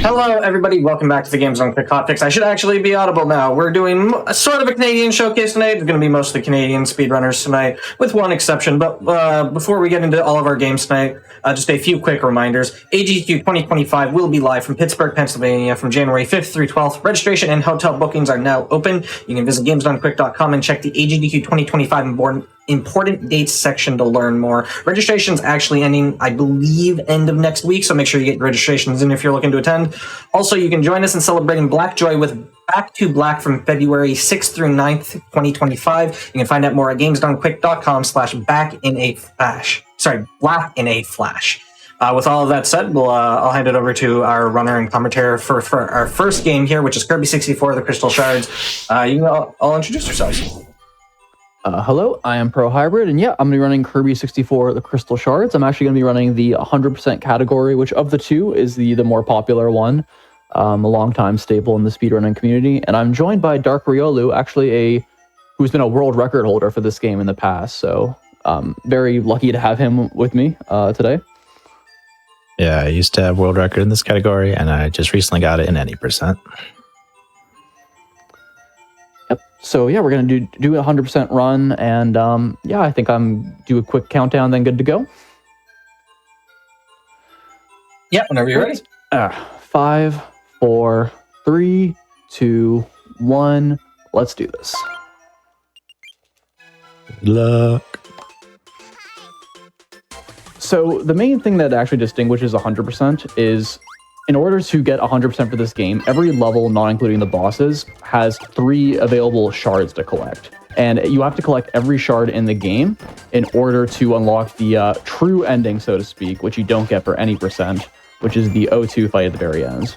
Hello, everybody. Welcome back to the Games on GDQ Hotfix. I should actually be audible now. We're doing a sort of a Canadian showcase tonight. It's going to be mostly Canadian speedrunners tonight, with one exception. But before we get into all of our games tonight, just a few quick reminders. GDQ 2025 will be live from Pittsburgh, Pennsylvania from January 5th through 12th. Registration and hotel bookings are now open. You can visit gamesdonequick.com and check the GDQ 2025 important dates section to learn more. Registration's actually ending, I believe, end of next week, so make sure you get your registrations in if you're looking to attend. Also, you can join us in celebrating Black Joy with Back to Black from February 6th through 9th, 2025. You can find out more at gamesdonequick.com/black-in-a-flash. With all of that said, I'll hand it over to our runner and commentator for our first game here, which is Kirby 64, the Crystal Shards. You can all introduce yourselves. Hello, I am Pro Hybrid, and yeah, I'm going to be running Kirby 64, the Crystal Shards. I'm actually going to be running the 100% category, which of the two is the more popular one, a long-time staple in the speedrunning community. And I'm joined by Dark Riolu, actually who's been a world record holder for this game in the past, so very lucky to have him with me today. Yeah, I used to have world record in this category, and I just recently got it in any percent. So yeah, we're going to do a 100% run, and yeah, I think I'm do a quick countdown, then good to go. Yeah, whenever you're ready. 5, 4, 3, 2, 1. Let's do this. Good luck. So the main thing that actually distinguishes 100% is, in order to get 100% for this game, every level, not including the bosses, has 3 available shards to collect. And you have to collect every shard in the game in order to unlock the true ending, so to speak, which you don't get for any percent, which is the O2 fight at the very end.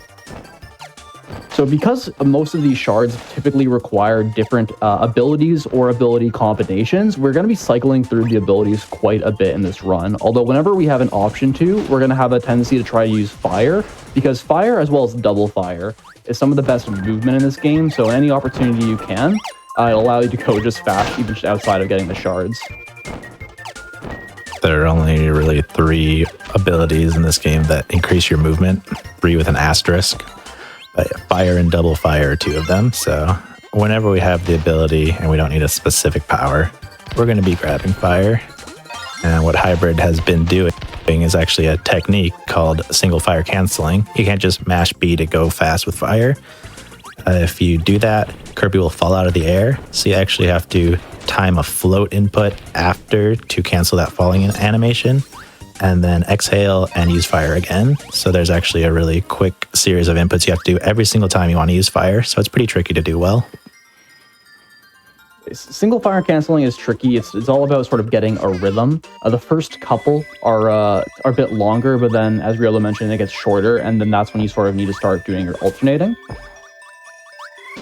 So because most of these shards typically require different abilities or ability combinations, we're going to be cycling through the abilities quite a bit in this run. Although whenever we have an option to, we're going to have a tendency to try to use fire, because fire as well as double fire is some of the best movement in this game. So any opportunity you can, it'll allow you to go just fast, even just outside of getting the shards. There are only really 3 abilities in this game that increase your movement, 3 with an asterisk. Fire and double fire are 2 of them, so whenever we have the ability and we don't need a specific power, we're going to be grabbing fire. And what Hybrid has been doing is actually a technique called single fire canceling. You can't just mash B to go fast with fire. If you do that, Kirby will fall out of the air, so you actually have to time a float input after to cancel that falling animation, and then exhale and use fire again. So there's actually a really quick series of inputs you have to do every single time you want to use fire, so it's pretty tricky to do well. Single fire canceling is tricky. It's all about sort of getting a rhythm. The first couple are a bit longer, but then, as Riolo mentioned, it gets shorter, and then that's when you sort of need to start doing your alternating.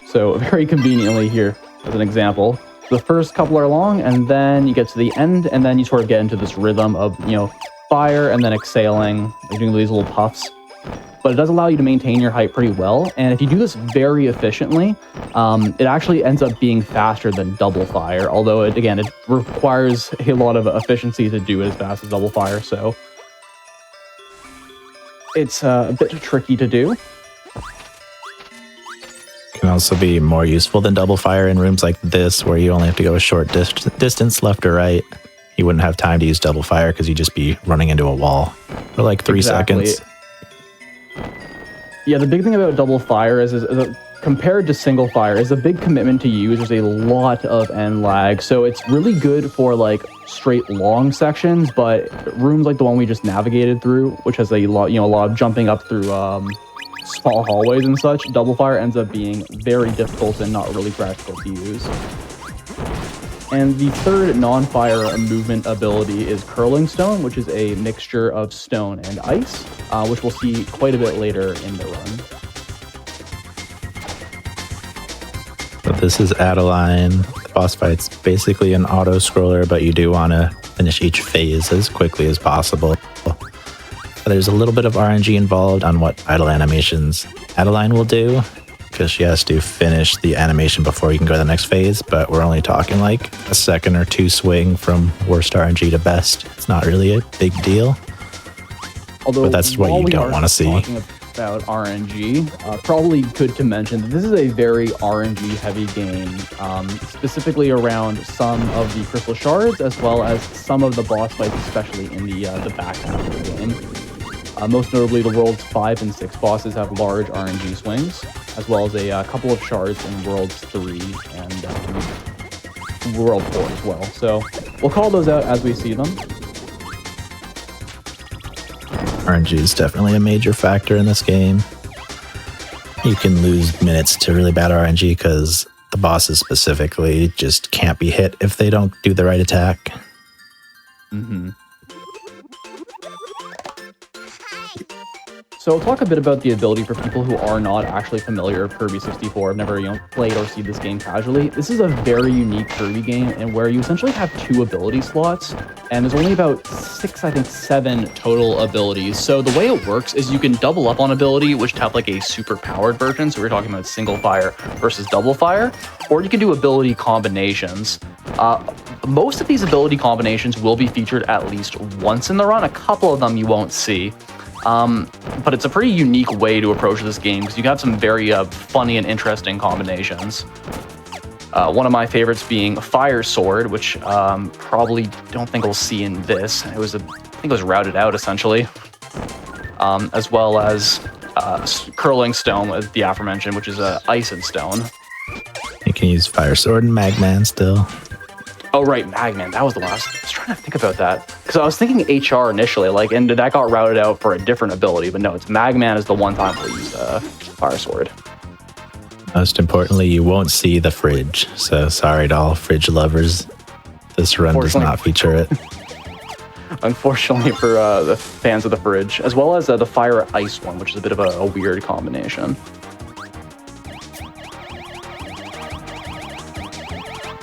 So very conveniently here, as an example, the first couple are long, and then you get to the end, and then you sort of get into this rhythm of, fire and then exhaling, like doing these little puffs. But it does allow you to maintain your height pretty well, and if you do this very efficiently, it actually ends up being faster than double fire, although it requires a lot of efficiency to do it as fast as double fire, so it's a bit tricky to do. Can also be more useful than double fire in rooms like this, where you only have to go a short distance left or right. You wouldn't have time to use double fire because you'd just be running into a wall for like 3 seconds. Yeah, the big thing about double fire is compared to single fire, is a big commitment to use. There's a lot of end lag, so it's really good for like straight long sections, but rooms like the one we just navigated through, which has a lot of jumping up through small hallways and such, double fire ends up being very difficult and not really practical to use. And the third non-fire movement ability is Curling Stone, which is a mixture of stone and ice, which we'll see quite a bit later in the run. But this is Adeline. The boss fight's basically an auto-scroller, but you do want to finish each phase as quickly as possible. There's a little bit of RNG involved on what idle animations Adeline will do, because she has to finish the animation before you can go to the next phase, but we're only talking like a second or 2 swing from worst RNG to best. It's not really a big deal. Although, but that's what you don't want to see. about RNG, probably good to mention that this is a very RNG-heavy game, specifically around some of the Crystal Shards, as well as some of the boss fights, especially in the back half of the game. Most notably, the Worlds 5 and 6 bosses have large RNG swings, as well as a couple of shards in Worlds 3 and World 4 as well. So we'll call those out as we see them. RNG is definitely a major factor in this game. You can lose minutes to really bad RNG because the bosses specifically just can't be hit if they don't do the right attack. Mm-hmm. So we'll talk a bit about the ability for people who are not actually familiar with Kirby 64, have never played or seen this game casually. This is a very unique Kirby game, and where you essentially have 2 ability slots, and there's only about 6, I think 7 total abilities. So the way it works is you can double up on ability, which have like a super powered version. So we're talking about single fire versus double fire, or you can do ability combinations. Most of these ability combinations will be featured at least once in the run. A couple of them you won't see. But it's a pretty unique way to approach this game because you have some very funny and interesting combinations. One of my favorites being Fire Sword, which probably don't think we'll see in this. I think it was routed out essentially, as well as Curling Stone, as the aforementioned, which is Ice and Stone. You can use Fire Sword and Magman still. Oh, right, Magman. That was the last. I was trying to think about that. Because I was thinking HR initially, and that got routed out for a different ability. But no, it's Magman is the one time we'll use Fire Sword. Most importantly, you won't see the fridge. So sorry to all fridge lovers. This run does not feature it. Unfortunately for the fans of the fridge. As well as the Fire Ice one, which is a bit of a weird combination.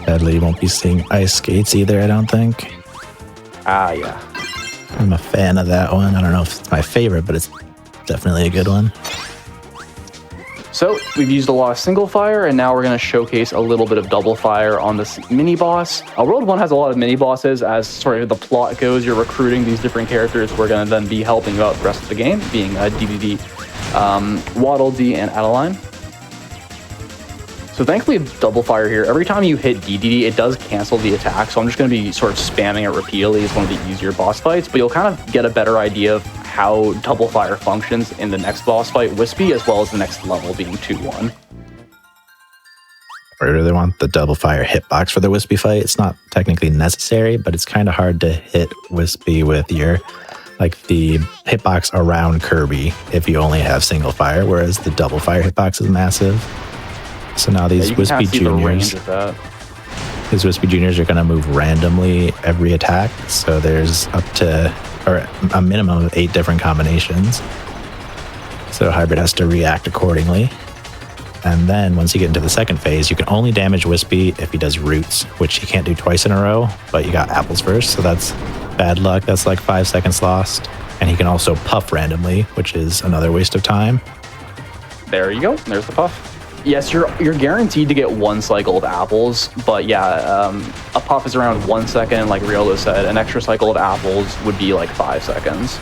Sadly, you won't be seeing ice skates either, I don't think. Ah, yeah. I'm a fan of that one. I don't know if it's my favorite, but it's definitely a good one. So we've used a lot of single fire, and now we're going to showcase a little bit of double fire on this mini boss. World 1 has a lot of mini bosses. As sort of the plot goes, you're recruiting these different characters who are going to then be helping you out the rest of the game, being DDD, Waddle Dee, and Adeline. So thankfully, double fire here, every time you hit DDD, it does cancel the attack. So I'm just going to be sort of spamming it repeatedly. It's one of the easier boss fights, but you'll kind of get a better idea of how double fire functions in the next boss fight, Wispy, as well as the next level being 2-1. I really want the double fire hitbox for the Wispy fight. It's not technically necessary, but it's kind of hard to hit Wispy with your, the hitbox around Kirby if you only have single fire, whereas the double fire hitbox is massive. So now these Wispy Juniors, these Wispy Juniors are going to move randomly every attack. So there's up to, or a minimum of 8 different combinations. So Hybrid has to react accordingly. And then once you get into the second phase, you can only damage Wispy if he does roots, which he can't do twice in a row, but you got apples first. So that's bad luck. That's like 5 seconds lost. And he can also puff randomly, which is another waste of time. There you go. There's the puff. Yes, you're guaranteed to get 1 cycle of apples, but yeah, a puff is around 1 second, like Riolo said. An extra cycle of apples would be like 5 seconds.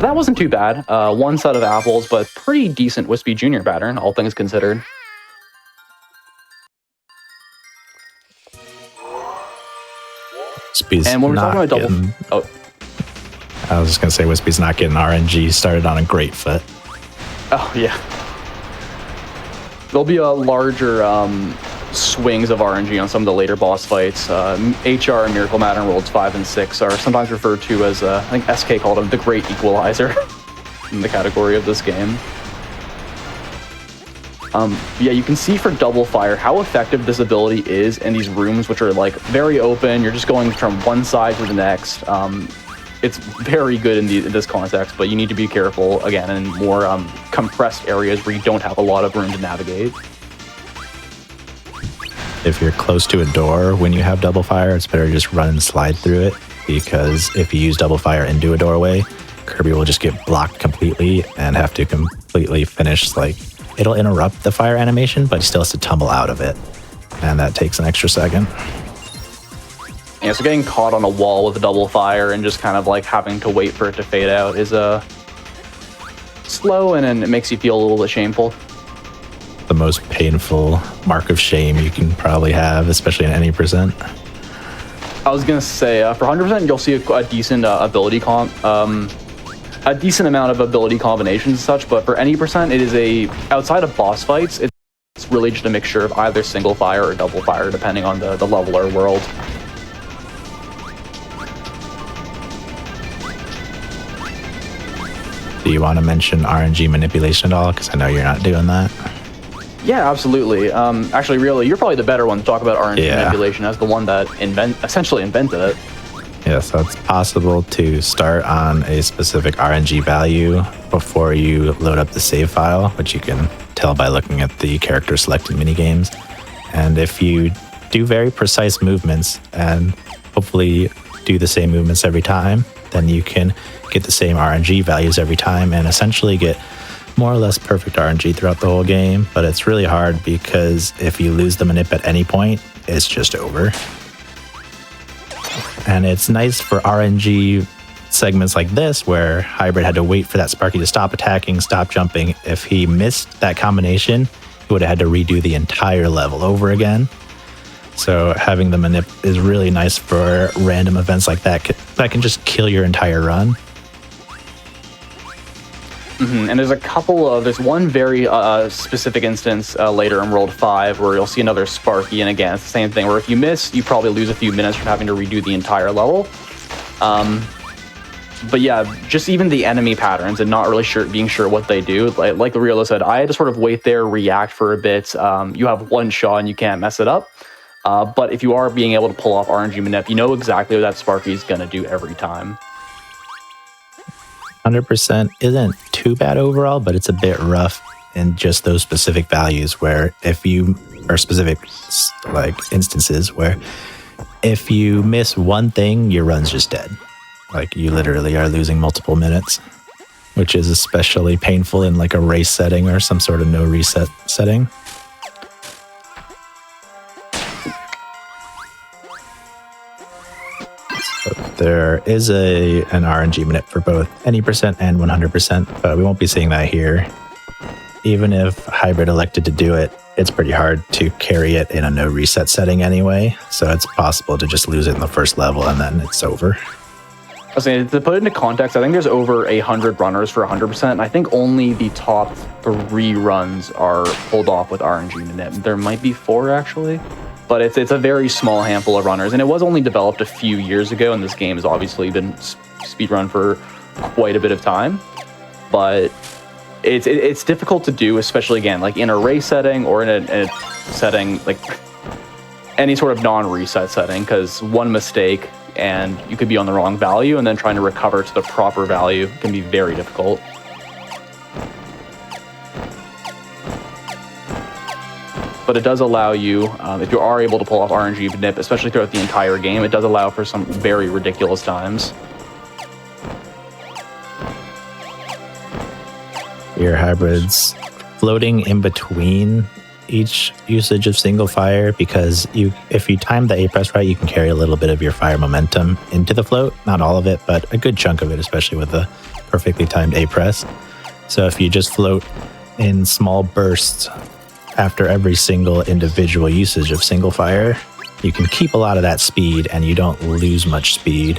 That wasn't too bad. 1 set of apples, but pretty decent Wispy Junior pattern, all things considered. Wispy's and when we're talking about double, I was just gonna say Wispy's not getting RNG started on a great foot. Oh yeah. There'll be a larger swings of RNG on some of the later boss fights. HR and Miracle Matter in Worlds 5 and 6 are sometimes referred to as, I think SK called them the Great Equalizer in the category of this game. Yeah, you can see for double fire how effective this ability is in these rooms, which are very open. You're just going from one side to the next. It's very good in this context, but you need to be careful, again, in more compressed areas where you don't have a lot of room to navigate. If you're close to a door when you have double fire, it's better to just run and slide through it, because if you use double fire into a doorway, Kirby will just get blocked completely and have to completely finish, it'll interrupt the fire animation, but he still has to tumble out of it, and that takes an extra second. Yeah, so getting caught on a wall with a double fire and just kind of having to wait for it to fade out is slow, and then it makes you feel a little bit shameful. The most painful mark of shame you can probably have, especially in any percent. I was gonna say for 100%, you'll see a decent a decent amount of ability combinations and such. But for any percent, it is outside of boss fights, it's really just a mixture of either single fire or double fire, depending on the level or world. Do you want to mention RNG manipulation at all? Because I know you're not doing that. Yeah, absolutely. Actually, really, you're probably the better one to talk about RNG manipulation as the one that essentially invented it. Yeah, so it's possible to start on a specific RNG value before you load up the save file, which you can tell by looking at the character selected minigames. And if you do very precise movements and hopefully do the same movements every time, then you can get the same RNG values every time and essentially get more or less perfect RNG throughout the whole game. But it's really hard because if you lose the manip at any point, it's just over. And it's nice for RNG segments like this where Hybrid had to wait for that Sparky to stop attacking, stop jumping. If he missed that combination, he would have had to redo the entire level over again. So having the manip is really nice for random events like that can just kill your entire run. And there's one very specific instance later in World 5 where you'll see another Sparky, and again, it's the same thing, where if you miss, you probably lose a few minutes from having to redo the entire level. But yeah, just even the enemy patterns and not really being sure what they do. Like the Riolo said, I had to sort of wait there, react for a bit. You have one shot and you can't mess it up. But if you are being able to pull off RNG manip, you know exactly what that Sparky is going to do every time. 100% isn't too bad overall, but it's a bit rough in just those specific values where if you are specific like instances where if you miss one thing, your run's just dead. Like you literally are losing multiple minutes, which is especially painful in like a race setting or some sort of no reset setting. There is an RNG manip for both any percent and 100%, but we won't be seeing that here. Even if Hybrid elected to do it, it's pretty hard to carry it in a no reset setting anyway, so it's possible to just lose it in the first level and then it's over. I was saying, to put it into context, I think there's over 100 runners for 100%, and I think only the top 3 runs are pulled off with RNG manip. There might be 4 actually. But it's a very small handful of runners, and it was only developed a few years ago, and this game has obviously been speedrun for quite a bit of time. But it's difficult to do, especially again like in a race setting or in a setting like any sort of non-reset setting, because one mistake and you could be on the wrong value, and then trying to recover to the proper value can be very difficult. But it does allow you, if you are able to pull off RNG manip, especially throughout the entire game, it does allow for some very ridiculous times. Your Hybrid's floating in between each usage of single fire because if you time the A press right, you can carry a little bit of your fire momentum into the float. Not all of it, but a good chunk of it, especially with the perfectly timed A press. So if you just float in small bursts after every single individual usage of single fire, you can keep a lot of that speed and you don't lose much speed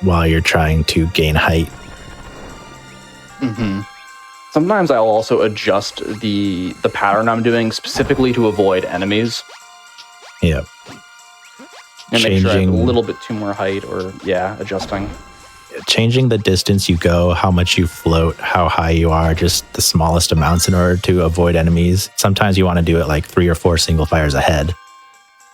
while you're trying to gain height. Sometimes I'll also adjust the pattern I'm doing specifically to avoid enemies. Yep. And make sure I have a little bit too more height, or adjusting. Changing the distance you go, how much you float, how high you are, just the smallest amounts in order to avoid enemies. Sometimes you want to do it like 3 or 4 single fires ahead.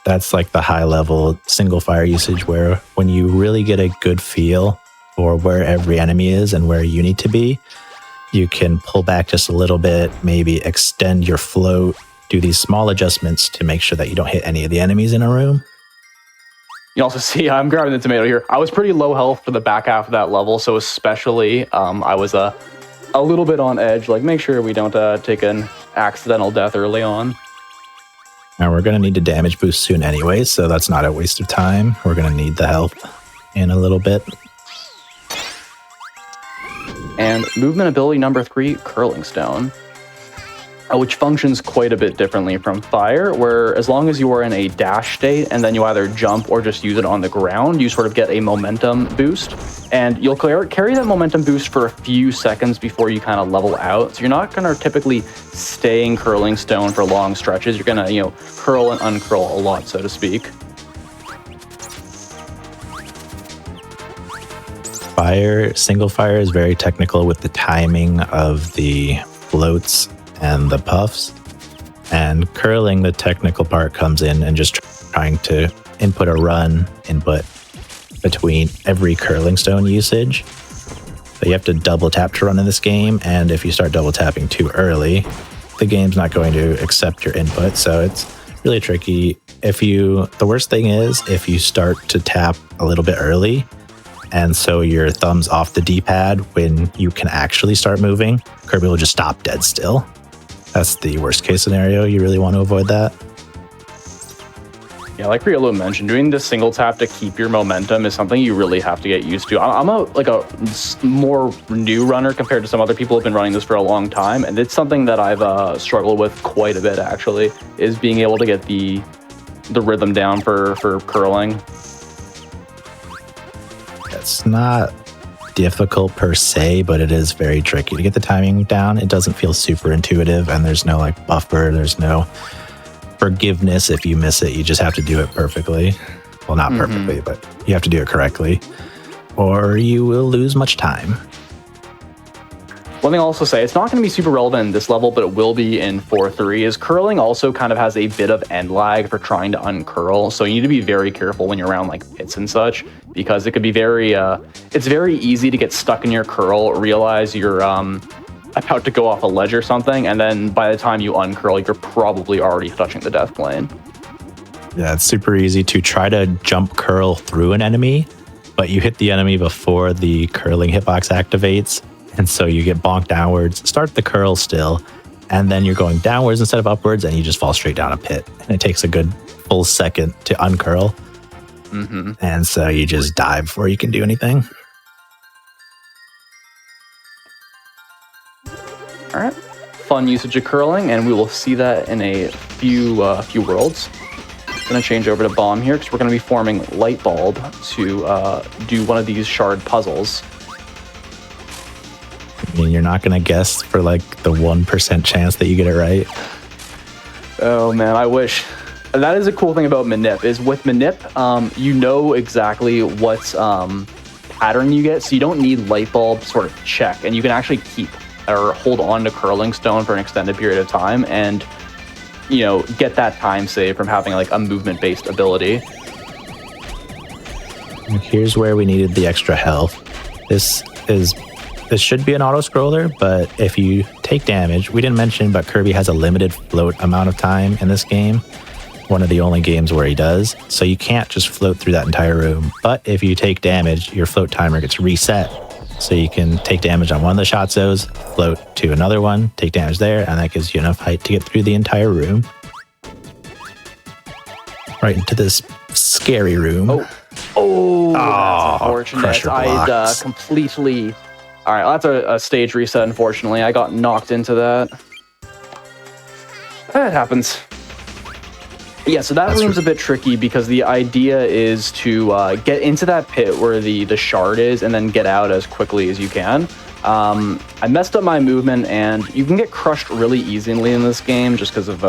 That's like the high level single fire usage where when you really get a good feel for where every enemy is and where you need to be, you can pull back just a little bit, maybe extend your float, do these small adjustments to make sure that you don't hit any of the enemies in a room. You also see, I'm grabbing the tomato here. I was pretty low health for the back half of that level, so especially I was a little bit on edge. Like, make sure we don't take an accidental death early on. Now we're going to need a damage boost soon anyway, so that's not a waste of time. We're going to need the health in a little bit. And movement ability number 3, Curling Stone, which functions quite a bit differently from fire, where as long as you are in a dash state and then you either jump or just use it on the ground, you sort of get a momentum boost, and you'll carry that momentum boost for a few seconds before you kind of level out. So you're not going to typically stay in Curling Stone for long stretches. You're going to, curl and uncurl a lot, so to speak. Single fire is very technical with the timing of the floats and the puffs, and curling, the technical part comes in and just trying to input a run input between every curling stone usage. But you have to double tap to run in this game, and if you start double tapping too early, the game's not going to accept your input, so it's really tricky. The worst thing is if you start to tap a little bit early, and so your thumb's off the D-pad when you can actually start moving, Kirby will just stop dead still. That's the worst case scenario. You really want to avoid that. Yeah, like Riolo mentioned, doing the single tap to keep your momentum is something you really have to get used to. I'm a more new runner compared to some other people who have been running this for a long time, and it's something that I've struggled with quite a bit, actually, is being able to get the rhythm down for curling. It's not difficult per se, but it is very tricky to get the timing down. It doesn't feel super intuitive, and there's no buffer, there's no forgiveness if you miss it. You just have to do it perfectly. Well, not perfectly, but you have to do it correctly, or you will lose much time. One thing I'll also say, it's not going to be super relevant in this level, but it will be in 4.3, is curling also kind of has a bit of end lag for trying to uncurl, so you need to be very careful when you're around pits and such, because it could be it's very easy to get stuck in your curl, realize you're about to go off a ledge or something, and then by the time you uncurl, you're probably already touching the death plane. Yeah, it's super easy to try to jump curl through an enemy, but you hit the enemy before the curling hitbox activates, and so you get bonked downwards, start the curl still, and then you're going downwards instead of upwards, and you just fall straight down a pit. And it takes a good full second to uncurl. And so you just die before you can do anything. All right, fun usage of curling, and we will see that in a few worlds. I'm gonna change over to Bomb here because we're gonna be forming Light Bulb to do one of these shard puzzles. I mean, you're not going to guess for the 1% chance that you get it right. Oh man, I wish. That is a cool thing about Manip, is with Manip, you know exactly what pattern you get, so you don't need Light Bulb sort of check, and you can actually keep or hold on to Curling Stone for an extended period of time and, get that time save from having a movement-based ability. Here's where we needed the extra health. This should be an auto-scroller, but if you take damage, we didn't mention, but Kirby has a limited float amount of time in this game. One of the only games where he does. So you can't just float through that entire room. But if you take damage, your float timer gets reset. So you can take damage on one of the shot zones, float to another one, take damage there, and that gives you enough height to get through the entire room. Right into this scary room. Oh, that's unfortunate. I'd completely... All right, well, that's a stage reset, unfortunately. I got knocked into that. That happens. Yeah, so that room's a bit tricky because the idea is to get into that pit where the shard is and then get out as quickly as you can. I messed up my movement, and you can get crushed really easily in this game just because of...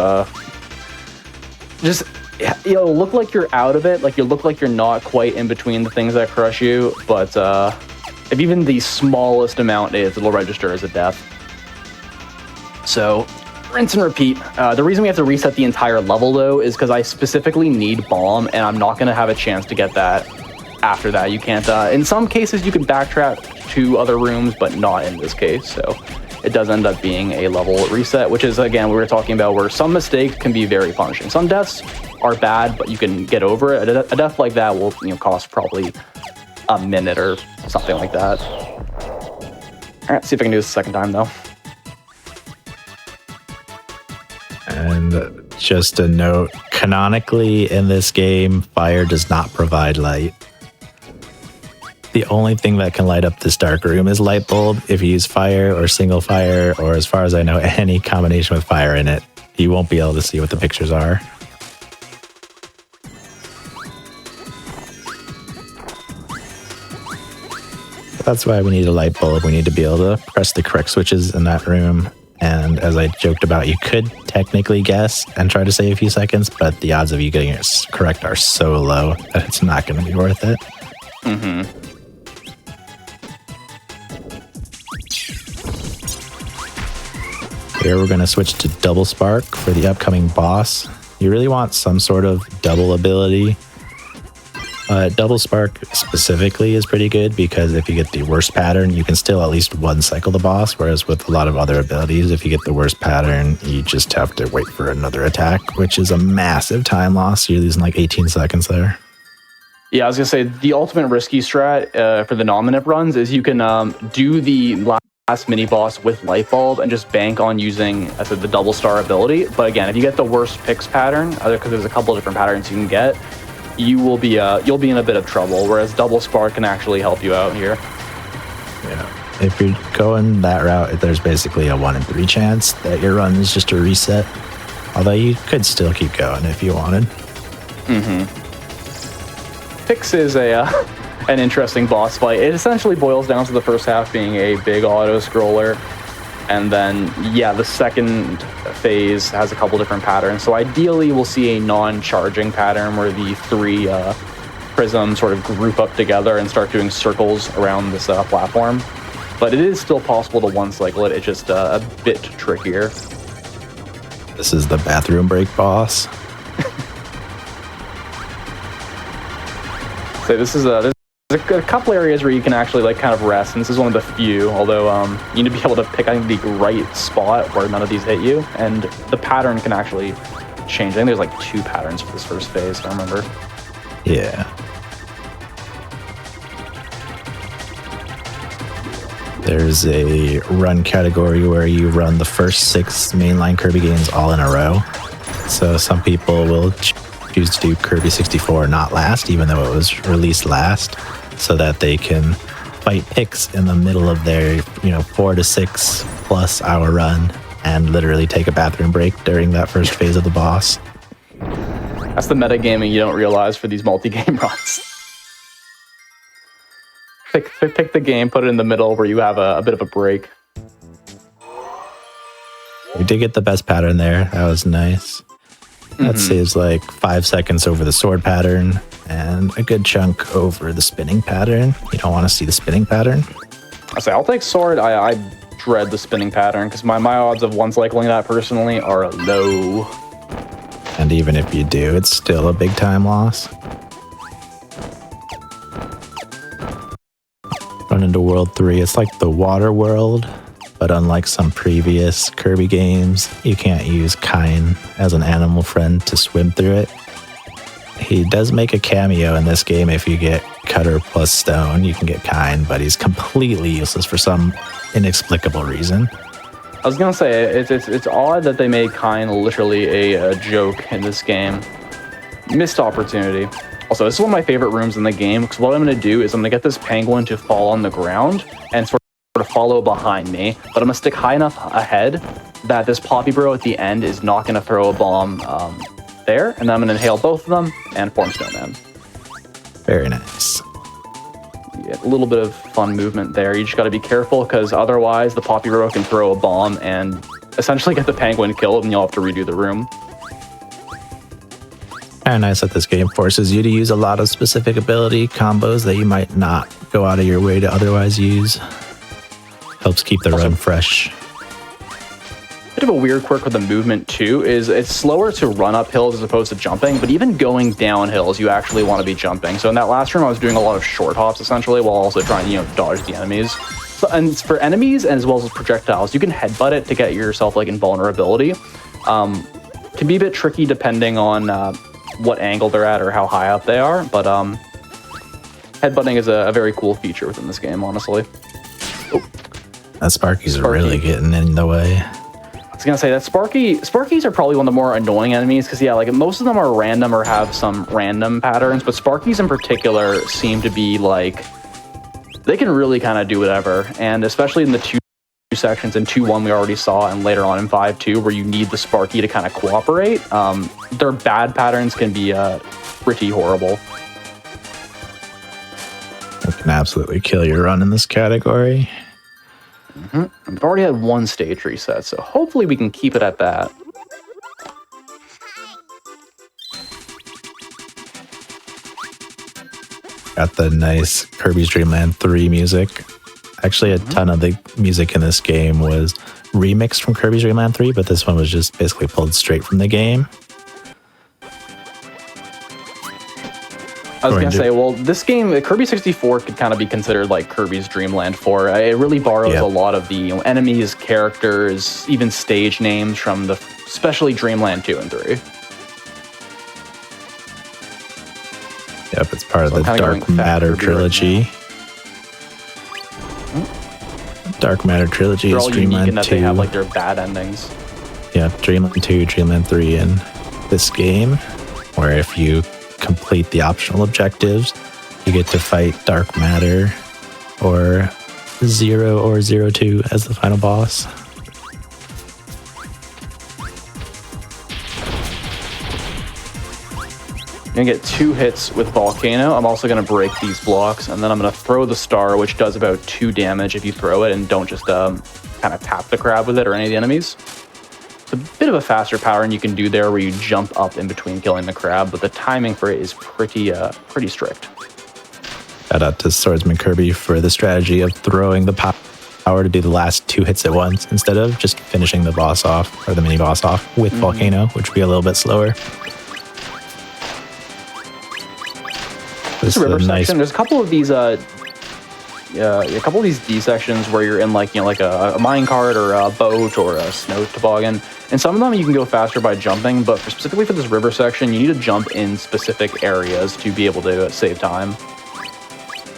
It'll look like you're out of it, you look like you're not quite in between the things that crush you, but... if even the smallest amount is, it'll register as a death. So, rinse and repeat. The reason we have to reset the entire level, though, is because I specifically need Bomb, and I'm not going to have a chance to get that after that. You can't... in some cases, you can backtrack to other rooms, but not in this case. So, it does end up being a level reset, which is, again, we were talking about where some mistakes can be very punishing. Some deaths are bad, but you can get over it. A death like that will cost probably a minute or something like that. All right, see if I can do this a second time, though. And just a note, canonically in this game, fire does not provide light. The only thing that can light up this dark room is light bulb. If you use fire or single fire, or as far as I know, any combination with fire in it, you won't be able to see what the pictures are. That's why we need a light bulb. We need to be able to press the correct switches in that room. And as I joked about, you could technically guess and try to save a few seconds, but the odds of you getting it correct are so low that it's not going to be worth it. Mm-hmm. Here we're going to switch to double spark for the upcoming boss. You really want some sort of double ability. Double spark specifically is pretty good because if you get the worst pattern, you can still at least one cycle the boss, whereas with a lot of other abilities, if you get the worst pattern, you just have to wait for another attack, which is a massive time loss. You're losing like 18 seconds there. Yeah, I was going to say, the ultimate risky strat for the nominate runs is you can do the last mini-boss with light bulb and just bank on using, I said, the double star ability. But again, if you get the worst picks pattern, because there's a couple of different patterns you can get, you'll be in a bit of trouble, whereas double spark can actually help you out here. Yeah. If you're going that route, there's basically a 1 in 3 chance that your run is just a reset. Although you could still keep going if you wanted. Mm-hmm. Pix is an interesting boss fight. It essentially boils down to the first half being a big auto-scroller. And then, yeah, the second phase has a couple different patterns. So ideally, we'll see a non-charging pattern where the 3 prisms sort of group up together and start doing circles around this platform. But it is still possible to one-cycle it. It's just a bit trickier. This is the bathroom break boss. So this is there's a couple areas where you can actually kind of rest, and this is one of the few, although you need to be able to pick, I think, the right spot where none of these hit you, and the pattern can actually change. I think there's like 2 patterns for this first phase, if I remember. Yeah. There's a run category where you run the first 6 mainline Kirby games all in a row. So some people will choose to do Kirby 64 not last, even though it was released last, so that they can fight picks in the middle of their 4 to 6 plus hour run and literally take a bathroom break during that first phase of the boss. That's the metagaming you don't realize for these multi-game runs. Pick the game, put it in the middle where you have a bit of a break. We did get the best pattern there. That was nice. That saves like 5 seconds over the sword pattern and a good chunk over the spinning pattern. You don't want to see the spinning pattern. I'll take sword. I dread the spinning pattern because my odds of one-cycling that personally are low. And even if you do, it's still a big time loss. Run into World 3. It's like the water world, but unlike some previous Kirby games, you can't use Kine as an animal friend to swim through it. He does make a cameo in this game. If you get Cutter plus Stone, you can get Kine, but he's completely useless for some inexplicable reason. I was gonna say, it's odd that they made Kine literally a joke in this game. Missed opportunity. Also, this is one of my favorite rooms in the game, because what I'm gonna do is I'm gonna get this penguin to fall on the ground and sort of follow behind me, but I'm gonna stick high enough ahead that this Poppy Bro at the end is not gonna throw a bomb there, and then I'm gonna inhale both of them and form Snowman. Very nice. Yeah, a little bit of fun movement there. You just gotta be careful, because otherwise the Poppy Bro can throw a bomb and essentially get the penguin killed, and you'll have to redo the room. Kind of nice that this game forces you to use a lot of specific ability combos that you might not go out of your way to otherwise use. Helps keep the run fresh. Bit of a weird quirk with the movement too is it's slower to run up hills as opposed to jumping, but even going down hills you actually want to be jumping. So in that last room I was doing a lot of short hops essentially while also trying to dodge the enemies. So, and for enemies and as well as projectiles, you can headbutt it to get yourself like invulnerability. Can be a bit tricky depending on what angle they're at or how high up they are, but headbutting is a very cool feature within this game, honestly. Oh. That Sparky's really getting in the way. I was gonna say that Sparkies are probably one of the more annoying enemies, because yeah, like most of them are random or have some random patterns, but Sparkies in particular seem to be like they can really kind of do whatever. And especially in the two sections, in 2-1 we already saw, and later on in 5-2, where you need the Sparky to kind of cooperate, their bad patterns can be pretty horrible. It can absolutely kill your run in this category. We've already had one stage reset, so hopefully we can keep it at that. Got the nice Kirby's Dream Land 3 music. Actually, a ton of the music in this game was remixed from Kirby's Dream Land 3, but this one was just basically pulled straight from the game. I was going to say, well, this game, Kirby 64, could kind of be considered like Kirby's Dream Land 4. It really borrows a lot of the enemies, characters, even stage names from especially Dreamland 2 and 3. Yep, it's part of the Dark Matter trilogy. Dark Matter trilogy is Dreamland 2. That they have like their bad endings. Yeah, Dreamland 2, Dreamland 3, and this game, where if you complete the optional objectives, you get to fight Dark Matter or Zero or 02 as the final boss. I'm going to get 2 hits with Volcano. I'm also going to break these blocks, and then I'm going to throw the star, which does about 2 damage if you throw it and don't just kind of tap the crab with it or any of the enemies. It's a bit of a faster pattern you can do there where you jump up in between killing the crab, but the timing for it is pretty strict. Shout out to Swordsman Kirby for the strategy of throwing the power to do the last 2 hits at once instead of just finishing the boss off, or the mini boss off, with Volcano, which would be a little bit slower. This river section, there's a couple of these D sections where you're in like a mine cart or a boat or a snow toboggan, and some of them you can go faster by jumping, but specifically for this river section, you need to jump in specific areas to be able to save time.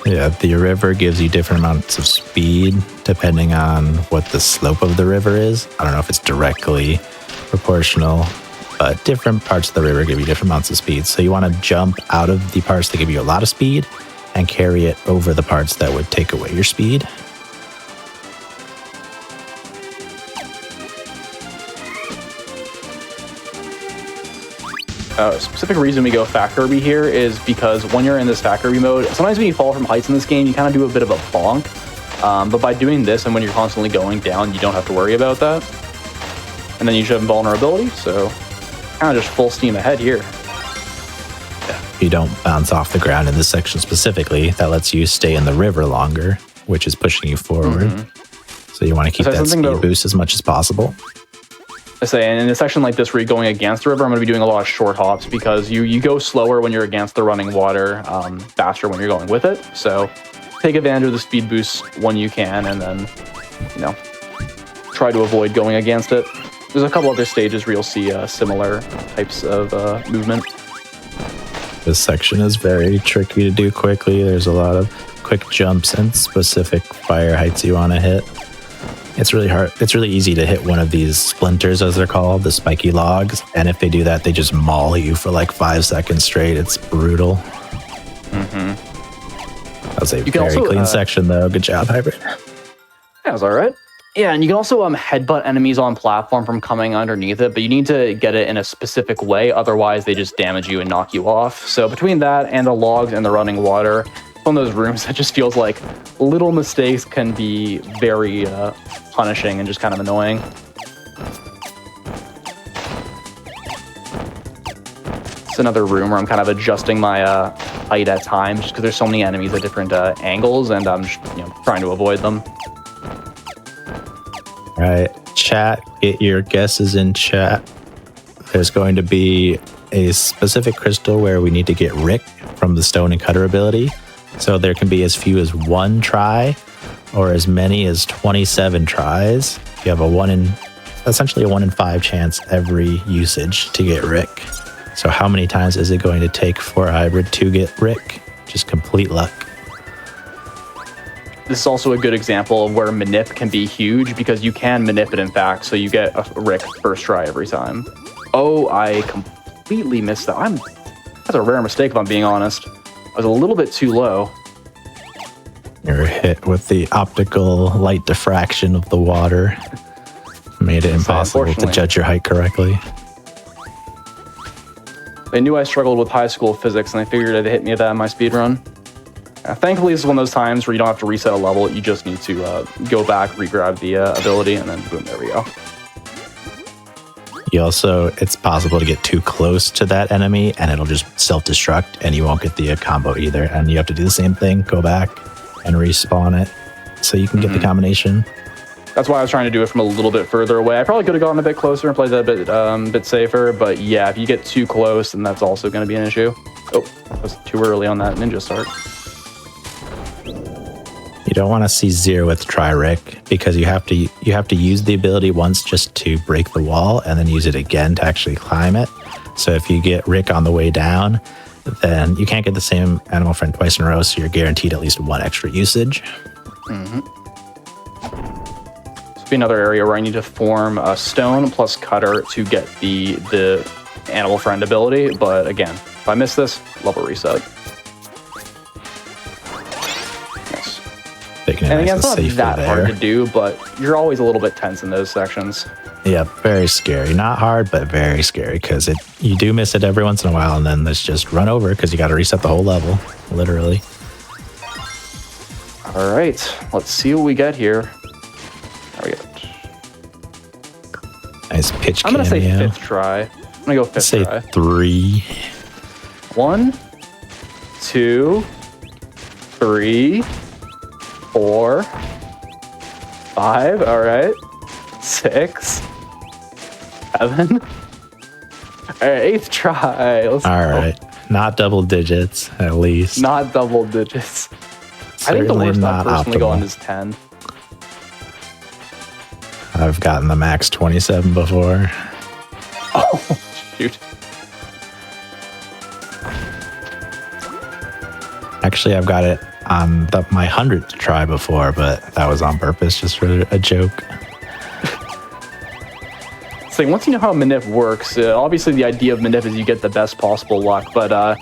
Yeah, the river gives you different amounts of speed depending on what the slope of the river is. I don't know if it's directly proportional, but different parts of the river give you different amounts of speed. So you want to jump out of the parts that give you a lot of speed and carry it over the parts that would take away your speed. Specific reason we go Fat Kirby here is because when you're in this Fat Kirby mode, sometimes when you fall from heights in this game, you kind of do a bit of a bonk. But by doing this, and when you're constantly going down, you don't have to worry about that. And then you should have invulnerability, so kind of just full steam ahead here. Yeah, you don't bounce off the ground in this section specifically. That lets you stay in the river longer, which is pushing you forward. So you want to keep that speed boost as much as possible. I say, and in a section like this where you're going against the river, I'm going to be doing a lot of short hops because you go slower when you're against the running water, faster when you're going with it. So take advantage of the speed boost when you can, and then, try to avoid going against it. There's a couple other stages where you'll see similar types of movement. This section is very tricky to do quickly. There's a lot of quick jumps and specific fire heights you want to hit. It's really hard. It's really easy to hit one of these splinters, as they're called, the spiky logs. And if they do that, they just maul you for like 5 seconds straight. It's brutal. That was a very clean section, though. Good job, Hybrid. That was all right. Yeah, and you can also headbutt enemies on platform from coming underneath it, but you need to get it in a specific way. Otherwise, they just damage you and knock you off. So between that and the logs and the running water, one of those rooms that just feels like little mistakes can be very punishing and just kind of annoying. It's another room where I'm kind of adjusting my height at times just because there's so many enemies at different angles, and I'm just trying to avoid them. All right, chat, get your guesses in chat. There's going to be a specific crystal where we need to get Rick from the stone and cutter ability. So there can be as few as 1 try or as many as 27 tries. You have essentially a 1 in 5 chance every usage to get Rick. So how many times is it going to take for a hybrid to get Rick? Just complete luck. This is also a good example of where manip can be huge because you can manip it, in fact, so you get a Rick first try every time. Oh, I completely missed that. That's a rare mistake if I'm being honest. I was a little bit too low. You're hit with the optical light diffraction of the water. Made it impossible to judge your height correctly. They knew I struggled with high school physics, and they figured they'd hit me at that in my speedrun. Thankfully, this is one of those times where you don't have to reset a level. You just need to go back, re-grab the ability, and then boom, there we go. You also, it's possible to get too close to that enemy, and it'll just self-destruct, and you won't get the combo either. And you have to do the same thing, go back and respawn it, so you can get the combination. That's why I was trying to do it from a little bit further away. I probably could have gotten a bit closer and played that a bit safer, but yeah, if you get too close, then that's also going to be an issue. Oh, that was too early on that ninja start. You don't want to see zero with Try Rick, because you have to use the ability once just to break the wall, and then use it again to actually climb it. So if you get Rick on the way down, then you can't get the same animal friend twice in a row, so you're guaranteed at least one extra usage. Be another area where I need to form a stone plus cutter to get the animal friend ability, but again, if I miss this, level reset. Nice. And again, it's not that hard to do, but you're always a little bit tense in those sections. Yeah, very scary. Not hard, but very scary, because you do miss it every once in a while, and then let's just run over because you got to reset the whole level, literally. All right, let's see what we get here. There we go. Nice pitch I'm going to cameo. say 5th try. I'm going to go 5th try. 3. 1, 2, 3, 4, 5. All right. 6, 7. All right, 8th try. Let's go. All right. Not double digits, at least. Not double digits. I think the Certainly worst not I've personally optimal. gone is 10. I've gotten the max 27 before. Oh, shoot. Actually, I've got it on my 100th try before, but that was on purpose, just for a joke. So once you know how Manip works, obviously the idea of Manip is you get the best possible luck, but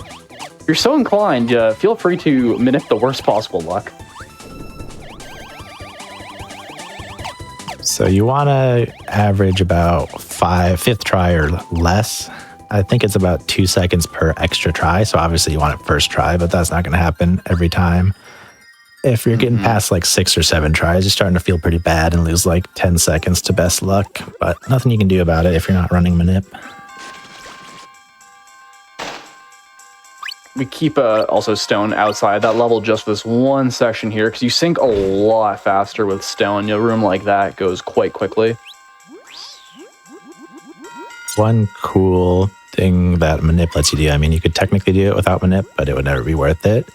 if you're so inclined, feel free to Manip the worst possible luck. So you want to average about 5th try or less. I think it's about 2 seconds per extra try. So obviously you want it first try, but that's not going to happen every time. If you're getting past like 6 or 7 tries, you're starting to feel pretty bad and lose like 10 seconds to best luck. But nothing you can do about it if you're not running Manip. We keep also stone outside that level just this one section here, because you sink a lot faster with stone. A room like that goes quite quickly. One cool thing that Manip lets you do, I mean, you could technically do it without Manip, but it would never be worth it.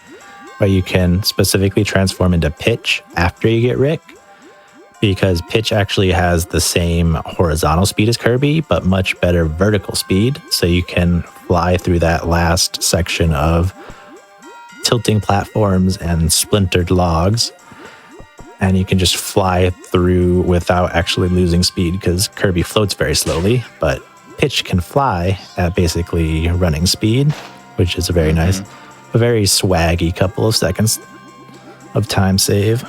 But you can specifically transform into Pitch after you get Rick, because Pitch actually has the same horizontal speed as Kirby, but much better vertical speed. So you can fly through that last section of tilting platforms and splintered logs, and you can just fly through without actually losing speed, because Kirby floats very slowly, but Pitch can fly at basically running speed, which is a very nice, a very swaggy couple of seconds of time save.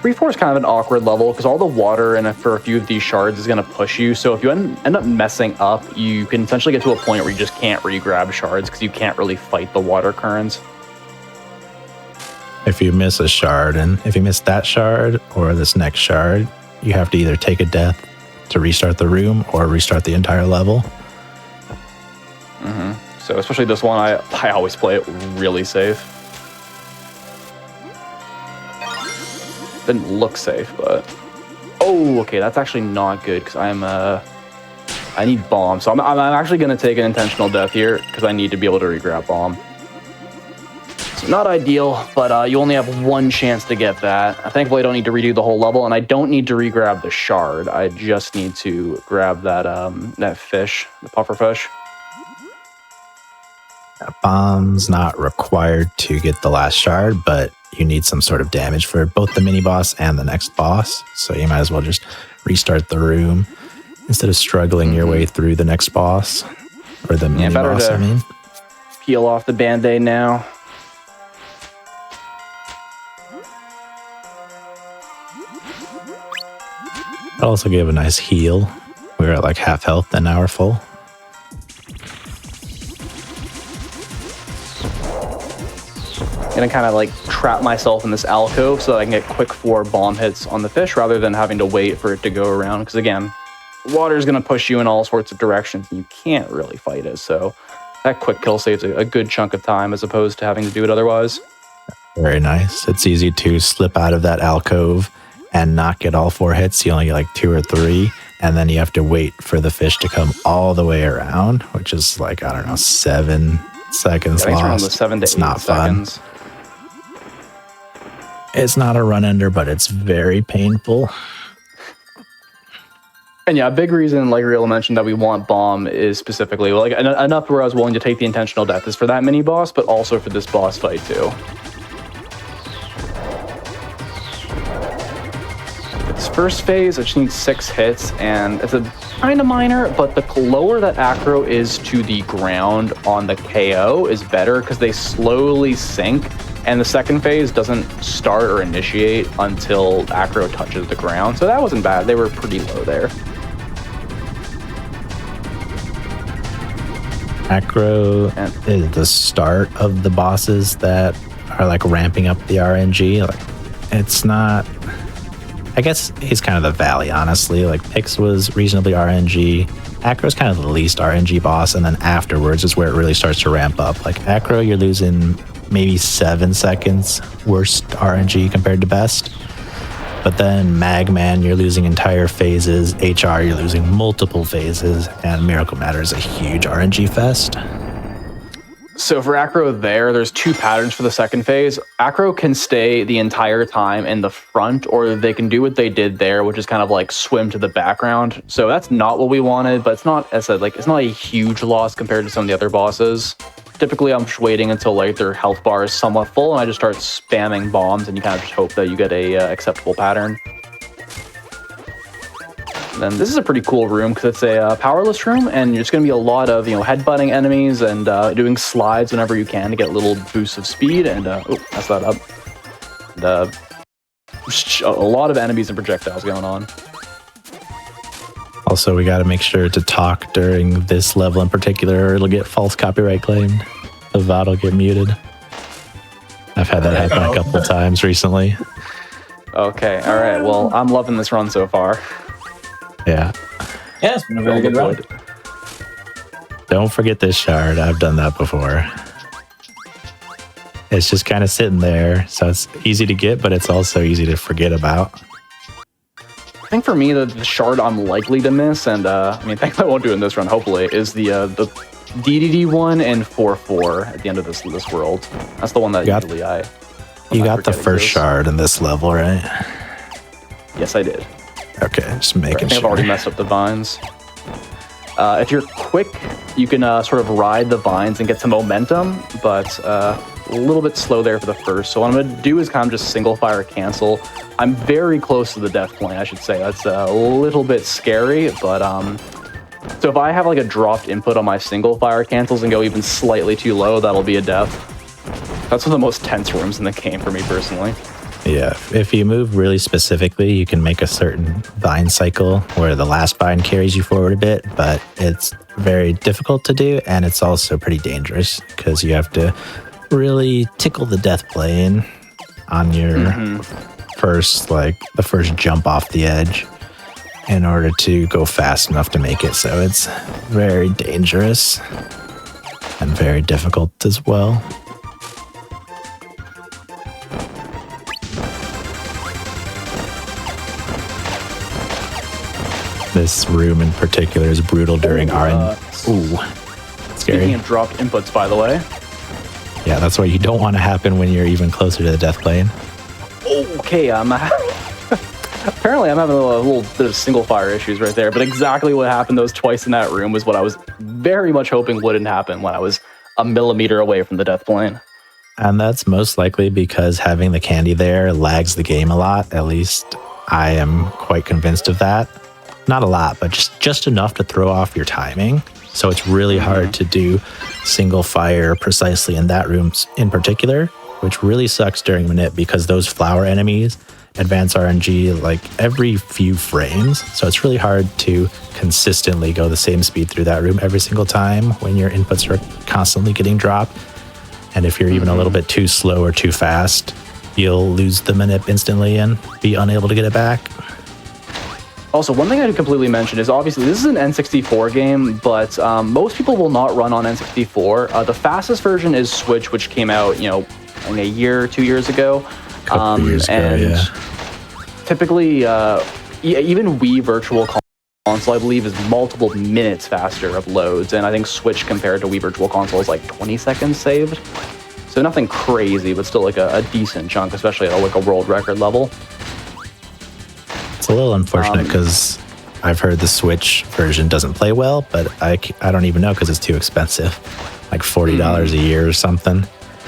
3-4 is kind of an awkward level because all the water in it for a few of these shards is going to push you. So if you end up messing up, you can essentially get to a point where you just can't re-grab shards because you can't really fight the water currents. If you miss a shard, and if you miss that shard or this next shard, you have to either take a death to restart the room or restart the entire level. So especially this one, I always play it really safe. Didn't look safe, but oh, okay, that's actually not good because I need bomb. So I'm actually gonna take an intentional death here because I need to be able to re-grab bomb. So not ideal, but you only have one chance to get that. Thankfully, I don't need to redo the whole level, and I don't need to re-grab the shard. I just need to grab that that fish, the puffer fish. Bomb's not required to get the last shard, but you need some sort of damage for both the mini boss and the next boss. So you might as well just restart the room instead of struggling your way through the next boss, or the mini boss, I mean. peel off the Band-Aid now. It also gave a nice heal. We were at like half health, and now we're full. Gonna kind of like trap myself in this alcove so that I can get quick 4 bomb hits on the fish rather than having to wait for it to go around. Because again, water is gonna push you in all sorts of directions and you can't really fight it. So that quick kill saves a good chunk of time as opposed to having to do it otherwise. Very nice. It's easy to slip out of that alcove and not get all 4 hits. You only get like 2 or 3. And then you have to wait for the fish to come all the way around, which is like, I don't know, 7 seconds Yeah, around lost. the 7 to it's 8 not seconds. fun. It's not a run ender, but it's very painful. And yeah, a big reason, like Real mentioned, that we want bomb is specifically like enough where I was willing to take the intentional death is for that mini boss, but also for this boss fight too. This first phase, I just need 6 hits, and it's a kind of minor, but the lower that acro is to the ground on the KO is better because they slowly sink. And the second phase doesn't start or initiate until acro touches the ground. So that wasn't bad. They were pretty low there. Acro is the start of the bosses that are like ramping up the RNG. Like, it's not... I guess he's kind of the valley, honestly. Like, Pix was reasonably RNG. Acro's kind of the least RNG boss, and then afterwards is where it really starts to ramp up. Like, Acro, you're losing maybe 7 seconds worst RNG compared to best. But then Magman, you're losing entire phases. HR, you're losing multiple phases. And Miracle Matter is a huge RNG fest. So for acro there's 2 patterns for the second phase. Acro can stay the entire time in the front, or they can do what they did there, which is kind of like swim to the background. So that's not what we wanted, but it's not, as I said, like, it's not a huge loss compared to some of the other bosses. Typically, I'm just waiting until like their health bar is somewhat full, and I just start spamming bombs, and you kind of just hope that you get a acceptable pattern. Then this is a pretty cool room because it's a powerless room, and there's going to be a lot of headbutting enemies and doing slides whenever you can to get little boosts of speed. And oh, mess that up. And, a lot of enemies and projectiles going on. Also, we got to make sure to talk during this level in particular, or it'll get false copyright claimed. The VOD will get muted. I've had that happen a couple times recently. Okay, all right. Well, I'm loving this run so far. Yeah. Yeah, it's been a very good run. Don't forget this shard. I've done that before. It's just kind of sitting there, so it's easy to get, but it's also easy to forget about. I think for me, the shard I'm likely to miss, and I mean, thankfully I won't do it in this run, hopefully, is the DDD one and 4-4 at the end of this world. That's the one that usually I... You got the first shard in this level, right? Yes, I did. Okay, just making sure. I think I've already messed up the vines. If you're quick, you can sort of ride the vines and get some momentum, but a little bit slow there for the first. So what I'm going to do is kind of just single fire cancel. I'm very close to the death point, I should say. That's a little bit scary, but so if I have like a dropped input on my single fire cancels and go even slightly too low, that'll be a death. That's one of the most tense rooms in the game for me personally. Yeah, if you move really specifically, you can make a certain vine cycle where the last vine carries you forward a bit, but it's very difficult to do, and it's also pretty dangerous because you have to really tickle the death plane on your the first jump off the edge in order to go fast enough to make it. So it's very dangerous and very difficult as well. This room in particular is brutal during scary. Speaking of dropped inputs, by the way. Yeah, that's what you don't want to happen when you're even closer to the death plane. Okay, apparently I'm having a little bit of single fire issues right there, but exactly what happened those twice in that room was what I was very much hoping wouldn't happen when I was a millimeter away from the death plane. And that's most likely because having the candy there lags the game a lot. At least I am quite convinced of that. Not a lot, but just enough to throw off your timing. So it's really hard to do single fire precisely in that room in particular, which really sucks during Manip because those flower enemies advance RNG like every few frames. So it's really hard to consistently go the same speed through that room every single time when your inputs are constantly getting dropped. And if you're even a little bit too slow or too fast, you'll lose the Manip instantly and be unable to get it back. Also, one thing I completely mention is obviously this is an N64 game, but most people will not run on N64. The fastest version is Switch, which came out, you know, in a year, 2 years ago. Couple years ago, yeah. Typically, even Wii Virtual Console, I believe, is multiple minutes faster of loads, and I think Switch compared to Wii Virtual Console is like 20 seconds saved. So nothing crazy, but still like a decent chunk, especially at like a world record level. It's a little unfortunate because I've heard the Switch version doesn't play well, but I don't even know because it's too expensive, like $40 a year or something.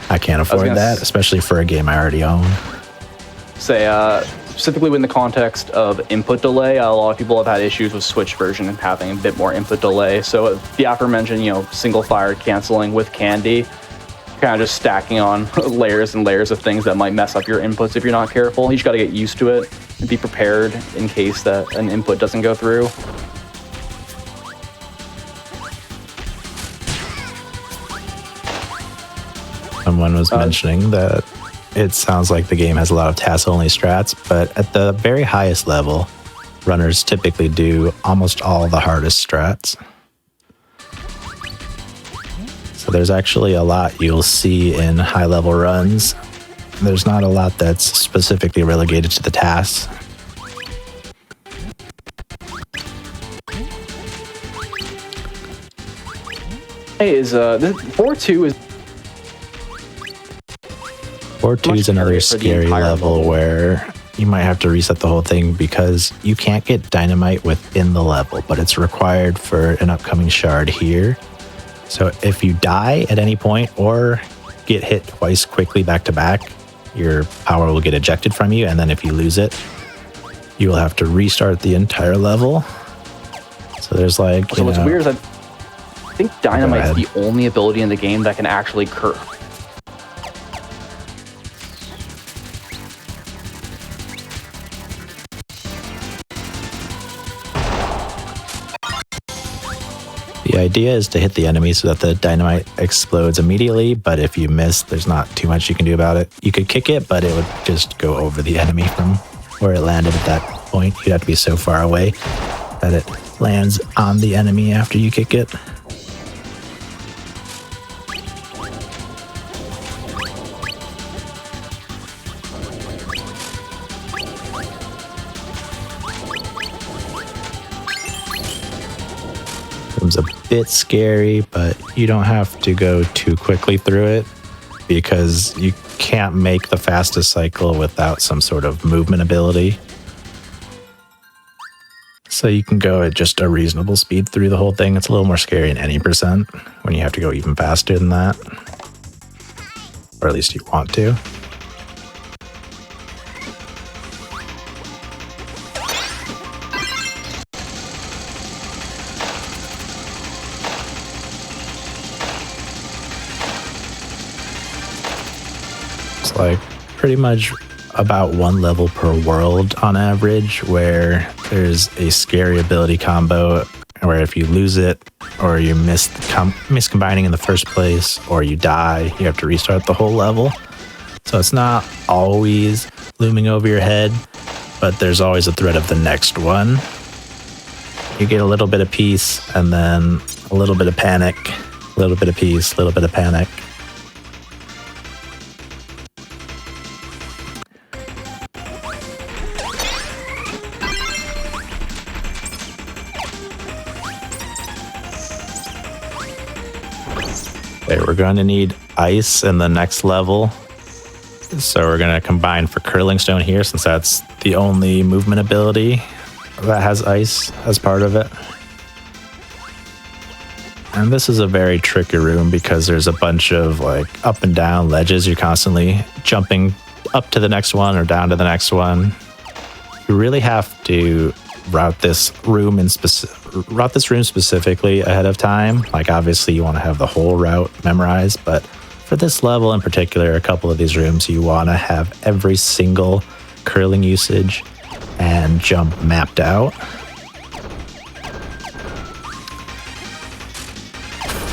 I can't afford that, especially for a game I already own. Say, specifically in the context of input delay, a lot of people have had issues with Switch version and having a bit more input delay. So the aforementioned, you know, single fire canceling with Candy, kind of just stacking on layers and layers of things that might mess up your inputs if you're not careful. You just got to get used to it and be prepared in case that an input doesn't go through. Someone was mentioning that it sounds like the game has a lot of task-only strats, but at the very highest level, runners typically do almost all the hardest strats. So there's actually a lot you'll see in high-level runs. There's not a lot that's specifically relegated to the tasks. Hey, is 4-2 is 4-2 is another scary level where you might have to reset the whole thing because you can't get dynamite within the level, but it's required for an upcoming shard here. So if you die at any point or get hit twice quickly back to back, your power will get ejected from you, and then if you lose it, you will have to restart the entire level. So there's like, so what's weird is I think dynamite's the only ability in the game that can actually curve. The idea is to hit the enemy so that the dynamite explodes immediately, but if you miss, there's not too much you can do about it. You could kick it, but it would just go over the enemy from where it landed at that point. You'd have to be so far away that it lands on the enemy after you kick it. It's a bit scary, but you don't have to go too quickly through it because you can't make the fastest cycle without some sort of movement ability. So you can go at just a reasonable speed through the whole thing. It's a little more scary in any percent when you have to go even faster than that. Or at least you want to. Like pretty much about one level per world on average, where there's a scary ability combo where if you lose it or you miss miscombining in the first place or you die, you have to restart the whole level. So it's not always looming over your head, but there's always a threat of the next one. You get a little bit of peace and then a little bit of panic, a little bit of peace, a little bit of panic. Okay, we're going to need ice in the next level. So we're going to combine for Curling Stone here, since that's the only movement ability that has ice as part of it. And this is a very tricky room because there's a bunch of like up and down ledges. You're constantly jumping up to the next one or down to the next one. You really have to route this room specifically ahead of time. Like obviously you want to have the whole route memorized, but for this level in particular, a couple of these rooms, you want to have every single curling usage and jump mapped out.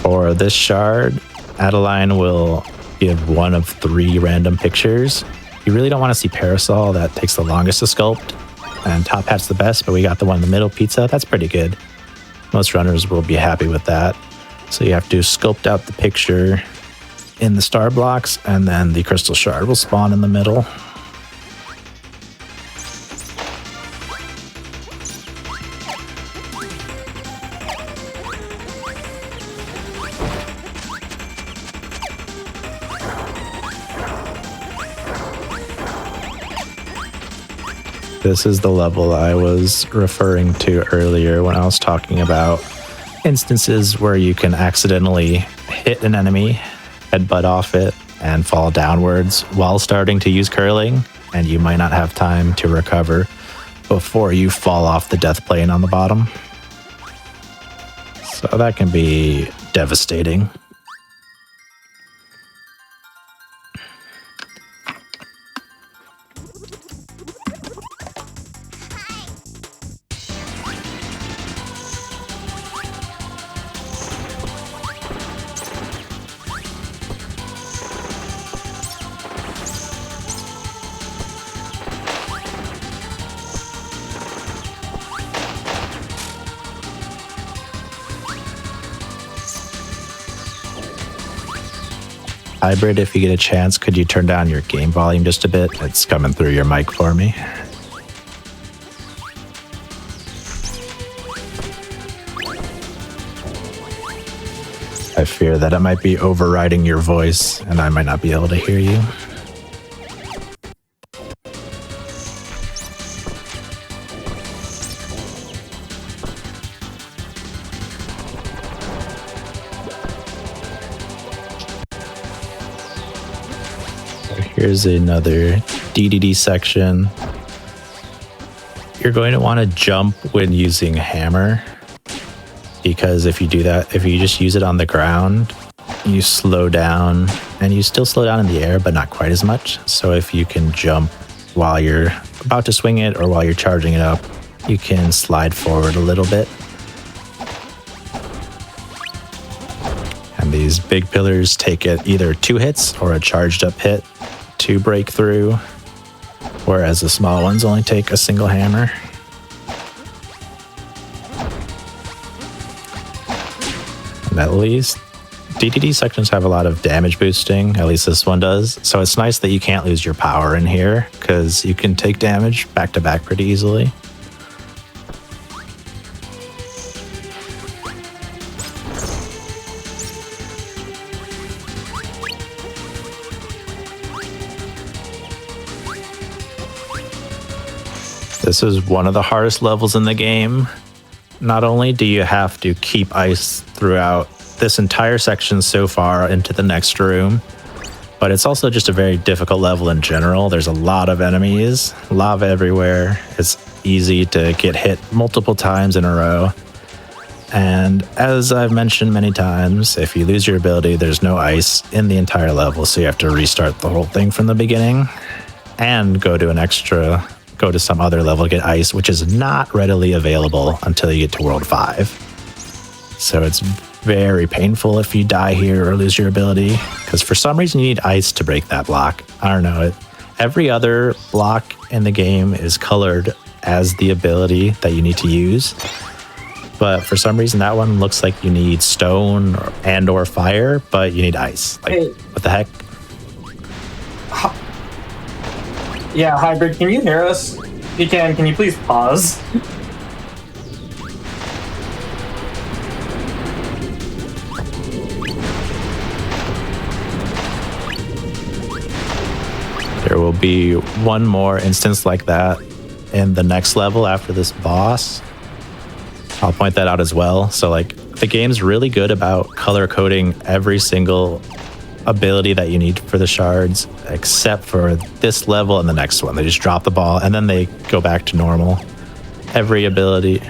For this shard, Adeline will give one of 3 random pictures. You really don't want to see Parasol, that takes the longest to sculpt, and Top Hat's the best, but we got the one in the middle, Pizza, that's pretty good. Most runners will be happy with that. So you have to sculpt out the picture in the star blocks, and then the Crystal Shard will spawn in the middle. This is the level I was referring to earlier when I was talking about instances where you can accidentally hit an enemy, headbutt off it, and fall downwards while starting to use curling, and you might not have time to recover before you fall off the death plane on the bottom. So that can be devastating. Hybrid, if you get a chance, could you turn down your game volume just a bit? It's coming through your mic for me. I fear that it might be overriding your voice and I might not be able to hear you. Here's another DDD section. You're going to want to jump when using hammer, because if you do that, if you just use it on the ground, you slow down, and you still slow down in the air, but not quite as much. So if you can jump while you're about to swing it or while you're charging it up, you can slide forward a little bit. And these big pillars take it either 2 hits or a charged up hit to break through, whereas the small ones only take a single hammer. And at least DDD sections have a lot of damage boosting, at least this one does, so it's nice that you can't lose your power in here, because you can take damage back to back pretty easily. This is one of the hardest levels in the game. Not only do you have to keep ice throughout this entire section so far into the next room, but it's also just a very difficult level in general. There's a lot of enemies, lava everywhere. It's easy to get hit multiple times in a row. And as I've mentioned many times, if you lose your ability, there's no ice in the entire level, so you have to restart the whole thing from the beginning and go to some other level to get ice, which is not readily available until you get to World 5. So it's very painful if you die here or lose your ability, because for some reason you need ice to break that block. I don't know. Every other block in the game is colored as the ability that you need to use, but for some reason that one looks like you need stone or fire, but you need ice. Like, hey. What the heck? Yeah, Hybrid, can you hear us? If you can you please pause? There will be one more instance like that in the next level after this boss. I'll point that out as well. So like, the game's really good about color coding every single ability that you need for the shards, except for this level and the next one. They just drop the ball and then they go back to normal. every ability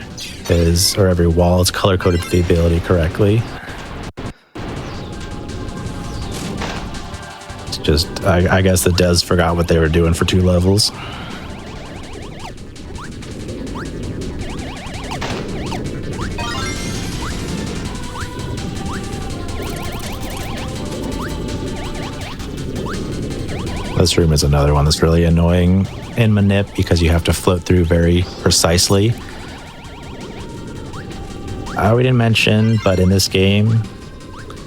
is, or every wall is color-coded to the ability correctly. It's just, I guess the devs forgot what they were doing for 2 levels. This room is another one that's really annoying in Manip because you have to float through very precisely. We didn't mention, but in this game,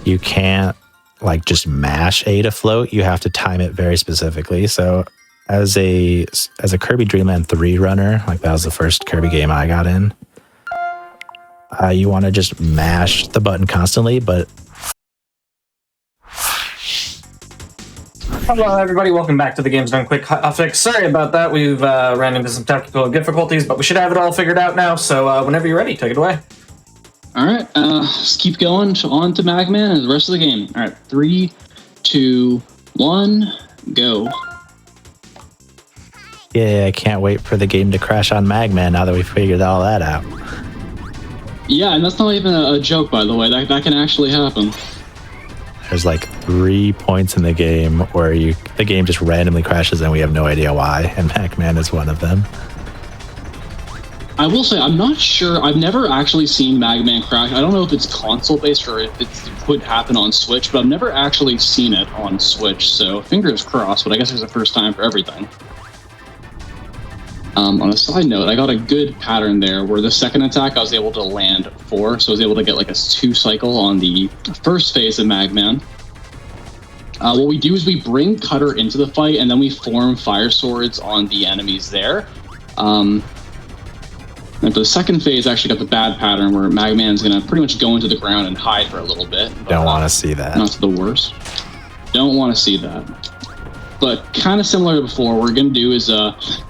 you can't like just mash A to float. You have to time it very specifically. So as a Kirby Dream Land 3 runner, like that was the first Kirby game I got in, you want to just mash the button constantly, but Hello, everybody. Welcome back to the Games Done Quick Hotfix. Sorry about that. We've ran into some technical difficulties, but we should have it all figured out now. So whenever you're ready, take it away. All right, let's keep going on to Magman and the rest of the game. All right, 3, 2, 1, go. yeah, I can't wait for the game to crash on Magman now that we figured all that out. Yeah, and that's not even a joke, by the way. That can actually happen. There's like 3 points in the game where the game just randomly crashes and we have no idea why, and Magman is one of them. I will say, I'm not sure. I've never actually seen Magman crash. I don't know if it's console-based or if it could happen on Switch, but I've never actually seen it on Switch, so fingers crossed, but I guess it's the first time for everything. On a side note, I got a good pattern there where the second attack I was able to land 4, so I was able to get like a 2 cycle on the first phase of Magman. What we do is we bring Cutter into the fight, and then we form fire swords on the enemies there. And for the second phase, I actually got the bad pattern where Magman's going to pretty much go into the ground and hide for a little bit. Don't want to see that. Not the worst. Don't want to see that. But kind of similar to before, what we're going to do is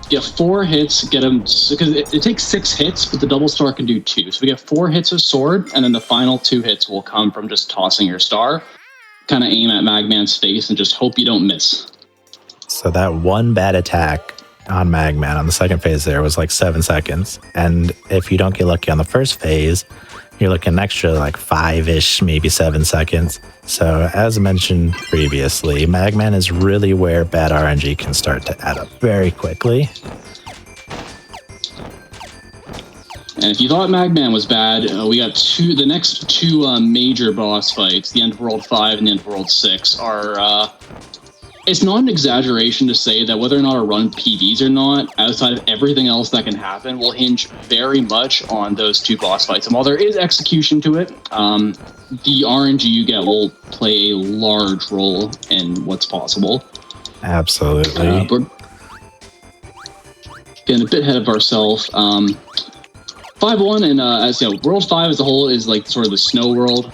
get 4 hits, get them, because it takes 6 hits, but the double star can do 2. So we get 4 hits of sword, and then the final 2 hits will come from just tossing your star. Kind of aim at Magman's face and just hope you don't miss. So that one bad attack on Magman on the second phase there was like 7 seconds. And if you don't get lucky on the first phase, you're looking an extra like 5-ish, maybe 7 seconds. So as mentioned previously, Magman is really where bad RNG can start to add up very quickly. And if you thought Magman was bad, we got the next two major boss fights, the End of World 5 and the End of World 6, are... It's not an exaggeration to say that whether or not a run PBs or not, outside of everything else that can happen, will hinge very much on those 2 boss fights. And while there is execution to it, the RNG you get will play a large role in what's possible. Absolutely. We're getting a bit ahead of ourselves. 5-1, and as you know, World 5 as a whole is like sort of the snow world.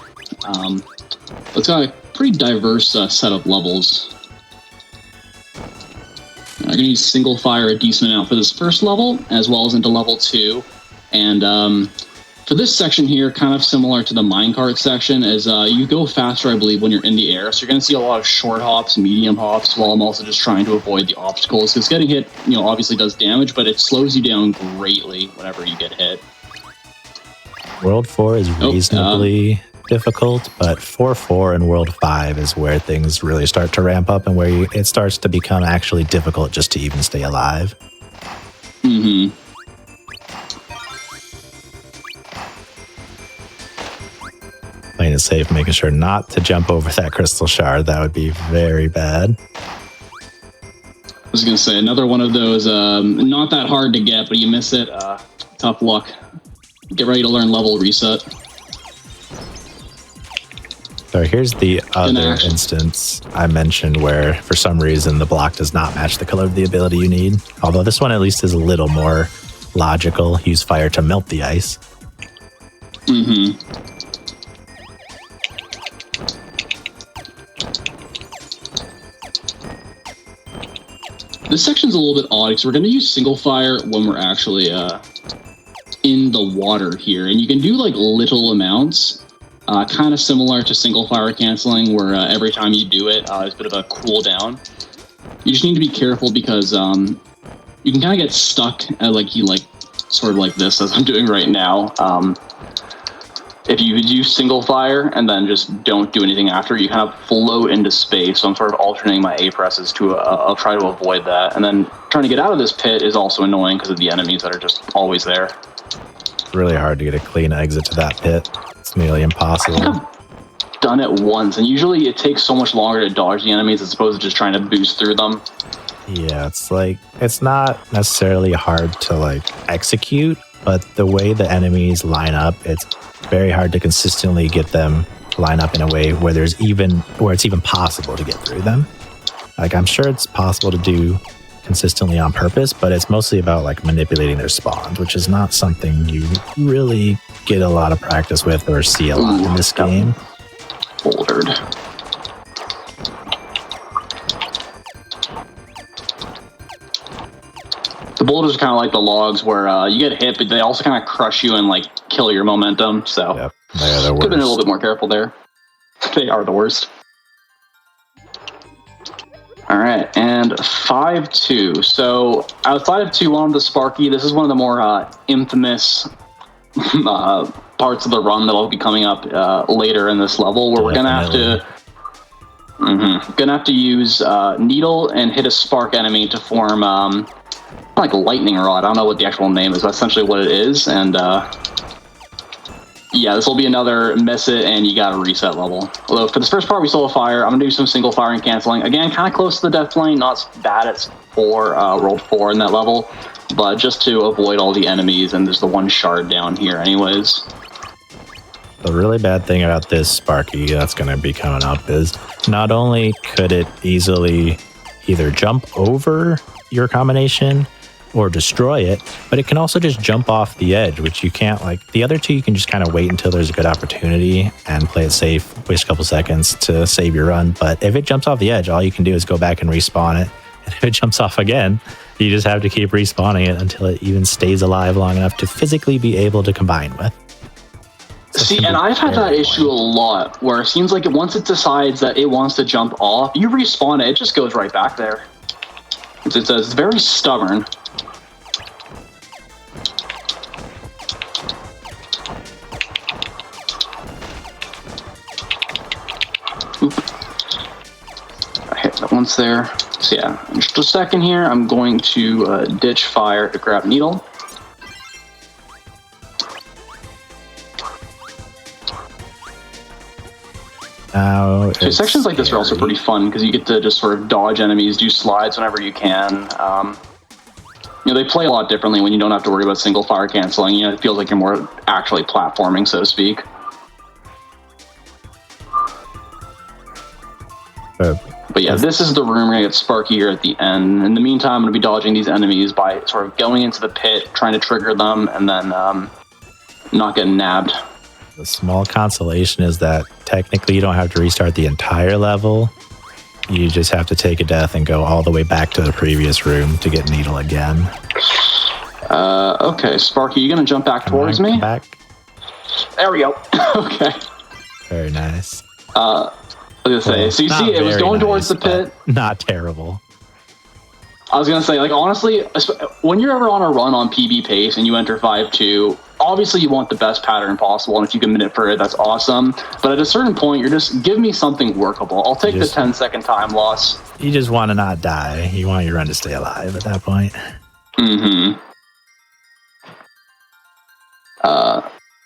It's got a pretty diverse set of levels. I'm going to need single fire a decent amount for this first level, as well as into level 2. And for this section here, kind of similar to the minecart section, is you go faster, I believe, when you're in the air. So you're going to see a lot of short hops, medium hops, while I'm also just trying to avoid the obstacles. Because getting hit, obviously does damage, but it slows you down greatly whenever you get hit. World 4 is reasonably difficult, but 4-4 and World 5 is where things really start to ramp up and where it starts to become actually difficult just to even stay alive. Mm-hmm. Playing it safe, making sure not to jump over that Crystal Shard. That would be very bad. I was going to say, another one of those, not that hard to get, but you miss it, tough luck. Get ready to learn level reset. So here's the other instance I mentioned where, for some reason, the block does not match the color of the ability you need. Although this one at least is a little more logical. Use fire to melt the ice. Mm-hmm. This section's a little bit odd because we're going to use single fire when we're actually in the water here. And you can do like little amounts. Kind of similar to single fire canceling, where every time you do it, there's a bit of a cooldown. You just need to be careful because you can kind of get stuck at sort of like this as I'm doing right now. If you use single fire and then just don't do anything after, you kind of float into space. So I'm sort of alternating my A presses to I'll try to avoid that. And then trying to get out of this pit is also annoying because of the enemies that are just always there. Really hard to get a clean exit to that pit. It's nearly impossible. I think I've done it once, and usually it takes so much longer to dodge the enemies as opposed to just trying to boost through them. Yeah, it's like, it's not necessarily hard to like execute, but the way the enemies line up, it's very hard to consistently get them to line up in a way where it's even possible to get through them. Like, I'm sure it's possible to do consistently on purpose, but it's mostly about like manipulating their spawns, which is not something you really get a lot of practice with or see a lot in this game. Bouldered. The boulders are kind of like the logs where you get hit, but they also kind of crush you and like kill your momentum. So Yep, they are the worst. could have been a little bit more careful there. They are the worst. All right, and 5-2. So outside of 2 on the Sparky, this is one of the more infamous parts of the run that'll be coming up later in this level, where we're gonna have to use Needle and hit a spark enemy to form like lightning rod. I don't know what the actual name is, but essentially what it is. And yeah, this will be another miss it and you gotta reset level. Although for this first part we still have fire. I'm gonna do some single fire and canceling. Again, kind of close to the death plane, not bad. It's 4, rolled 4 in that level, but just to avoid all the enemies, and there's the 1 shard down here anyways. The really bad thing about this Sparky that's going to be coming up is not only could it easily either jump over your combination or destroy it, but it can also just jump off the edge, which you can't. Like the other two, you can just kind of wait until there's a good opportunity and play it safe, waste a couple seconds to save your run. But if it jumps off the edge, all you can do is go back and respawn it. And if it jumps off again, you just have to keep respawning it until it even stays alive long enough to physically be able to combine with. See, and I've had that issue a lot, where it seems like once it decides that it wants to jump off, you respawn it, it just goes right back there. It's very stubborn. Oop. I hit that once there. So yeah, in just a second here, I'm going to ditch fire to grab Needle. So sections like this are also pretty fun because you get to just sort of dodge enemies, do slides whenever you can. They play a lot differently when you don't have to worry about single fire canceling. It feels like you're more actually platforming, so to speak. But yeah, this is the room. We're gonna get Sparky here at the end. In the meantime, I'm gonna be dodging these enemies by sort of going into the pit, trying to trigger them, and then not getting nabbed. The small consolation is that technically you don't have to restart the entire level. You just have to take a death and go all the way back to the previous room to get Needle again. Okay, Sparky, you gonna jump back towards me? Back. There we go. Okay. Very nice. I was gonna say, so you see, it was going towards the pit. Not terrible. I was gonna say, like, honestly, when you're ever on a run on PB pace and you enter 5-2, obviously you want the best pattern possible, and if you can minute for it, that's awesome. But at a certain point, you're just, give me something workable. I'll take the 10-second time loss. You just want to not die. You want your run to stay alive at that point. Mm-hmm.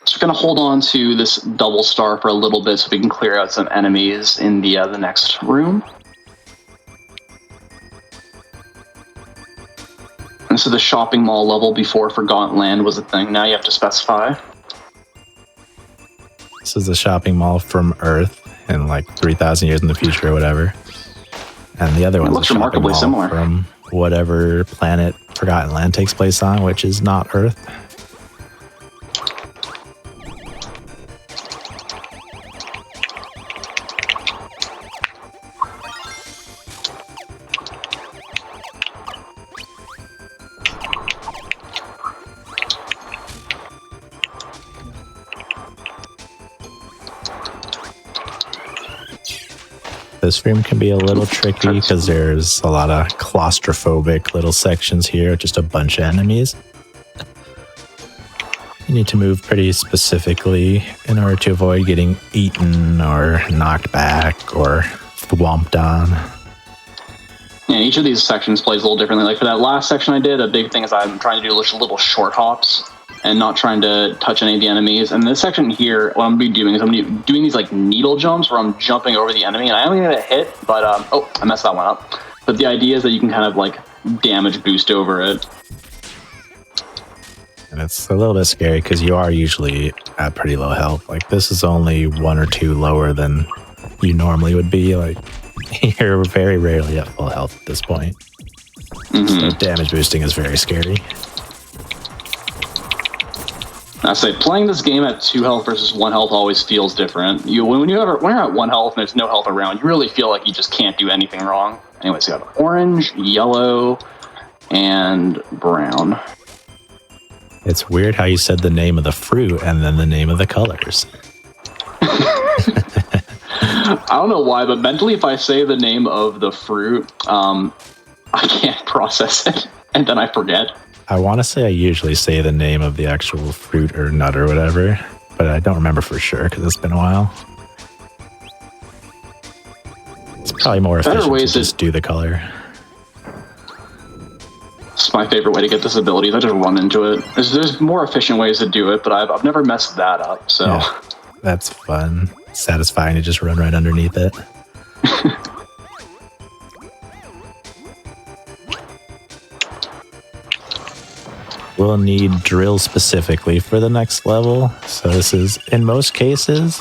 So we're gonna hold on to this double star for a little bit so we can clear out some enemies in the next room. This is the shopping mall level before Forgotten Land was a thing. Now you have to specify. This is the shopping mall from Earth in like 3,000 years in the future or whatever. And the other one's a shopping mall similar from whatever planet Forgotten Land takes place on, which is not Earth. This room can be a little tricky because there's a lot of claustrophobic little sections here, just a bunch of enemies. You need to move pretty specifically in order to avoid getting eaten or knocked back or thwomped on. Yeah, each of these sections plays a little differently. Like for that last section I did, a big thing is I'm trying to do little short hops and not trying to touch any of the enemies. And this section here, what I'm going to be doing is I'm going to be doing these like needle jumps where I'm jumping over the enemy, and I am going to get a hit, but oh, I messed that one up. But the idea is that you can kind of like damage boost over it. And it's a little bit scary because you are usually at pretty low health. Like this is only 1 or 2 lower than you normally would be. Like you're very rarely at full health at this point. So damage boosting is very scary. I say playing this game at 2 health versus 1 health always feels different. When you're at 1 health and there's no health around, you really feel like you just can't do anything wrong. Anyway, so you have orange, yellow, and brown. It's weird how you said the name of the fruit and then the name of the colors. I don't know why, but mentally if I say the name of the fruit, I can't process it, and then I forget. I want to say I usually say the name of the actual fruit or nut or whatever, but I don't remember for sure because it's been a while. It's probably more efficient to just do the color. It's my favorite way to get this ability. I just run into it. There's more efficient ways to do it, but I've never messed that up. So yeah, that's fun. Satisfying to just run right underneath it. We'll need drill specifically for the next level. So this is, in most cases,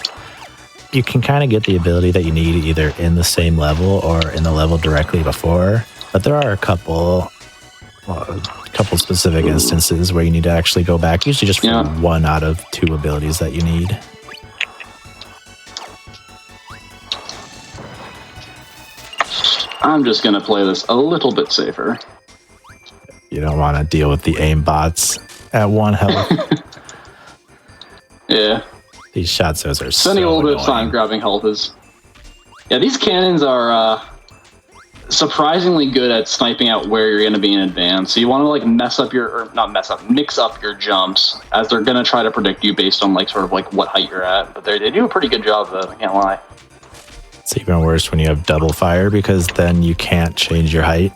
you can kind of get the ability that you need either in the same level or in the level directly before. But there are a couple specific instances where you need to actually go back, usually just for 1 out of 2 abilities that you need. I'm just going to play this a little bit safer. You don't want to deal with the aim bots at 1 health. Yeah. These shot zones are spending so a little annoying. bit of time grabbing health is... Yeah, these cannons are surprisingly good at sniping out where you're going to be in advance. So you want to like mix up your jumps, as they're going to try to predict you based on like sort of like what height you're at. But they do a pretty good job of it, I can't lie. It's even worse when you have double fire because then you can't change your height.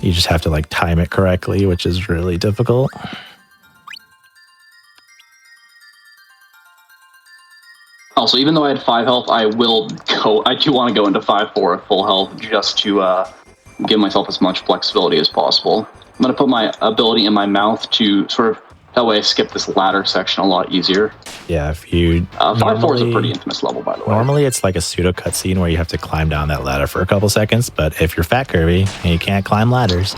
You just have to like time it correctly, which is really difficult. Also, even though I had 5 health, I do want to go into 5-4 at full health just to give myself as much flexibility as possible. I'm going to put my ability in my mouth to sort of, that way I skip this ladder section a lot easier. Yeah, if you... 5-4 is a pretty infamous level, by the way. Normally it's like a pseudo cutscene where you have to climb down that ladder for a couple seconds, but if you're Fat Kirby and you can't climb ladders,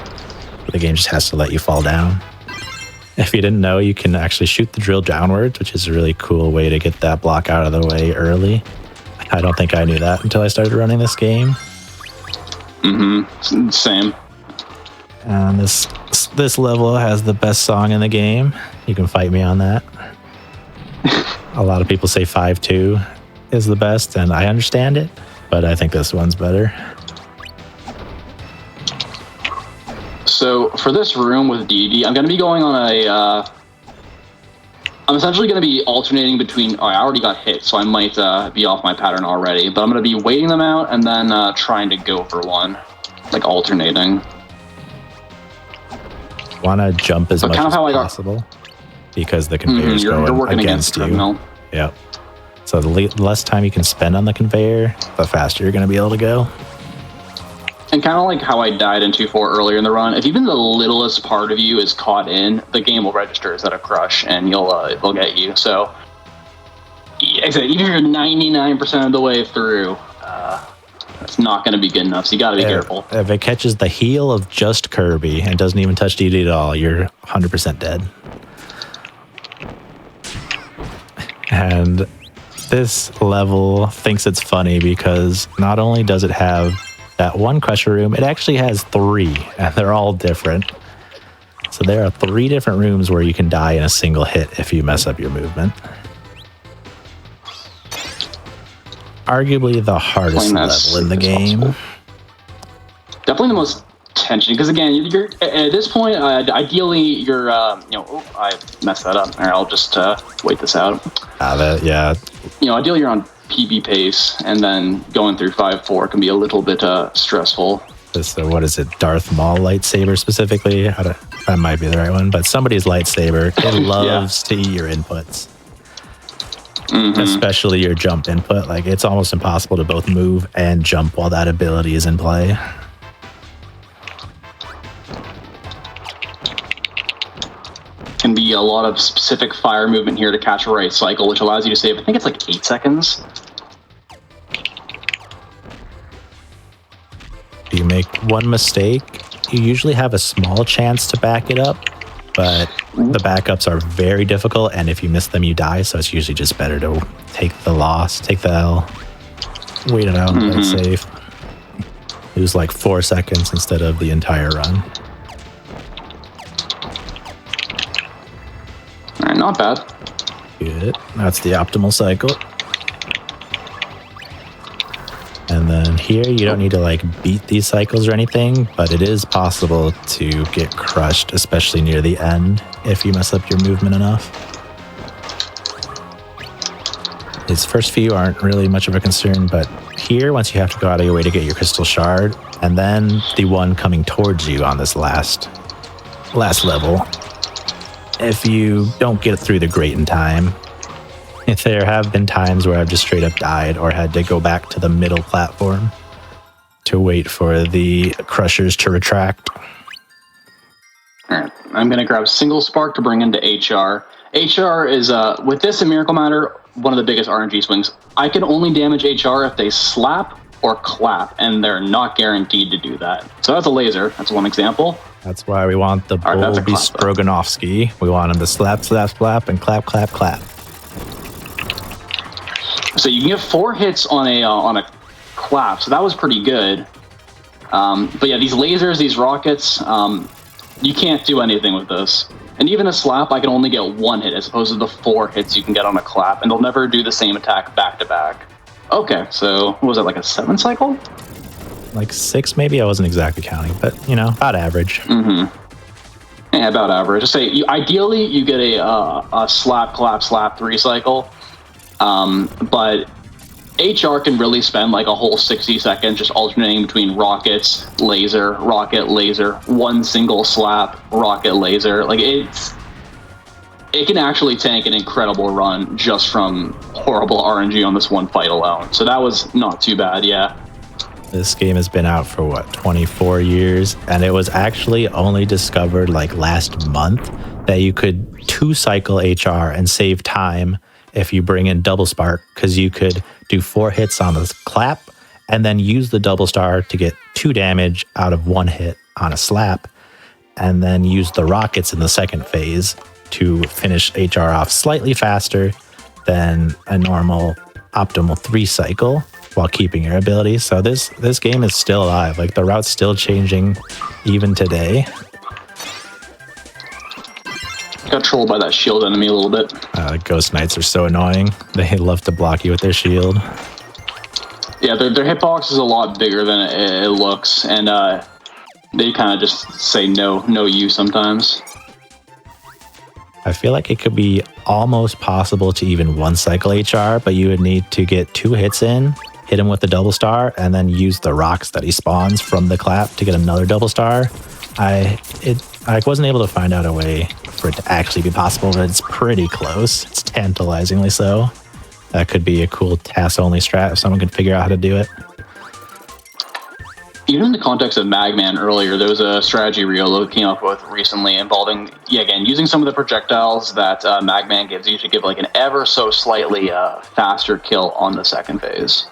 the game just has to let you fall down. If you didn't know, you can actually shoot the drill downwards, which is a really cool way to get that block out of the way early. I don't think I knew that until I started running this game. Mm-hmm. Same. And this level has the best song in the game. You can fight me on that. A lot of people say 5-2 is the best, and I understand it, but I think this one's better. So for this room with DD, I'm going to be going on I'm essentially going to be alternating between... Oh, I already got hit, so I might be off my pattern already. But I'm going to be waiting them out and then trying to go for one. Like alternating. Want to jump as much as possible because the conveyor's going against you. Yep. So the less time you can spend on the conveyor, the faster you're going to be able to go. And kind of like how I died in 2-4 earlier in the run, if even the littlest part of you is caught in, the game will register as at a crush, and it'll get you. So, even if you're 99% of the way through, it's not going to be good enough. So you got to be careful. If it catches the heel of just Kirby and doesn't even touch DD at all, you're 100% dead. And this level thinks it's funny because not only does it have that one crusher room, it actually has 3, and they're all different. So there are 3 different rooms where you can die in a single hit if you mess up your movement. Arguably the hardest level in the game. Definitely the most attention, because again, you're at this point. Ideally, you're I messed that up. All right, I'll just wait this out. Yeah. Ideally, you're on PB pace, and then going through 5-4 can be a little bit stressful. So what is it? Darth Maul lightsaber specifically? That might be the right one, but somebody's lightsaber. It loves to eat your inputs. Especially your jump input. Like, it's almost impossible to both move and jump while that ability is in play. Can be a lot of specific fire movement here to catch a right cycle, which allows you to save, I think it's like 8 seconds. If you make one mistake, you usually have a small chance to back it up, but the backups are very difficult, and if you miss them, you die, so it's usually just better to take the loss, take the L, wait it out, and play safe. Lose like 4 seconds instead of the entire run. All right, not bad. Good. That's the optimal cycle. And then here, you don't need to like beat these cycles or anything, but it is possible to get crushed, especially near the end, if you mess up your movement enough. These first few aren't really much of a concern, but here, once you have to go out of your way to get your Crystal Shard, and then the one coming towards you on this last level, if you don't get through the grate in time, if there have been times where I've just straight up died or had to go back to the middle platform to wait for the crushers to retract. All right, I'm going to grab single spark to bring into HR. HR is, with this in Miracle Matter, one of the biggest RNG swings. I can only damage HR if they slap or clap, and they're not guaranteed to do that. So that's a laser. That's one example. That's why we want the Bolby Stroganovsky. We want him to slap, slap, slap, and clap, clap, clap. So you can get 4 hits on a clap, so that was pretty good. But yeah, these lasers, these rockets, you can't do anything with this. And even a slap, I can only get 1 hit as opposed to the 4 hits you can get on a clap, and they'll never do the same attack back to back. Okay, so what was that, like a 7 cycle? Like 6 maybe, I wasn't exactly counting, but about average. Yeah, about average. I say ideally you get a slap, clap, slap 3 cycle. But HR can really spend like a whole 60 seconds just alternating between rockets, laser, rocket, laser, one single slap, rocket, laser. Like it can actually tank an incredible run just from horrible RNG on this one fight alone. So that was not too bad, yeah. This game has been out for 24 years, and it was actually only discovered like last month that you could 2-cycle HR and save time if you bring in double spark, because you could do 4 hits on the clap and then use the double star to get 2 damage out of 1 hit on a slap, and then use the rockets in the second phase to finish HR off slightly faster than a normal optimal 3 cycle while keeping your ability. So this game is still alive. Like, the route's still changing even today. Got trolled by that shield enemy a little bit. Ghost Knights are so annoying. They love to block you with their shield. Yeah, their hitbox is a lot bigger than it looks, and they kind of just say no you sometimes. I feel like it could be almost possible to even 1-cycle HR, but you would need to get 2 hits in, hit him with the double star, and then use the rocks that he spawns from the clap to get another double star. I wasn't able to find out a way for it to actually be possible, but it's pretty close. It's tantalizingly so. That could be a cool TAS-only strat if someone could figure out how to do it. Even in the context of Magman earlier, there was a strategy Riolo came up with recently involving, again, using some of the projectiles that Magman gives you to give like an ever so slightly faster kill on the second phase.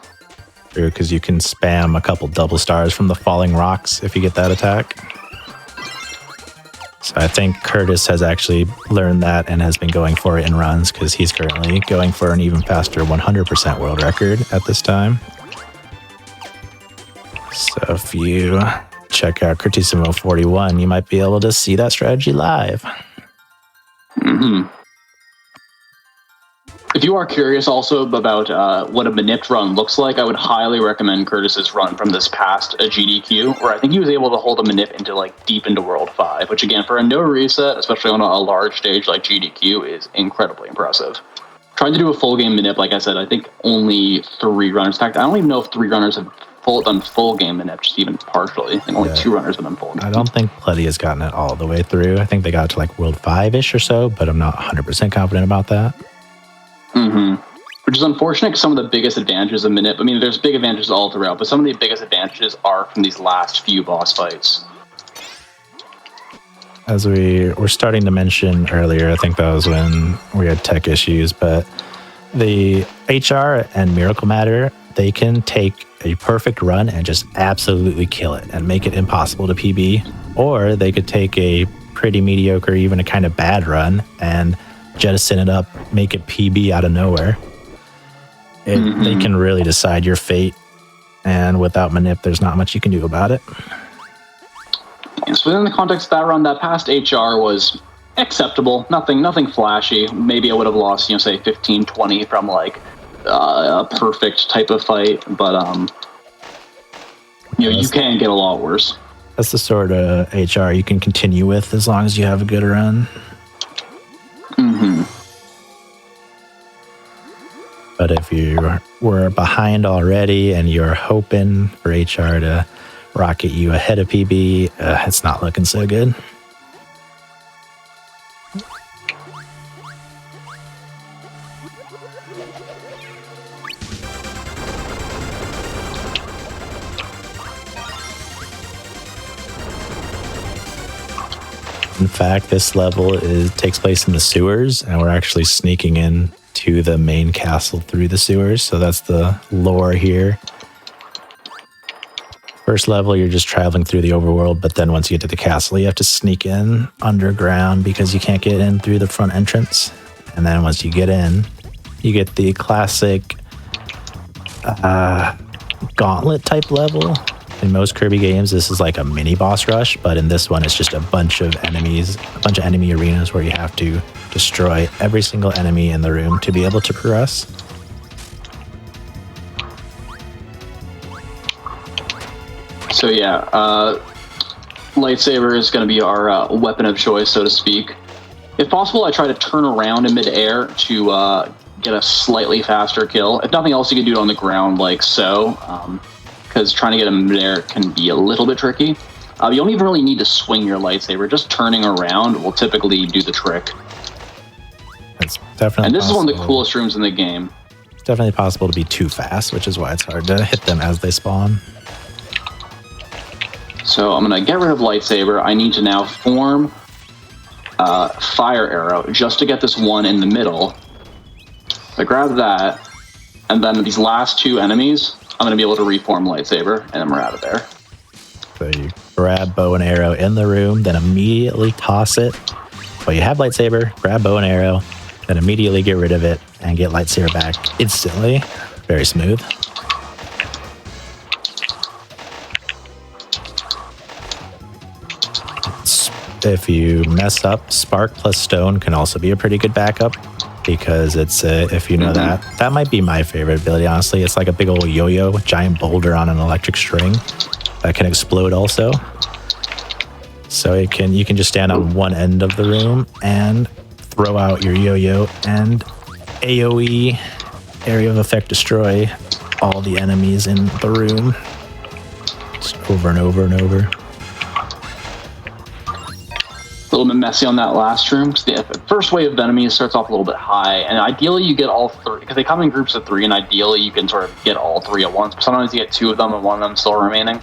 True, because you can spam a couple double stars from the falling rocks if you get that attack. So I think Curtis has actually learned that and has been going for it in runs, because he's currently going for an even faster 100% world record at this time. So if you check out Curtissimo 41, you might be able to see that strategy live. If you are curious also about what a manip run looks like, I would highly recommend Curtis's run from this past GDQ, where I think he was able to hold a manip into like deep into World 5, which again, for a no reset, especially on a large stage like GDQ, is incredibly impressive. Trying to do a full game manip, like I said, I think only 3 runners. In fact, I don't even know if 3 runners have done full game manip, just even partially. I think only 2 runners have done full. I don't think Pletty has gotten it all the way through. I think they got to like World 5-ish or so, but I'm not 100% confident about that. Mm-hmm. Which is unfortunate because some of the biggest advantages of manip, I mean, there's big advantages all throughout, but some of the biggest advantages are from these last few boss fights. As we were starting to mention earlier, I think that was when we had tech issues, but the HR and Miracle Matter, they can take a perfect run and just absolutely kill it and make it impossible to PB, or they could take a pretty mediocre, even a kind of bad run and jettison it up, make it PB out of nowhere. They can really decide your fate, and without manip, there's not much you can do about it. So within the context of that run, that past HR was acceptable. Nothing flashy. Maybe I would have lost, say 15-20 from like a perfect type of fight, but you can get a lot worse. That's the sort of HR you can continue with as long as you have a good run. Mm-hmm. But if you were behind already and you're hoping for HR to rocket you ahead of PB, it's not looking so good. In fact, this level takes place in the sewers, and we're actually sneaking in to the main castle through the sewers, so that's the lore here. First level, you're just traveling through the overworld, but then once you get to the castle, you have to sneak in underground because you can't get in through the front entrance. And then once you get in, you get the classic gauntlet type level. In most Kirby games, this is like a mini boss rush, but in this one, it's just a bunch of enemies, a bunch of enemy arenas where you have to destroy every single enemy in the room to be able to progress. So yeah, lightsaber is going to be our weapon of choice, so to speak. If possible, I try to turn around in midair to get a slightly faster kill. If nothing else, you can do it on the ground like so, because trying to get him midair can be a little bit tricky. You don't even really need to swing your lightsaber. Just turning around will typically do the trick. It's definitely and this possible. is one of the coolest rooms in the game. It's definitely possible to be too fast, which is why it's hard to hit them as they spawn. So I'm going to get rid of lightsaber. I need to now form fire arrow just to get this one in the middle. So I grab that, and then these last 2 enemies, I'm going to be able to reform lightsaber, and then we're out of there. So you grab bow and arrow in the room, then immediately toss it. Well, you have lightsaber, grab bow and arrow, then immediately get rid of it and get lightsaber back instantly. Very smooth. If you mess up, spark plus stone can also be a pretty good backup, because it's if you know that might be my favorite ability, honestly. It's like a big old yo-yo, giant boulder on an electric string that can explode also. So you can just stand on one end of the room and throw out your yo-yo and AoE, area of effect destroy, all the enemies in the room, just over and over and over. A little bit messy on that last room. The first wave of enemies starts off a little bit high, and ideally you get all 3, because they come in groups of 3, and ideally you can sort of get all 3 at once, but sometimes you get 2 of them and 1 of them still remaining.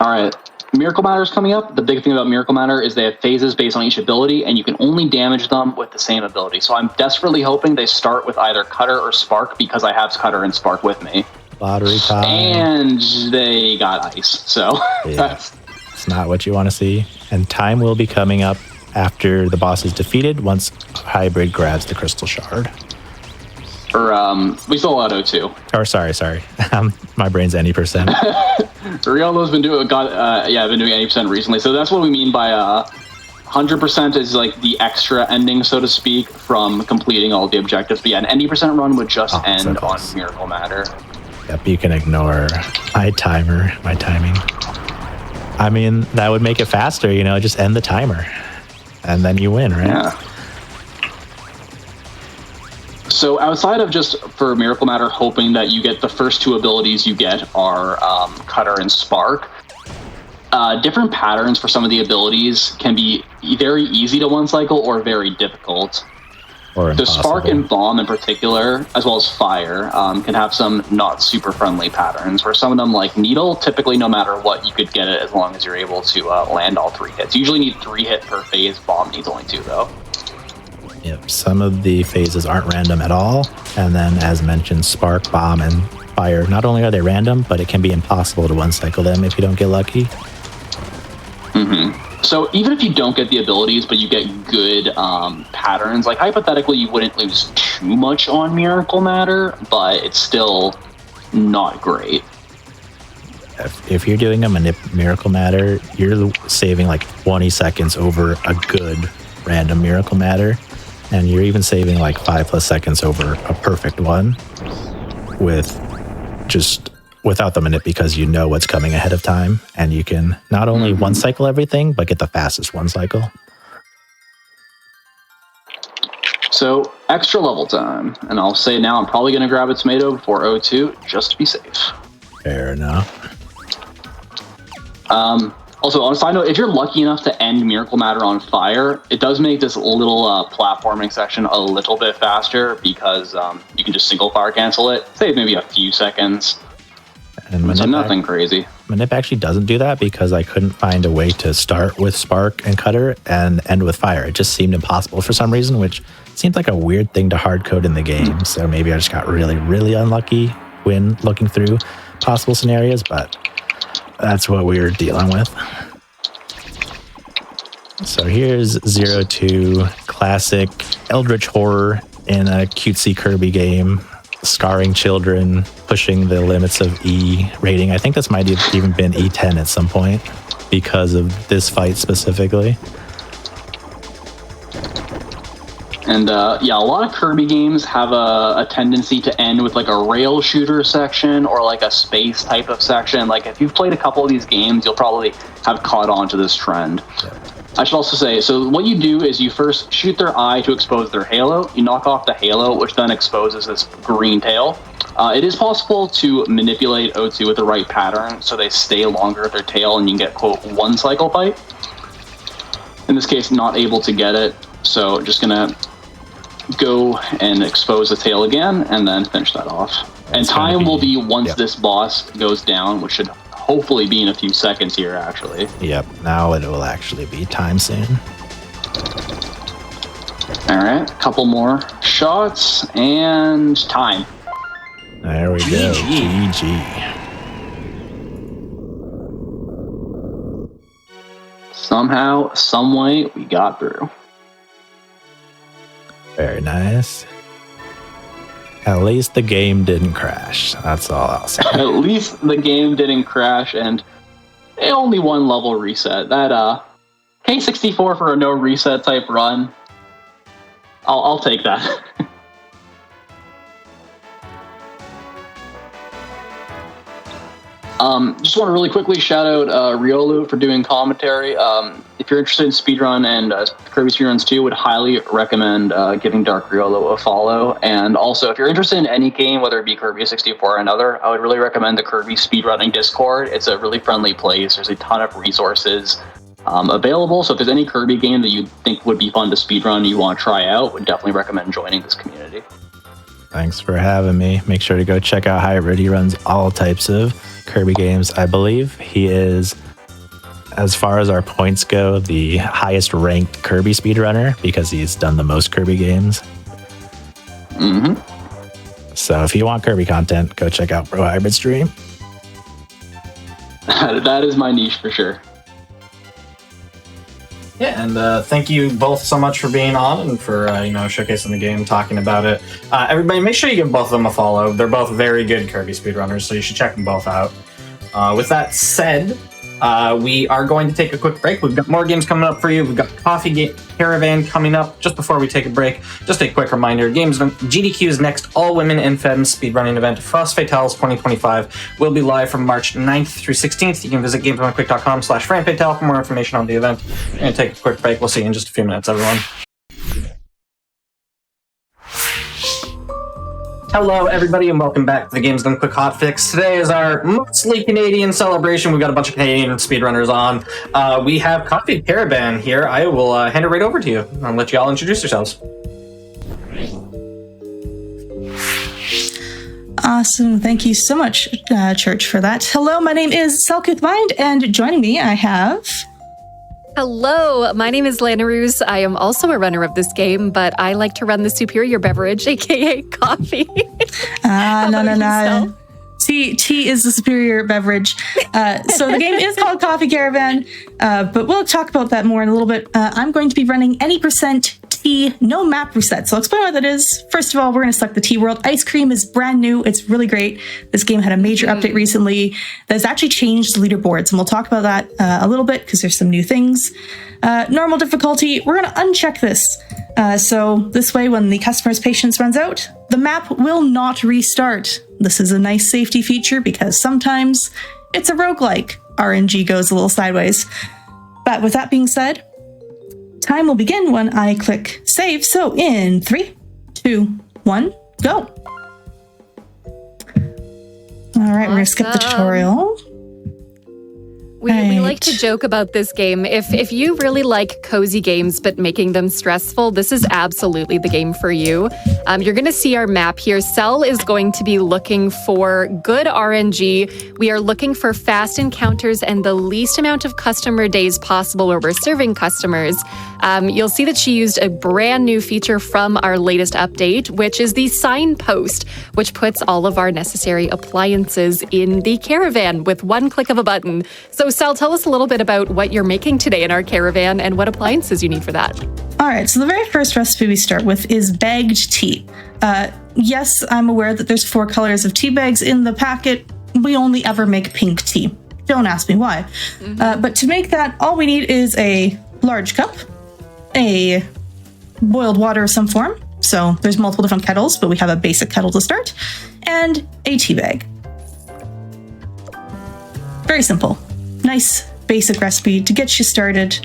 Alright, Miracle Matter is coming up. The big thing about Miracle Matter is they have phases based on each ability, and you can only damage them with the same ability. So I'm desperately hoping they start with either Cutter or Spark, because I have Cutter and Spark with me. Lottery time. And they got Ice, so Yeah. It's not what you want to see. And time will be coming up after the boss is defeated once Hybrid grabs the Crystal Shard. Or, we still had O2. Or sorry. My brain's any percent. Riolo's been doing, been doing 80% recently, so that's what we mean by 100% is like the extra ending, so to speak, from completing all the objectives. But yeah, an 80% run would just end on Miracle Matter. Yep, you can ignore my timing. I mean, that would make it faster, you know, just end the timer. And then you win, right? Yeah. So outside of just for Miracle Matter hoping that you get the first two abilities you get are Cutter and Spark, different patterns for some of the abilities can be very easy to one cycle or very difficult. Or the Spark and Bomb in particular, as well as Fire, can have some not super friendly patterns, where some of them, like Needle, typically no matter what, you could get it as long as you're able to land all 3 hits. You usually need 3 hit per phase. Bomb needs only 2, though. Yep, some of the phases aren't random at all. And then, as mentioned, Spark, Bomb, and Fire, not only are they random, but it can be impossible to one cycle them if you don't get lucky. So even if you don't get the abilities, but you get good patterns, like hypothetically, you wouldn't lose too much on Miracle Matter, but it's still not great. If you're doing a Miracle Matter, you're saving like 20 seconds over a good random Miracle Matter, and you're even saving like 5+ seconds over a perfect one without the manip, because you know what's coming ahead of time, and you can not only one cycle everything, but get the fastest one cycle. So extra level time, and I'll say now I'm probably going to grab a tomato before O2 just to be safe. Fair enough. Also, on a side note, if you're lucky enough to end Miracle Matter on Fire, it does make this little platforming section a little bit faster, because you can just single fire cancel it, save maybe a few seconds. And so nothing crazy. Manip actually doesn't do that, because I couldn't find a way to start with Spark and Cutter and end with Fire. It just seemed impossible for some reason, which seemed like a weird thing to hard code in the game. So maybe I just got really, really unlucky when looking through possible scenarios, but that's what we were dealing with. So here's 02, classic Eldritch horror in a cutesy Kirby game. Scarring children, pushing the limits of E rating. I think this might have even been E10 at some point because of this fight specifically. And yeah, a lot of Kirby games have a tendency to end with like a rail shooter section or like a space type of section. Like if you've played a couple of these games, you'll probably have caught on to this trend. Yeah. I should also say, so what you do is you first shoot their eye to expose their halo. You knock off the halo, which then exposes this green tail. It is possible to manipulate O2 with the right pattern so they stay longer at their tail and you can get, quote, one cycle fight. In this case, not able to get it, so just gonna go and expose the tail again and then finish that off. And time will be once this boss goes down, which should hopefully be in a few seconds here, actually. Yep, now it will actually be time soon. All right, a couple more shots and time. There we go. GG. Somehow, some way, we got through. Very nice. At least the game didn't crash. That's all I'll say. At least the game didn't crash, and only one level reset. That K64 for a no reset type run. I'll take that. Just want to really quickly shout out Riolu for doing commentary. If you're interested in Speedrun and Kirby Speedruns 2, would highly recommend giving Dark Riolu a follow. And also, if you're interested in any game, whether it be Kirby 64 or another, I would really recommend the Kirby Speedrunning Discord. It's a really friendly place. There's a ton of resources available. So if there's any Kirby game that you think would be fun to speedrun and you want to try out, would definitely recommend joining this community. Thanks for having me. Make sure to go check out Hybrid. He runs all types of Kirby games. I believe he is, as far as our points go, the highest ranked Kirby speedrunner because he's done the most Kirby games. Mm-hmm. So if you want Kirby content, go check out Pro Hybrid Stream. That is my niche for sure. Yeah, and thank you both so much for being on and for showcasing the game, talking about it. Everybody, make sure you give both of them a follow. They're both very good Kirby speedrunners, so you should check them both out. With that said, We are going to take a quick break. We've got more games coming up for you. We've got Caravan coming up just before we take a break. Just a quick reminder, GDQ's next all-women and femmes speedrunning event, Frost Fatales 2025, will be live from March 9th through 16th. You can visit gamesonquick.com/FranFatale for more information on the event. We're going to take a quick break. We'll see you in just a few minutes, everyone. Hello, everybody, and welcome back to the Games Done Quick Hotfix. Today is our mostly Canadian celebration. We've got a bunch of Canadian speedrunners on. We have Caravan here. I will hand it right over to you. I'll let you all introduce yourselves. Awesome. Thank you so much, Church, for that. Hello, my name is Selkith Mind, and joining me, I have... Hello, my name is Lana Roos. I am also a runner of this game, but I like to run the superior beverage, aka coffee. No. Tea is the superior beverage. So the game is called Coffee Caravan, but we'll talk about that more in a little bit. I'm going to be running any percent tea, no map reset. So I'll explain what that is. First of all, we're going to select the tea world. Ice cream is brand new. It's really great. This game had a major update recently that has actually changed the leaderboards, and we'll talk about that a little bit because there's some new things. Normal difficulty, we're going to uncheck this. So this way, when the customer's patience runs out, the map will not restart. This is a nice safety feature because sometimes it's a roguelike. RNG goes a little sideways. But with that being said, time will begin when I click save. So in 3, 2, 1, go. All right, we're going to skip the tutorial. We like to joke about this game. If you really like cozy games but making them stressful, this is absolutely the game for you. You're going to see our map here. Cell is going to be looking for good RNG. We are looking for fast encounters and the least amount of customer days possible where we're serving customers. You'll see that she used a brand new feature from our latest update, which is the signpost, which puts all of our necessary appliances in the caravan with one click of a button. So Sal, tell us a little bit about what you're making today in our caravan and what appliances you need for that. All right, so the very first recipe we start with is bagged tea. Yes, I'm aware that there's 4 colors of tea bags in the packet. We only ever make pink tea. Don't ask me why. But to make that, all we need is a large cup, a boiled water of some form. So there's multiple different kettles, but we have a basic kettle to start, and a tea bag. Very simple. Nice basic recipe to get you started.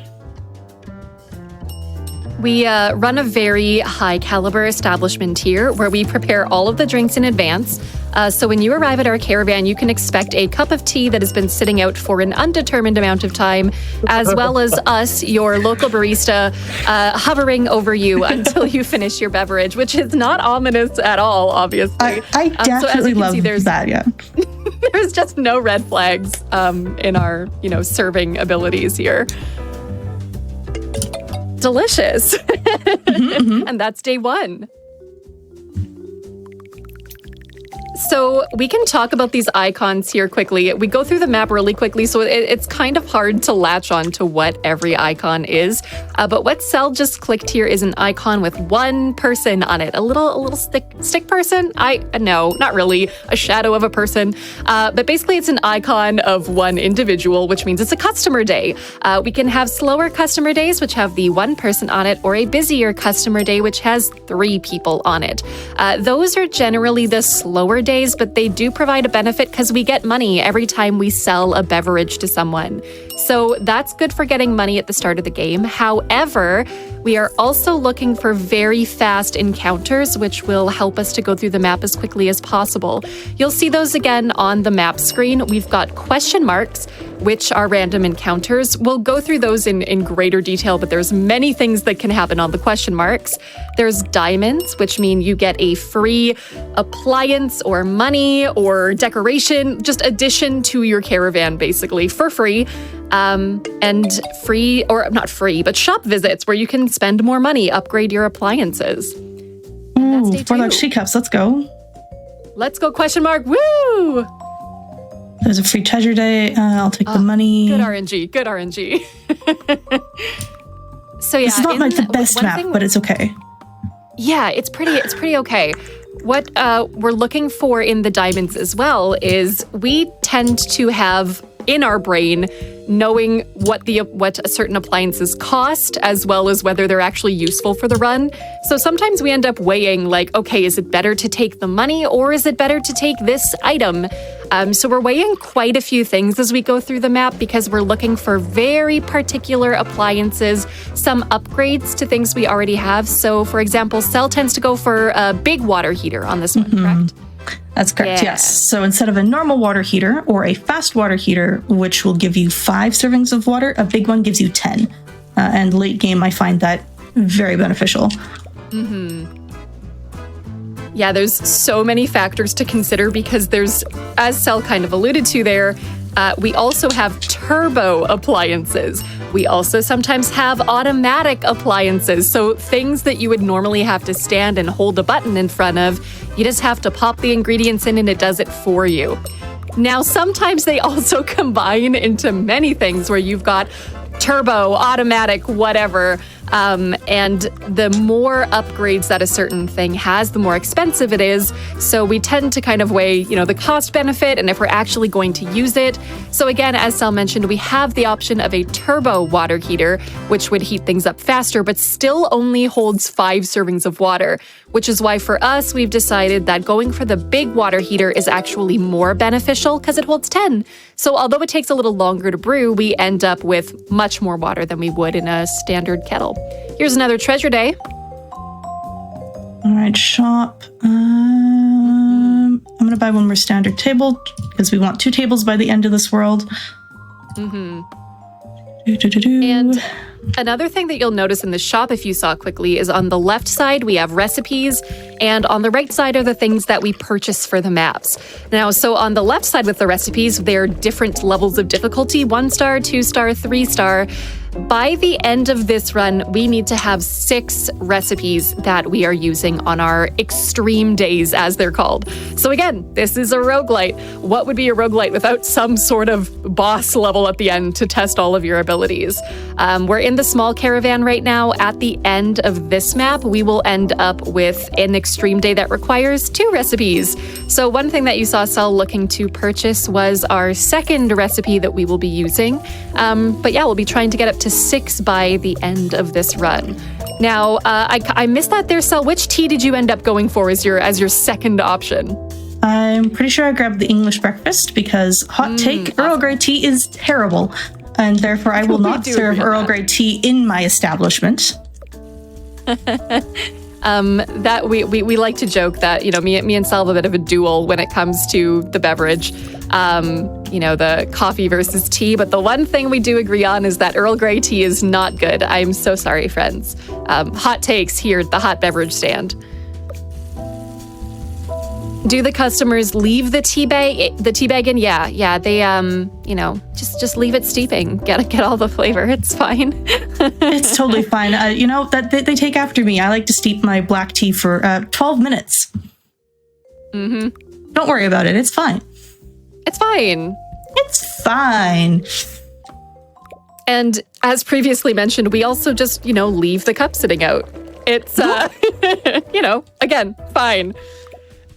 We run a very high caliber establishment here where we prepare all of the drinks in advance. So when you arrive at our caravan, you can expect a cup of tea that has been sitting out for an undetermined amount of time, as well as us, your local barista, hovering over you until you finish your beverage, which is not ominous at all, obviously. I definitely love that, yeah. There's just no red flags in our, serving abilities here. Delicious. And that's day 1. So we can talk about these icons here quickly. We go through the map really quickly, so it's kind of hard to latch on to what every icon is. But what Cell just clicked here is an icon with one person on it. A little stick person? No, not really. A shadow of a person. But basically it's an icon of one individual, which means it's a customer day. We can have slower customer days, which have the one person on it, or a busier customer day, which has 3 people on it. Those are generally the slower days, but they do provide a benefit because we get money every time we sell a beverage to someone. So that's good for getting money at the start of the game. However, we are also looking for very fast encounters, which will help us to go through the map as quickly as possible. You'll see those again on the map screen. We've got question marks, which are random encounters. We'll go through those in greater detail, but there's many things that can happen on the question marks. There's diamonds, which mean you get a free appliance or money or decoration, just addition to your caravan, basically, for free. And free, or not free, but shop visits where you can spend more money, upgrade your appliances. Ooh, 4 large teacups, let's go. Let's go, question mark, woo! There's a free treasure day, I'll take the money. Good RNG, good RNG. So yeah, it's not like the best map, but it's okay. Yeah, it's pretty okay. What we're looking for in the diamonds as well is we tend to have in our brain knowing what certain appliances cost, as well as whether they're actually useful for the run. So sometimes we end up weighing like, okay, is it better to take the money or is it better to take this item? So we're weighing quite a few things as we go through the map because we're looking for very particular appliances, some upgrades to things we already have. So for example, Cell tends to go for a big water heater on this one, correct? That's correct, Yeah. yes. So instead of a normal water heater or a fast water heater, which will give you 5 servings of water, a big one gives you 10. And late game, I find that very beneficial. Yeah, there's so many factors to consider because there's, as Cell kind of alluded to there, we also have turbo appliances. We also sometimes have automatic appliances. So things that you would normally have to stand and hold a button in front of, you just have to pop the ingredients in and it does it for you. Now, sometimes they also combine into many things where you've got turbo, automatic, whatever. And the more upgrades that a certain thing has, the more expensive it is. So we tend to kind of weigh, the cost benefit and if we're actually going to use it. So again, as Sal mentioned, we have the option of a turbo water heater, which would heat things up faster, but still only holds 5 servings of water, which is why for us, we've decided that going for the big water heater is actually more beneficial because it holds 10. So although it takes a little longer to brew, we end up with much more water than we would in a standard kettle. Here's another treasure day. All right, shop. I'm going to buy one more standard table because we want 2 tables by the end of this world. And another thing that you'll notice in the shop, if you saw quickly, is on the left side, we have recipes, and on the right side are the things that we purchase for the maps. Now, so on the left side with the recipes, there are different levels of difficulty, 1-star, 2-star, 3-star. By the end of this run, we need to have 6 recipes that we are using on our extreme days, as they're called. So again, this is a roguelite. What would be a roguelite without some sort of boss level at the end to test all of your abilities? We're in the small caravan right now. At the end of this map, we will end up with an extreme day that requires 2 recipes. So one thing that you saw Sal looking to purchase was our second recipe that we will be using. But yeah, we'll be trying to get up to 6 by the end of this run. Now, I missed that there, Sal. Which tea did you end up going for as your second option? I'm pretty sure I grabbed the English breakfast because hot take, Earl Grey tea is terrible. And therefore I will not serve Earl Grey tea in my establishment. That we like to joke that, me and Sal have a bit of a duel when it comes to the beverage. The coffee versus tea. But the one thing we do agree on is that Earl Grey tea is not good. I'm so sorry, friends. Hot takes here at the hot beverage stand. Do the customers leave the tea bag in? Yeah. They just leave it steeping. Get all the flavor. It's fine. It's totally fine. That they take after me. I like to steep my black tea for 12 minutes. Don't worry about it. It's fine. It's fine. It's fine. And as previously mentioned, we also just, leave the cup sitting out. It's, again, fine.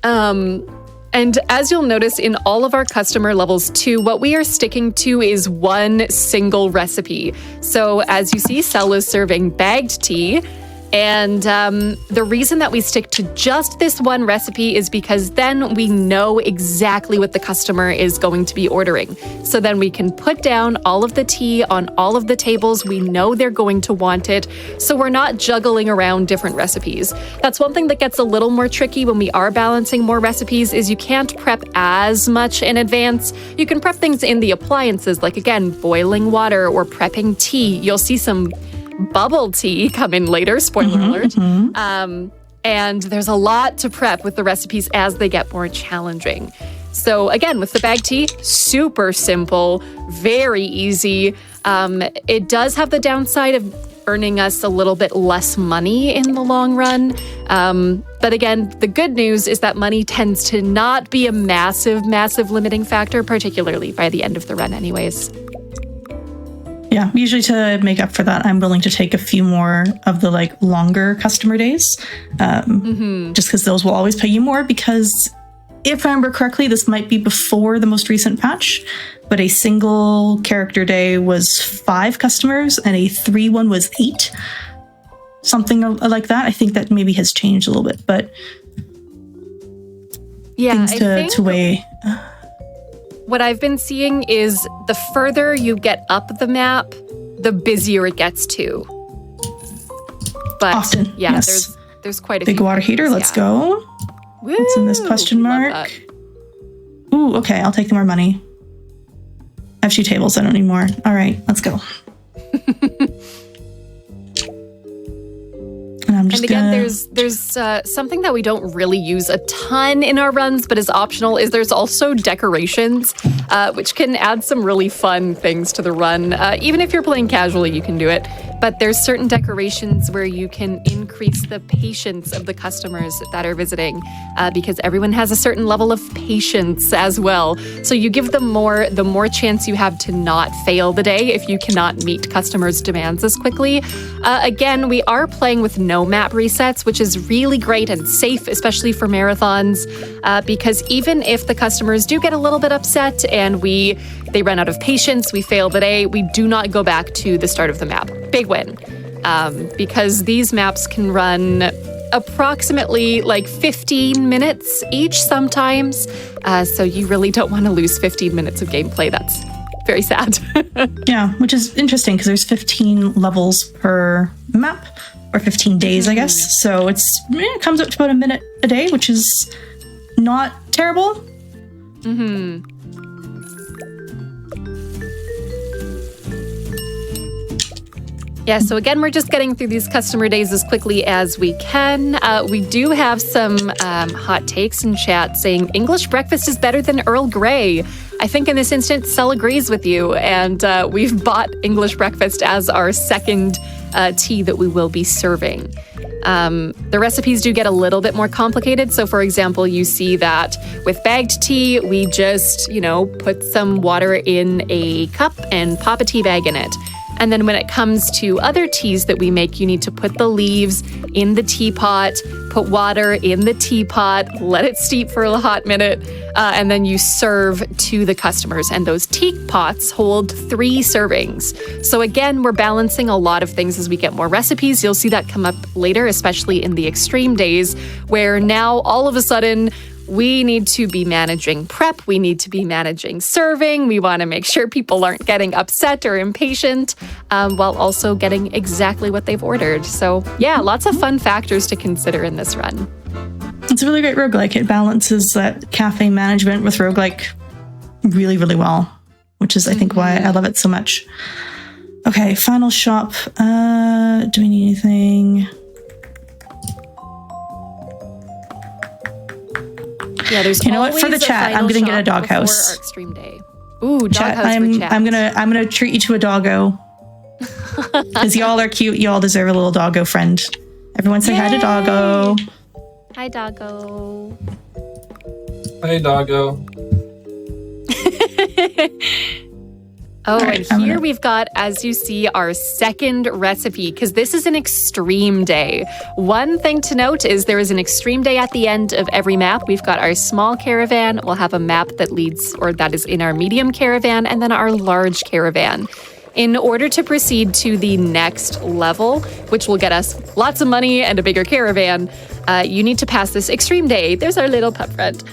And as you'll notice in all of our customer levels too, what we are sticking to is one single recipe. So as you see, Cell is serving bagged tea. And the reason that we stick to just this one recipe is because then we know exactly what the customer is going to be ordering. So then we can put down all of the tea on all of the tables. We know they're going to want it. So we're not juggling around different recipes. That's one thing that gets a little more tricky when we are balancing more recipes is you can't prep as much in advance. You can prep things in the appliances, like again, boiling water or prepping tea. You'll see some bubble tea come in later, spoiler alert. And there's a lot to prep with the recipes as they get more challenging. So again, with the bag tea, super simple, very easy. It does have the downside of earning us a little bit less money in the long run. But again, the good news is that money tends to not be a massive limiting factor, particularly by the end of the run anyways. Yeah, usually to make up for that, I'm willing to take a few more of the longer customer days, just because those will always pay you more. Because if I remember correctly, this might be before the most recent patch, but a single character day was 5 customers and a 3 one was 8. Something like that. I think that maybe has changed a little bit, but yeah, things to weigh. What I've been seeing is the further you get up the map, the busier it gets too. But Often, yeah, yes. there's quite a big few water things, heater. Let's yeah. go. Woo! What's in this question Love mark? that. Ooh, okay. I'll take the more money. I have 2 tables. I don't need more. All right, let's go. And I'm just And again, gonna... there's something that we don't really use a ton in our runs, but is optional, is there's also decorations, which can add some really fun things to the run. Even if you're playing casually, you can do it. But there's certain decorations where you can increase the patience of the customers that are visiting, because everyone has a certain level of patience as well. So you give them more, the more chance you have to not fail the day if you cannot meet customers' demands as quickly. Again, we are playing with no map resets, which is really great and safe, especially for marathons, because even if the customers do get a little bit upset and they run out of patience, we fail the day, we do not go back to the start of the map. Big win. Because these maps can run approximately like 15 minutes each sometimes. So you really don't want to lose 15 minutes of gameplay. That's very sad. Yeah, which is interesting because there's 15 levels per map, or 15 days, I guess. So it comes up to about a minute a day, which is not terrible. Mm-hmm. Yeah, so again, we're just getting through these customer days as quickly as we can. We do have some hot takes in chat saying English breakfast is better than Earl Grey. I think in this instance, Cell agrees with you, and we've bought English breakfast as our second tea that we will be serving. The recipes do get a little bit more complicated. So for example, you see that with bagged tea, we just, put some water in a cup and pop a tea bag in it. And then when it comes to other teas that we make, you need to put the leaves in the teapot, put water in the teapot, let it steep for a hot minute, and then you serve to the customers. And those teapots hold 3 servings. So again, we're balancing a lot of things as we get more recipes. You'll see that come up later, especially in the extreme days, where now all of a sudden, we need to be managing prep. We need to be managing serving. We want to make sure people aren't getting upset or impatient, while also getting exactly what they've ordered. So yeah, lots of fun factors to consider in this run. It's a really great roguelike. It balances that cafe management with roguelike really, really well, which is, I think, why I love it so much. Okay, final shop. Do we need anything? Yeah, there's you know what? For the chat, I'm gonna get a doghouse. Extreme day. Ooh, chat. Doghouse for chat. I'm gonna treat you to a doggo. Because y'all are cute. Y'all deserve a little doggo friend. Everyone say hi to doggo. Hi, doggo. Hey, doggo. Oh, right, and here we've got, as you see, our second recipe, because this is an extreme day. One thing to note is there is an extreme day at the end of every map. We've got our small caravan. We'll have a map that leads, or that is in our medium caravan, and then our large caravan. In order to proceed to the next level, which will get us lots of money and a bigger caravan, you need to pass this extreme day. There's our little pup friend.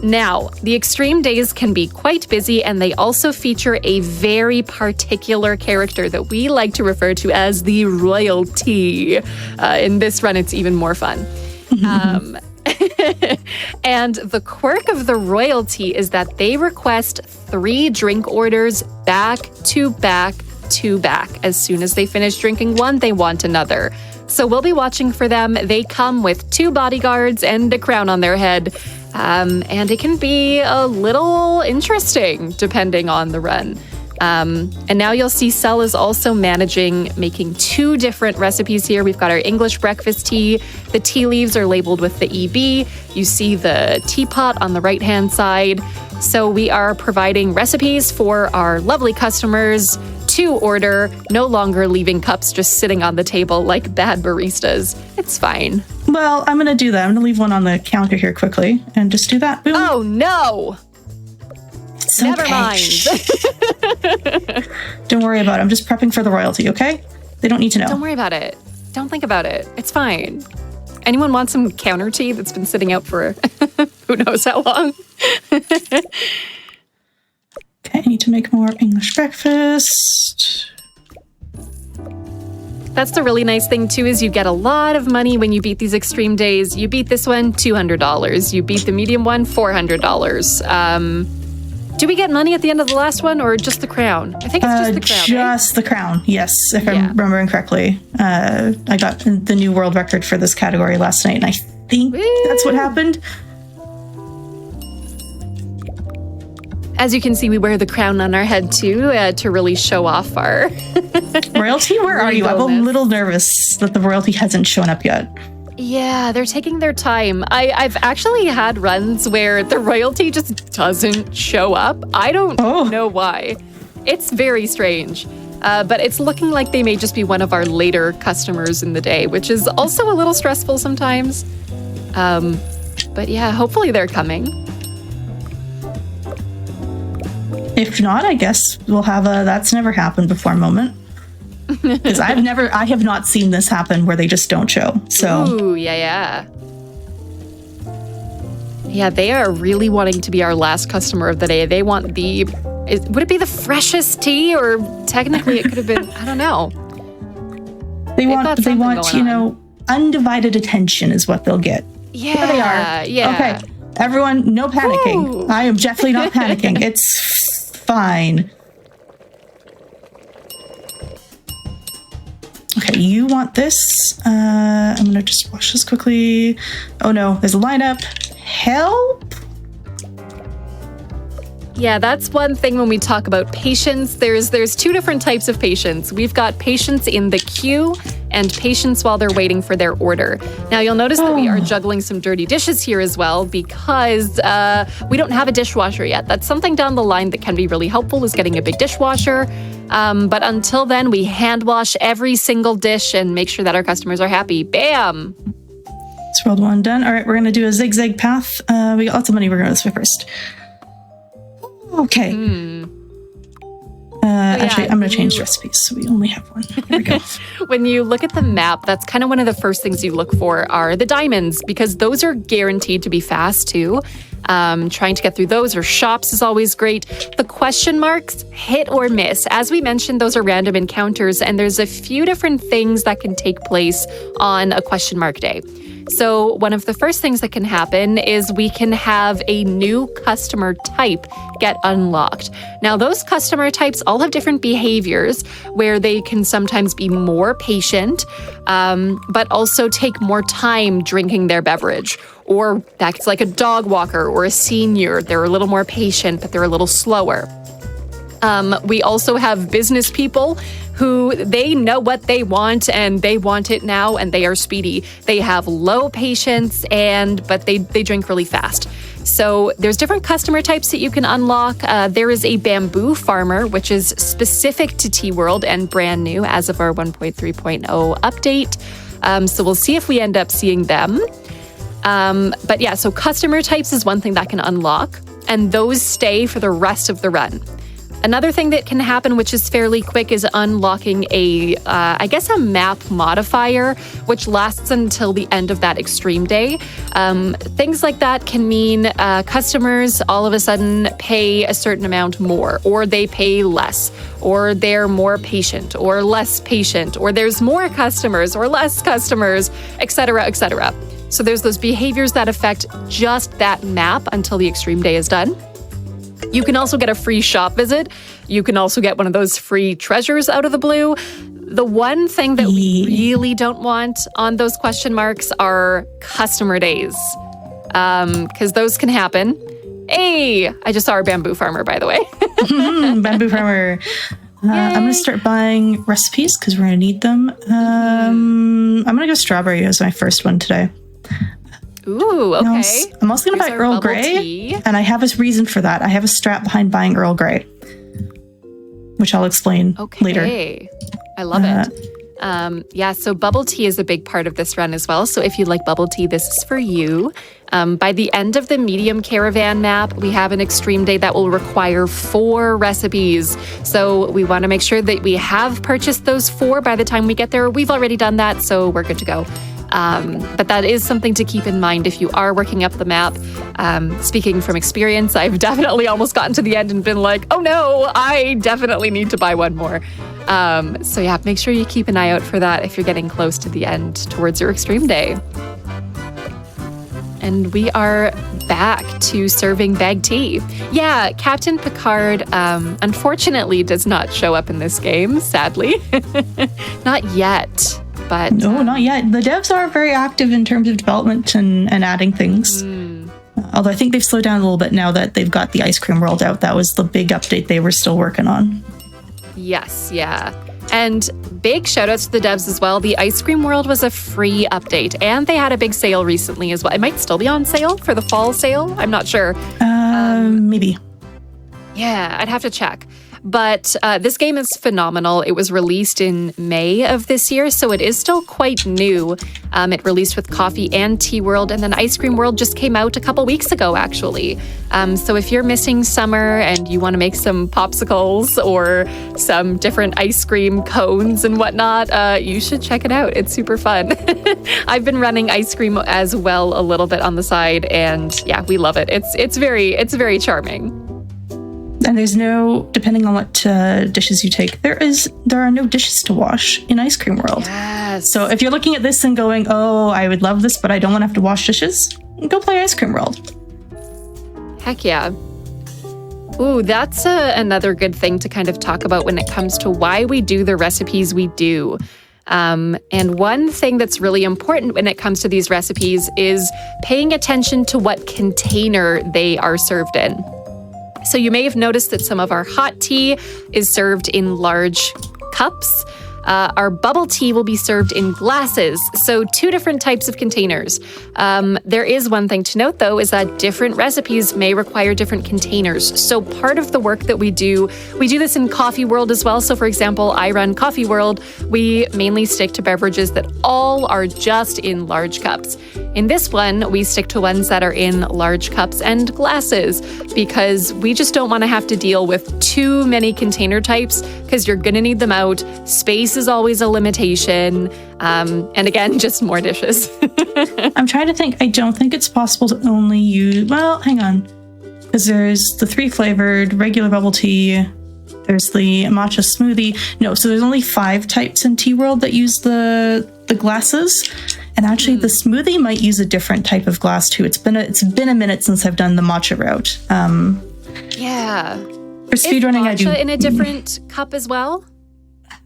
Now, the extreme days can be quite busy, and they also feature a very particular character that we like to refer to as the royalty. In this run, it's even more fun. And the quirk of the royalty is that they request 3 drink orders back to back to back. As soon as they finish drinking one, they want another. So we'll be watching for them. They come with 2 bodyguards and a crown on their head. And it can be a little interesting depending on the run. And now you'll see Cell is also making 2 different recipes here. We've got our English breakfast tea. The tea leaves are labeled with the EB. You see the teapot on the right-hand side. So we are providing recipes for our lovely customers to order, no longer leaving cups just sitting on the table like bad baristas. It's fine. Well, I'm going to do that. I'm going to leave one on the counter here quickly and just do that. Boom. Oh, no! Never okay. mind. Don't worry about it. I'm just prepping for the royalty, okay? They don't need to know. Don't worry about it. Don't think about it. It's fine. Anyone want some counter tea that's been sitting out for who knows how long? Okay, I need to make more English breakfast. That's the really nice thing too, is you get a lot of money when you beat these extreme days. You beat this one, $200. You beat the medium one, $400. Do we get money at the end of the last one, or just the crown? I think it's just the crown. Just the crown, yes, if I'm remembering correctly. I got the new world record for this category last night, and I think that's what happened. As you can see, we wear the crown on our head too, to really show off our royalty. Where are you? I'm a regalness. little nervous that the royalty hasn't shown up yet. Yeah, they're taking their time. I've actually had runs where the royalty just doesn't show up. I don't know why. It's very strange. But it's looking like they may just be one of our later customers in the day, which is also a little stressful sometimes. But yeah, hopefully they're coming. If not, I guess we'll have a that's never happened before moment. Because I have not seen this happen where they just don't show. So Ooh, yeah. Yeah, they are really wanting to be our last customer of the day. They want would it be the freshest tea, or technically it could have been, I don't know. they want undivided attention is what they'll get. Yeah, There they are. yeah. Okay, everyone, no panicking. Woo. I am definitely not panicking. It's fine. Okay, you want this. I'm gonna just wash this quickly. Oh no, there's a lineup. Help! Yeah, that's one thing when we talk about patience. There's two different types of patience. We've got patience in the queue and patience while they're waiting for their order. Now, you'll notice that we are juggling some dirty dishes here as well, because we don't have a dishwasher yet. That's something down the line that can be really helpful, is getting a big dishwasher. But until then, we hand wash every single dish and make sure that our customers are happy. Bam! It's world one done. All right, we're gonna do a zigzag path. We got lots of money. We're going this way first. Okay. Actually, I'm gonna change recipes so we only have one. There we go. When you look at the map, that's kind of one of the first things you look for are the diamonds, because those are guaranteed to be fast too. Trying to get through those or shops is always great. The question marks, hit or miss. As we mentioned, those are random encounters, and there's a few different things that can take place on a question mark day. So one of the first things that can happen is we can have a new customer type get unlocked. Now, those customer types all have different behaviors where they can sometimes be more patient, but also take more time drinking their beverage. Or that's like a dog walker or a senior. They're a little more patient, but they're a little slower. We also have business people who they know what they want and they want it now, and they are speedy. They have low patience but they drink really fast. So there's different customer types that you can unlock. There is a bamboo farmer, which is specific to T-World and brand new as of our 1.3.0 update. So we'll see if we end up seeing them. But yeah, so customer types is one thing that can unlock, and those stay for the rest of the run. Another thing that can happen, which is fairly quick, is unlocking a map modifier, which lasts until the end of that extreme day. Things like that can mean customers all of a sudden pay a certain amount more, or they pay less, or they're more patient, or less patient, or there's more customers or less customers, etc., etc. So there's those behaviors that affect just that map until the extreme day is done. You can also get a free shop visit. You can also get one of those free treasures out of the blue. The one thing that we really don't want on those question marks are customer days, because those can happen. Hey, I just saw our bamboo farmer, by the way. Bamboo farmer. I'm going to start buying recipes because we're going to need them. I'm going to go strawberry as my first one today. Ooh, okay. I'm also going to buy Earl Grey, and I have a reason for that. I have a strat behind buying Earl Grey, which I'll explain later. I love it. Yeah, so bubble tea is a big part of this run as well. So if you like bubble tea, this is for you. By the end of the medium caravan map, we have an extreme day that will require 4 recipes. So we want to make sure that we have purchased those 4 by the time we get there. We've already done that, so we're good to go. But that is something to keep in mind if you are working up the map. Speaking from experience, I've definitely almost gotten to the end and been like, oh no, I definitely need to buy one more. So yeah, make sure you keep an eye out for that if you're getting close to the end towards your extreme day. And we are back to serving bagged tea. Yeah, Captain Picard unfortunately does not show up in this game, sadly. Not yet. But no, not yet. The devs are very active in terms of development and adding things. Although I think they've slowed down a little bit now that they've got the ice cream world out. That was the big update they were still working on. Yes, yeah. And big shout outs to the devs as well. The ice cream world was a free update and they had a big sale recently as well. It might still be on sale for the fall sale. I'm not sure. Maybe. Yeah, I'd have to check. But this game is phenomenal. It was released in May of this year, so it is still quite new. It released with Coffee and Tea World, and then Ice Cream World just came out a couple weeks ago, actually. So if you're missing summer and you want to make some popsicles or some different ice cream cones and whatnot, you should check it out. It's super fun. I've been running ice cream as well a little bit on the side, and yeah, we love it. It's very charming. And there's no, depending on what dishes you take, there are no dishes to wash in Ice Cream World. Yes. So if you're looking at this and going, oh, I would love this, but I don't want to have to wash dishes, go play Ice Cream World. Heck yeah. Ooh, that's another good thing to kind of talk about when it comes to why we do the recipes we do. And one thing that's really important when it comes to these recipes is paying attention to what container they are served in. So you may have noticed that some of our hot tea is served in large cups. Our bubble tea will be served in glasses, so 2 different types of containers. There is one thing to note, though, is that different recipes may require different containers. So part of the work that we do this in Coffee World as well. So for example, I run Coffee World. We mainly stick to beverages that all are just in large cups. In this one, we stick to ones that are in large cups and glasses because we just don't want to have to deal with too many container types because you're going to need them out. Space is always a limitation. And again, just more dishes. I'm trying to think. I don't think it's possible to only use, well, hang on. Because there's the 3 flavored, regular bubble tea. There's the matcha smoothie. No, so there's only 5 types in Tea World that use the glasses. And actually, the smoothie might use a different type of glass too. It's been a minute since I've done the matcha route. Yeah. For speedrunning, I do matcha in a different cup as well.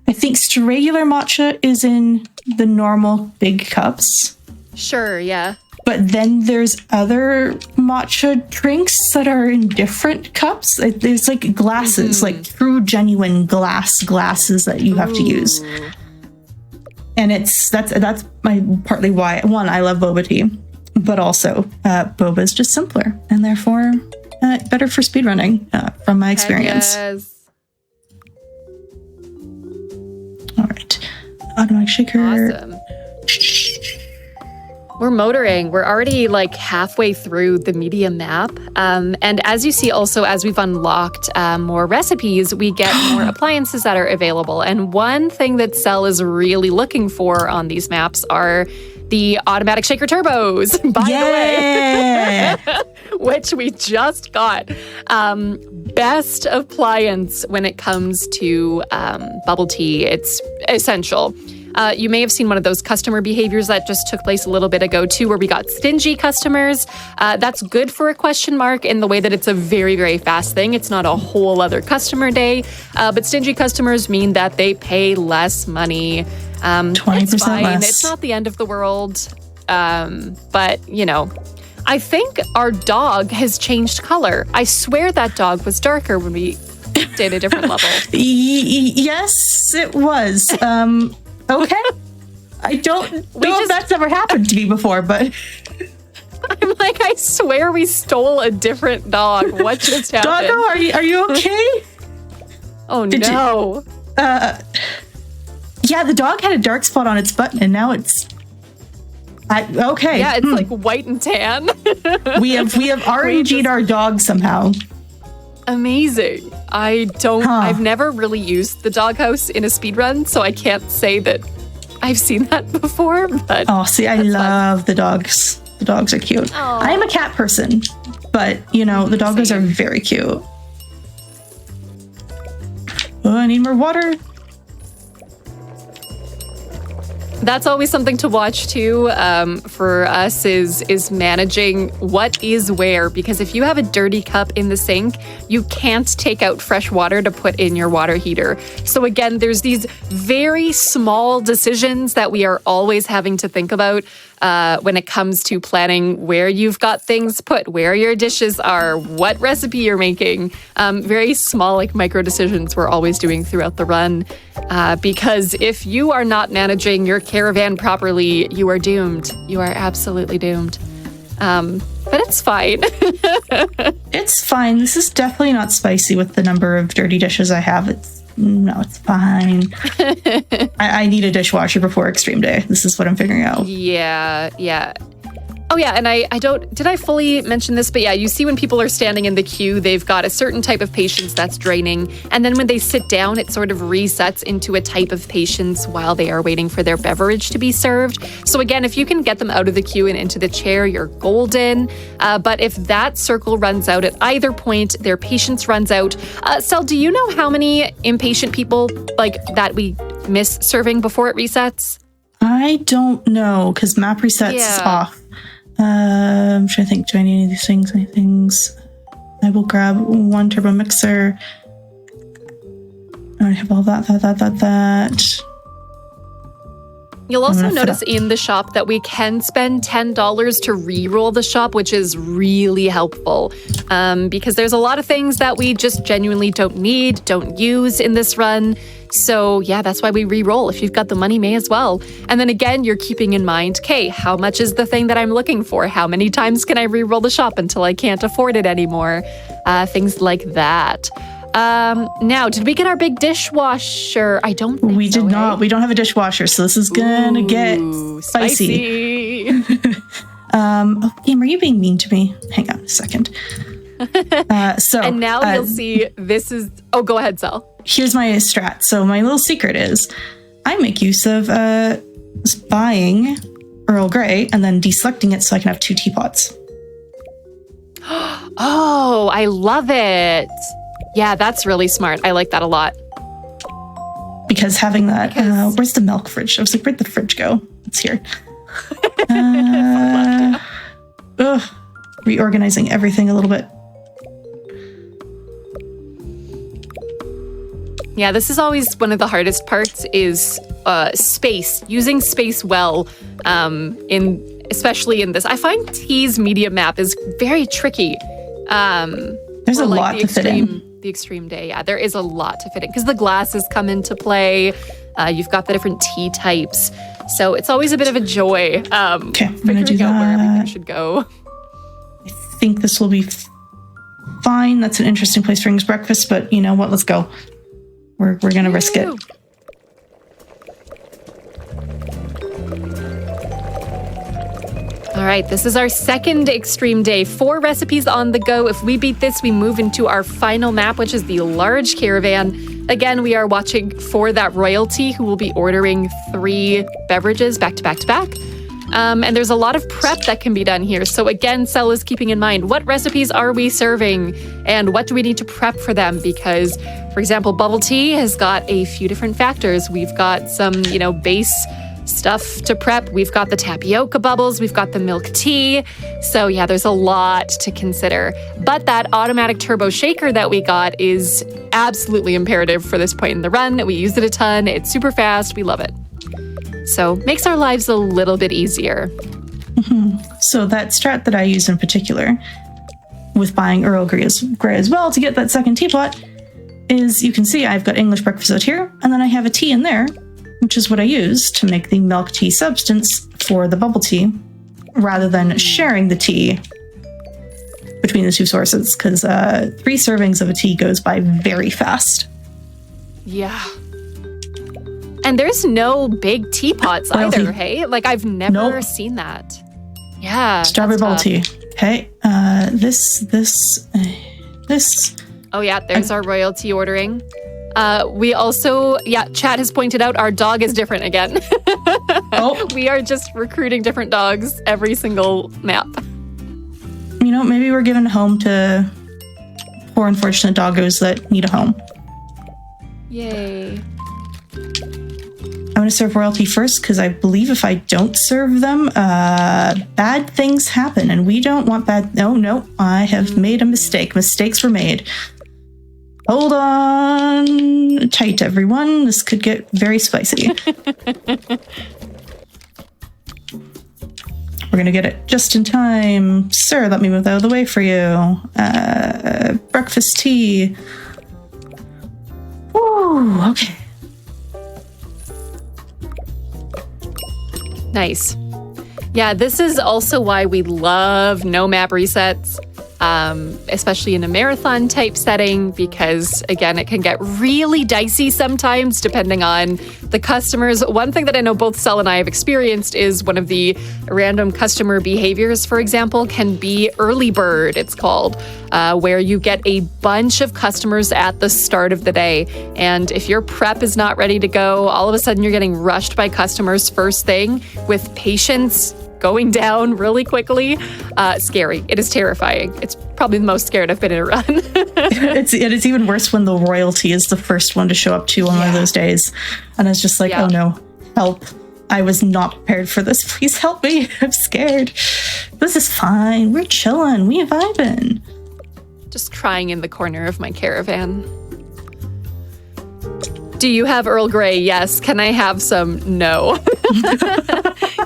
I think regular matcha is in the normal big cups. Sure, yeah. But then there's other matcha drinks that are in different cups. There's like glasses, like true genuine glasses that you have to use. And that's partly why, one, I love boba tea, but also boba is just simpler and therefore better for speedrunning from my experience. Yes. All right. Automatic shaker. Awesome. We're motoring. We're already like halfway through the media map. And as you see also, as we've unlocked more recipes, we get more appliances that are available. And one thing that Cell is really looking for on these maps are the automatic shaker turbos, by the way, which we just got. Best appliance when it comes to bubble tea. It's essential. You may have seen one of those customer behaviors that just took place a little bit ago too, where we got stingy customers. That's good for a question mark in the way that it's a very, very fast thing. It's not a whole other customer day, but stingy customers mean that they pay less money. 20% it's fine. less. It's not the end of the world. But, you know, I think our dog has changed color. I swear that dog was darker when we did a different level. Yes, it was. Okay. I don't know if that's ever happened to me before, but I'm like, I swear we stole a different dog. What just happened? Doggo, are you okay? Oh no. Yeah, the dog had a dark spot on its butt, and now it's... okay. Yeah, it's like white and tan. We have RNG'd our dog somehow. Amazing. I've never really used the doghouse in a speedrun, so I can't say that I've seen that before, but... Oh, see, I love the dogs. The dogs are cute. Aww. I am a cat person, but, you know, the doggos are very cute. Oh, I need more water. That's always something to watch too for us is managing what is where, because if you have a dirty cup in the sink, you can't take out fresh water to put in your water heater. So again, there's these very small decisions that we are always having to think about when it comes to planning where you've got things put, where your dishes are, what recipe you're making. Very small, like micro decisions we're always doing throughout the run. Because if you are not managing your caravan properly, you are doomed. You are absolutely doomed. But it's fine. It's fine. This is definitely not spicy with the number of dirty dishes I have. It's fine. I need a dishwasher before extreme day. This is what I'm figuring out. Yeah. Oh yeah, and I don't, did I fully mention this? But yeah, you see when people are standing in the queue, they've got a certain type of patience that's draining. And then when they sit down, it sort of resets into a type of patience while they are waiting for their beverage to be served. So again, if you can get them out of the queue and into the chair, you're golden. But if that circle runs out at either point, their patience runs out. Sel, do you know how many impatient people like that we miss serving before it resets? I don't know, because map resets is off. I'm trying to think, do I need any of these things? Any things? I will grab one turbo mixer. I have all that. You'll also notice in the shop that we can spend $10 to re-roll the shop, which is really helpful because there's a lot of things that we just genuinely don't need, don't use in this run. So yeah, that's why we re-roll. If you've got the money, may as well. And then again, you're keeping in mind, okay, how much is the thing that I'm looking for? How many times can I re-roll the shop until I can't afford it anymore? Things like that. Now, did we get our big dishwasher? I don't think we did not. We don't have a dishwasher, so this is gonna get spicy. Game, are you being mean to me? Hang on a second. And now you'll see this is... Oh, go ahead, Sel. Here's my strat. So my little secret is I make use of buying Earl Grey and then deselecting it so I can have 2 teapots. Oh, I love it. Yeah, that's really smart. I like that a lot. Because having that... where's the milk fridge? I was like, where'd the fridge go? It's here. Reorganizing everything a little bit. Yeah, this is always one of the hardest parts is space. Using space well, especially in this. I find T's media map is very tricky. There's a lot to fit in. The extreme day, yeah, there is a lot to fit in because the glasses come into play. You've got the different tea types, so it's always a bit of a joy. Okay, I'm gonna do figuring out where everything that. should go. I think this will be fine. That's an interesting place for English breakfast, but you know what? Let's go. We're gonna risk it. All right, this is our second extreme day. 4 recipes on the go. If we beat this, we move into our final map, which is the large caravan. Again, we are watching for that royalty who will be ordering 3 beverages back to back to back. And there's a lot of prep that can be done here. So again, Sel is keeping in mind, what recipes are we serving and what do we need to prep for them? Because, for example, bubble tea has got a few different factors. We've got some, base stuff to prep. We've got the tapioca bubbles. We've got the milk tea. So yeah, there's a lot to consider. But that automatic turbo shaker that we got is absolutely imperative for this point in the run. We use it a ton. It's super fast. We love it. So makes our lives a little bit easier. So that strat that I use in particular with buying Earl Grey as well to get that second teapot is, you can see I've got English breakfast out here, and then I have a tea in there, which is what I use to make the milk tea substance for the bubble tea, rather than sharing the tea between the 2 sources, because 3 servings of a tea goes by very fast. Yeah. And there's no big teapots Royalty. either, hey? Like, I've never Nope. seen that. Yeah. Strawberry that's bubble tough. tea. Okay. This. Oh, yeah, there's our royalty ordering. We also, Chad has pointed out our dog is different again. Oh. We are just recruiting different dogs every single map. You know, maybe we're giving a home to poor unfortunate doggos that need a home. Yay. I'm going to serve royalty first because I believe if I don't serve them, bad things happen, and we don't want bad. No, I have made a mistake. Mistakes were made. Hold on tight, everyone. This could get very spicy. We're going to get it just in time. Sir, let me move out of the way for you. Breakfast tea. Ooh, okay. Nice. Yeah, this is also why we love no map resets, especially in a marathon type setting, because again, it can get really dicey sometimes depending on the customers. One thing that I know both Sel and I have experienced is one of the random customer behaviors, for example, can be early bird, it's called, where you get a bunch of customers at the start of the day. And if your prep is not ready to go, all of a sudden you're getting rushed by customers first thing with patience going down really quickly. Scary. It is terrifying. It's probably the most scared I've been in a run. It's even worse when the royalty is the first one to show up too on one of those days. And it's just like, oh no, help. I was not prepared for this. Please help me. I'm scared. This is fine. We're chilling. We vibing. Just crying in the corner of my caravan. Do you have Earl Grey? Yes. Can I have some? No.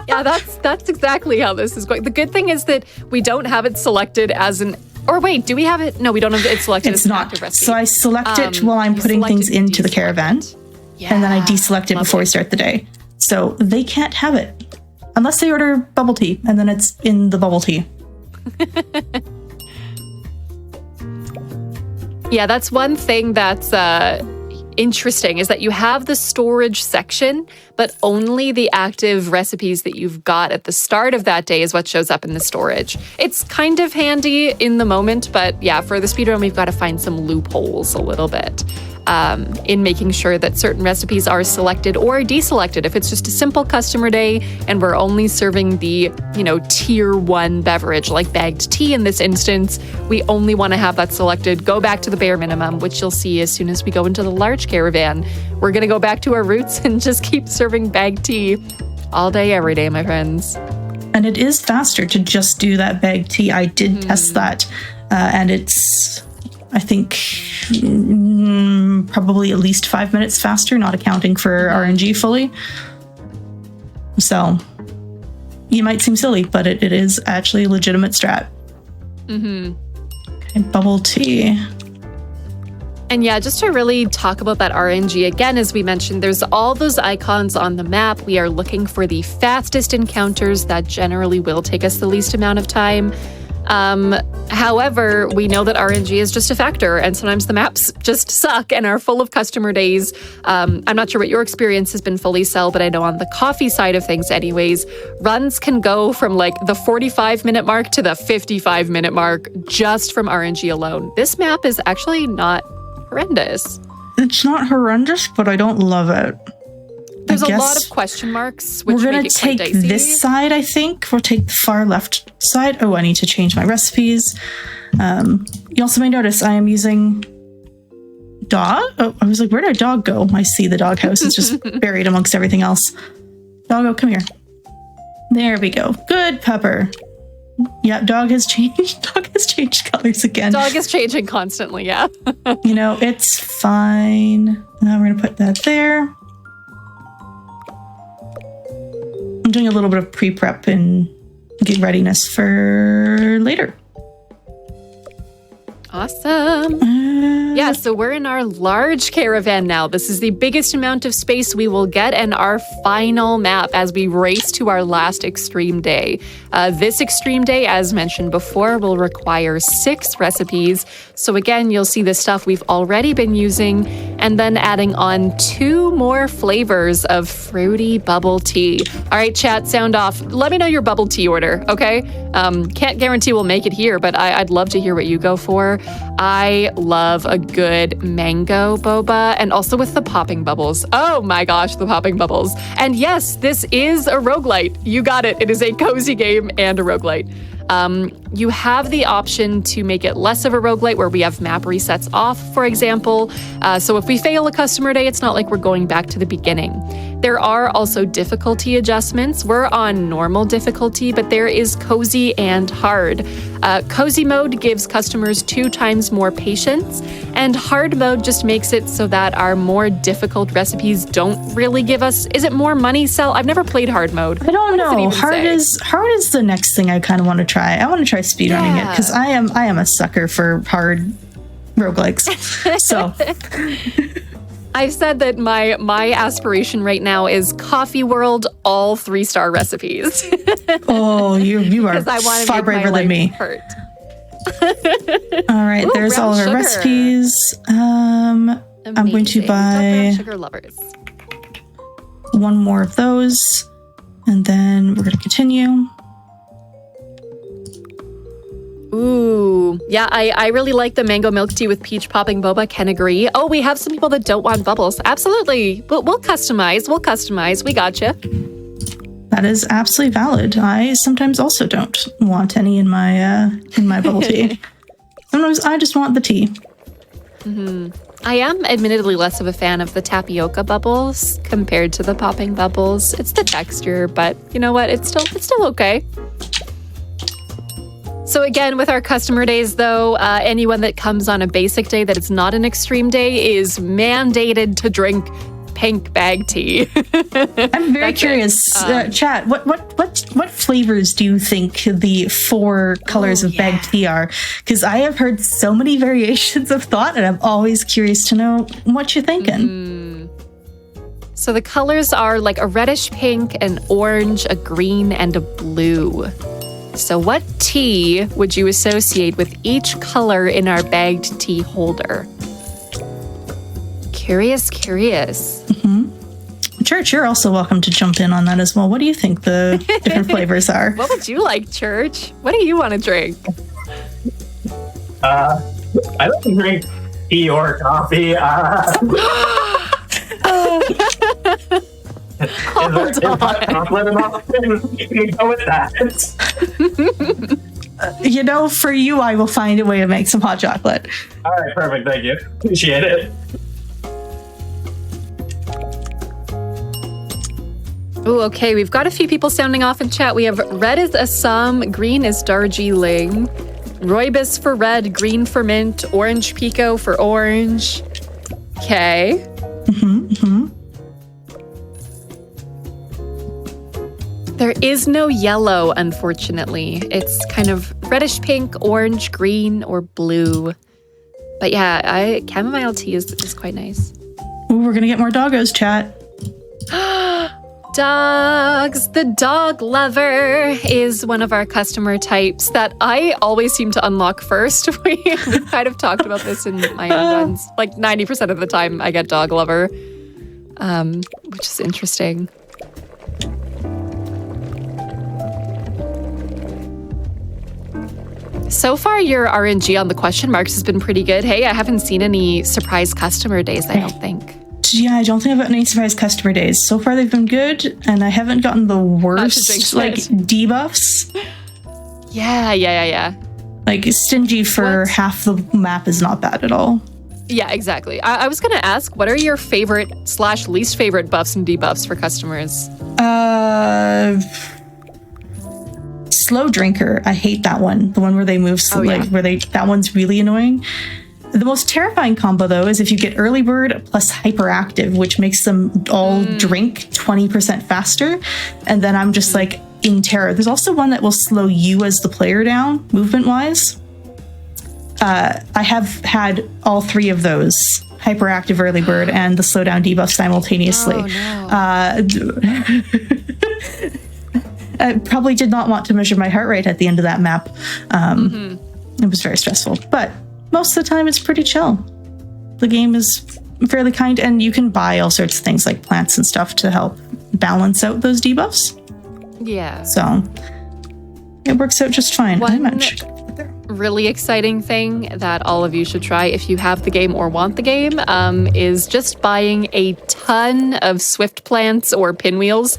Yeah, that's exactly how this is going. The good thing is that we don't have it selected as an... Or wait, do we have it? No, we don't have it selected It's as an not. active recipe. So I select it while I'm you putting select things it and into the deselect caravan. it. And then I deselect it before we start the day. So they can't have it. Unless they order bubble tea, and then it's in the bubble tea. Yeah, that's one thing that's interesting, is that you have the storage section, but only the active recipes that you've got at the start of that day is what shows up in the storage. It's kind of handy in the moment, but yeah, for the speedrun, we've got to find some loopholes a little bit in making sure that certain recipes are selected or deselected. If it's just a simple customer day and we're only serving the, tier 1 beverage, like bagged tea in this instance, we only want to have that selected. Go back to the bare minimum, which you'll see as soon as we go into the large caravan. We're going to go back to our roots and just keep serving bagged tea all day, every day, my friends. And it is faster to just do that bagged tea. I did test that, and it's, I think, probably at least 5 minutes faster, not accounting for RNG fully. So you might seem silly, but it is actually a legitimate strat. Okay, bubble tea. And yeah, just to really talk about that RNG again, as we mentioned, there's all those icons on the map. We are looking for the fastest encounters that generally will take us the least amount of time. However, we know that RNG is just a factor, and sometimes the maps just suck and are full of customer days. I'm not sure what your experience has been fully, Sel, but I know on the coffee side of things anyways, runs can go from like the 45-minute mark to the 55-minute mark just from RNG alone. This map is actually not horrendous. It's not horrendous, but I don't love it. There's a lot of question marks, which we're make gonna it quite take dicey. this side, I think. We'll take the far left side. Oh, I need to change my recipes. You also may notice I am using dog. Oh, I was like, where did dog go? I see the doghouse is just buried amongst everything else. Doggo, come here. There we go. Good, Pepper. Yeah, dog has changed. Dog has changed colors again. Dog is changing constantly, yeah. It's fine. Now we're gonna put that there. I'm doing a little bit of pre-prep and get readiness for later. Awesome. Yeah, so we're in our large caravan now. This is the biggest amount of space we will get and our final map as we race to our last extreme day. This extreme day, as mentioned before, will require 6 recipes. So again, you'll see the stuff we've already been using and then adding on 2 more flavors of fruity bubble tea. All right, chat, sound off. Let me know your bubble tea order, okay? Can't guarantee we'll make it here, but I'd love to hear what you go for. I love a good mango boba, and also with the popping bubbles. Oh my gosh, the popping bubbles. And yes, this is a roguelite. You got it. It is a cozy game and a roguelite. You have the option to make it less of a roguelite where we have map resets off, for example. So if we fail a customer day, it's not like we're going back to the beginning. There are also difficulty adjustments. We're on normal difficulty, but there is cozy and hard. Cozy mode gives customers 2 times more patience, and hard mode just makes it so that our more difficult recipes don't really give us. Is it more money, Sel? I've never played hard mode. I don't know. Hard say? is the next thing I kind of want to try. I want to try speedrunning it because I am a sucker for hard roguelikes. So I've said that my aspiration right now is Coffee World all 3-star recipes. Oh, you are I want to far make braver my than me. life hurt. All right, Ooh, there's all of our brown sugar. recipes. I'm going to Amazing. So buy brown sugar lovers. 1 more of those, and then we're going to continue. Ooh, yeah, I really like the mango milk tea with peach popping boba. Can agree. Oh, we have some people that don't want bubbles. Absolutely, but we'll customize. We gotcha. That is absolutely valid. I sometimes also don't want any in my bubble tea. Sometimes I just want the tea. I am admittedly less of a fan of the tapioca bubbles compared to the popping bubbles. It's the texture, but you know what? It's still okay. So again, with our customer days though, anyone that comes on a basic day that is not an extreme day is mandated to drink pink bag tea. I'm very curious, chat. What flavors do you think the 4 colors of bagged tea are? Because I have heard so many variations of thought, and I'm always curious to know what you're thinking. So the colors are like a reddish pink, an orange, a green, and a blue. So what tea would you associate with each color in our bagged tea holder? Curious. Church, you're also welcome to jump in on that as well. What do you think the different flavors are? What would you like, Church? What do you want to drink? I don't drink tea or coffee. Is that compliment enough? You go with that. For you, I will find a way to make some hot chocolate. All right, perfect. Thank you. Appreciate it. Oh, okay. We've got a few people sounding off in chat. We have red is Assam, green is Darjeeling, Rooibos for red, green for mint, orange Pico for orange. Okay. There is no yellow, unfortunately. It's kind of reddish pink, orange, green, or blue. But yeah, chamomile tea is quite nice. Ooh, we're gonna get more doggos, chat. Dogs. The dog lover is one of our customer types that I always seem to unlock first. We kind of talked about this in my own runs. Like 90% of the time I get dog lover, which is interesting. So far, your RNG on the question marks has been pretty good. Hey, I haven't seen any surprise customer days, I don't think. Yeah, I don't think I've got any surprise customer days. So far, they've been good, and I haven't gotten the worst, debuffs. Yeah. Like, stingy for half the map is not bad at all. Yeah, exactly. I was going to ask, what are your favorite / least favorite buffs and debuffs for customers? Slow drinker. I hate that one. The one where they move that one's really annoying. The most terrifying combo, though, is if you get early bird plus hyperactive, which makes them all drink 20% faster. And then I'm just like in terror. There's also one that will slow you as the player down, movement-wise. I have had all 3 of those, hyperactive early bird and the slowdown debuff simultaneously. Oh, no. I probably did not want to measure my heart rate at the end of that map. It was very stressful, but most of the time it's pretty chill. The game is fairly kind, and you can buy all sorts of things like plants and stuff to help balance out those debuffs. Yeah. So it works out just fine. Really exciting thing that all of you should try if you have the game or want the game is just buying a ton of Swift plants or pinwheels,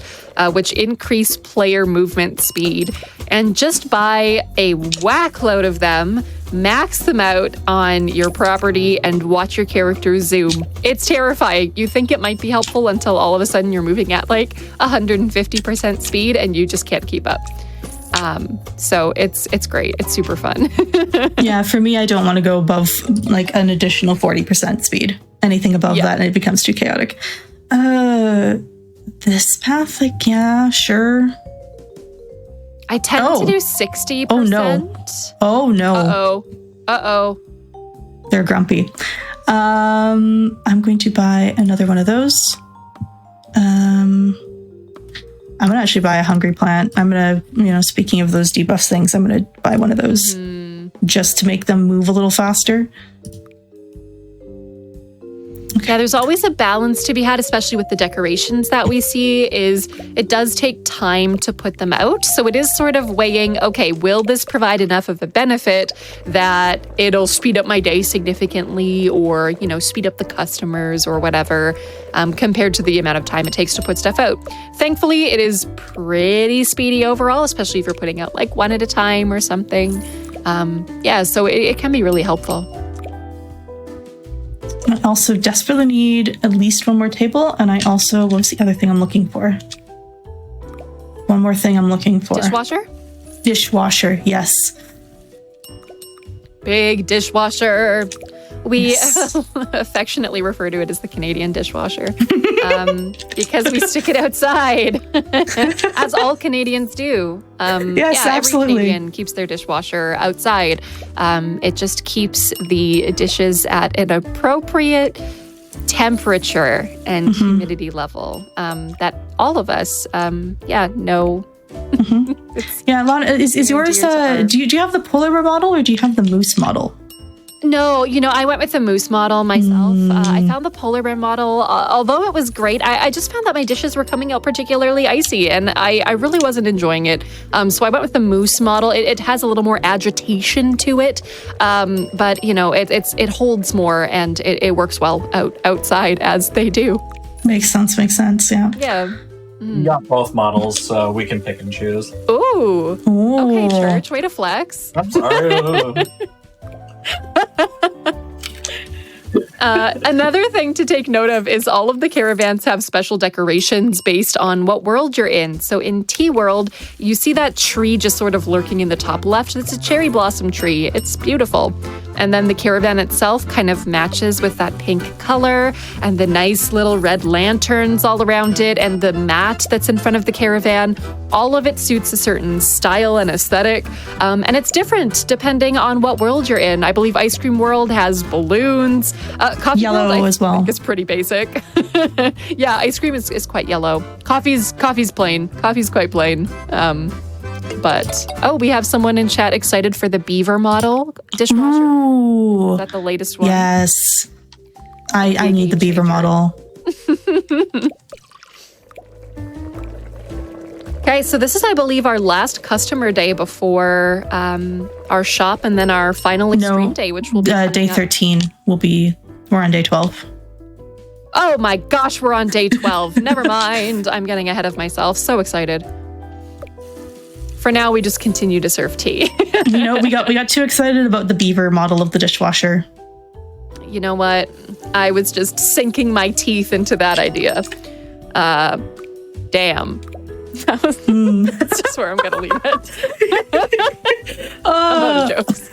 which increase player movement speed. And just buy a whack load of them, max them out on your property, and watch your character zoom. It's terrifying. You think it might be helpful until all of a sudden you're moving at like 150% speed and you just can't keep up. So it's great. It's super fun. Yeah, for me, I don't want to go above like an additional 40% speed. Anything above that, and it becomes too chaotic. This path, like, yeah, sure. I tend to do 60%. Oh no. Oh no. Uh-oh. They're grumpy. I'm going to buy another one of those. I'm gonna actually buy a hungry plant. I'm gonna, speaking of those debuffs things, I'm gonna buy one of those just to make them move a little faster. Okay. Yeah, there's always a balance to be had, especially with the decorations that we see, is it does take time to put them out. So it is sort of weighing, okay, will this provide enough of a benefit that it'll speed up my day significantly or, speed up the customers or whatever, compared to the amount of time it takes to put stuff out. Thankfully, it is pretty speedy overall, especially if you're putting out like one at a time or something. So it can be really helpful. I also desperately need at least one more table, and I also, what was the other thing I'm looking for? One more thing I'm looking for. Dishwasher? Dishwasher, yes. Big dishwasher. We affectionately refer to it as the Canadian dishwasher because we stick it outside, as all Canadians do. Yes, absolutely. Every Canadian keeps their dishwasher outside. It just keeps the dishes at an appropriate temperature and humidity level that all of us, know. Yeah, a lot. Is yours? Do you have the polar bear model or do you have the moose model? No, I went with the moose model myself. I found the polar bear model, although it was great, I just found that my dishes were coming out particularly icy, and I really wasn't enjoying it. So I went with the moose model. It has a little more agitation to it, but it holds more, and it works well outside as they do. Makes sense. Yeah. Yeah. We got both models, so we can pick and choose. Ooh. Okay, church. Way to flex. I'm sorry. Another thing to take note of is all of the caravans have special decorations based on what world you're in. So in T World, you see that tree just sort of lurking in the top left. It's a cherry blossom tree. It's beautiful. And then the caravan itself kind of matches with that pink color and the nice little red lanterns all around it and the mat that's in front of the caravan. All of it suits a certain style and aesthetic. And it's different depending on what world you're in. I believe Ice Cream World has balloons. Coffee yellow World, as well. It's pretty basic. Yeah, ice cream is quite yellow. Coffee's plain. Coffee's quite plain. But we have someone in chat excited for the beaver model dishwasher. Ooh. Is that the latest one? Yes. I need the beaver model. Okay, so this is, I believe, our last customer day before our shop, and then our final extreme day, which will be day 13. We're on day 12. Oh my gosh, we're on day 12. Never mind. I'm getting ahead of myself. So excited. For now, we just continue to serve tea. We got too excited about the beaver model of the dishwasher. You know what? I was just sinking my teeth into that idea. Damn. That's just where I'm going to leave it. I'm out of jokes.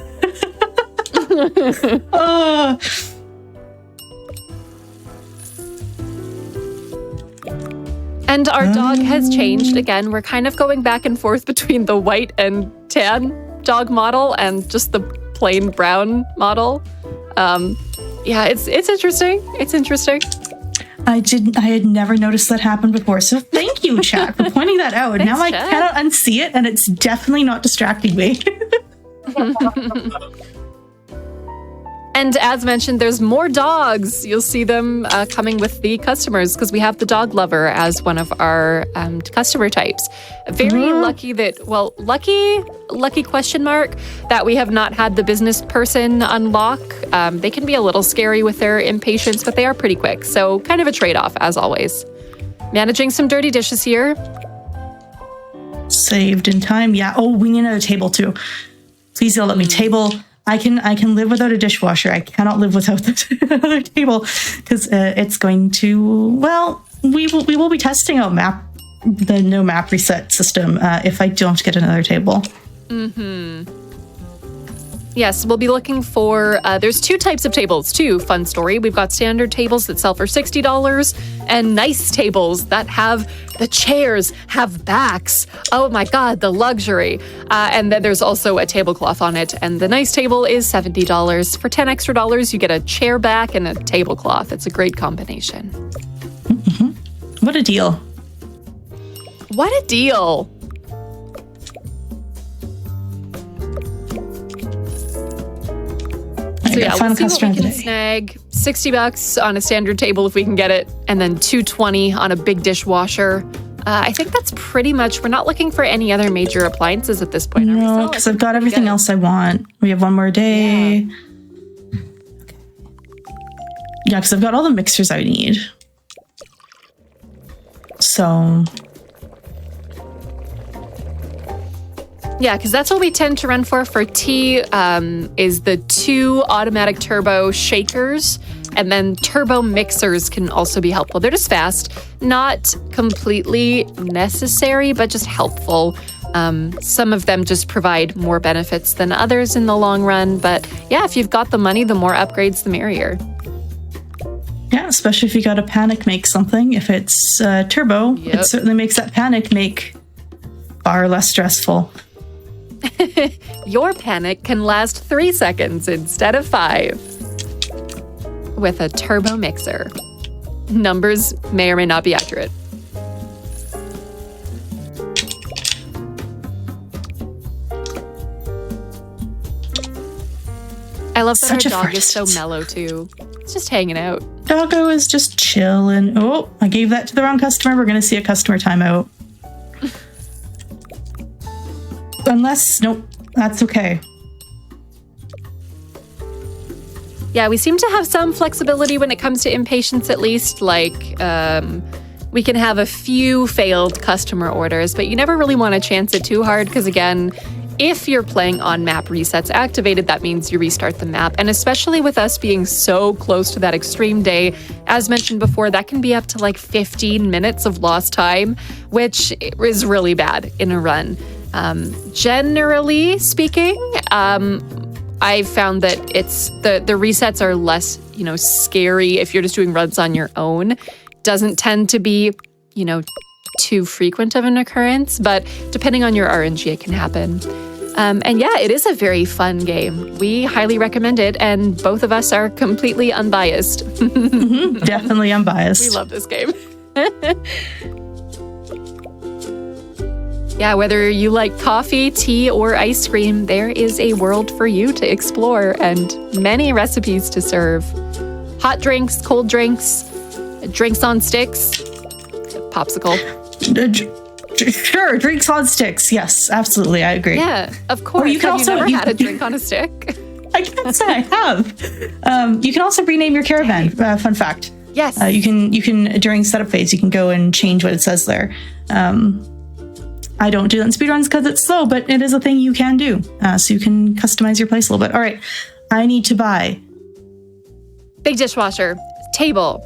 And our dog has changed again. We're kind of going back and forth between the white and tan dog model and just the plain brown model. It's interesting. It's interesting. I had never noticed that happen before. So thank you, chat, for pointing that out. Thanks, now I chat. cannot unsee it, and it's definitely not distracting me. And as mentioned, there's more dogs. You'll see them coming with the customers because we have the dog lover as one of our customer types. Very lucky that, lucky question mark, that we have not had the business person unlock. They can be a little scary with their impatience, but they are pretty quick. So kind of a trade-off as always. Managing some dirty dishes here. Saved in time. Yeah. Oh, we need another table too. Please don't let me table. I can live without a dishwasher. I cannot live without another table because it's going to. Well, we will be testing out the no map reset system if I don't get another table. Yes, we'll be looking for, there's two types of tables too, fun story. We've got standard tables that sell for $60 and nice tables that have, the chairs have backs. Oh my God, the luxury. And then there's also a tablecloth on it. And the nice table is $70. For $10 extra, you get a chair back and a tablecloth. It's a great combination. What a deal. What a deal. So yeah, we'll see what we can snag. $60 on a standard table if we can get it, and then $220 on a big dishwasher. I think that's pretty much. We're not looking for any other major appliances at this point. No, because I've got everything else I want. We have one more day. Yeah, because I've got all the mixers I need. So. Yeah, because that's what we tend to run for tea, is the 2 automatic turbo shakers, and then turbo mixers can also be helpful. They're just fast, not completely necessary, but just helpful. Some of them just provide more benefits than others in the long run, but yeah, if you've got the money, the more upgrades, the merrier. Yeah, especially if you got to panic make something. If it's turbo, it certainly makes that panic make far less stressful. Your panic can last 3 seconds instead of 5 with a turbo mixer. Numbers may or may not be accurate. I love that Such our a dog first. is so mellow too. It's just hanging out. Doggo is just chilling. Oh, I gave that to the wrong customer. We're going to see a customer timeout. Unless, nope, that's okay. Yeah, we seem to have some flexibility when it comes to impatience, at least. Like, we can have a few failed customer orders, but you never really want to chance it too hard because, again, if you're playing on map resets activated, that means you restart the map. And especially with us being so close to that extreme day, as mentioned before, that can be up to like 15 minutes of lost time, which is really bad in a run. Generally speaking, I've found that it's the resets are less, scary if you're just doing runs on your own. Doesn't tend to be, too frequent of an occurrence, but depending on your RNG, it can happen. And yeah, it is a very fun game. We highly recommend it, and both of us are completely unbiased. Definitely unbiased. We love this game. Yeah, whether you like coffee, tea, or ice cream, there is a world for you to explore and many recipes to serve. Hot drinks, cold drinks, drinks on sticks, popsicle. Sure, drinks on sticks. Yes, absolutely. I agree. Yeah, of course. you can Have also you never had a drink on a stick? I can't say I have. You can also rename your caravan. Fun fact. Yes. You can during setup phase, you can go and change what it says there. I don't do that in speedruns because it's slow, but it is a thing you can do. So you can customize your place a little bit. All right, I need to buy big dishwasher, table,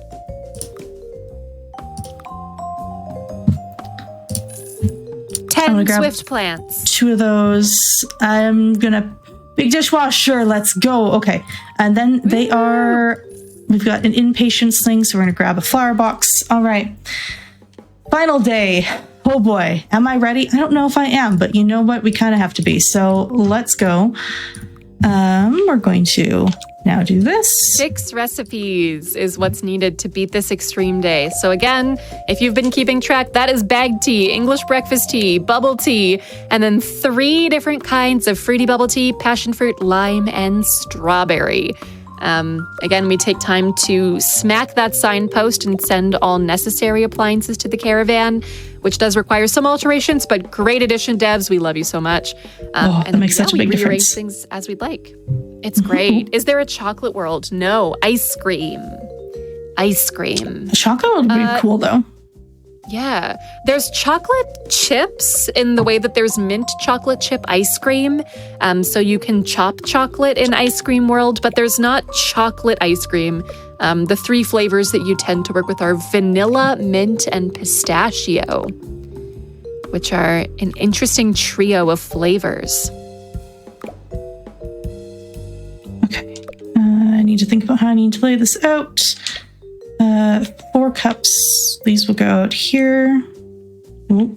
10 Swift plants. 2 of those. I'm gonna big dishwasher. Let's go. Okay, and then we've got an impatience thing, so we're gonna grab a flower box. All right, final day. Oh boy, am I ready? I don't know if I am, but you know what? We kind of have to be. So let's go. We're going to now do this. 6 recipes is what's needed to beat this extreme day. So again, if you've been keeping track, that is bagged tea, English breakfast tea, bubble tea, and then 3 different kinds of fruity bubble tea, passion fruit, lime, and strawberry. Again, we take time to smack that signpost and send all necessary appliances to the caravan, which does require some alterations, but great addition, devs. We love you so much. That makes such a big we rearrange difference. things as we'd like. It's great. Is there a chocolate world? No. Ice cream. Ice cream. The chocolate would be cool, though. Yeah. There's chocolate chips in the way that there's mint chocolate chip ice cream. So you can chop chocolate in Ice Cream World, but there's not chocolate ice cream. The 3 flavors that you tend to work with are vanilla, mint, and pistachio, which are an interesting trio of flavors. Okay. I need to think about how I need to lay this out. 4 cups. These will go out here. Ooh.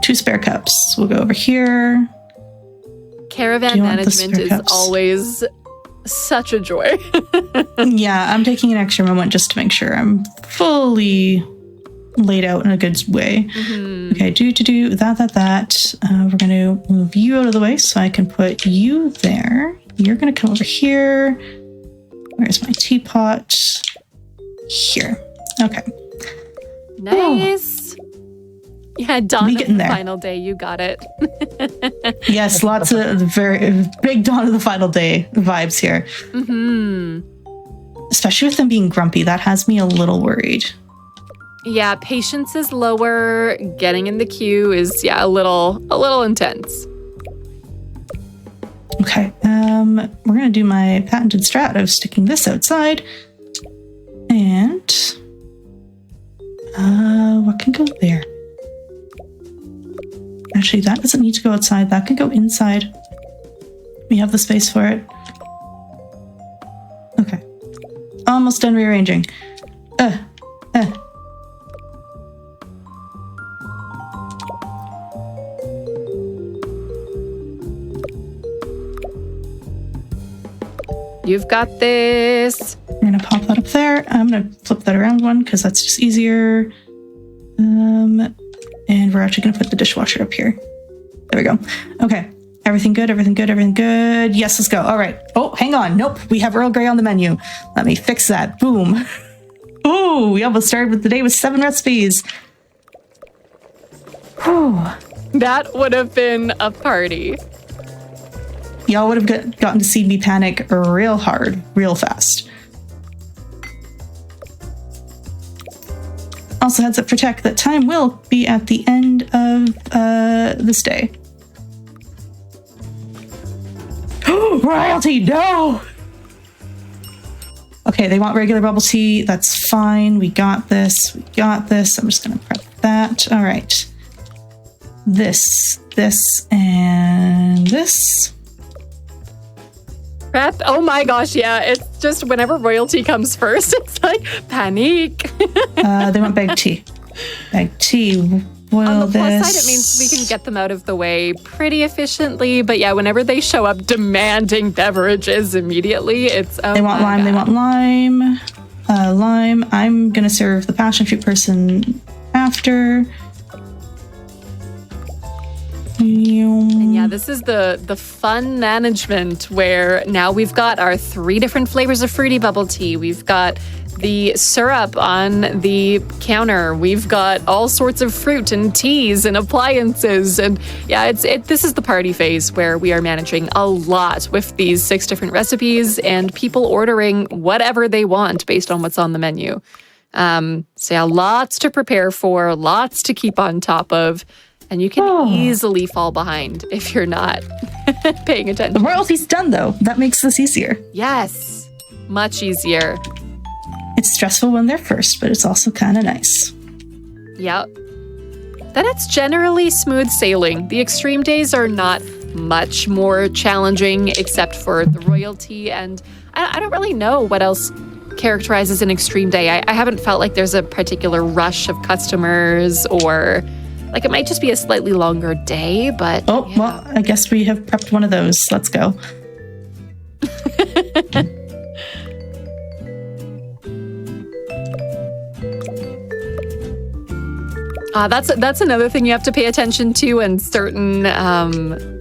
2 spare cups will go over here. Caravan management is always such a joy. Yeah, I'm taking an extra moment just to make sure I'm fully laid out in a good way. Mm-hmm. Okay, do that. We're going to move you out of the way so I can put you there. You're going to come over here. Where's my teapot? Here. Okay. Nice. Yeah, dawn of the there. final day. You got it. Yes, lots of very big dawn of the final day vibes here. Mm-hmm. Especially with them being grumpy. That has me a little worried. Yeah, patience is lower. Getting in the queue is, a little intense. Okay, we're gonna do my patented strat of sticking this outside. And what can go there? Actually, that doesn't need to go outside. That can go inside. We have the space for it. Okay. Almost done rearranging. You've got this. We're gonna pop that up there. I'm gonna flip that around one because that's just easier. And we're actually gonna put the dishwasher up here. There we go. Okay. Everything good, everything good, everything good. Yes, let's go. All right. Oh, hang on. Nope. We have Earl Grey on the menu. Let me fix that. Boom. Ooh, we almost started with the day with 7 recipes. Whew. That would have been a party. Y'all would have gotten to see me panic real hard, real fast. Also, heads up for tech that time will be at the end of this day. Royalty, no! Okay, they want regular bubble tea. That's fine. We got this. We got this. I'm just going to prep that. All right. This, and this. Prep. Oh my gosh, yeah. It's just whenever royalty comes first, it's like panic. They want bag tea. Bag tea. Boil On the this. plus side, it means we can get them out of the way pretty efficiently. But yeah, whenever they show up demanding beverages immediately, it's They want lime. They want lime. Lime. I'm gonna serve the passion fruit person after. And yeah, this is the fun management where now we've got our 3 different flavors of fruity bubble tea. We've got the syrup on the counter. We've got all sorts of fruit and teas and appliances. And yeah, this is the party phase where we are managing a lot with these 6 different recipes and people ordering whatever they want based on what's on the menu. So yeah, lots to prepare for, lots to keep on top of. And you can easily fall behind if you're not paying attention. The royalty's done, though. That makes this easier. Yes, much easier. It's stressful when they're first, but it's also kind of nice. Yep. Then it's generally smooth sailing. The extreme days are not much more challenging except for the royalty. And I don't really know what else characterizes an extreme day. I haven't felt like there's a particular rush of customers or... Like, it might just be a slightly longer day, but... Oh, yeah. Well, I guess we have prepped one of those. Let's go. That's another thing you have to pay attention to in certain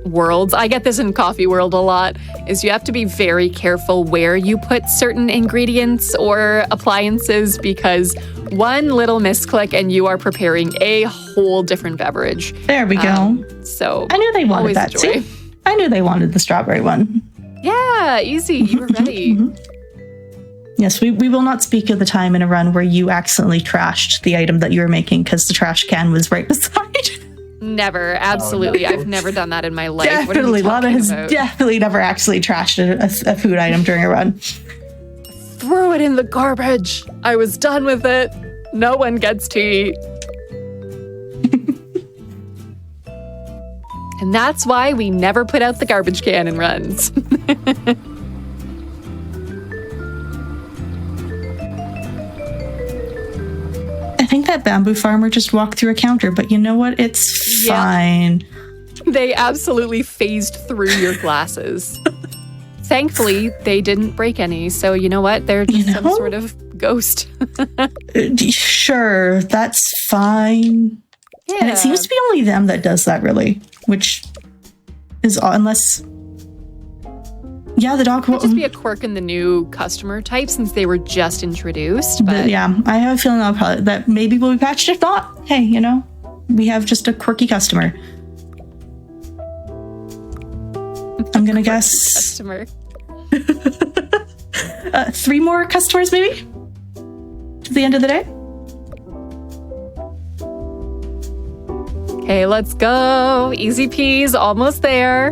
worlds, I get this in Coffee World a lot, is you have to be very careful where you put certain ingredients or appliances, because one little misclick and you are preparing a whole different beverage. There we go. So I knew they wanted that. enjoy. See? I knew they wanted the strawberry one. Yeah, easy. You were ready. Yes, we will not speak of the time in a run where you accidentally trashed the item that you were making because the trash can was right beside. Never. Absolutely. Oh, no. I've never done that in my life. Definitely. Lana has definitely never actually trashed a food item during a run. Threw it in the garbage. I was done with it. No one gets to eat. And that's why we never put out the garbage can in runs. I think that bamboo farmer just walked through a counter, but you know what? It's fine. They absolutely phased through your glasses. Thankfully, they didn't break any, so you know what? They're just some sort of ghost. Sure, that's fine. Yeah. And it seems to be only them that does that, really, which is unless... Yeah, the dog... Could just be a quirk in the new customer type since they were just introduced. But yeah, I have a feeling that maybe will be patched. If not, hey, you know, we have just a quirky customer. I'm gonna guess customer. 3 more customers, maybe, to the end of the day. Okay, let's go. Easy peas, almost there.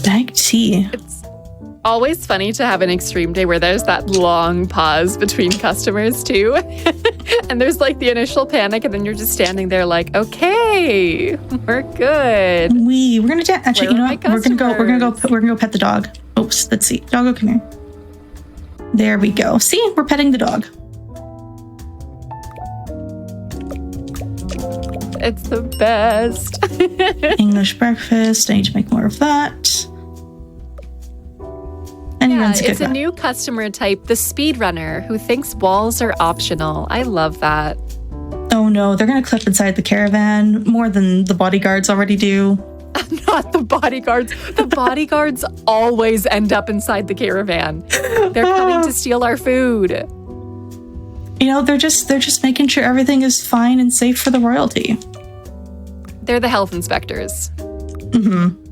Bag tea. It's always funny to have an extreme day where there's that long pause between customers too. And there's like the initial panic, and then you're just standing there like, okay, we're good. We're gonna actually, Where you know are what? my We're gonna go pet the dog. Oops, let's see. Doggo, come here. There we go. See, we're petting the dog. It's the best. English breakfast. I need to make more of that. And he runs a good it's a run. new customer type, the speedrunner, who thinks walls are optional. I love that. Oh no, they're gonna clip inside the caravan more than the bodyguards already do. Not the bodyguards. The bodyguards always end up inside the caravan. They're coming to steal our food. You know, they're just making sure everything is fine and safe for the royalty. They're the health inspectors. Mm-hmm.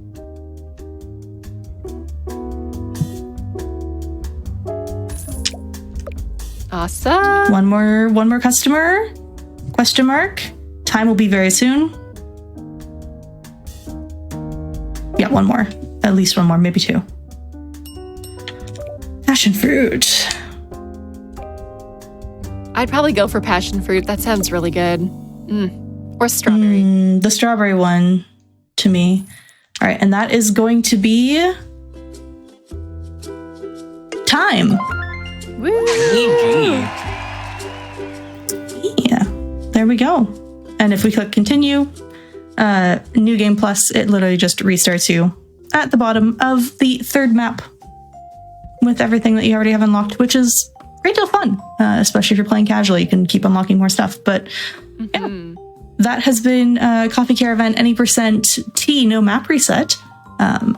Awesome. One more customer? Question mark. Time will be very soon. Yeah, one more. At least one more, maybe 2. Passion fruit. I'd probably go for passion fruit. That sounds really good. Or strawberry. The strawberry one to me. All right, and that is going to be time. Woo! Yeah, there we go. And if we click continue, new game plus, it literally just restarts you at the bottom of the 3rd map with everything that you already have unlocked, which is a great deal of fun, especially if you're playing casually. You can keep unlocking more stuff. But yeah, that has been Coffee Caravan Any Percent Tea No Map Reset. I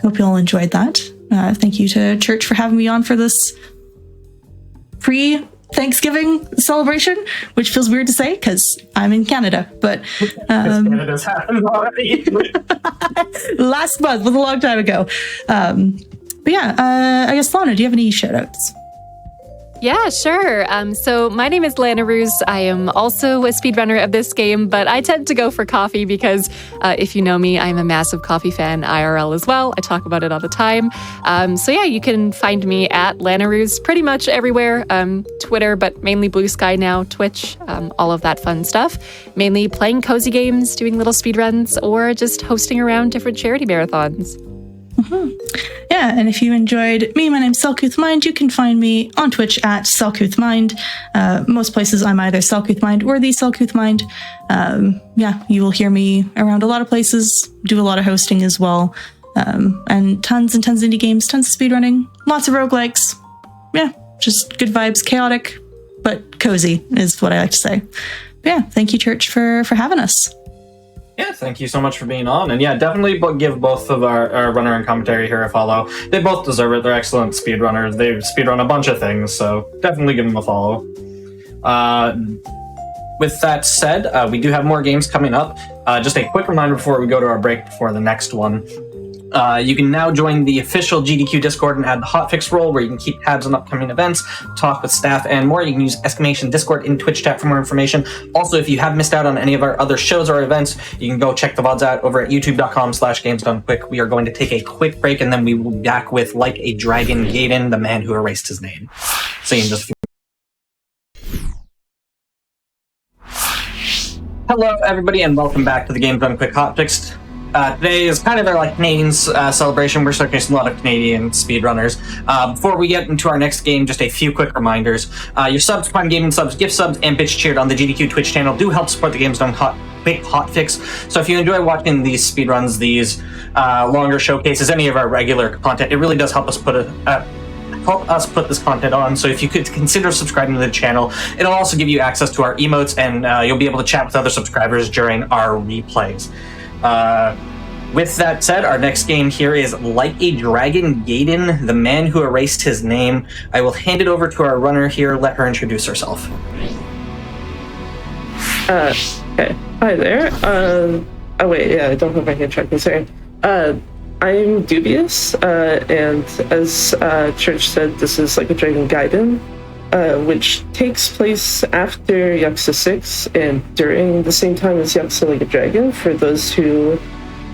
hope you all enjoyed that. Thank you to Church for having me on for this pre-Thanksgiving celebration, which feels weird to say because I'm in Canada, but Canada's happened already. last month was a long time ago. But yeah, I guess, Lana, do you have any shout outs? Yeah, sure. So my name is Lana Roos. I am also a speedrunner of this game, but I tend to go for coffee because if you know me, I'm a massive coffee fan IRL as well. I talk about it all the time. So yeah, you can find me at Lana Roos pretty much everywhere. Twitter, but mainly Blue Sky now, Twitch, all of that fun stuff. Mainly playing cozy games, doing little speedruns, or just hosting around different charity marathons. Yeah, and if you enjoyed me, my name's Selcouth Mind. You can find me on Twitch at Selcouth Mind. Most places I'm either Selcouth Mind or the Selcouth Mind. Yeah, you will hear me around a lot of places, do a lot of hosting as well. And tons and tons of indie games, tons of speedrunning, lots of roguelikes. Yeah, just good vibes, chaotic, but cozy is what I like to say. yeah, thank you, Church, for having us. Yeah, thank you so much for being on. And yeah, definitely give both of our runner and commentary here a follow. They both deserve it. They're excellent speedrunners. They speedrun a bunch of things, so definitely give them a follow. With that said, we do have more games coming up. Just a quick reminder before we go to our break before the next one. You can now join the official GDQ Discord and add the Hotfix role, where you can keep tabs on upcoming events, talk with staff, and more. You can use !Discord in Twitch chat for more information. Also, if you have missed out on any of our other shows or events, you can go check the VODs out over at youtube.com/GamesDoneQuick. We are going to take a quick break, and then we will be back with Like a Dragon Gaiden, the man who erased his name. See you in just a few. Hello, everybody, and welcome back to the Games Done Quick Hotfix. Today is kind of our Canadian celebration. We're showcasing a lot of Canadian speedrunners. Before we get into our next game, just a few quick reminders. Your subs, Prime Gaming subs, gift subs, and bitch cheered on the GDQ Twitch channel do help support the Games Done Quick Hotfix. So if you enjoy watching these speedruns, these longer showcases, any of our regular content, it really does help us put this content on. So if you could consider subscribing to the channel, it'll also give you access to our emotes, and you'll be able to chat with other subscribers during our replays. With that said, our next game here is Like a Dragon Gaiden, the man who erased his name. I will hand it over to our runner here. Let her introduce herself. Okay. Hi there. Oh wait, yeah, I don't have my hand tracking, sorry. I'm Dubious, and as Church said, this is Like a Dragon Gaiden, which takes place after Yakuza 6 and during the same time as Yakuza Like a Dragon, for those who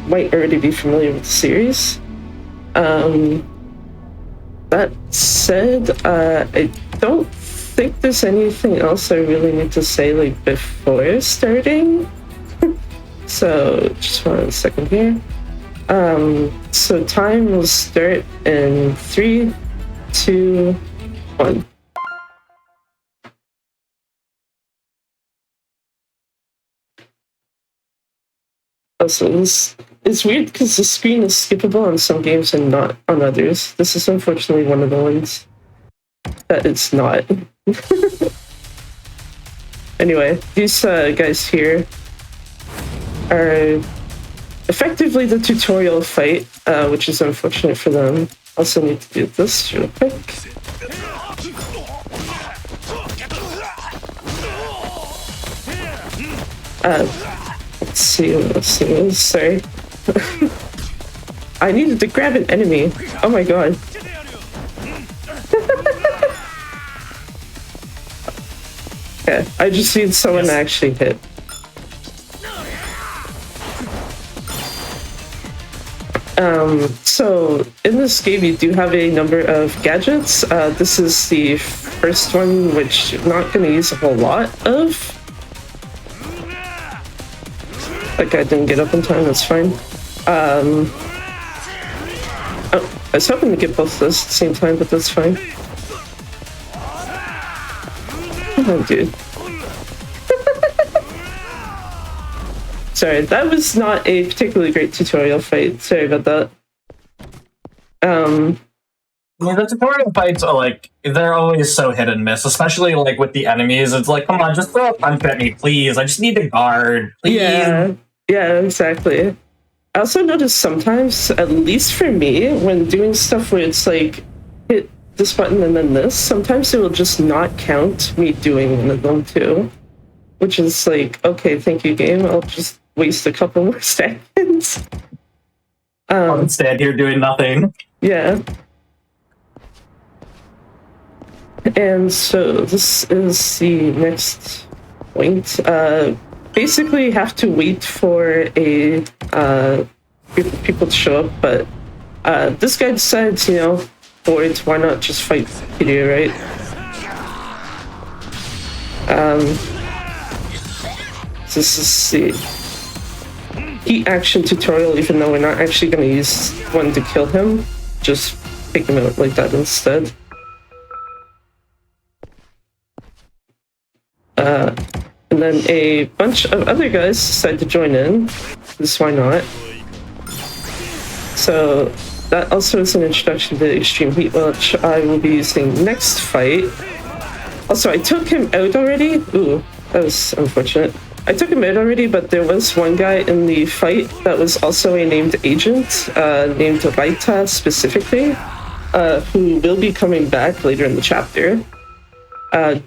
might already be familiar with the series. That said, I don't think there's anything else I really need to say before starting. So just 1 second here. So time will start in 3, 2, 1. Also, it's weird because the screen is skippable on some games and not on others. This is unfortunately one of the ones that it's not. Anyway, these guys here are effectively the tutorial fight, which is unfortunate for them. Also need to do this real quick. Let's see what else it is. Sorry. I needed to grab an enemy. Oh my god. Okay, I just need someone to actually hit. So in this game you do have a number of gadgets. This is the first one, which I'm not going to use a whole lot of. That guy didn't get up in time, that's fine. Oh, I was hoping to get both of those at the same time, but that's fine. Oh, dude. Sorry, that was not a particularly great tutorial fight. Sorry about that. Yeah, the tutorial fights are they're always so hit and miss, especially with the enemies. It's come on, just throw a punch at me, please. I just need to guard, please. Yeah, exactly. I also noticed sometimes, at least for me, when doing stuff where it's hit this button and then this, sometimes it will just not count me doing one of them too. Which is okay, thank you, game. I'll just waste a couple more seconds. I'll stand here doing nothing. Yeah. And so this is the next point. Basically, you have to wait for a people to show up, but this guy decides, bored, why not just fight Kirby, right? This is the heat action tutorial, even though we're not actually going to use one to kill him. Just pick him out like that instead. And then a bunch of other guys decide to join in. This why not? So that also is an introduction to Extreme Heat, which I will be using next fight. Also, I took him out already. Ooh, That was unfortunate. I took him out already, but there was one guy in the fight that was also a named agent, named Raita specifically, who will be coming back later in the chapter.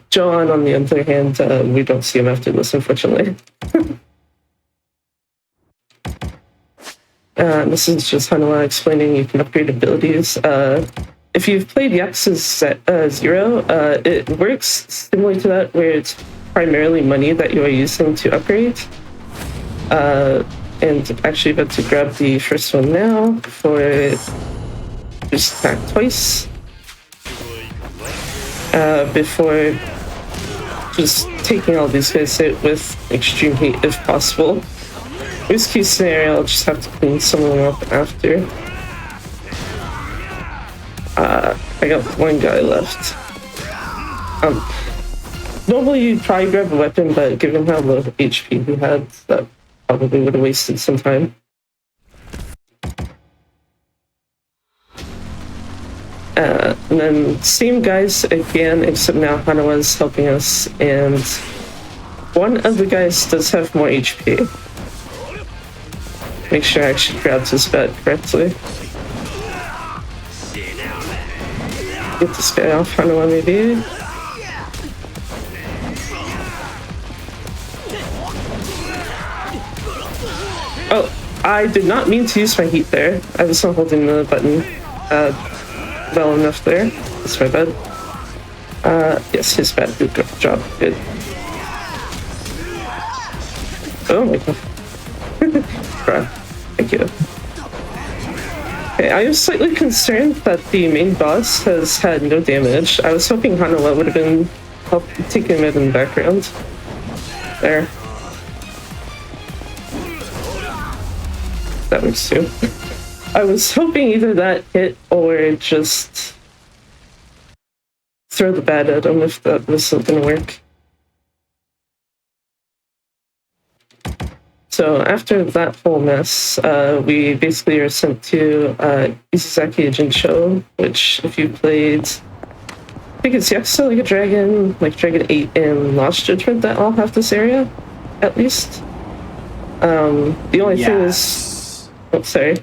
John, on the other hand, we don't see him after this, unfortunately. This is just Hanawa explaining you can upgrade abilities. If you've played Yakuza 0, it works similar to that, where it's primarily money that you are using to upgrade. And actually about to grab the first one now for just attack twice. Before just taking all these guys out with extreme heat if possible. Worst case scenario, I'll just have to clean some of them up after. I got one guy left. Normally you'd probably grab a weapon, but given how low HP he had, that probably would have wasted some time. And then same guys again, except now Hanawa's helping us, and one of the guys does have more HP. Make sure I actually grabbed his bat correctly. Get this guy off Hanawa maybe. Oh, I did not mean to use my heat there. I was not holding the button well enough there. That's my bad. Yes, his bat did job. Good. Oh my god. Bruh. Thank you. Okay, I am slightly concerned that the main boss has had no damage. I was hoping Hanawa would have been taking him out in the background. There. That works too. I was hoping either that hit or just throw the bat at him if that was going to work. So after that whole mess, we basically are sent to Isazaki Jinsho, which if you played, I think it's Yakuza Like a Dragon, like Dragon 8 and Lost Judgment that all have this area, at least. The only thing is... Oh, sorry.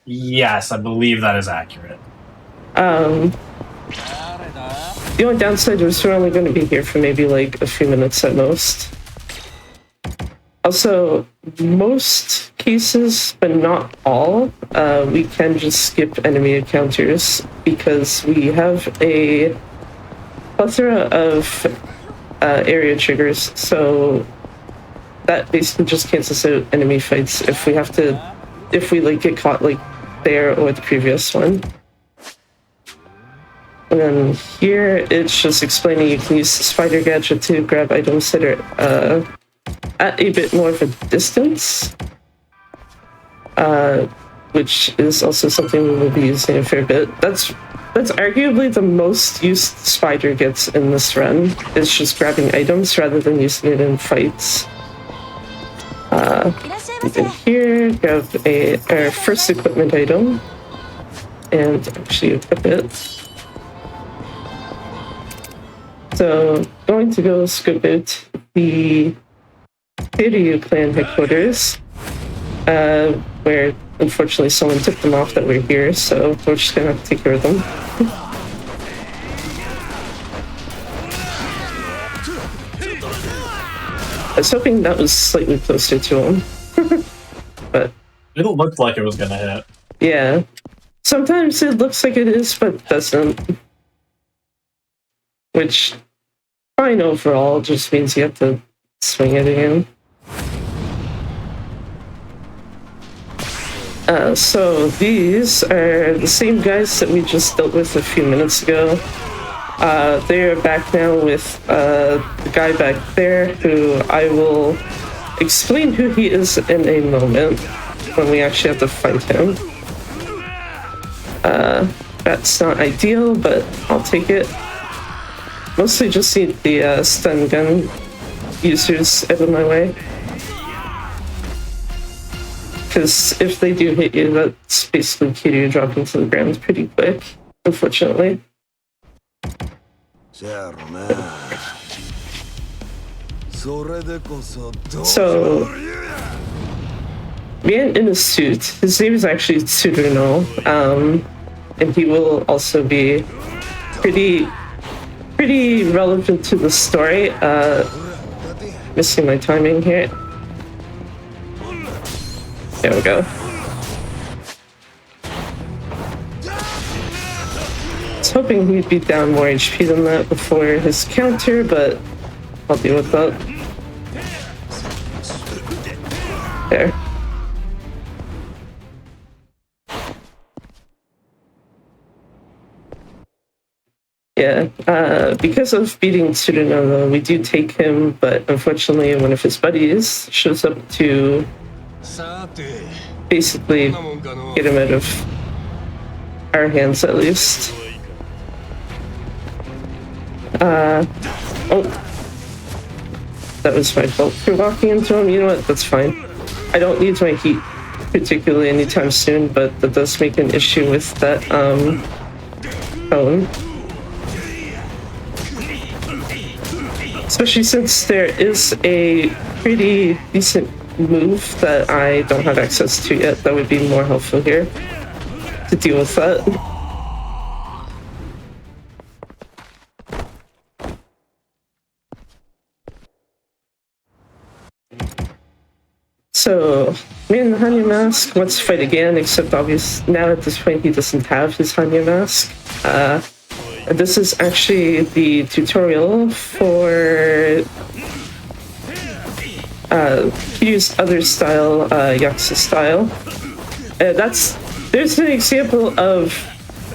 Yes, I believe that is accurate. The only downside is we're only going to be here for maybe like a few minutes at most. Also, most cases, but not all, we can just skip enemy encounters because we have a plethora of area triggers, so that basically just cancels out enemy fights if we have to, if we like get caught like there or the previous one. And then here it's just explaining you can use the spider gadget to grab items that are at a bit more of a distance, which is also something we will be using a fair bit. That's arguably the most used spider gets in this run, is just grabbing items rather than using it in fights. In here, grab our first equipment item, and actually equip it. So, going to go scope out the Kirby clan headquarters, where unfortunately someone took them off that we're here, so we're just gonna have to take care of them. I was hoping that was slightly closer to him, but It looked like it was gonna hit. yeah. Sometimes it looks like it is, but doesn't. Which, fine overall, just means you have to swing it again. So these are the same guys that we just dealt with a few minutes ago. They are back now with the guy back there, who I will explain who he is in a moment when we actually have to fight him. That's not ideal, but I'll take it. Mostly just need the stun gun users out of my way. Because if they do hit you, that's basically Kiryu dropping to the ground pretty quick, unfortunately. So, man in a suit, his name is actually Tsuruno, and he will also be pretty relevant to the story. Missing my timing here. There we go. I was hoping he'd be down more HP than that before his counter, but I'll deal with that. There. Yeah, because of beating Tsuruno, we do take him, but unfortunately one of his buddies shows up to basically get him out of our hands at least. Oh. That was my fault for walking into him. You know what? That's fine. I don't need my heat particularly anytime soon, but that does make an issue with that, cone. Especially since there is a pretty decent move that I don't have access to yet that would be more helpful here to deal with that. So, me and the Hanya mask wants to fight again, except obviously now at this point he doesn't have his Hanya mask. This is actually the tutorial for Kiryu's other style, Yakuza style. There's an example of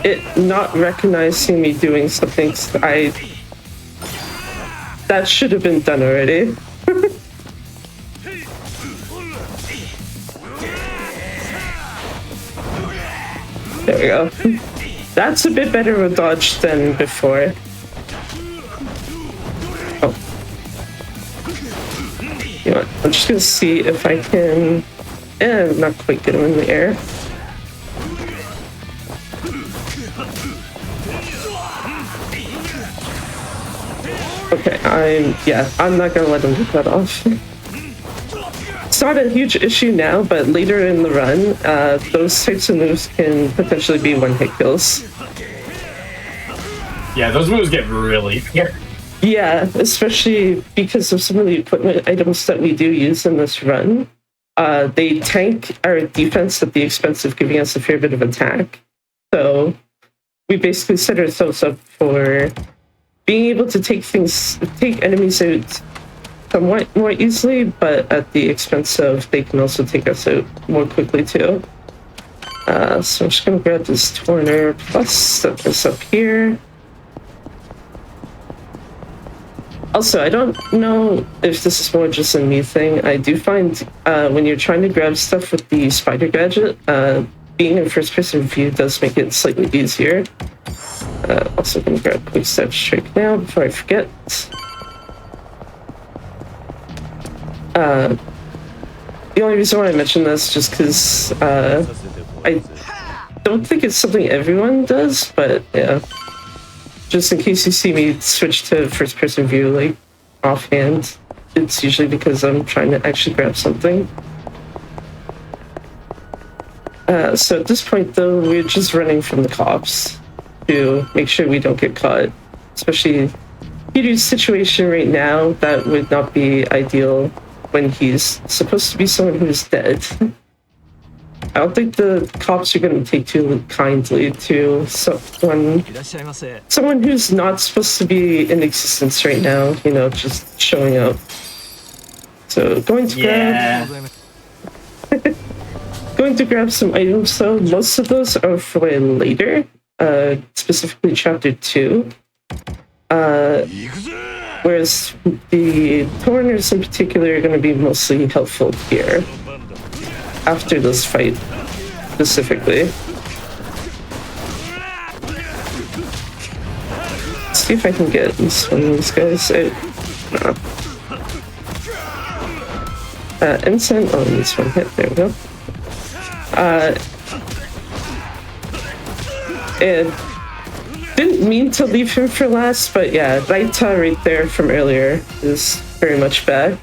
it not recognizing me doing something that should have been done already. There we go. That's a bit better of a dodge than before. Oh. You know what? I'm just gonna see if I can... not quite get him in the air. Okay, I'm not gonna let him get that off. It's not a huge issue now, but later in the run, those types of moves can potentially be one-hit kills. Yeah, those moves get really... Yeah, especially because of some of the equipment items that we do use in this run. They tank our defense at the expense of giving us a fair bit of attack. So we basically set ourselves up for being able to take enemies out somewhat more easily, but at the expense of they can also take us out more quickly too. So I'm just gonna grab this Torner plus set this up here. Also, I don't know if this is more just a me thing. I do find when you're trying to grab stuff with the spider gadget, being in first-person view does make it slightly easier. Also gonna grab quick step strike now before I forget. The only reason why I mention this is just because I don't think it's something everyone does, but yeah. Just in case you see me switch to first-person view, like, offhand, it's usually because I'm trying to actually grab something. So at this point, though, we're just running from the cops to make sure we don't get caught. Especially Kiryu's situation right now, that would not be ideal when he's supposed to be someone who's dead. I don't think the cops are going to take too kindly to someone who's not supposed to be in existence right now, you know, just showing up. So going to grab some items though. Most of those are for later, specifically chapter 2. Whereas the Torners in particular are going to be mostly helpful here. After this fight, specifically. Let's see if I can get this one of these guys out. Ensign, oh, this one hit, there we go. And didn't mean to leave him for last, but yeah, Raita right there from earlier is very much back.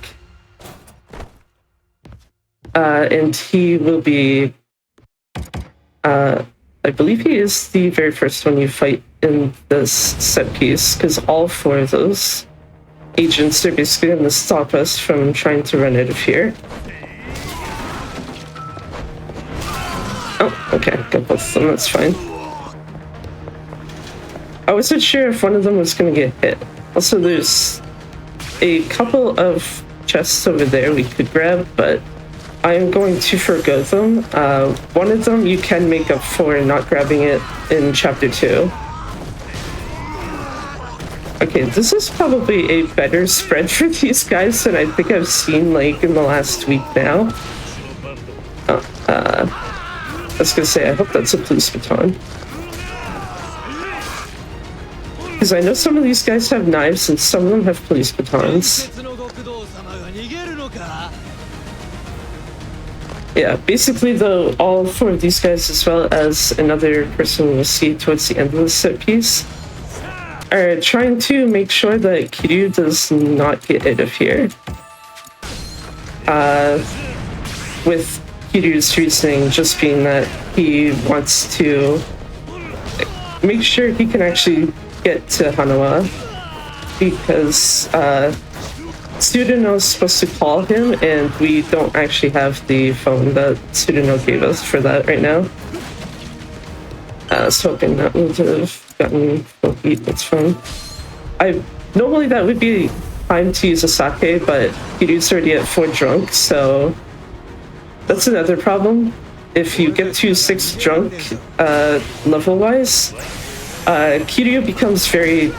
And he will be, I believe he is the very first one you fight in this set piece, because all 4 of those agents are basically going to stop us from trying to run out of here. Oh, okay, got both of them, that's fine. I wasn't sure if one of them was going to get hit. Also, there's a couple of chests over there we could grab, but I am going to forgo them. One of them you can make up for not grabbing it in Chapter 2. Okay, this is probably a better spread for these guys than I think I've seen, like, in the last week now. I was gonna say, I hope that's a police baton. Because I know some of these guys have knives and some of them have police batons. Yeah, basically though, all 4 of these guys, as well as another person we'll see towards the end of the set piece, are trying to make sure that Kiryu does not get out of here. With Kiryu's reasoning just being that he wants to make sure he can actually get to Hanawa, because Tsuruno is supposed to call him, and we don't actually have the phone that Tsuruno gave us for that right now. I was hoping that would have gotten full heat, that's fine. Normally that would be time to use a sake, but Kiryu's already at 4 drunk, so that's another problem. If you get to 6 drunk level-wise, Kiryu becomes very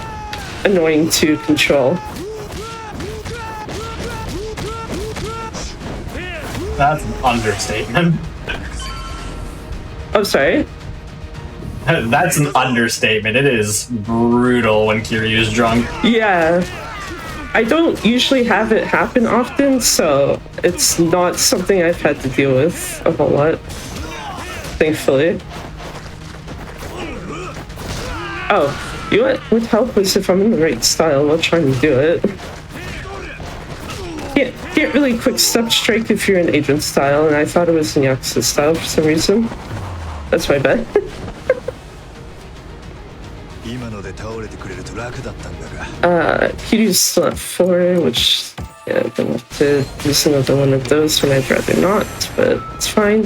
annoying to control. That's an understatement. I'm sorry? That's an understatement. It is brutal when Kiryu's drunk. Yeah. I don't usually have it happen often, so it's not something I've had to deal with a whole lot, thankfully. Oh, you know what would help is if I'm in the right style while trying to do it. Can't really quick step strike if you're in agent style, and I thought it was in Yakuza style for some reason. That's my bad. Kiryu's still at 4, which, yeah, I'm gonna have to use another one of those when I'd rather not, but it's fine.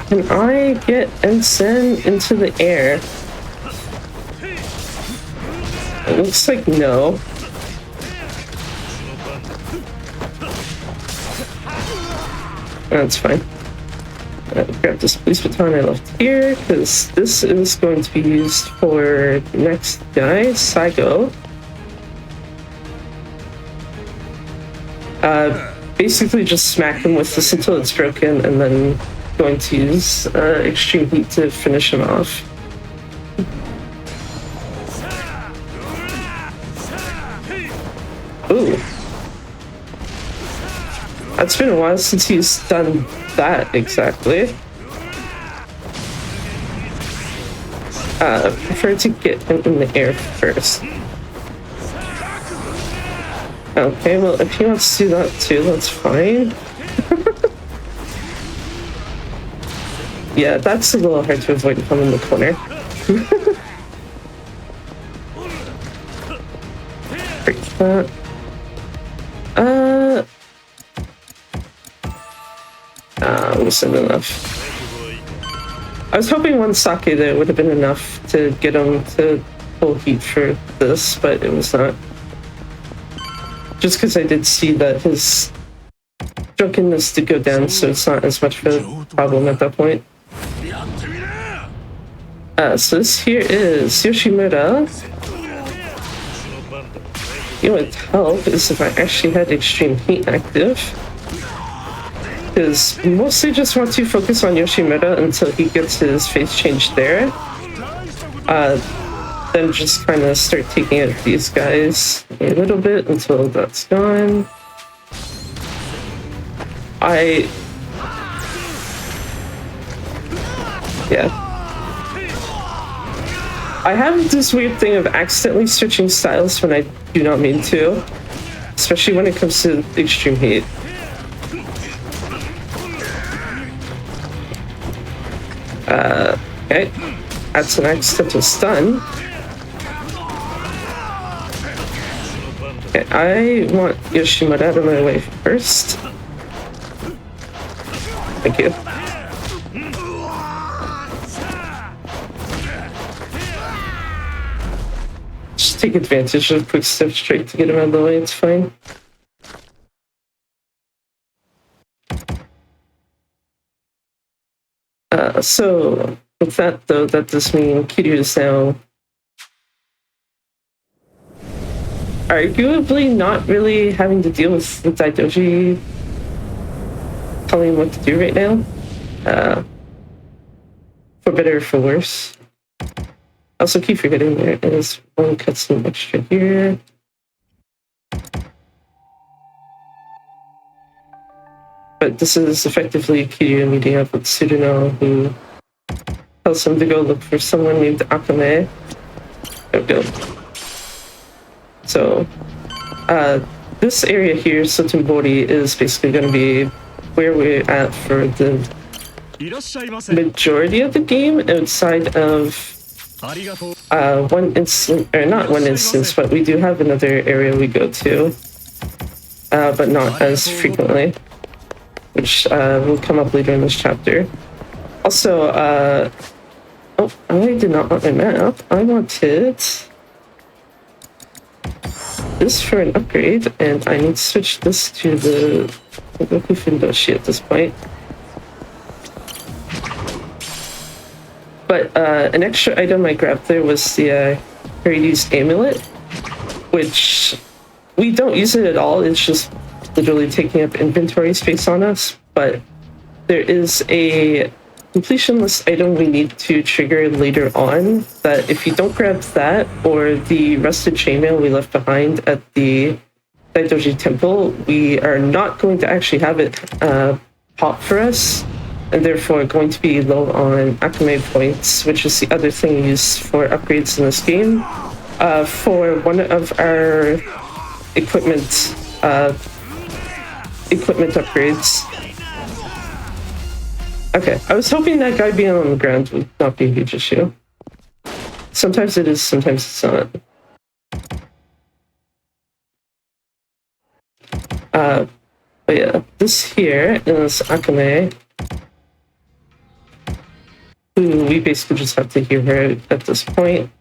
Can I get Ensign into the air? It looks like no. That's fine. Grab this police baton I left here, because this is going to be used for the next guy, Saigo. Basically just smack him with this until it's broken, and then going to use extreme heat to finish him off. Ooh. It's been a while since he's done that exactly. Prefer to get him in the air first. Okay, well, if he wants to do that too, that's fine. Yeah, that's a little hard to avoid if I'm in the corner. Break that. Wasn't enough. I was hoping one sake there would have been enough to get him to full heat for this, but it was not. Just because I did see that his drunkenness did go down, so it's not as much of a problem at that point. So this here is Yoshimura. You know what would help is if I actually had extreme heat active. Because mostly just want to focus on Yoshimura until he gets his face changed there. Then just kind of start taking out these guys a little bit until that's gone. Yeah. I have this weird thing of accidentally switching styles when I do not mean to, especially when it comes to extreme heat. Okay, that's an accidental stun. Okay, I want Yoshimura out of my way first. Thank you. Just take advantage of quick step straight to get him out of the way, it's fine. So, with that though, that does mean Kiryu is now arguably not really having to deal with the Daidoji telling him what to do right now. For better or for worse. Also keep forgetting there is one cutscene extra here. But this is effectively Kiryu meeting up with Tsuruno, who tells him to go look for someone named Akame. There we go. So, this area here, Sotenbori, is basically going to be where we're at for the majority of the game, outside of one instance, or not one instance, but we do have another area we go to, but not as frequently, which will come up later in this chapter. Also, oh, I did not want my map. I wanted this for an upgrade, and I need to switch this to the Goku Fundoshi at this point. But an extra item I grabbed there was the Hades amulet, which we don't use it at all. It's just literally taking up inventory space on us. But there is a completionless item we need to trigger later on that if you don't grab that or the rusted chainmail we left behind at the Daidoji temple, we are not going to actually have it pop for us, and therefore going to be low on Akame points, which is the other thing used for upgrades in this game. For one of our equipment upgrades. Okay, I was hoping that guy being on the ground would not be a huge issue. Sometimes it is, sometimes it's not. But yeah, this here is Akame, who we basically just have to hear her at this point.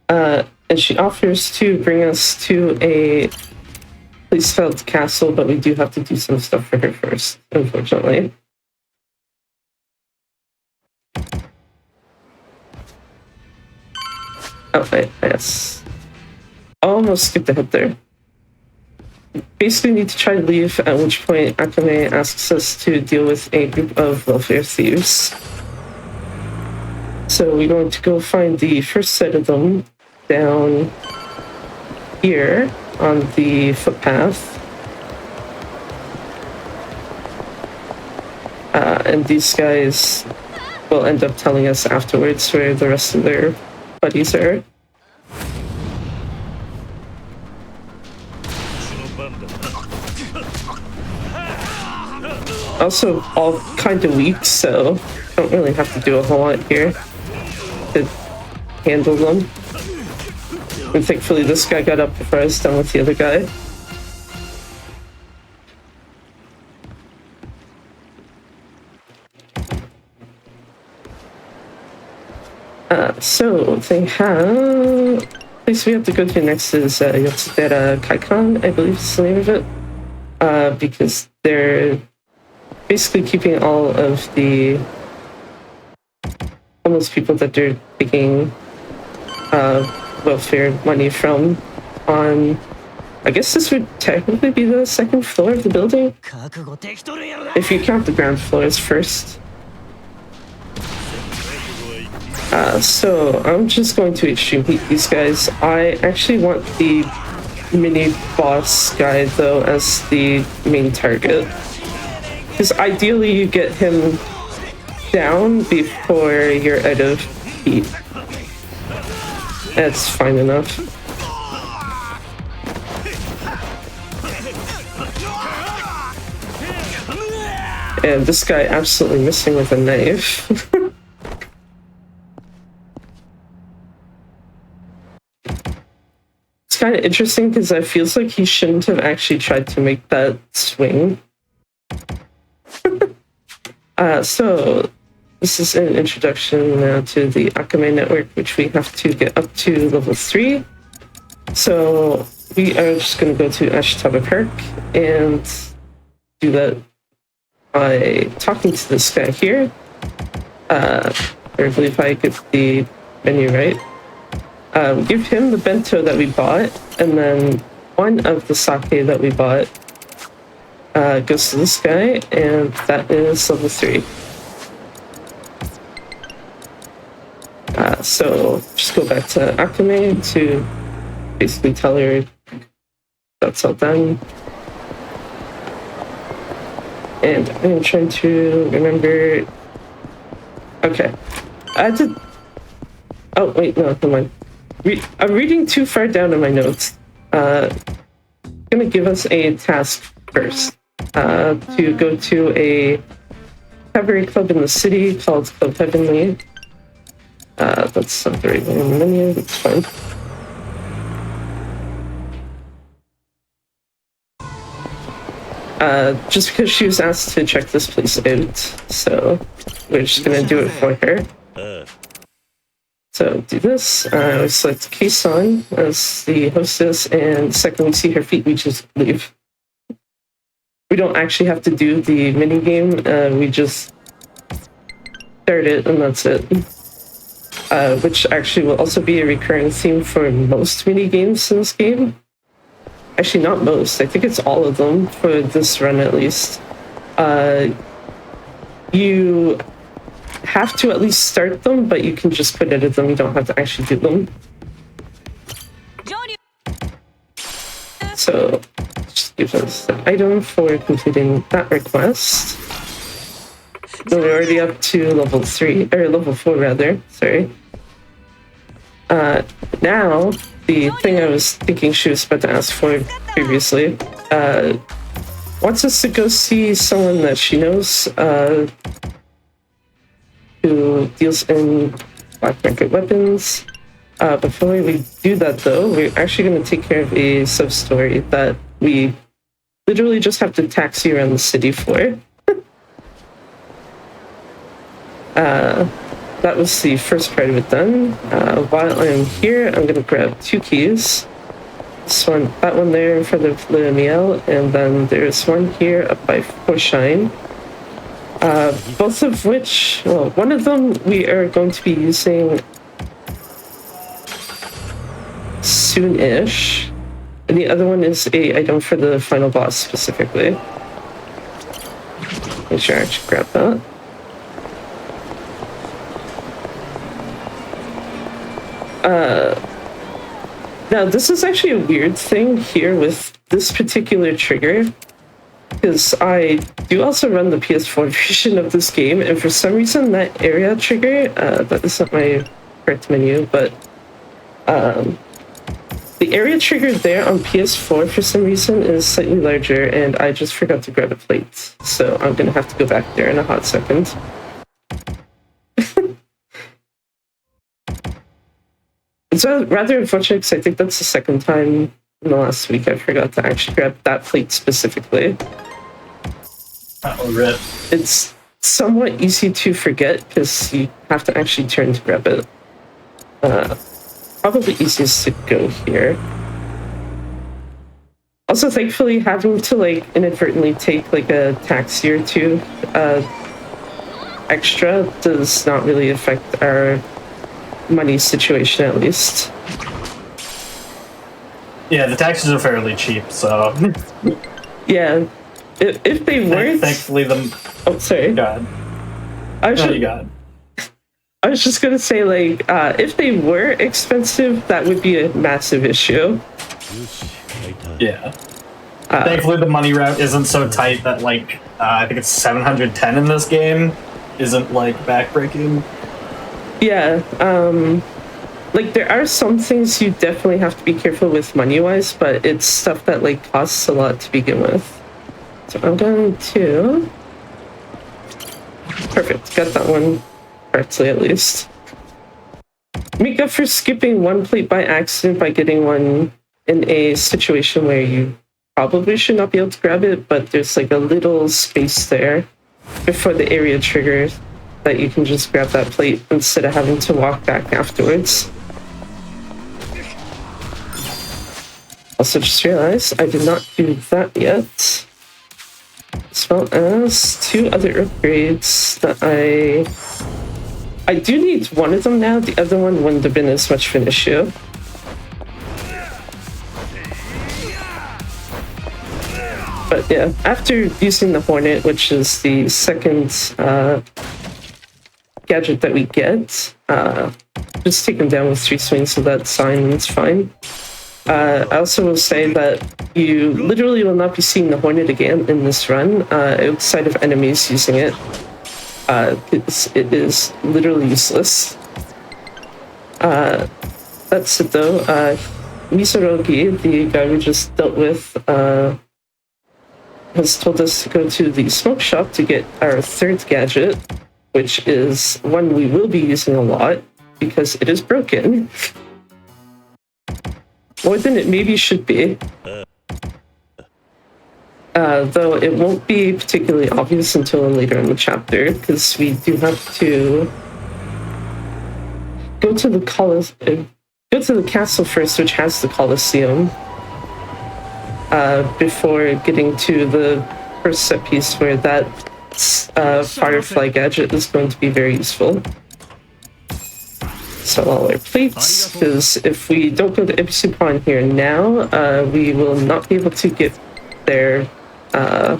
And she offers to bring us to a police-filled castle, but we do have to do some stuff for her first, unfortunately. Oh, yes. Almost skipped ahead there. Basically need to try to leave, at which point Akame asks us to deal with a group of welfare thieves. So we're going to go find the first set of them down here on the footpath. And these guys will end up telling us afterwards where the rest of their buddies are. Also, all kind of weak, so don't really have to do a whole lot here to handle them. And thankfully this guy got up before I was done with the other guy. So they have... the place we have to go to next is Yotsudera Kaikan, I believe is the name of it. Because they're basically keeping all of the homeless people that they're taking welfare money from on, I guess this would technically be the second floor of the building, if you count the ground floors first. So I'm just going to extreme heat these guys. I actually want the mini boss guy though as the main target, because ideally you get him down before you're out of repeat. That's fine enough. And this guy absolutely missing with a knife. It's kind of interesting because it feels like he shouldn't have actually tried to make that swing. So this is an introduction now to the Akame network, which we have to get up to level 3. So we are just going to go to Ashitaba Park and do that by talking to this guy here. I believe I get the menu right. Give him the bento that we bought, and then one of the sake that we bought goes to this guy, and that is level 3. So just go back to Akame to basically tell her that's all done. And I'm trying to remember. Okay. I had to. Oh, wait, no, come on. I'm reading too far down in my notes. Gonna give us a task first. To go to a cabaret club in the city called Club Heavenly. That's not the right one on the menu, that's fine. Just because she was asked to check this place out, so we're just gonna do it for her. So do this. We select Kason as the hostess, and the second we see her feet, we just leave. We don't actually have to do the mini game. We just start it, and that's it. Which actually will also be a recurring theme for most mini games in this game. Actually, not most. I think it's all of them for this run, at least. You have to at least start them, but you can just quit edit them. You don't have to actually do them. So, just give us the item for completing that request. So we're already up to level 3, or level 4 rather, sorry. Now, the thing I was thinking she was about to ask for previously, wants us to go see someone that she knows, who deals in black market weapons. Before we do that though, we're actually going to take care of a sub-story that we literally just have to taxi around the city for. That was the first part of it done. While I'm here, I'm going to grab 2 keys. This one, that one there in front of Le Miel, and then there's one here up by Forshine. Both of which, well, one of them we are going to be using soon-ish, and the other one is a item for the final boss specifically. Make sure I actually grab that. Now, this is actually a weird thing here with this particular trigger, because I do also run the PS4 version of this game, and for some reason that area trigger, that is not my correct menu, but the area trigger there on PS4 for some reason is slightly larger, and I just forgot to grab a plate, so I'm gonna have to go back there in a hot second. It's rather unfortunate because I think that's the second time in the last week I forgot to actually grab that plate specifically. Oh, rip. It's somewhat easy to forget because you have to actually turn to grab it. Probably easiest to go here. Also, thankfully, having to like inadvertently take like a taxi or 2 extra does not really affect our money situation, at least. Yeah, the taxes are fairly cheap, so. Yeah, if they weren't. Thankfully, Oh, sorry. God. I was just gonna say, like, if they were expensive, that would be a massive issue. Yeah. Thankfully, the money route isn't so tight that, like, I think it's 710 in this game, isn't, like, backbreaking. Yeah, like there are some things you definitely have to be careful with money-wise, but it's stuff that like costs a lot to begin with. So I'm going to... Perfect, got that one correctly at least. Make up for skipping one plate by accident by getting one in a situation where you probably should not be able to grab it, but there's like a little space there before the area triggers that you can just grab that plate instead of having to walk back afterwards. Also just realized I did not do that yet. As well as 2 other upgrades that I do need one of them now. The other one wouldn't have been as much of an issue. But yeah, after using the Hornet, which is the second gadget that we get, just take them down with 3 swings of that sign and it's fine. I also will say that you literally will not be seeing the Hornet again in this run, outside of enemies using it. It is literally useless. That's it though. Misorogi, the guy we just dealt with, has told us to go to the smoke shop to get our 3rd gadget, which is one we will be using a lot because it is broken. More than it maybe should be. Though it won't be particularly obvious until later in the chapter, because we do have to go to the castle first, which has the Colosseum, before getting to the first set piece where that Firefly gadget is going to be very useful. Sell all our plates, because if we don't go to Ipsupon here now, we will not be able to get there, I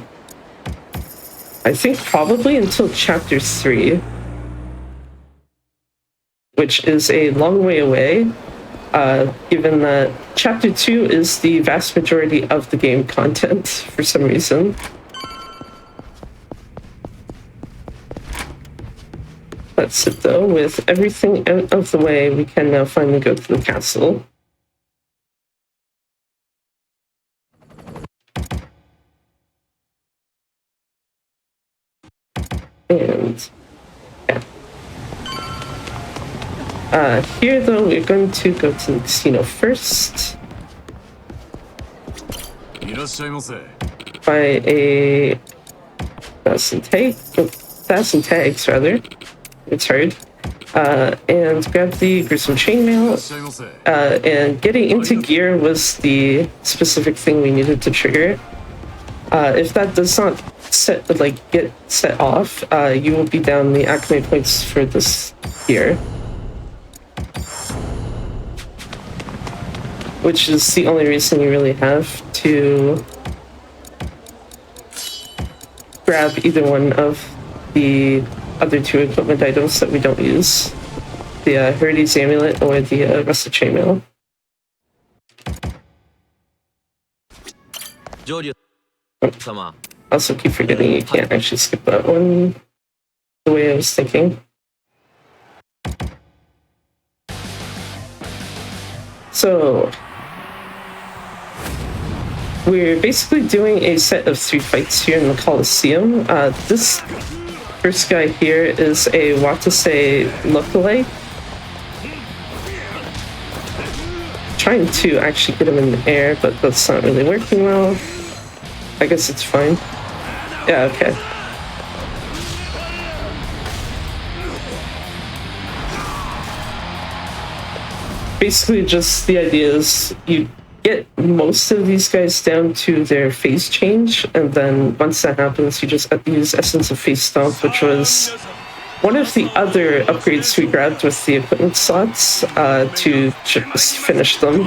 think probably until Chapter 3, which is a long way away, given that Chapter 2 is the vast majority of the game content for some reason. That's it though. With everything out of the way, we can now finally go to the castle. And yeah. Here though, we're going to go to the casino first. Buy a 1,000 tags rather. It's hard. And grab the gruesome chainmail. And getting into gear was the specific thing we needed to trigger. If that does not get set off, you will be down the acme points for this gear. Which is the only reason you really have to grab either one of the other 2 equipment items that we don't use. The Herdes Amulet or the Rusted Chainmail. Oh. Also keep forgetting you can't actually skip that one the way I was thinking. So we're basically doing a set of 3 fights here in the Colosseum. This first guy here is a Watase lookalike. Trying to actually get him in the air, but that's not really working well. I guess it's fine. Yeah, okay. Basically just the idea is you get most of these guys down to their phase change, and then once that happens, you just use Essence of Phase Stomp, which was one of the other upgrades we grabbed with the equipment slots to just finish them.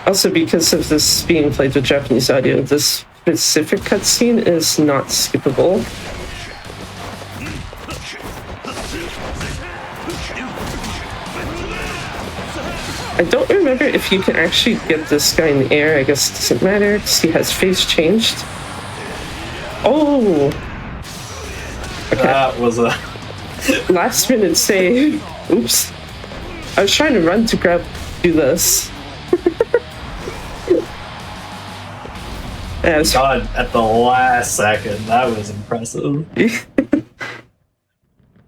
Also, because of this being played with Japanese audio, this specific cutscene is not skippable. I don't remember if you can actually get this guy in the air. I guess it doesn't matter because he has face changed. Oh! Okay. That was a Last minute save. Oops. I was trying to run to do this. God, at the last second. That was impressive.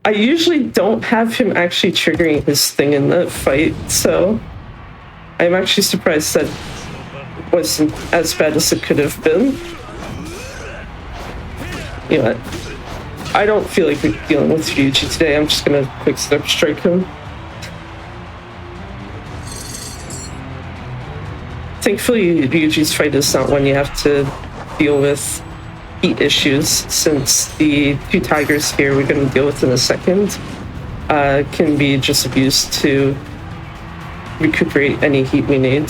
I usually don't have him actually triggering his thing in the fight, so I'm actually surprised that it wasn't as bad as it could have been. You know what? I don't feel like we're dealing with Ryuji today. I'm just gonna quick step strike him. Thankfully, Ryuji's fight is not one you have to deal with heat issues, since the 2 tigers here we're going to deal with in a second can be just abused to recuperate any heat we need.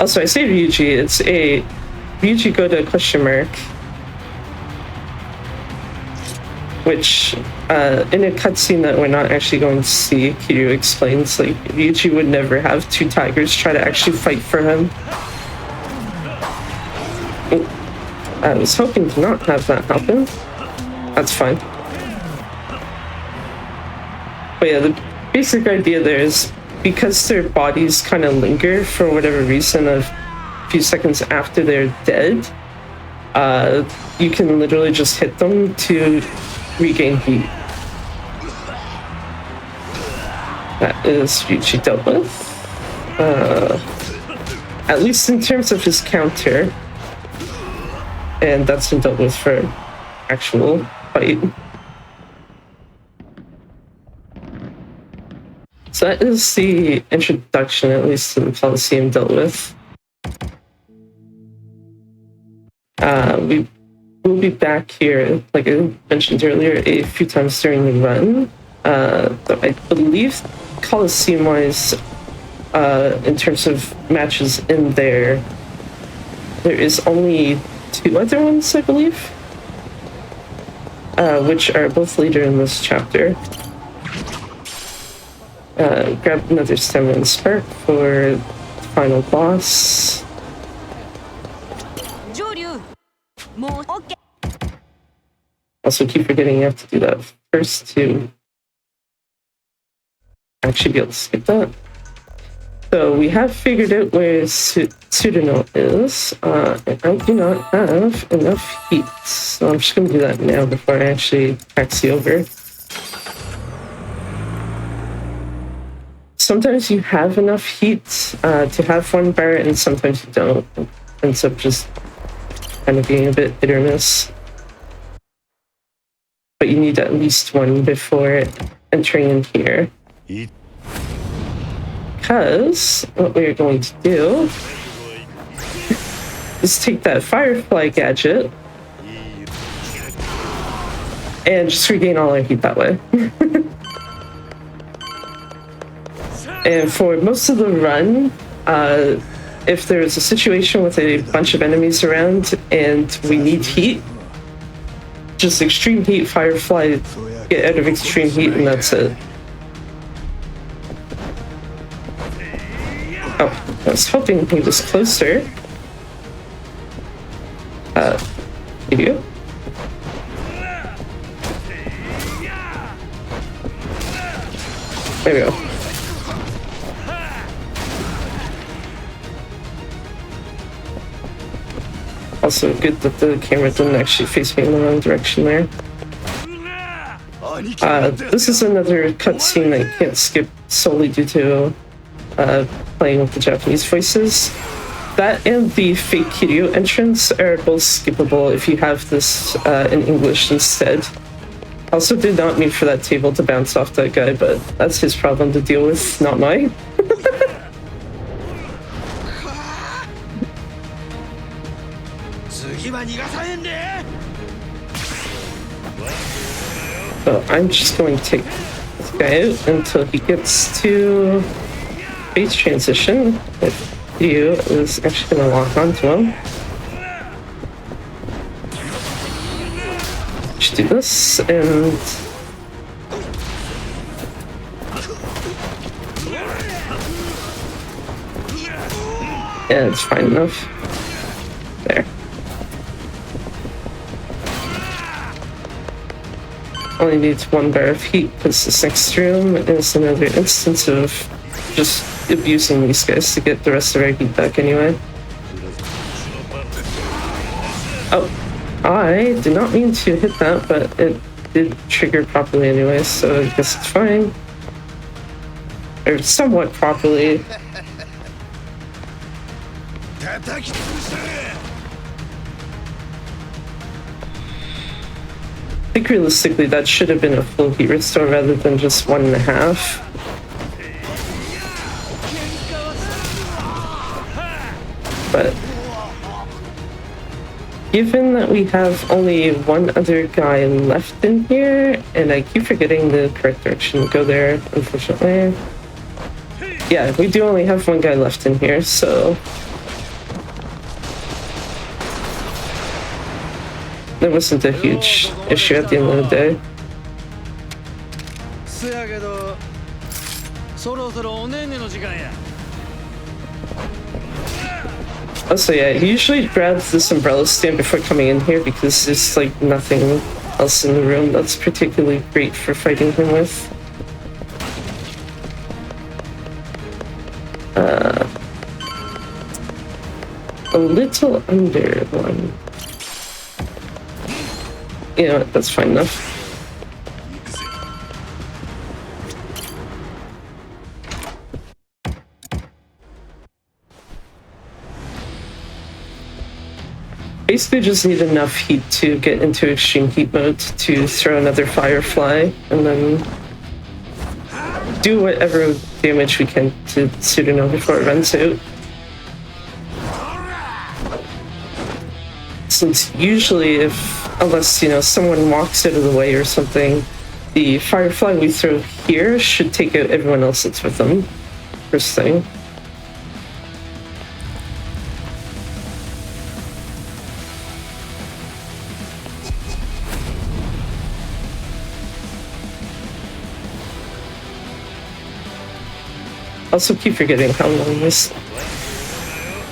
Also, I say Ryuji, it's a Ryuji go to question mark, which in a cutscene that we're not actually going to see, Kiryu explains like Ryuji would never have 2 tigers try to actually fight for him. I was hoping to not have that happen. That's fine. But yeah, the basic idea there is because their bodies kind of linger for whatever reason a few seconds after they're dead, you can literally just hit them to regain heat. That is Ryuji dealt with. At least in terms of his counter. And that's been dealt with for actual fight. So that is the introduction, at least to the Coliseum dealt with. We will be back here, like I mentioned earlier, a few times during the run. I believe Coliseum-wise, in terms of matches in there is only 2 other ones, I believe, which are both later in this chapter. Grab another stamina and spark for the final boss. Also, keep forgetting you have to do that first to actually be able to skip that. So we have figured out where Tsuruno is, and I do not have enough heat, so I'm just going to do that now before I actually taxi over. Sometimes you have enough heat to have one bar, and sometimes you don't. It ends up just kind of being a bit hit or miss. But you need at least one before entering in here. Because what we're going to do is take that Firefly gadget and just regain all our heat that way. And for most of the run, if there's a situation with a bunch of enemies around and we need heat, just extreme heat, Firefly, get out of extreme heat, and that's it. Oh, I was hoping he was closer. You? There we go. Also good that the camera didn't actually face me in the wrong direction there. This is another cutscene that you can't skip solely due to playing with the Japanese voices. That and the fake Kiryu entrance are both skippable if you have this in English instead. Also did not mean for that table to bounce off that guy, but that's his problem to deal with, not mine. So I'm just going to take this guy out until he gets to base transition. If Ryu is actually going to lock onto him. Just do this and yeah, it's fine enough. There. only needs 1 bar of heat because this next room is another instance of just abusing these guys to get the rest of our heat back anyway. Oh, I did not mean to hit that, but it did trigger properly anyway, so I guess it's fine. Or somewhat properly. I think realistically that should have been a full heat restore rather than just 1.5. But given that we have only 1 other guy left in here, and I keep forgetting the correct direction to go there, unfortunately. Yeah, we do only have 1 guy left in here, so that wasn't a huge issue at the end of the day. Also, yeah, he usually grabs this umbrella stand before coming in here because there's like nothing else in the room that's particularly great for fighting him with. A little under 1. You know what, that's fine enough. Basically just need enough heat to get into extreme heat mode to throw another firefly and then do whatever damage we can to Pseudono before it runs out. Since usually unless, you know, someone walks out of the way or something, the firefly we throw here should take out everyone else that's with them, first thing. Also keep forgetting how long this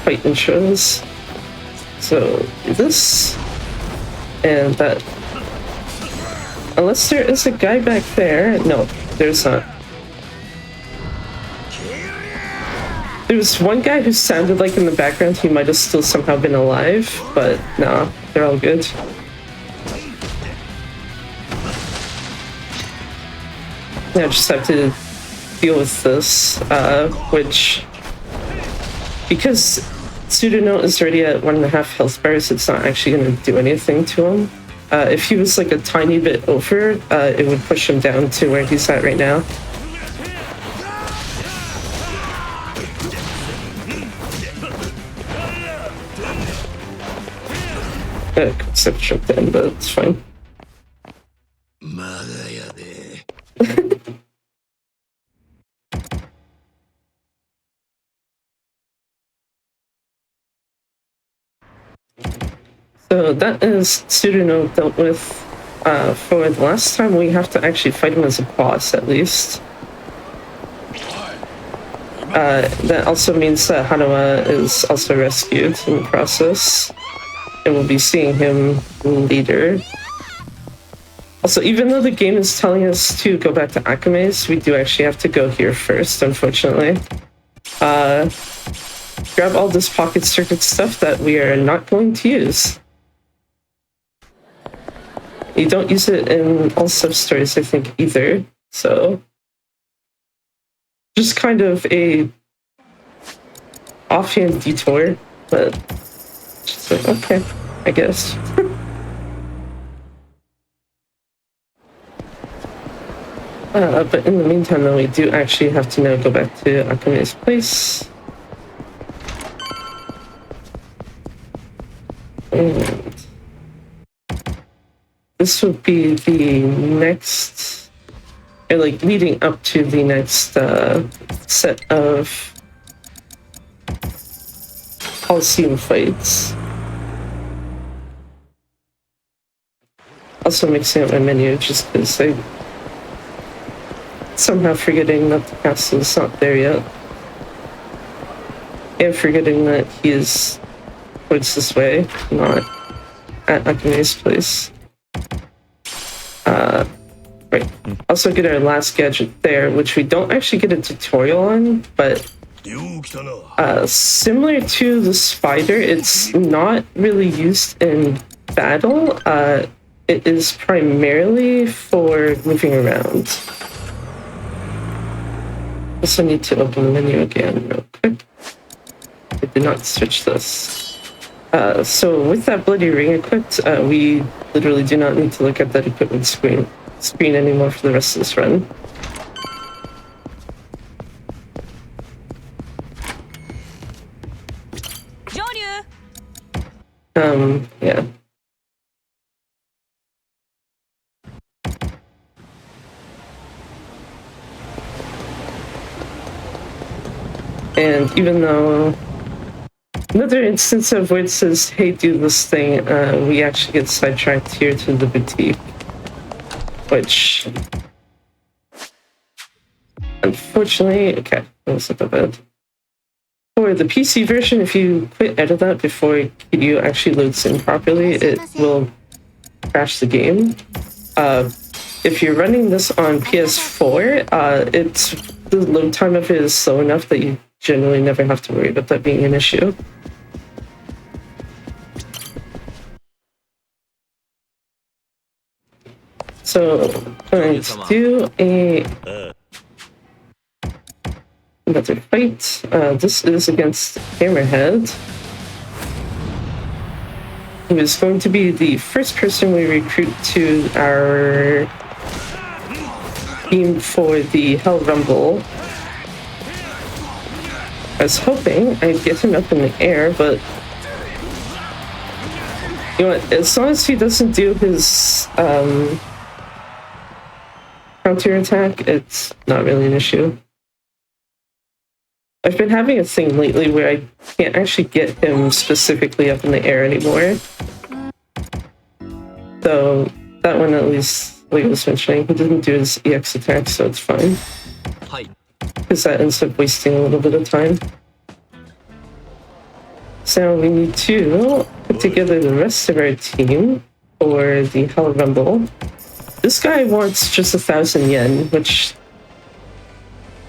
fight intro is. So do this and that. Unless there is a guy back there. No, there's not. There was one guy who sounded like in the background he might have still somehow been alive, but no, they're all good. Yeah, I just have to deal with this, which, because Pseudono is already at 1.5 health bars, it's not actually going to do anything to him. If he was like a tiny bit over, it would push him down to where he's at right now. Except jump in, but it's fine. So that is Pseudono dealt with. For the last time, we have to actually fight him as a boss, at least. That also means that Hanuma is also rescued in the process. And we'll be seeing him later. Also, even though the game is telling us to go back to Akame's, we do actually have to go here first, unfortunately. Grab all this pocket circuit stuff that we are not going to use. You don't use it in all sub-stories, I think, either. So, just kind of a offhand detour, but just like, okay, I guess. But in the meantime, though, we do actually have to now go back to Akame's place. And this will be the next, or like leading up to the next set of Coliseum fights. Also mixing up my menu just because I'm somehow forgetting that the castle is not there yet. And forgetting that he is towards this way, not at Akame's place. also get our last gadget there, which we don't actually get a tutorial on, but similar to the spider, it's not really used in battle. It is primarily for moving around. Also need to open the menu again real quick. I did not switch this. So with that bloody ring equipped, we literally do not need to look at that equipment screen anymore for the rest of this run. Yeah. And even though another instance of where it says, hey, do this thing, we actually get sidetracked here to the boutique, which unfortunately, okay, that's not that bad. For the PC version, if you quit out of that before GDQ actually loads in properly, it will crash the game. If you're running this on PS4, the load time of it is slow enough that you generally never have to worry about that being an issue. So I'm going to do another fight. This is against Hammerhead, who is going to be the first person we recruit to our team for the Hell Rumble. I was hoping I'd get him up in the air, but you know what, as long as he doesn't do his counter attack, it's not really an issue. I've been having a thing lately where I can't actually get him specifically up in the air anymore. So that one, at least, like I was mentioning, he didn't do his EX attack, so it's fine. Because that ends up wasting a little bit of time. So we need to put together the rest of our team for the Hell Rumble. This guy wants just 1,000 yen, which,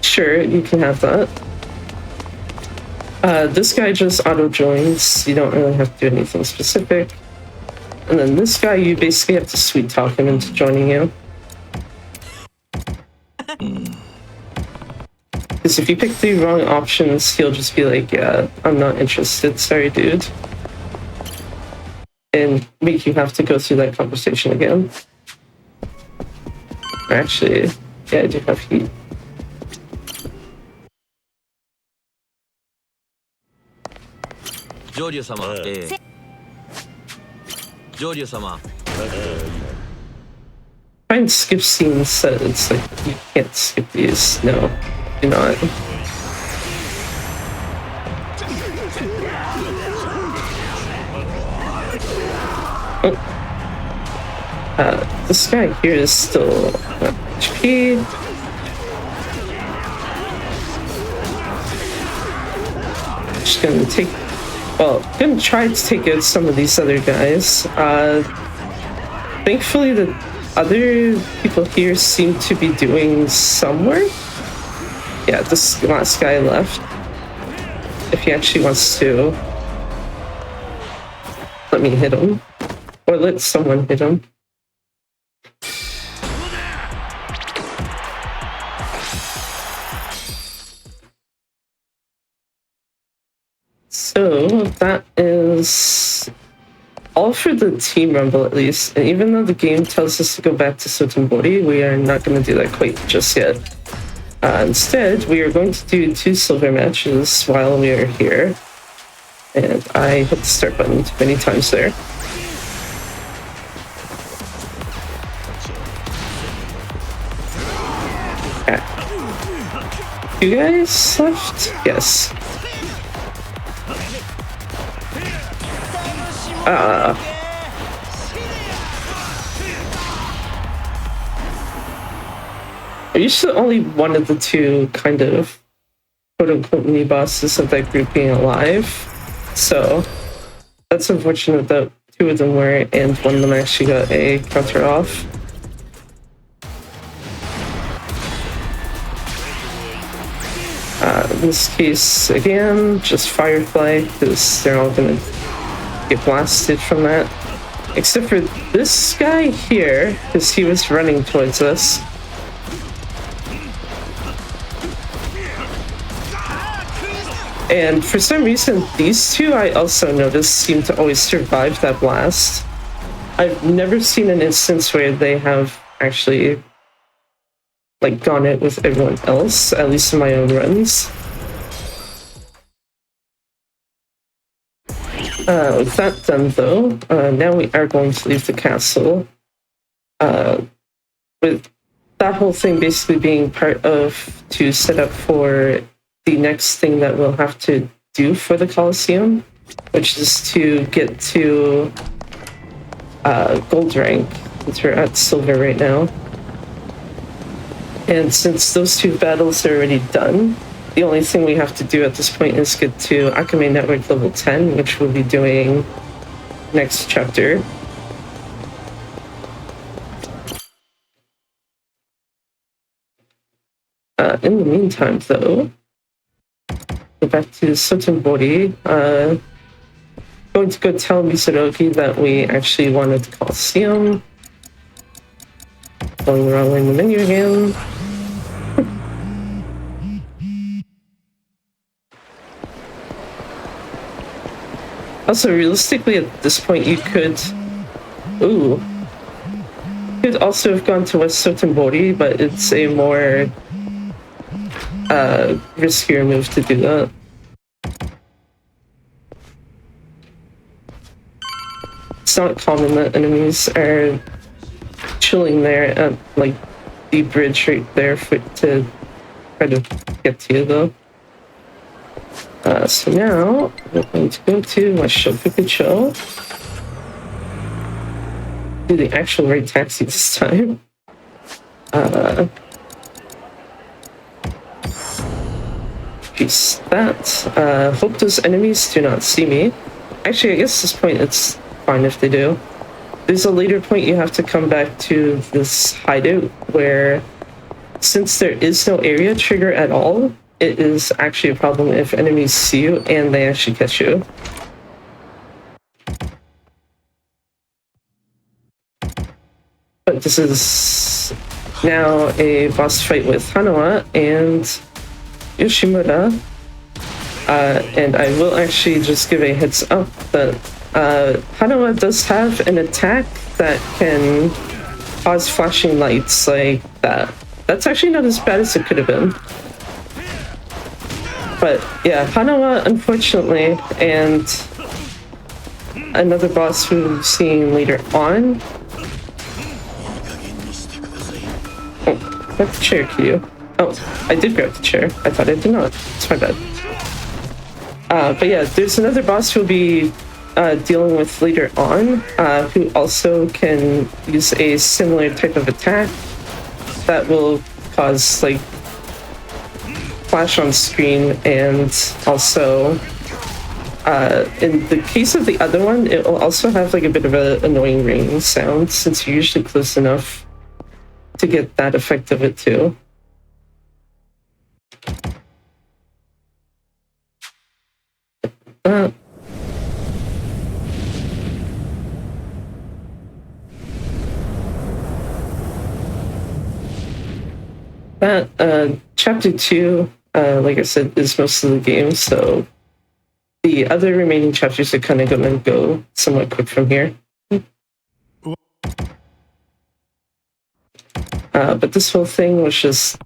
sure, you can have that. This guy just auto-joins, you don't really have to do anything specific. And then this guy, you basically have to sweet talk him into joining you. Because if you pick the wrong options, he'll just be like, yeah, I'm not interested, sorry dude. And make you have to go through that conversation again. Actually, yeah, I do have heat. Try and skip scenes so it's like, you can't skip these. No, do not. This guy here is still HP. Just gonna try to take out some of these other guys. Thankfully, the other people here seem to be doing some work. Yeah, this last guy left. If he actually wants to let me hit him, or let someone hit him. So that is all for the Team Rumble, at least. And even though the game tells us to go back to Sotenbori, we are not going to do that quite just yet. Instead, we are going to do 2 silver matches while we are here. And I hit the start button too many times there. Okay. 2 guys left? Yes. Are you still only one of the 2 kind of quote-unquote mini bosses of that group being alive? So that's unfortunate that 2 of them were, and one of them actually got a counter off. this case, again, just Firefly, because they're all gonna get blasted from that. Except for this guy here, because he was running towards us. And for some reason, these two I also noticed seem to always survive that blast. I've never seen an instance where they have actually like gone it with everyone else, at least in my own runs. With that done though, now we are going to leave the castle. With that whole thing basically being part of to set up for the next thing that we'll have to do for the Colosseum, which is to get to gold rank, since we're at silver right now. And since those two battles are already done, the only thing we have to do at this point is get to Akame Network level 10, which we'll be doing next chapter. In the meantime, though, go back to Sotenbori. Going to go tell Mizurogi that we actually wanted the Colosseum. Going the wrong way in the menu again. Also, realistically, at this point, you could... Ooh. You could also have gone to West Sotenbori, but it's a more... riskier move to do that. It's not common that enemies are chilling there at, like, the bridge right there to try to get to you, though. So now, we're going to go to my Pikachu. Do the actual right taxi this time. Peace that. Hope those enemies do not see me. Actually, I guess at this point it's fine if they do. There's a later point you have to come back to this hideout where, since there is no area trigger at all, it is actually a problem if enemies see you and they actually catch you. But this is now a boss fight with Hanawa and Yoshimura. And I will actually just give a heads up that Hanawa does have an attack that can cause flashing lights like that. That's actually not as bad as it could have been. But yeah, Hanawa, unfortunately, and another boss we're seeing later on. Oh, grab the chair, Kiryu. Oh, I did grab the chair. I thought I did not. It's my bad. But yeah, there's another boss we'll be dealing with later on, who also can use a similar type of attack that will cause, like, flash on screen, and also in the case of the other one, it will also have like a bit of an annoying ringing sound since you're usually close enough to get that effect of it too. Chapter 2, like I said, is most of the game, so the other remaining chapters are kind of going to go somewhat quick from here. But this whole thing was just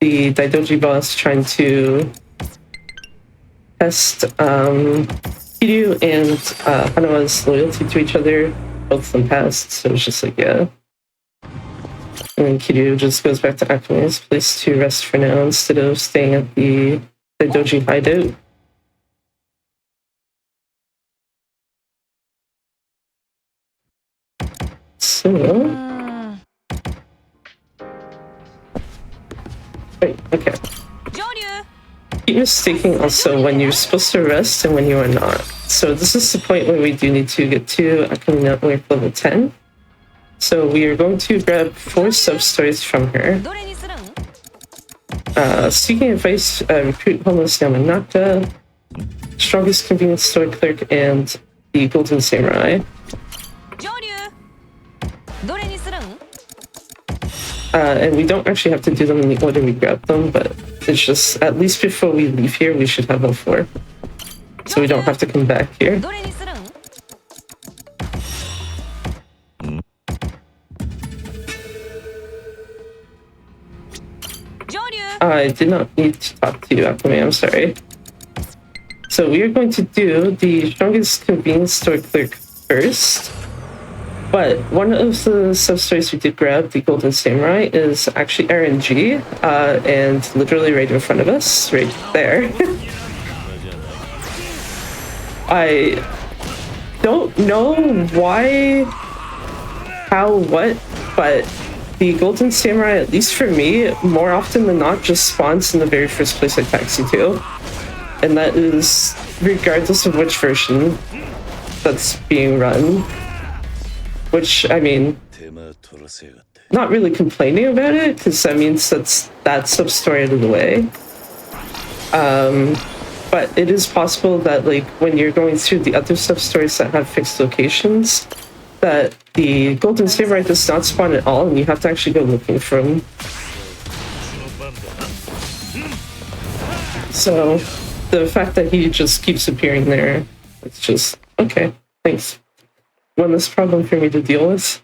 the Daidoji boss trying to test Kiryu and Hanawa's loyalty to each other. Both of them passed, so it's just like, yeah. And then Kiryu just goes back to Akame's place to rest for now instead of staying at the Daidoji hideout. So... Right, okay. Keep mistaking also when you're supposed to rest and when you are not. So this is the point where we do need to get to Akame Network level 10. So we are going to grab 4 sub-stories from her. Seeking advice, recruit homeless Yamanaka, strongest convenience store clerk, and the Golden Samurai. And we don't actually have to do them in the order we grab them, but it's just, at least before we leave here, we should have all 4. So we don't have to come back here. I did not need to talk to you, Akame, I'm sorry. So we are going to do the strongest convenience store clerk first. But one of the sub-stories we did grab, the Golden Samurai, is actually RNG, and literally right in front of us, right there. I don't know why, how, what, but the Golden Samurai, at least for me, more often than not, just spawns in the very first place I taxi to. And that is regardless of which version that's being run. Which, I mean, not really complaining about it, because that means that's that sub-story out of the way. But it is possible that, like, when you're going through the other sub-stories that have fixed locations, that the Golden Samurai does not spawn at all, and you have to actually go looking for him. So, the fact that he just keeps appearing there, it's just, okay, thanks. One less problem for me to deal with.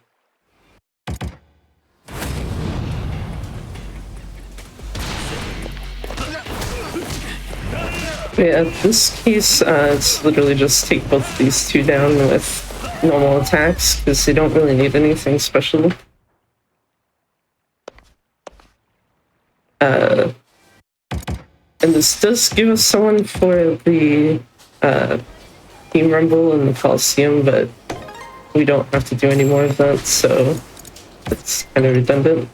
Yeah, this case, it's literally just take both of these 2 down with normal attacks, because they don't really need anything special. And this does give us someone for the Team Rumble in the Coliseum, but we don't have to do any more of that, so it's kind of redundant.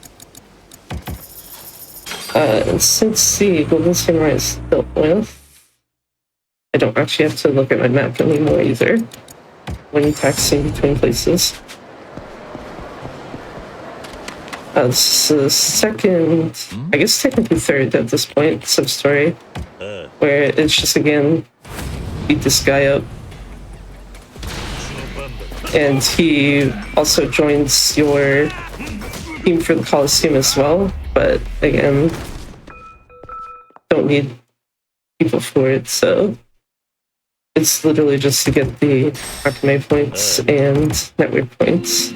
Since the Golden Samurai is dealt with, I don't actually have to look at my map anymore either when taxing between places. This is the second, I guess technically third at this point, sub-story, where it's just, again, beat this guy up. And he also joins your team for the Coliseum as well, but again, don't need people for it, so it's literally just to get the Akame points and network points.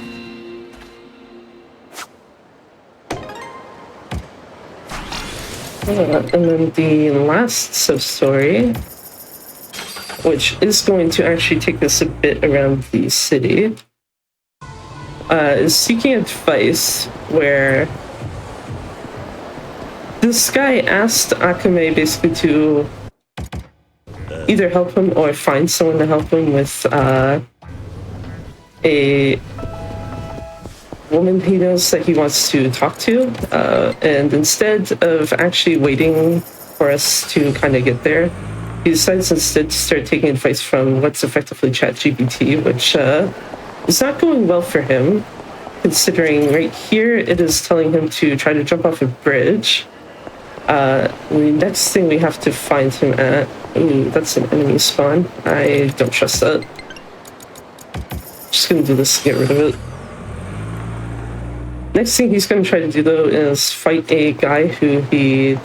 And then the last sub-story, which is going to actually take us a bit around the city, is Seeking Advice, where this guy asked Akame basically to either help him or find someone to help him with a woman he knows that he wants to talk to, and instead of actually waiting for us to kind of get there, he decides instead to start taking advice from what's effectively ChatGPT, which is not going well for him, considering right here it is telling him to try to jump off a bridge. The next thing we have to find him at, ooh, that's an enemy spawn. I don't trust that. Just gonna do this to get rid of it. Next thing he's gonna try to do though is fight a guy who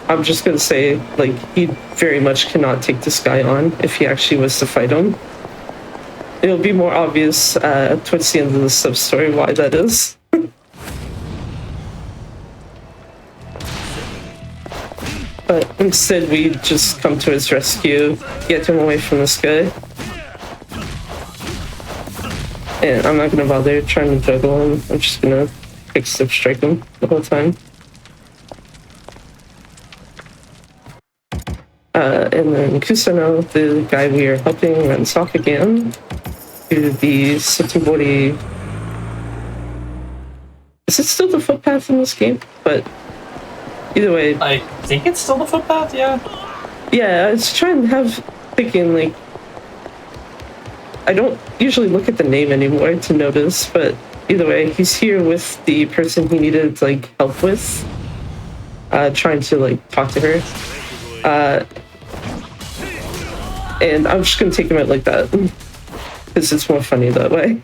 I'm just gonna say, like, he very much cannot take this guy on if he actually was to fight him. It'll be more obvious towards the end of the sub-story why that is. But instead we just come to his rescue, get him away from this guy. And I'm not gonna bother trying to juggle him, I'm just gonna quick step strike him the whole time. And then Kusano, the guy we are helping, runs off again to the Sotsubori. Is it still the footpath in this game? But either way, I think it's still the footpath, yeah. Yeah, I was trying to have thinking, like, I don't usually look at the name anymore to notice, but either way, he's here with the person he needed, like, help with. trying to like talk to her. And I'm just gonna take him out like that because it's more funny that way.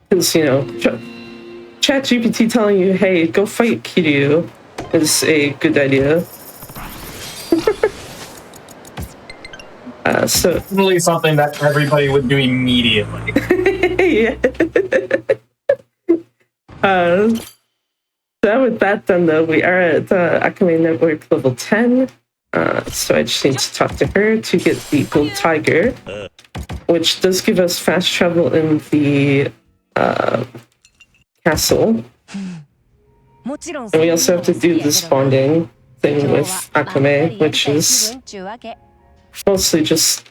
Because, you know, ChatGPT telling you, hey, go fight Kiryu is a good idea. So Really something that everybody would do immediately. yeah. So with that done, though, we are at Akame Network level 10. So I just need to talk to her to get the Gold Tiger, which does give us fast travel in the castle. And we also have to do this bonding thing with Akame, which is mostly just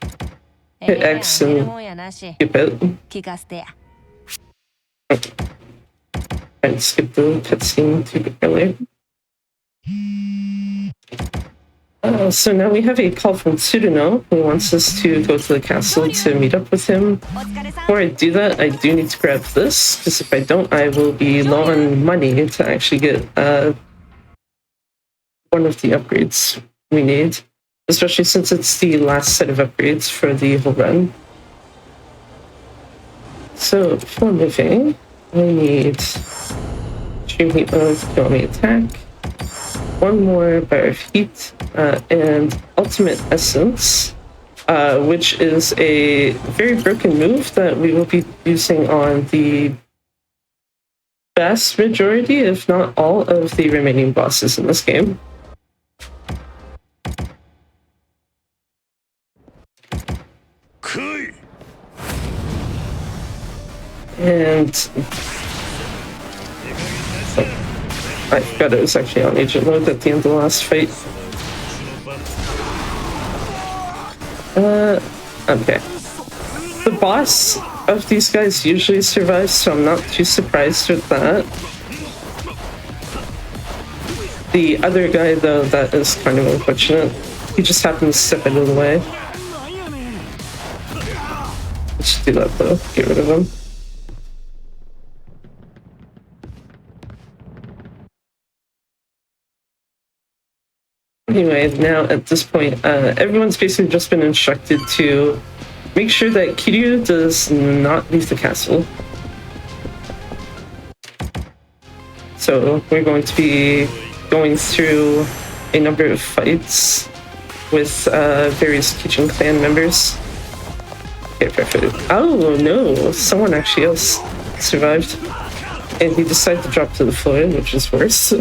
hit X and skip it. And skip the cutscene too early. So now we have a call from Tsuruno, who wants us to go to the castle to meet up with him. Before I do that, I do need to grab this, because if I don't, I will be low on money to actually get one of the upgrades we need, especially since it's the last set of upgrades for the whole run. So before moving, I need Extreme Heat Mode, Kill-Me Attack, one more Bar of Heat, and Ultimate Essence, which is a very broken move that we will be using on the vast majority, if not all, of the remaining bosses in this game. And I forgot it was actually on agent mode at the end of the last fight. Okay. The boss of these guys usually survives, so I'm not too surprised with that. The other guy, though, that is kind of unfortunate. He just happened to step out of the way. Let's do that, though. Get rid of him. Anyway, now at this point, everyone's basically just been instructed to make sure that Kiryu does not leave the castle. So we're going to be going through a number of fights with various Kitchen Clan members. Okay, perfect. Oh no, someone actually else survived. And he decided to drop to the floor, which is worse.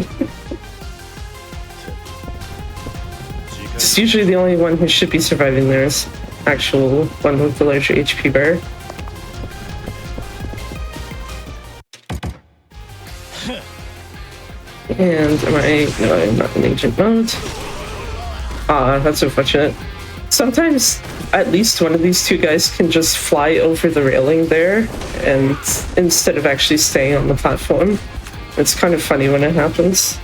It's usually the only one who should be surviving there is actual one with the larger HP bar. And no, I'm not in agent mode. Ah, that's unfortunate. Sometimes at least one of these two guys can just fly over the railing there, and instead of actually staying on the platform. It's kind of funny when it happens.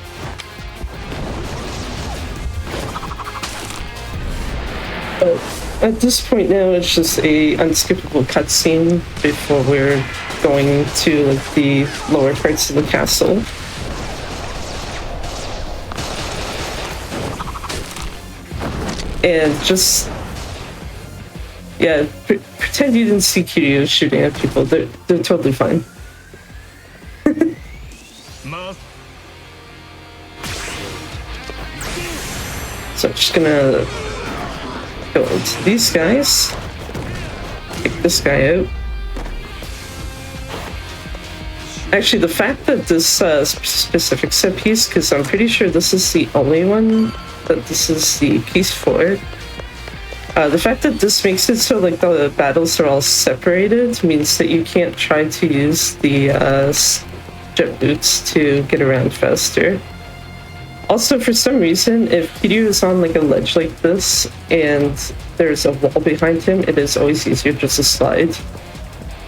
But at this point now, it's just a unskippable cutscene before we're going to like the lower parts of the castle. And just, yeah, pretend you didn't see Kiryu shooting at people. They're totally fine. So I'm just gonna go into these guys, kick this guy out. Actually, the fact that this specific set piece, because I'm pretty sure this is the only one that this is the piece for. The fact that this makes it so like the battles are all separated means that you can't try to use the jet boots to get around faster. Also, for some reason, if Kiryu is on like a ledge like this and there's a wall behind him, it is always easier just to slide.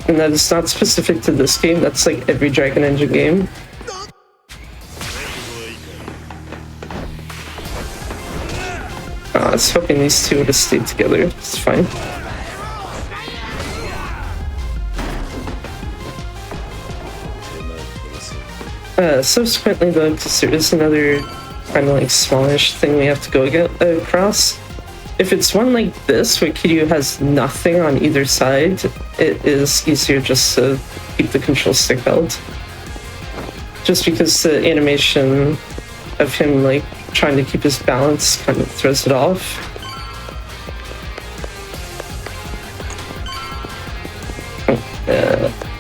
And that is not specific to this game, that's like every Dragon Engine game. I was hoping these two would have stayed together. It's fine. Subsequently, though, because there is another kind of like smallish thing we have to go across. If it's one like this, where Kiryu has nothing on either side, it is easier just to keep the control stick held. Just because the animation of him like trying to keep his balance kind of throws it off.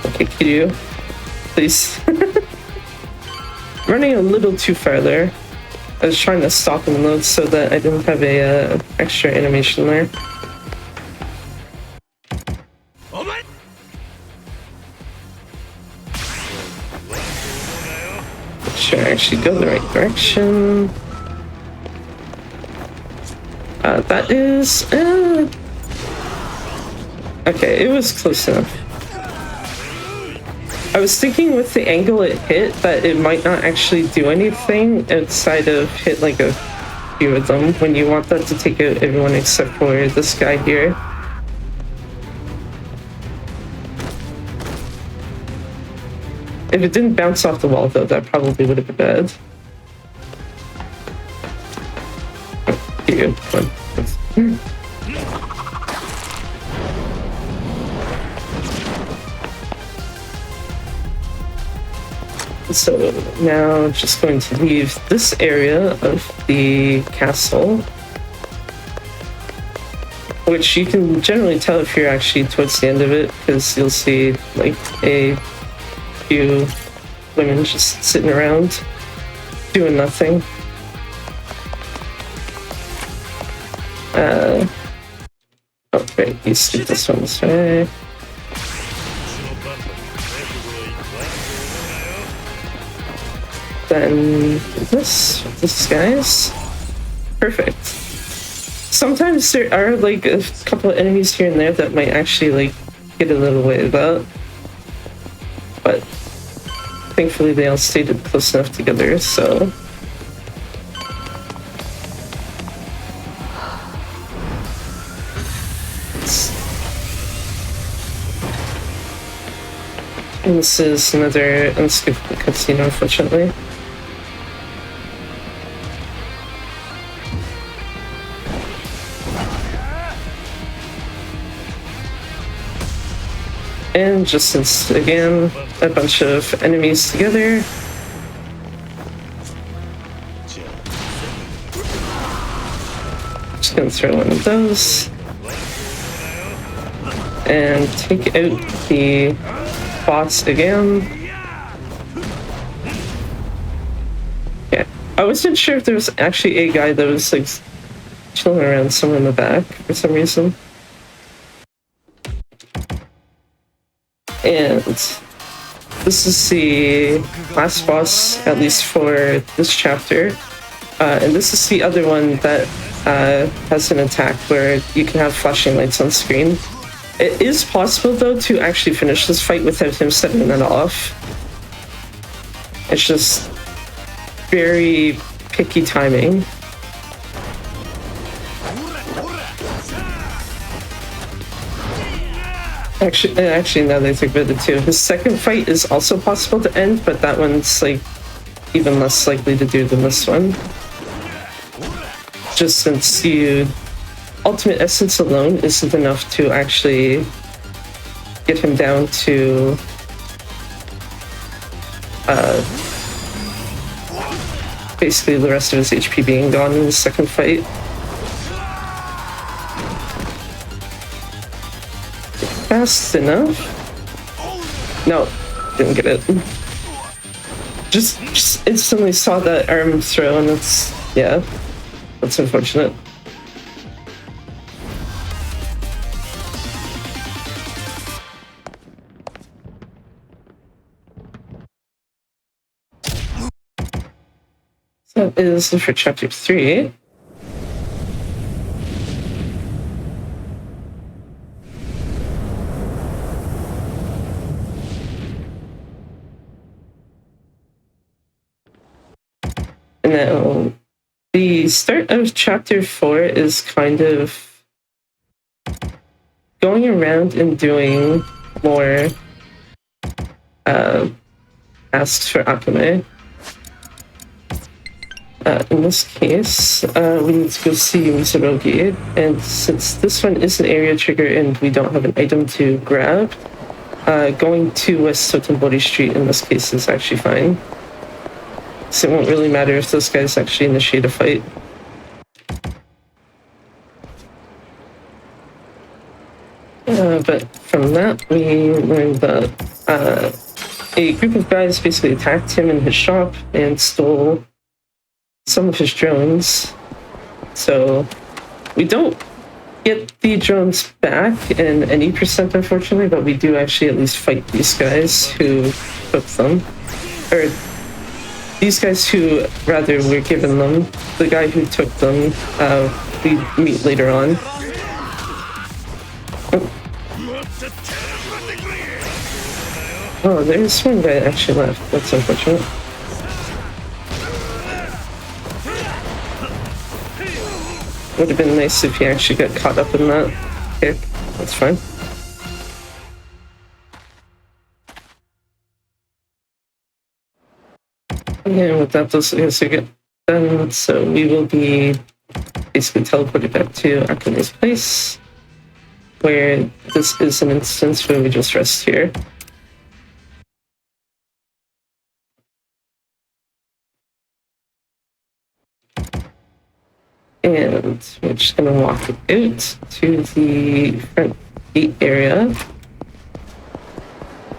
Okay, Kiryu, please. Running a little too far there. I was trying to stop him though so that I didn't have a extra animation there. Make sure I actually go the right direction. That is... okay, it was close enough. I was thinking with the angle it hit that it might not actually do anything outside of hit like a few of them when you want that to take out everyone except for this guy here. If it didn't bounce off the wall though, that probably would have been bad. Here you go. Come on. So now just going to leave this area of the castle, which you can generally tell if you're actually towards the end of it, because you'll see like a few women just sitting around doing nothing. Oh right, you skip this one this way. Then this guys. Perfect. Sometimes there are like a couple of enemies here and there that might actually like get a little way of that. But thankfully they all stayed close enough together, so. And this is another unskippable cutscene, unfortunately. And just since, again, a bunch of enemies together. Just gonna throw one of those. And take out the boss again. Yeah, I wasn't sure if there was actually a guy that was like chilling around somewhere in the back for some reason. And this is the last boss, at least for this chapter. And this is the other one that has an attack where you can have flashing lights on screen. It is possible, though, to actually finish this fight without him setting it off. It's just very picky timing. Actually, now that I think about it too, his second fight is also possible to end, but that one's like even less likely to do than this one. Just since ultimate essence alone isn't enough to actually get him down to basically the rest of his HP being gone in the second fight. Fast enough? No, didn't get it. Just instantly saw that arm throw, and yeah, that's unfortunate. So that is for chapter 3. Now, the start of chapter 4 is kind of going around and doing more asks for Akame. In this case, we need to go see Mizurogi, and since this one is an area trigger and we don't have an item to grab, going to West Sotenbori Street in this case is actually fine. So it won't really matter if those guys actually initiate a fight. But from that, we learned that a group of guys basically attacked him in his shop and stole some of his drones. So we don't get the drones back in any percent, unfortunately, but we do actually at least fight these guys who took them. Or these guys who, rather, were given them. The guy who took them, we meet later on. Oh, there's one guy actually left. That's unfortunate. Would have been nice if he actually got caught up in that kick. That's fine. And with that, those guys get done. So we will be basically teleported back to Akane's place, where this is an instance where we just rest here. And we're just going to walk out to the front gate area,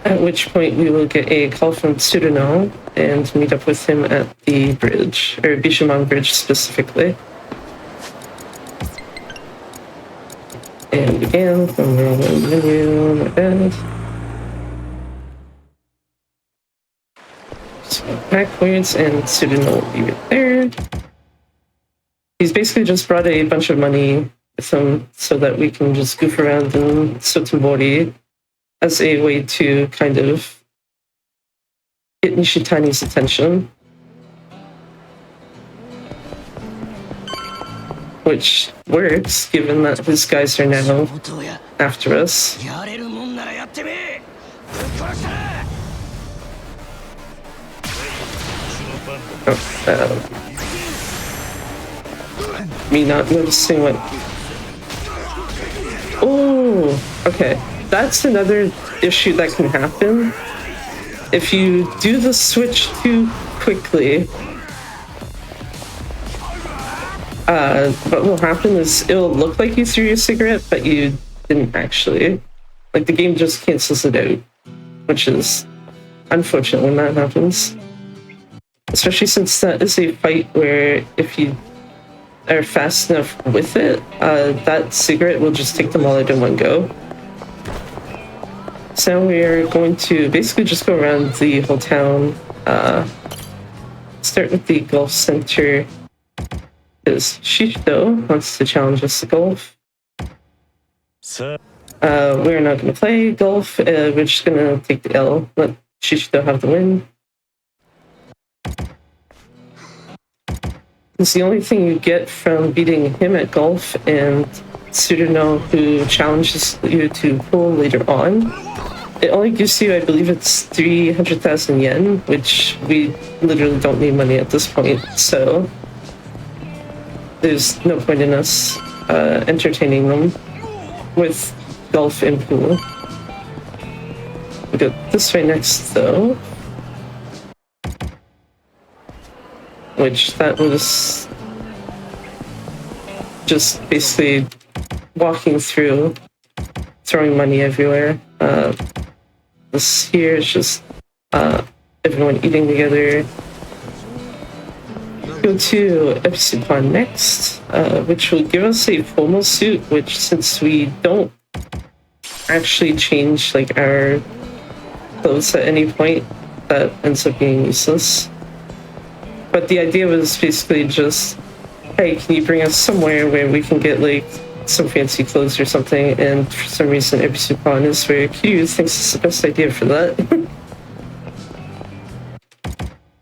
at which point we will get a call from Tsuruno and meet up with him at the bridge, or Bishamon Bridge specifically. And again, from the menu, my bad. Just go backwards and Tsuruno will be right there. He's basically just brought a bunch of money with him so that we can just goof around in Sotenbori as a way to kind of get Nishitani's attention. Which works, given that his guys are now after us. Me not noticing what... Oh, okay. That's another issue that can happen. If you do the switch too quickly, what will happen is it'll look like you threw your cigarette, but you didn't actually. Like, the game just cancels it out, which is unfortunate when that happens. Especially since that is a fight where if you are fast enough with it, that cigarette will just take them all out in one go. So now we are going to basically just go around the whole town, start with the golf center, because Shishito wants to challenge us to golf. We're not going to play golf, we're just going to take the L, let Shishito have the win. It's the only thing you get from beating him at golf and Tsuruno, who challenges you to pool later on. It only gives you, I believe it's 300,000 yen, which we literally don't need money at this point, so there's no point in us entertaining them with golf and pool. We go this way next, though. Which that was just basically walking through, throwing money everywhere. This here is just everyone eating together. Go to Epsipan next, which will give us a formal suit, which since we don't actually change like our clothes at any point, that ends up being useless. But the idea was basically just, hey, can you bring us somewhere where we can get like some fancy clothes or something? And for some reason, Epsipan is where Kiryu thinks it's the best idea for that.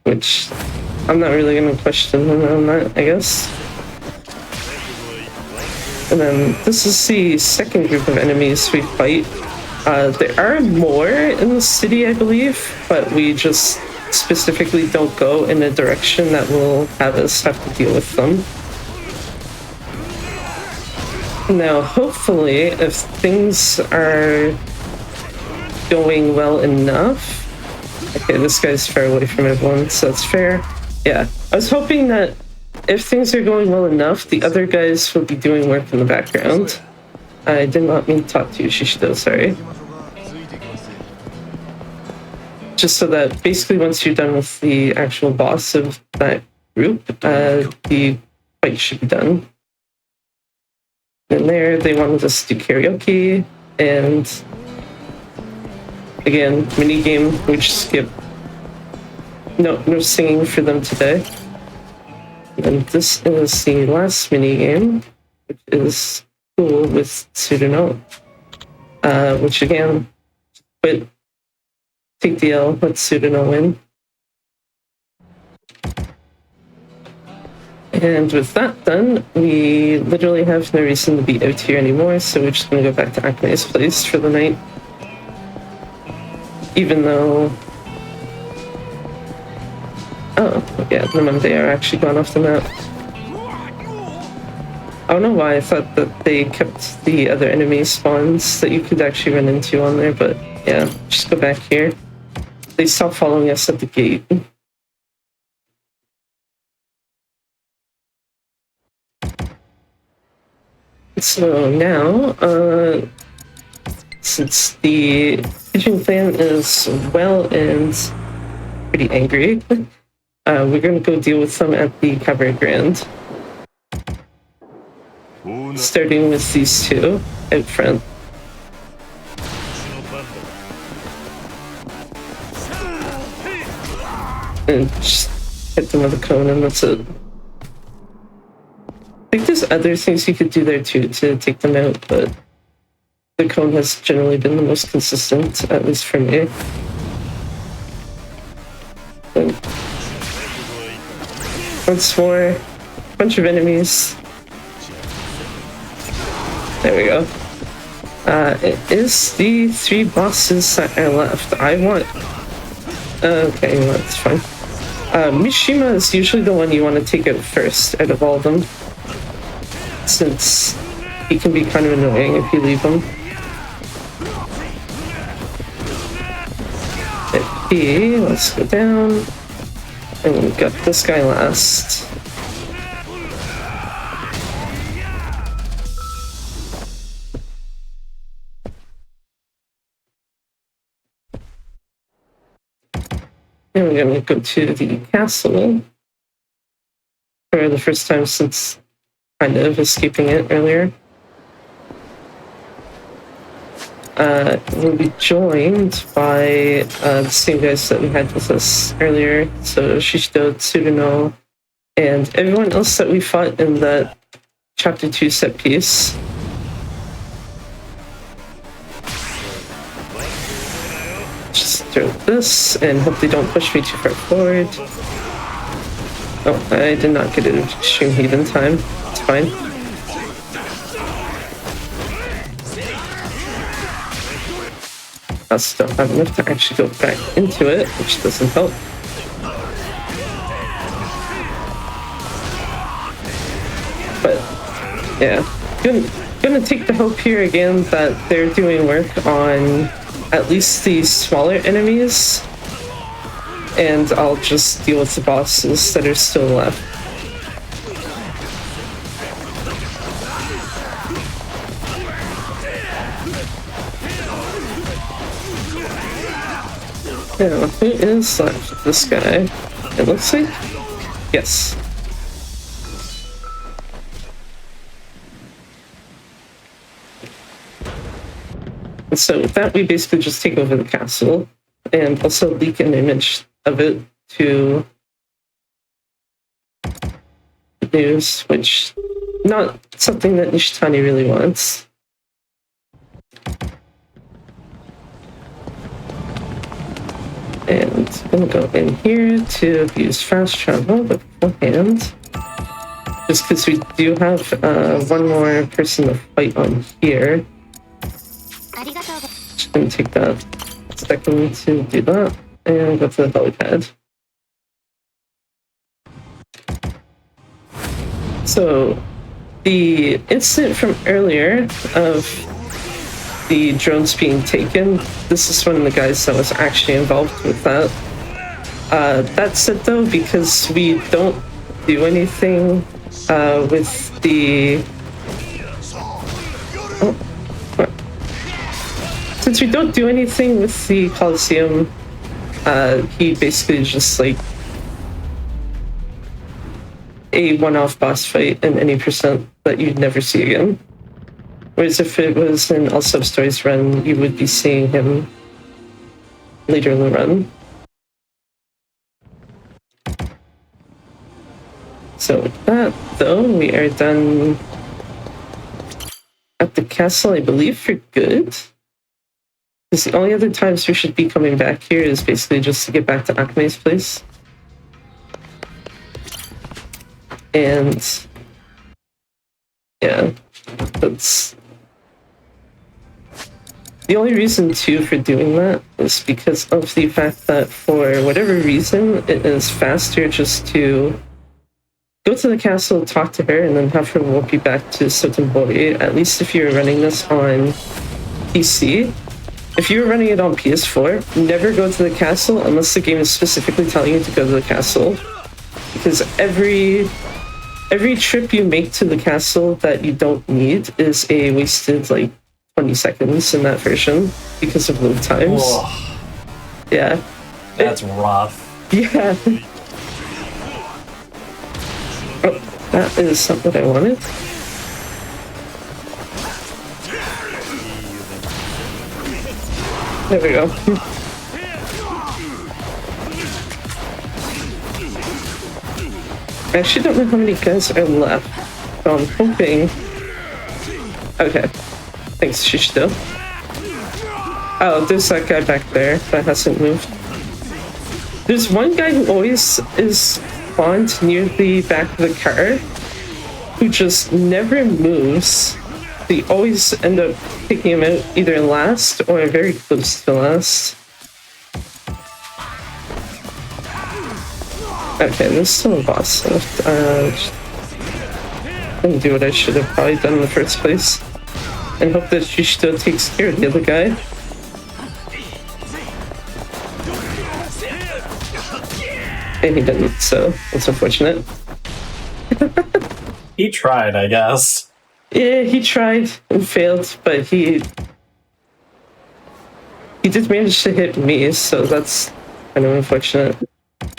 Which I'm not really going to question him on that, I guess. And then this is the second group of enemies we fight. There are more in the city, I believe, but we just specifically don't go in a direction that will have us have to deal with them. Now, hopefully, if things are going well enough... Okay, this guy's far away from everyone, so that's fair. Yeah, I was hoping that if things are going well enough, the other guys will be doing work in the background. I did not mean to talk to you, Shishido, sorry. Just so that basically once you're done with the actual boss of that group, the fight should be done. And there, they wanted us to do karaoke, and again, mini game, we just skip. No singing for them today. And this is the last mini game, which is cool with Pseudono. Which again, but take the L, let Pseudono win. And with that done, we literally have no reason to be out here anymore, so we're just gonna go back to Acme's place for the night. Even though... Oh, yeah, the Monday are actually gone off the map. I don't know why I thought that they kept the other enemy spawns that you could actually run into on there, but yeah, just go back here. They stopped following us at the gate. So now, since the pitching clan is well and pretty angry, we're going to go deal with them at the Cabaret Grand. Starting with these two out front. And just hit them with a cone and that's it. I think there's other things you could do there too to take them out, but the cone has generally been the most consistent, at least for me. And once more, a bunch of enemies. There we go. It is the 3 bosses that are left. I want... Okay, well, that's fine. Mishima is usually the one you want to take out first out of all of them, since he can be kind of annoying if you leave him. Okay, let's go down. And we've got this guy last. And we're gonna go to the castle for the first time since kind of escaping it earlier. We'll be joined by the same guys that we had with us earlier. So Shishido, Tsuruno, and everyone else that we fought in that Chapter 2 set piece. Just throw this and hope they don't push me too far forward. Oh, I did not get an extreme heat in time. It's fine. I still have enough to actually go back into it, which doesn't help. But yeah, gonna take the hope here again that they're doing work on at least these smaller enemies, and I'll just deal with the bosses that are still left. Now, who is left? This guy. It looks like... Yes. And so with that, we basically just take over the castle and also leak an image of it to the news, which not something that Nishitani really wants. And I'm gonna go in here to use fast travel beforehand. Just because we do have one more person to fight on here. Just gonna take that second to do that and go to the helipad. So, the incident from earlier of the drones being taken, this is one of the guys that was actually involved with that. That said though, because we don't do anything with the... Since we don't do anything with the Coliseum, he basically just like a one-off boss fight in any percent that you'd never see again. Whereas if it was an All Sub-Stories run, you would be seeing him later in the run. So with that, though, we are done at the castle, I believe, for good. Because the only other times we should be coming back here is basically just to get back to Akame's place. And yeah, that's the only reason too for doing that is because of the fact that for whatever reason it is faster just to go to the castle, talk to her, and then have her walk you back to Sotenbori. At least if you're running this on PC. If you're running it on PS4, never go to the castle unless the game is specifically telling you to go to the castle. Because every trip you make to the castle that you don't need is a wasted, like, 20 seconds in that version because of load times. Whoa. Yeah. That's rough. Yeah. Oh, that is not what I wanted. There we go. I actually don't know how many guys are left, so I'm hoping... Okay. Thanks, Shishito. Oh, there's that guy back there that hasn't moved. There's one guy who always is spawned near the back of the car who just never moves. They always end up taking him out either last or very close to last. Okay, there's still a boss left. Let me do what I should have probably done in the first place. And hope that Shishito takes care of the other guy. And he didn't, so that's unfortunate. He tried, I guess. Yeah, he tried and failed, but he did manage to hit me, so that's kind of unfortunate.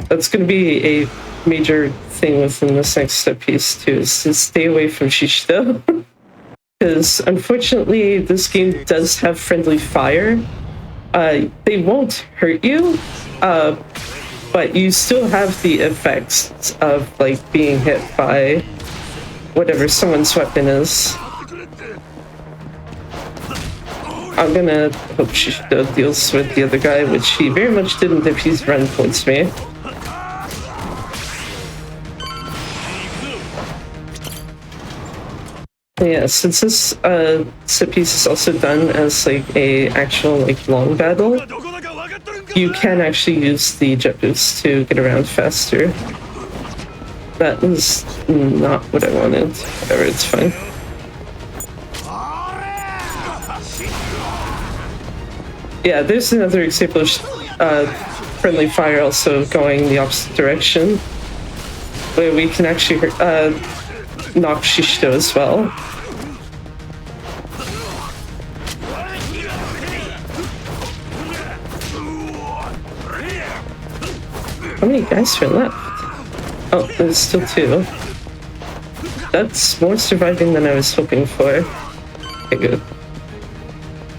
That's going to be a major thing within this next step piece too, is to stay away from Shishito. Because unfortunately, this game does have friendly fire. They won't hurt you, but you still have the effects of like being hit by whatever someone's weapon is. I'm gonna hope Shishito deals with the other guy, which he very much didn't if he's run towards me. Yeah, since this set piece is also done as like a actual like long battle, you can actually use the jet boost to get around faster. That is not what I wanted. Whatever, it's fine. Yeah, there's another example of friendly fire also going the opposite direction, where we can actually knock Shishito as well. How many guys are left? Oh, there's still 2. That's more surviving than I was hoping for. Okay, good.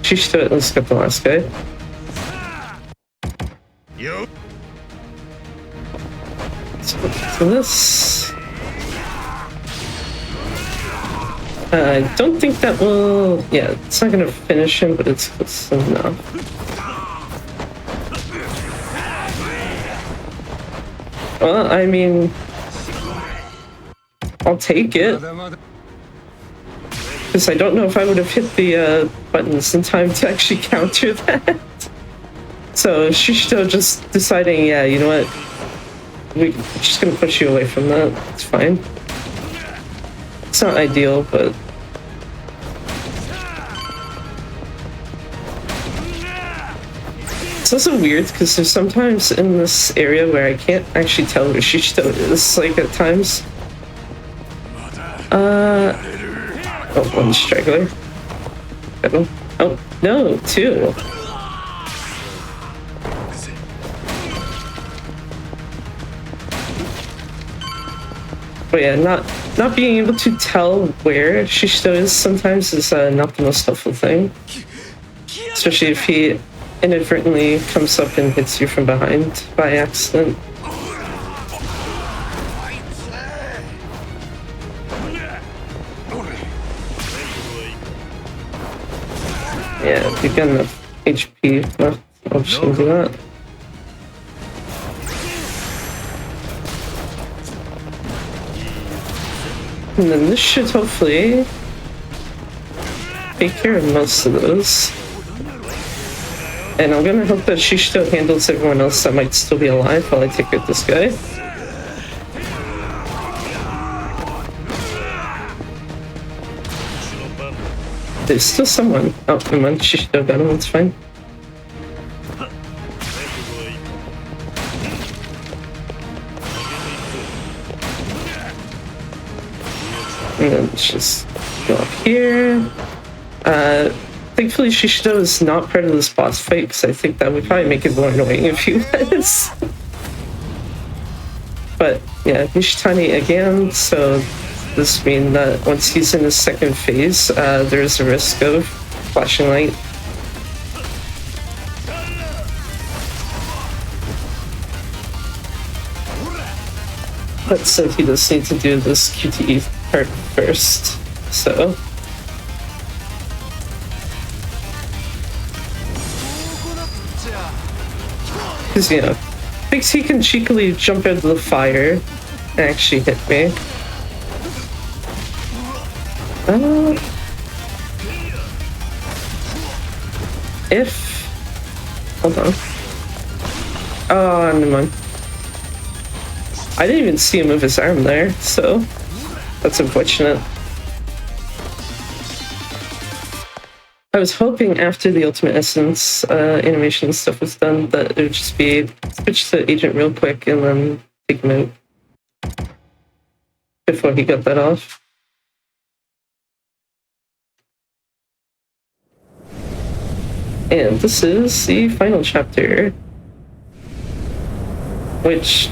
Shishito at least got the last guy. So this... I don't think that will... Yeah, it's not gonna finish him, but it's close enough. Well, I mean... I'll take it. Because I don't know if I would have hit the buttons in time to actually counter that. So Shishito just deciding, yeah, you know what? We're just gonna push you away from that. It's fine. not ideal, but it's also weird because there's sometimes in this area where I can't actually tell where Shishito is, like at times. Oh, one straggler. Oh, no, two. But yeah, not being able to tell where Shishito is sometimes is not the most helpful thing. Especially if he inadvertently comes up and hits you from behind by accident. Yeah, if you've got enough HP left, I'll just do that. And then this should hopefully take care of most of those. And I'm gonna hope that Shishito handles everyone else that might still be alive while I take out this guy. There's still someone. Oh, never mind. Shishito got him, it's fine. And then let's just go up here. Thankfully, Shishito is not part of this boss fight, because I think that would probably make it more annoying if he was. But yeah, Nishitani again, so this means that once he's in his second phase, there's a risk of flashing light. But so he does need to do this QTE part first, so. Because, you know, thinks he can cheekily jump into the fire and actually hit me. Hold on. Oh, never mind. I didn't even see him move his arm there, so that's unfortunate. I was hoping after the Ultimate Essence animation and stuff was done that it would just be switch to Agent real quick and then take him out before he got that off. And this is the final chapter, which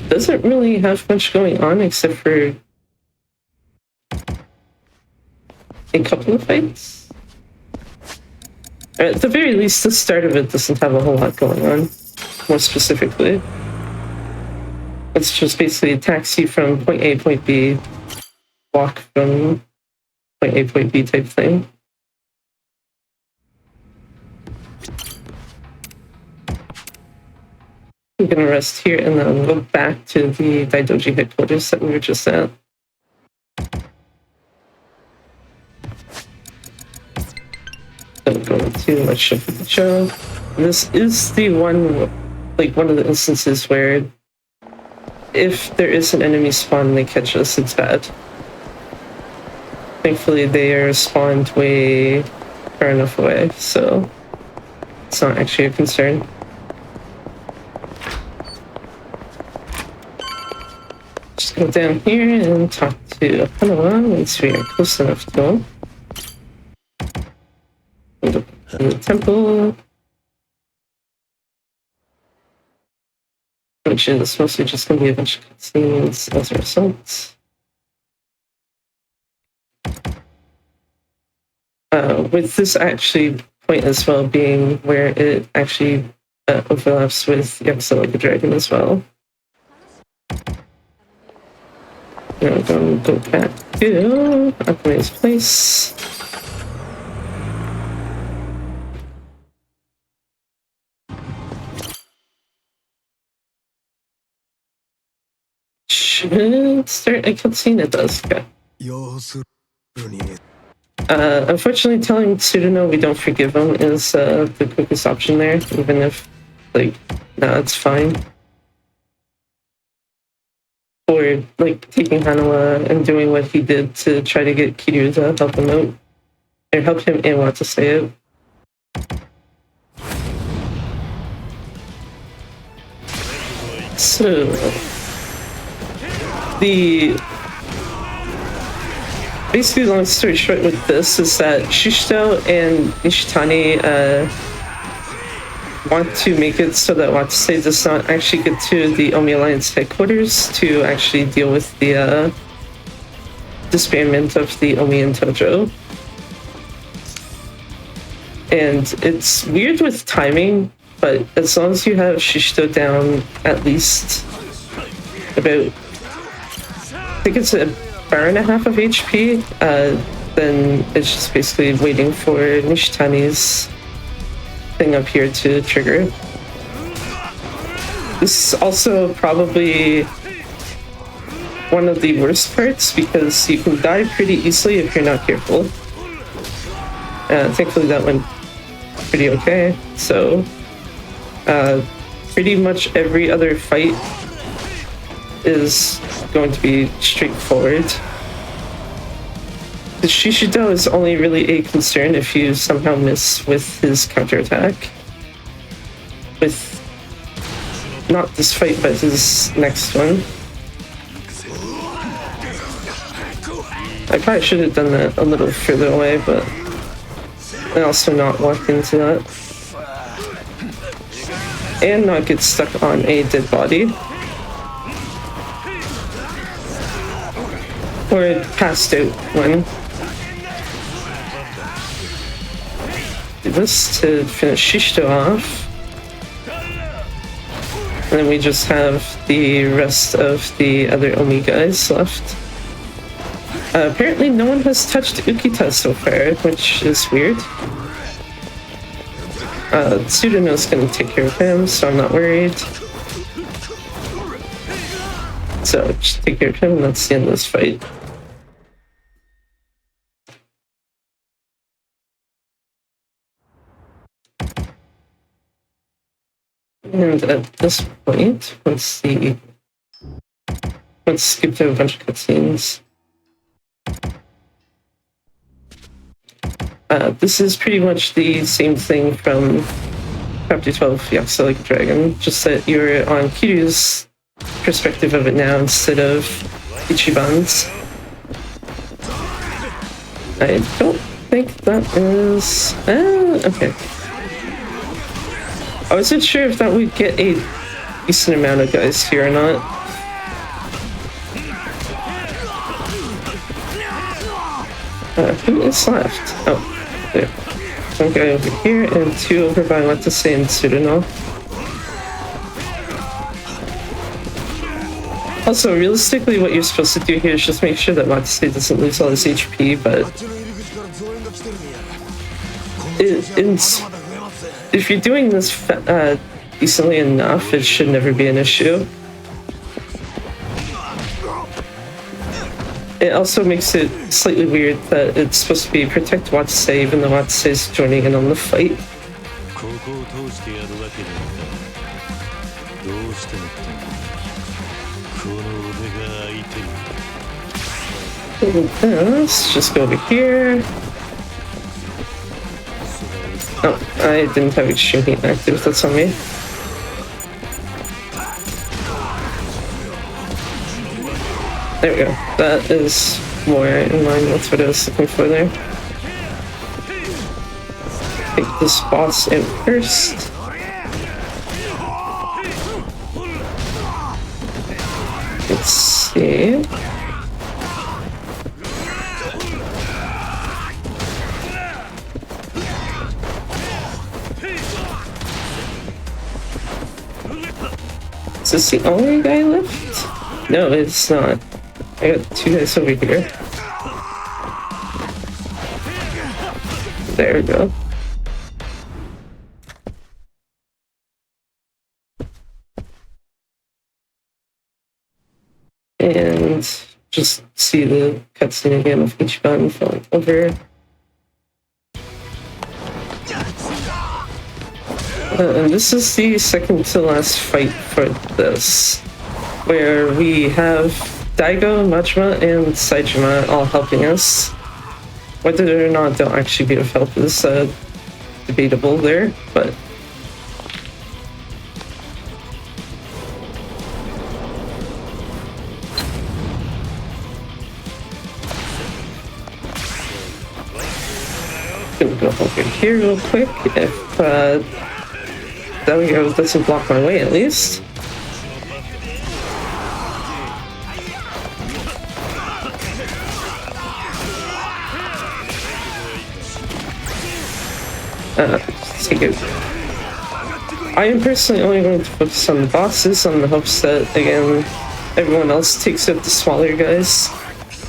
doesn't really have much going on except for a couple of fights. At the very least, the start of it doesn't have a whole lot going on, more specifically. It's just basically a taxi from point A, point B, walk from point A, point B type thing. I'm gonna rest here and then go back to the Daidoji headquarters that we were just at. Don't go too much of the show. This is the one, like one of the instances where if there is an enemy spawn and they catch us, it's bad. Thankfully they are spawned way far enough away, so it's not actually a concern. Just go down here and talk to Hanawa once we are close enough to him. Go to the temple. Which is mostly just going to be a bunch of cutscenes as a result. With this actually point as well being where it actually overlaps with Yakuza Like a Dragon as well. Now we're going to go back to Akume's place. Should start a cutscene? It does, okay. Unfortunately, telling Tsuruno we don't forgive him is the quickest option there, even if, like, no, it's fine. for like taking Hanawa and doing what he did to try to get Kiryu to help him out, or help him and want to stay out. So basically, long story short with this is that Shishito and Nishitani want to make it so that Watase does not actually get to the Omi Alliance headquarters to actually deal with the disbandment of the Omi and Tojo. And it's weird with timing, but as long as you have Shishito down at least about, I think it's a bar and a half of HP, then it's just basically waiting for Nishitani's thing up here to trigger. This is also probably one of the worst parts because you can die pretty easily if you're not careful. Thankfully that went pretty okay. So pretty much every other fight is going to be straightforward. The Shishito is only really a concern if you somehow miss with his counterattack. With not this fight, but his next one. I probably should have done that a little further away, but I also not walk into that. And not get stuck on a dead body. Or passed out one. Do this to finish Shishito off. And then we just have the rest of the other Omi guys left. Apparently no one has touched Ukita so far, which is weird. Tsuruno's gonna take care of him, so I'm not worried. So just take care of him and that's the end of this fight. And at this point, let's skip to a bunch of cutscenes. This is pretty much the same thing from Chapter 12, Yakuza Like a Dragon, just that you're on Kiryu's perspective of it now instead of Ichiban's. I don't think that is... okay. I wasn't sure if that would get a decent amount of guys here or not. Who is left? Oh, there. One guy over here and two over by Watase and Tsuruno. Also, realistically, what you're supposed to do here is just make sure that Watase doesn't lose all his HP, but if you're doing this decently enough, it should never be an issue. It also makes it slightly weird that it's supposed to be protect Watase even though Watase is joining in on the fight. Let's just go over here. Oh, I didn't have Extreme Heat active, that's on me. There we go. That is more in line with what I was looking for there. Take this boss in first. Let's see. Is this the only guy left? No, it's not. I got two guys over here. There we go. And just see the cutscene again of Ichiban falling over. And this is the second to last fight for this. where we have Daigo, Majima, and Saijima all helping us. Whether or not they'll actually be of help is debatable there, but gonna go over here real quick. If there we go, doesn't block my way at least. Let's take it. I am personally only going to focus on the bosses on the hopes that, again, everyone else takes out the smaller guys.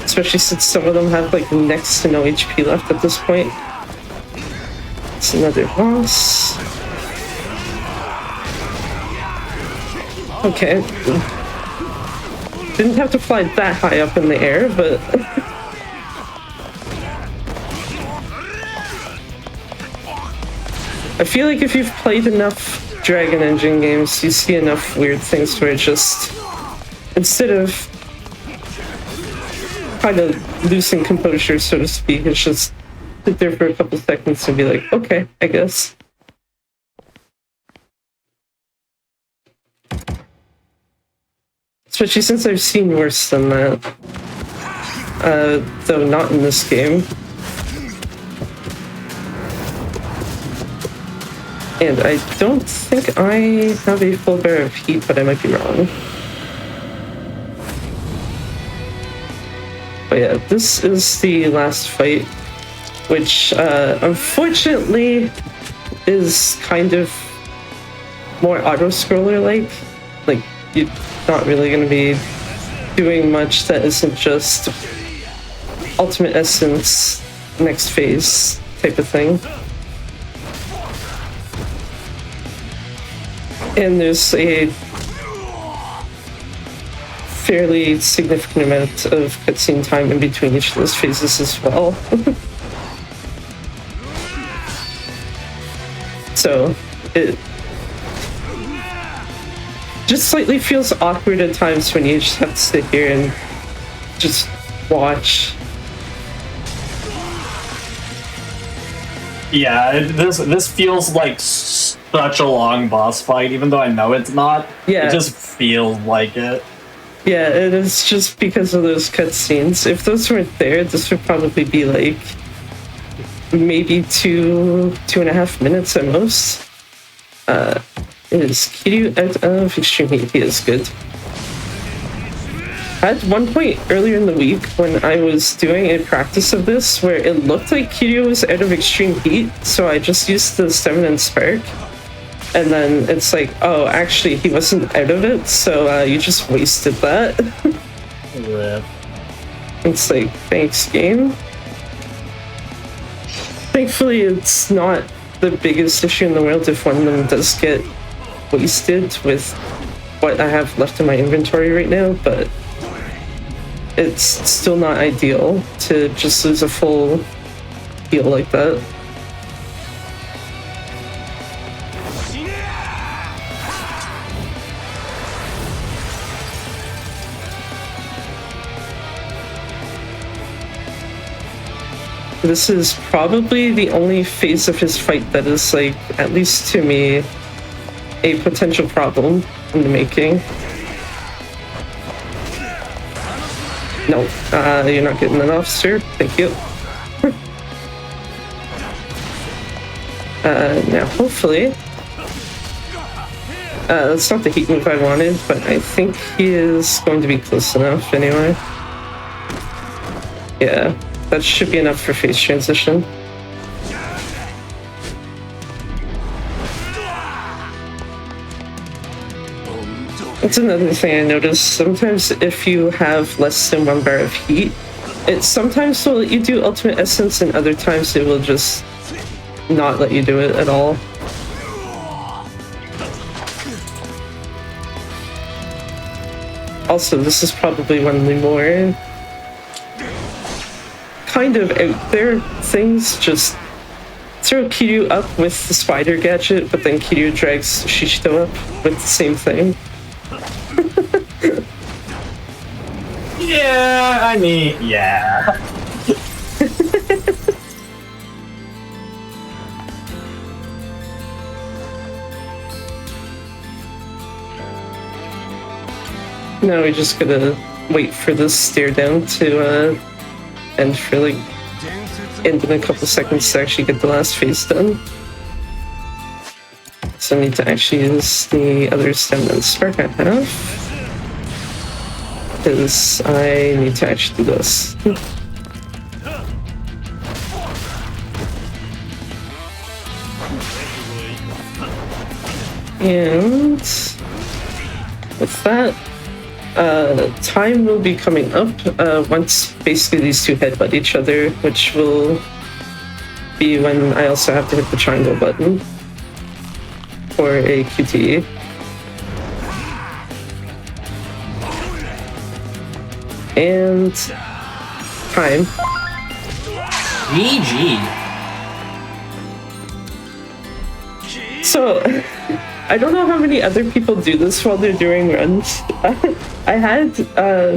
Especially since some of them have like next to no HP left at this point. It's another boss. Okay. Didn't have to fly that high up in the air, but... I feel like if you've played enough Dragon Engine games, you see enough weird things where it just... Instead of kind of losing composure, so to speak, it's just sit there for a couple seconds and be like, okay, I guess. Especially since I've seen worse than that. Though not in this game. And I don't think I have a full bar of heat, but I might be wrong. But yeah, this is the last fight, which unfortunately is kind of more auto-scroller-like. Like, you're not really going to be doing much that isn't just Ultimate Essence, next phase type of thing. And there's a fairly significant amount of cutscene time in between each of those phases as well. So it just slightly feels awkward at times when you just have to sit here and just watch. Yeah, this feels like such a long boss fight, even though I know it's not. Yeah. It just feels like it. Yeah, it is just because of those cutscenes. If those weren't there, this would probably be like maybe 2.5 minutes at most. Is Kiryu out of extreme heat? He is good. At one point earlier in the week when I was doing a practice of this where it looked like Kiryu was out of extreme heat, so I just used the Stem and Spark. And then it's like, oh, actually he wasn't out of it, so you just wasted that. Rip. It's like, thanks game. Thankfully it's not the biggest issue in the world if one of them does get wasted with what I have left in my inventory right now, but it's still not ideal to just lose a full heal like that. This is probably the only phase of his fight that is, like, at least to me, a potential problem in the making. No, you're not getting an officer. Thank you. Now, hopefully... that's not the heat move I wanted, but I think he is going to be close enough anyway. Yeah, that should be enough for phase transition. That's another thing I noticed. Sometimes if you have less than 1 bar of heat, it sometimes will let you do Ultimate Essence, and other times it will just not let you do it at all. Also, this is probably one of the more kind of out there things. Just throw Kiryu up with the spider gadget, but then Kiryu drags Shishito up with the same thing. Yeah, I mean, yeah. Now we just gotta wait for this stare down to end for like end in a couple seconds to actually get the last phase done. So I need to actually use the other stem and spark I have, because I need to actually do this. And with that, time will be coming up once basically these two headbutt each other, which will be when I also have to hit the triangle button for a QTE. And time. GG. So, I don't know how many other people do this while they're doing runs. I had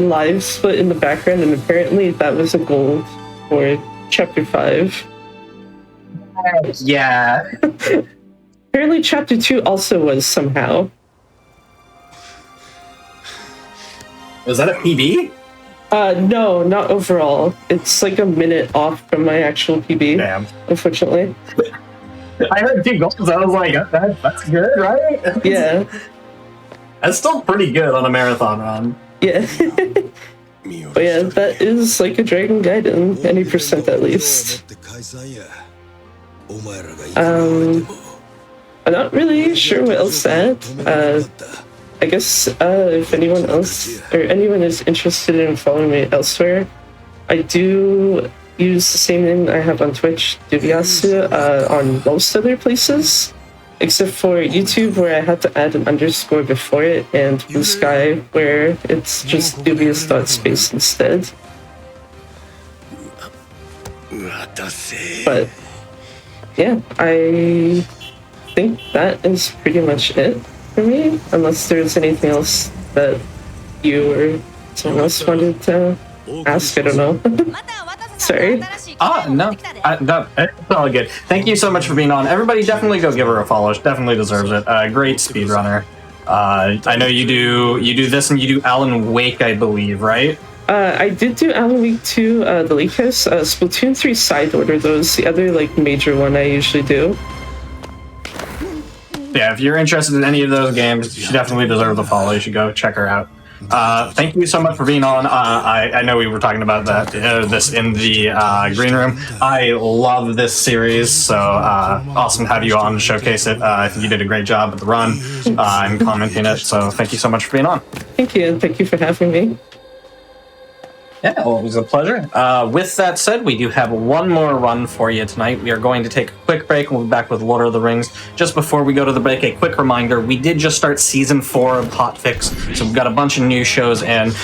live split in the background, and apparently that was a goal for Chapter 5. Yeah. Apparently Chapter 2 also was somehow. Was that a PB? No, not overall. It's like a minute off from my actual PB. Damn. Unfortunately. I heard 2 goals. I was like, that's good, right? Yeah. That's still pretty good on a marathon run. Yeah. But yeah, that is like a Dragon Gaiden, any percent at least. I'm not really sure what else to add. I guess if anyone else or anyone is interested in following me elsewhere, I do use the same name I have on Twitch, Dubiasu, on most other places, except for YouTube, where I had to add an underscore before it, and Blue Sky, where it's just dubious.space instead. But yeah, I think that is pretty much it for me, unless there's anything else that you or someone else wanted to ask. I don't know. Sorry. No, it's all good. Thank you so much for being on. Everybody, definitely go give her a follow. She definitely deserves it. Great speedrunner. I know you do this and you do Alan Wake, I believe, right? I did do Alan Wake 2, the Lake House. Splatoon 3 side order, those the other like major one I usually do. Yeah, if you're interested in any of those games, she definitely deserves a follow. You should go check her out. Thank you so much for being on. I know we were talking about that this in the green room. I love this series, so awesome to have you on to showcase it. I think you did a great job at the run and commenting it, so thank you so much for being on. Thank you, and thank you for having me. Yeah, well, it was a pleasure. With that said, we do have one more run for you tonight. We are going to take a quick break, and we'll be back with Lord of the Rings. Just before we go to the break, a quick reminder, we did just start Season 4 of Hotfix, so we've got a bunch of new shows, and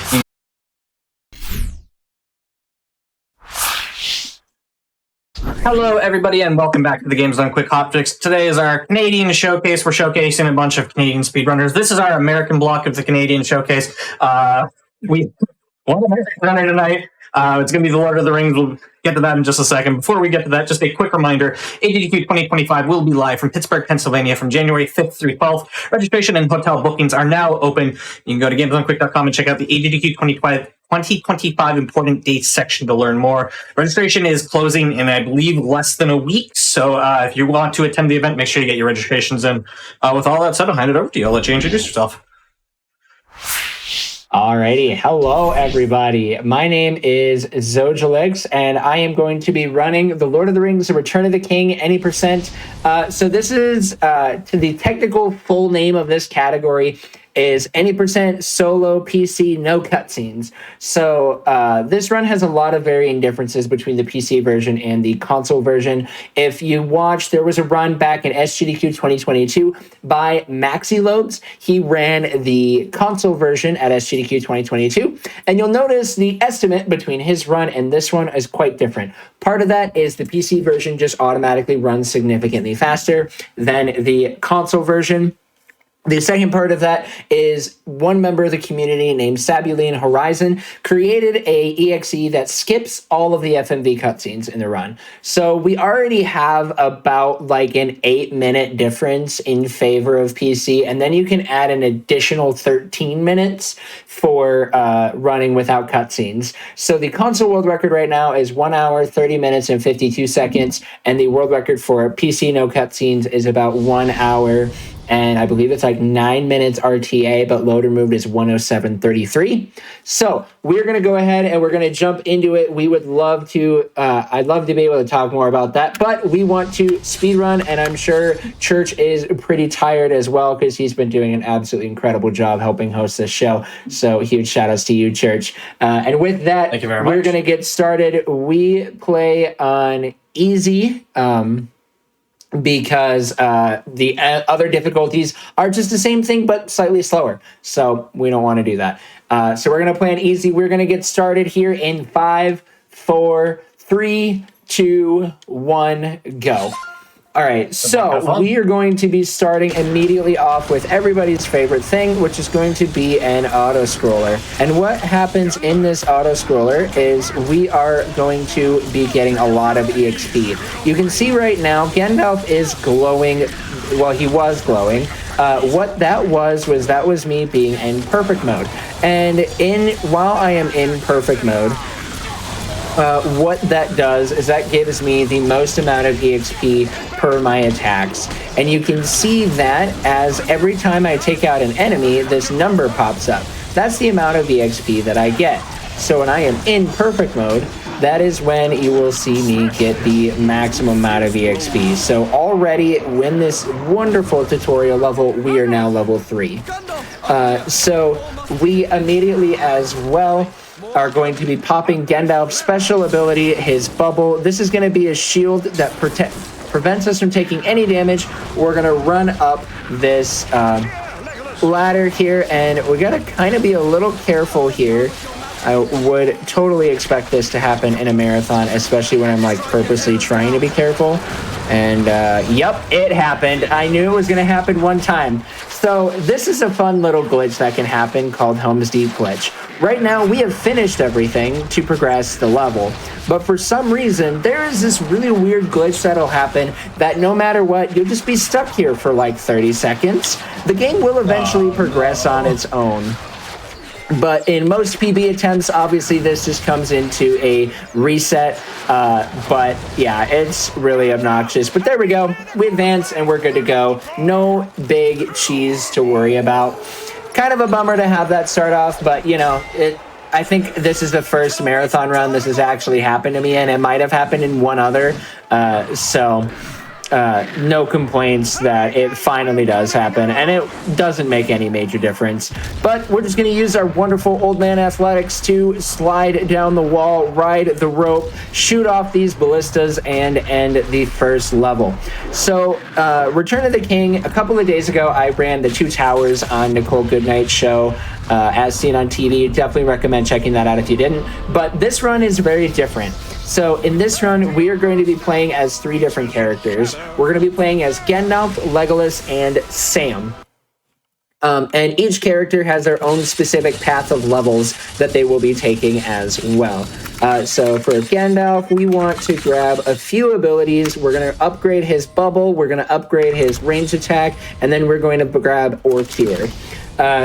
hello, everybody, and welcome back to the Games Done Quick Hotfix. Today is our Canadian showcase. We're showcasing a bunch of Canadian speedrunners. This is our American block of the Canadian showcase. One American runner tonight. It's going to be the Lord of the Rings. We'll get to that in just a second. Before we get to that, just a quick reminder, GDQ 2025 will be live from Pittsburgh, Pennsylvania from January 5th through 12th. Registration and hotel bookings are now open. You can go to gamesonquick.com and check out the GDQ 2025 important dates section to learn more. Registration is closing in, I believe, less than a week. So if you want to attend the event, make sure you get your registrations in. With all that said, I'll hand it over to you. I'll let you introduce yourself. Alrighty, hello everybody. My name is Zojalix, and I am going to be running The Lord of the Rings: The Return of the King, any percent. So this is, to the technical full name of this category is any percent solo PC, no cutscenes. So this run has a lot of varying differences between the PC version and the console version. If you watch, there was a run back in SGDQ 2022 by MaxiLobes. He ran the console version at SGDQ 2022, and you'll notice the estimate between his run and this one is quite different. Part of that is the PC version just automatically runs significantly faster than the console version. The second part of that is one member of the community named Sabuline Horizon created a EXE that skips all of the FMV cutscenes in the run. So we already have about like an 8-minute difference in favor of PC, and then you can add an additional 13 minutes for running without cutscenes. So the console world record right now is 1 hour, 30 minutes, and 52 seconds, and the world record for PC no cutscenes is about 1 hour, and I believe it's like 9 minutes RTA, but load removed is 107.33. So we're going to go ahead and we're going to jump into it. We would love to, I'd love to be able to talk more about that, but we want to speedrun, and I'm sure Church is pretty tired as well because he's been doing an absolutely incredible job helping host this show. So huge shout outs to you, Church. And with that, Thank you very we're much. going to get started. We play on easy. Because the other difficulties are just the same thing, but slightly slower. So we don't want to do that. So we're going to play on easy. We're going to get started here in 5, 4, 3, 2, 1, go. All right, so we are going to be starting immediately off with everybody's favorite thing, which is going to be an auto-scroller. And what happens in this auto-scroller is we are going to be getting a lot of EXP. You can see right now, Gandalf is glowing. Well, he was glowing. What that was me being in perfect mode. And while I am in perfect mode, what that does is that gives me the most amount of EXP per my attacks. And you can see that as every time I take out an enemy, this number pops up. That's the amount of EXP that I get. So when I am in perfect mode, that is when you will see me get the maximum amount of EXP. So already in this wonderful tutorial level, we are now level 3. So we immediately as well are going to be popping Gandalf's special ability, his bubble. This is going to be a shield that prevents us from taking any damage. We're going to run up this ladder here, and we got to kind of be a little careful here. I would totally expect this to happen in a marathon, especially when I'm like purposely trying to be careful. And yep, it happened. I knew it was going to happen one time. So this is a fun little glitch that can happen called Helm's Deep glitch. Right now, we have finished everything to progress the level. But for some reason, there is this really weird glitch that'll happen that no matter what, you'll just be stuck here for like 30 seconds. The game will eventually progress on its own. But in most PB attempts, obviously this just comes into a reset. But yeah, it's really obnoxious. But there we go. We advance and we're good to go. No big cheese to worry about. Kind of a bummer to have that start off, but you know, I think this is the first marathon run this has actually happened to me, and it might have happened in one other. So no complaints that it finally does happen, and it doesn't make any major difference. But we're just going to use our wonderful old man athletics to slide down the wall, ride the rope, shoot off these ballistas, and end the first level. So Return of the King, a couple of days ago, I ran the 2 towers on Nicole Goodnight's show, as seen on TV. Definitely recommend checking that out if you didn't. But this run is very different. So in this run, we are going to be playing as 3 different characters. We're going to be playing as Gandalf, Legolas, and Sam. And each character has their own specific path of levels that they will be taking as well. So for Gandalf, we want to grab a few abilities. We're going to upgrade his bubble, we're going to upgrade his ranged attack, and then we're going to grab Orc Cure.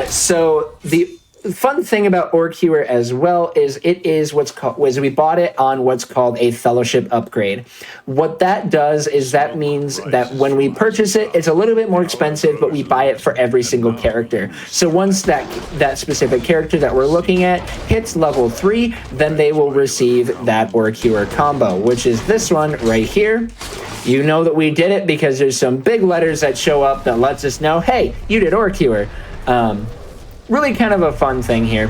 So the fun thing Orc Orcure as well is it is we bought it on what's called a fellowship upgrade. What that does is that means that when we purchase it, it's a little bit more expensive, but we buy it for every single character. So once that specific character that we're looking at hits level 3, then they will receive that Orcure combo, which is this one right here. You know that we did it because there's some big letters that show up that lets us know, hey, you did Orcure. Really kind of a fun thing here.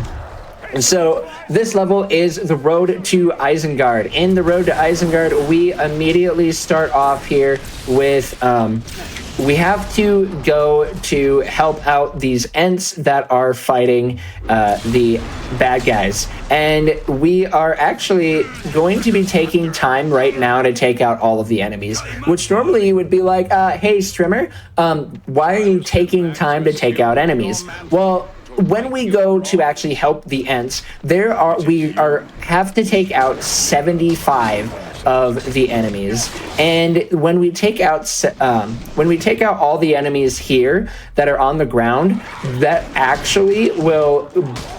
So this level is the Road to Isengard. In the Road to Isengard, we immediately start off here with we have to go to help out these Ents that are fighting the bad guys. And we are actually going to be taking time right now to take out all of the enemies, which normally you would be like, hey, Strimmer, why are you taking time to take out enemies? Well, when we go to actually help the Ents, we have to take out 75 of the enemies, and when we take out all the enemies here that are on the ground, that actually will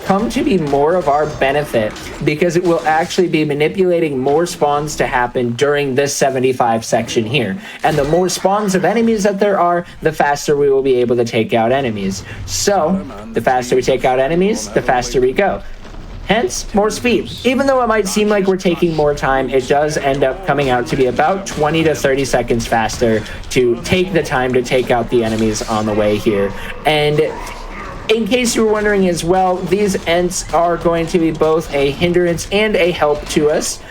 come to be more of our benefit, because it will actually be manipulating more spawns to happen during this 75 section here. And the more spawns of enemies that there are, the faster we will be able to take out enemies. So the faster we take out enemies, the faster we go. Hence, more speed. Even though it might seem like we're taking more time, it does end up coming out to be about 20 to 30 seconds faster to take the time to take out the enemies on the way here. And in case you were wondering as well, these Ents are going to be both a hindrance and a help to us.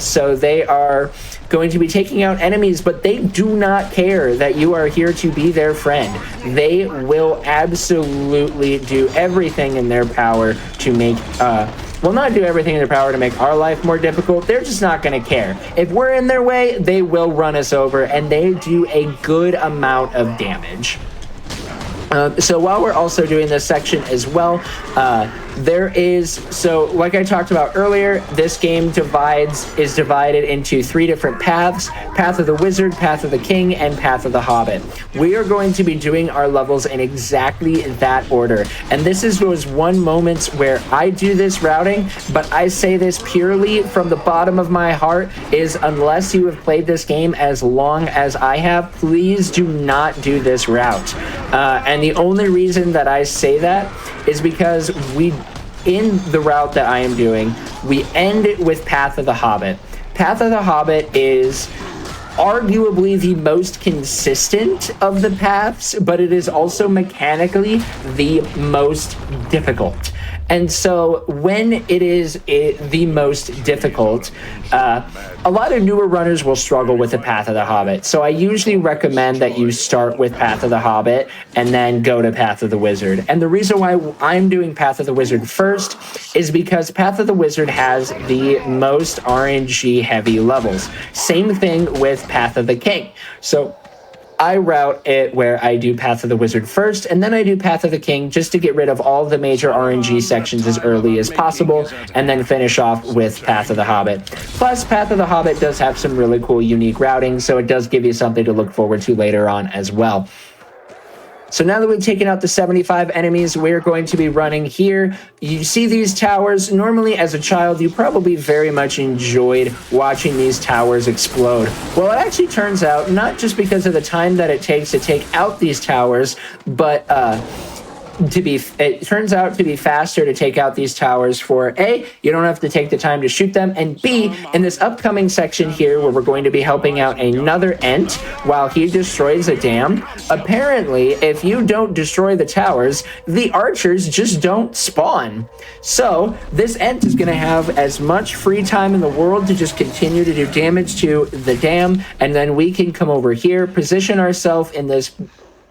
So they are going to be taking out enemies, but they do not care that you are here to be their friend. They will absolutely do everything in their power to make, not do everything in their power to make our life more difficult. They're just not going to care. If we're in their way, they will run us over, and they do a good amount of damage. So while we're also doing this section as well, like I talked about earlier, this game is divided into 3 different paths: Path of the Wizard, Path of the King, and Path of the Hobbit. We are going to be doing our levels in exactly that order. And this is those one moments where I do this routing, but I say this purely from the bottom of my heart, is unless you have played this game as long as I have, please do not do this route. And the only reason that I say that is because in the route that I am doing, we end it with Path of the Hobbit. Path of the Hobbit is arguably the most consistent of the paths, but it is also mechanically the most difficult. And so when it is the most difficult, a lot of newer runners will struggle with the Path of the Hobbit. So I usually recommend that you start with Path of the Hobbit and then go to Path of the Wizard. And the reason why I'm doing Path of the Wizard first is because Path of the Wizard has the most RNG heavy levels. Same thing with Path of the King. So I route it where I do Path of the Wizard first, and then I do Path of the King just to get rid of all the major RNG sections as early as possible, and then finish off with Path of the Hobbit. Plus, Path of the Hobbit does have some really cool, unique routing, so it does give you something to look forward to later on as well. So now that we've taken out the 75 enemies, we're going to be running here. You see these towers. Normally, as a child, you probably very much enjoyed watching these towers explode. Well, it actually turns out, not just because of the time that it takes to take out these towers, but it turns out to be faster to take out these towers for A, you don't have to take the time to shoot them, and B, in this upcoming section here where we're going to be helping out another Ent while he destroys a dam, apparently if you don't destroy the towers, the archers just don't spawn. So this Ent is going to have as much free time in the world to just continue to do damage to the dam, and then we can come over here, position ourselves in this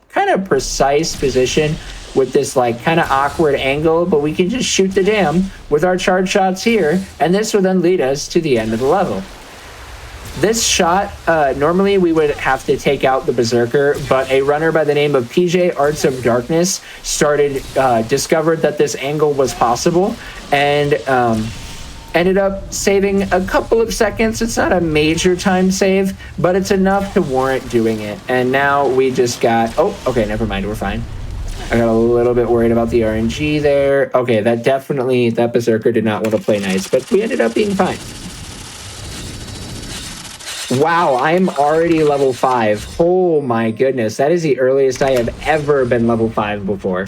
kind of precise position with this like kind of awkward angle, but we can just shoot the dam with our charge shots here, and this will then lead us to the end of the level. This shot, normally we would have to take out the Berserker, but a runner by the name of PJ Arts of Darkness discovered that this angle was possible, and ended up saving a couple of seconds. It's not a major time save, but it's enough to warrant doing it. And now we just got, oh, okay, never mind, we're fine. I got a little bit worried about the RNG there. Okay, that Berserker did not want to play nice, but we ended up being fine. Wow, I'm already level 5. Oh my goodness, that is the earliest I have ever been level 5 before.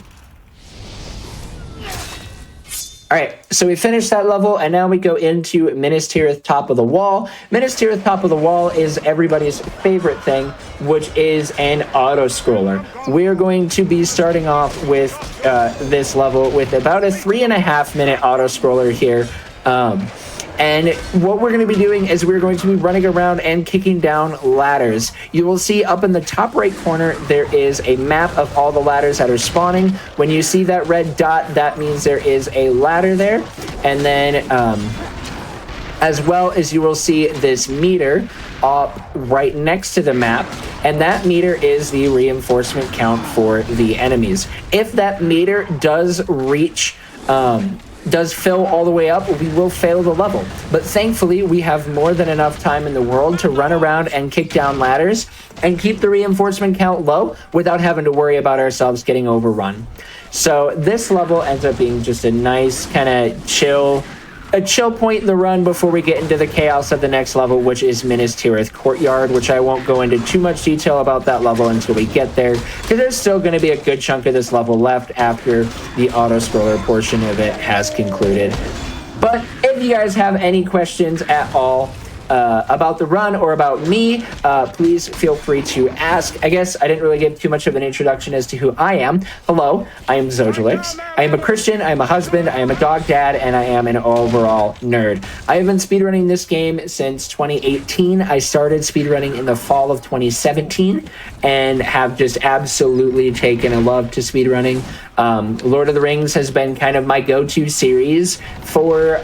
All right, so we finished that level, and now we go into Minas Tirith Top of the Wall. Minas Tirith Top of the Wall is everybody's favorite thing, which is an auto-scroller. We're going to be starting off with this level with about a 3.5-minute auto-scroller here. And what we're going to be doing is we're going to be running around and kicking down ladders. You will see up in the top right corner, there is a map of all the ladders that are spawning. When you see that red dot, that means there is a ladder there. And then as well as you will see this meter up right next to the map, and that meter is the reinforcement count for the enemies. If that meter does reach does fill all the way up, we will fail the level. But thankfully, we have more than enough time in the world to run around and kick down ladders and keep the reinforcement count low without having to worry about ourselves getting overrun. So this level ends up being just a nice kind of chill point in the run before we get into the chaos of the next level, which is Minas Tirith Courtyard, which I won't go into too much detail about that level until we get there, because there's still going to be a good chunk of this level left after the auto-scroller portion of it has concluded. But if you guys have any questions at all about the run or about me, please feel free to ask. I guess I didn't really give too much of an introduction as to who I am. Hello, I am Zojalix. I am a Christian, I am a husband, I am a dog dad, and I am an overall nerd. I have been speedrunning this game since 2018. I started speedrunning in the fall of 2017 and have just absolutely taken a love to speedrunning. Lord of the Rings has been kind of my go-to series for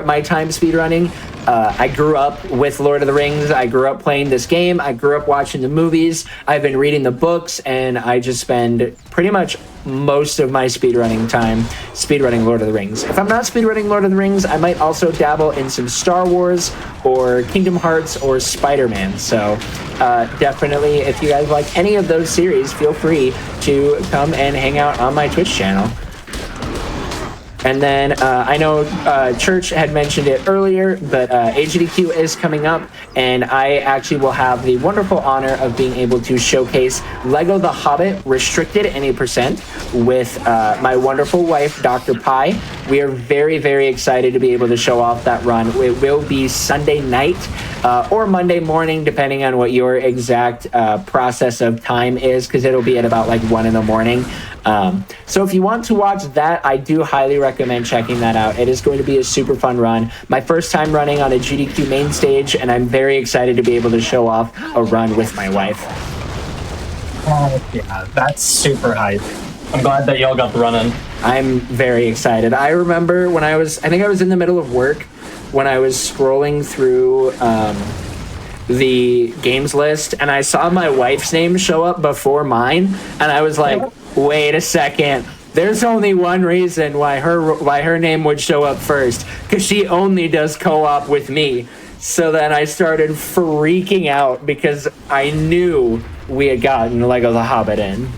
my time speedrunning. I grew up with Lord of the Rings. I grew up playing this game. I grew up watching the movies. I've been reading the books, and I just spend pretty much most of my speedrunning time speedrunning Lord of the Rings. If I'm not speedrunning Lord of the Rings, I might also dabble in some Star Wars or Kingdom Hearts or Spider-Man. So definitely, if you guys like any of those series, feel free to come and hang out on my Twitch channel. And then I know Church had mentioned it earlier, but GDQ is coming up, and I actually will have the wonderful honor of being able to showcase Lego The Hobbit Restricted any percent with my wonderful wife, Dr. Pi. We are very, very excited to be able to show off that run. It will be Sunday night or Monday morning, depending on what your exact process of time is, because it'll be at about like 1 in the morning. So if you want to watch that, I do highly recommend checking that out. It is going to be a super fun run. My first time running on a GDQ main stage, and I'm very excited to be able to show off a run with my wife. Oh, yeah, that's super hype. I'm glad that y'all got the run in. I'm very excited. I remember when I think I was in the middle of work when I was scrolling through the games list, and I saw my wife's name show up before mine, and I was like, wait a second, there's only one reason why her name would show up first, because she only does co-op with me. So then I started freaking out because I knew we had gotten Lego The Hobbit in,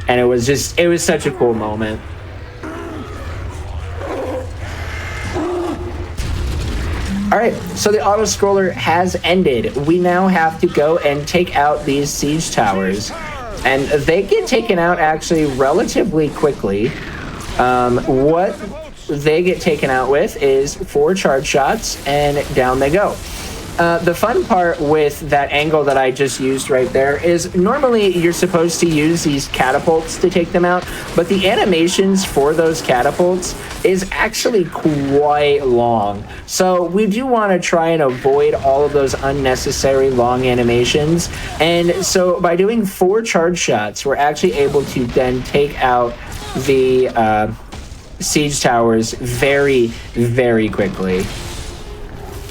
and it was such a cool moment. All right, so the auto-scroller has ended. We now have to go and take out these siege towers. And they get taken out actually relatively quickly. What they get taken out with is 4 charge shots, and down they go. The fun part with that angle that I just used right there is normally you're supposed to use these catapults to take them out, but the animations for those catapults is actually quite long. So we do want to try and avoid all of those unnecessary long animations. And so by doing 4 charge shots, we're actually able to then take out the siege towers very, very quickly.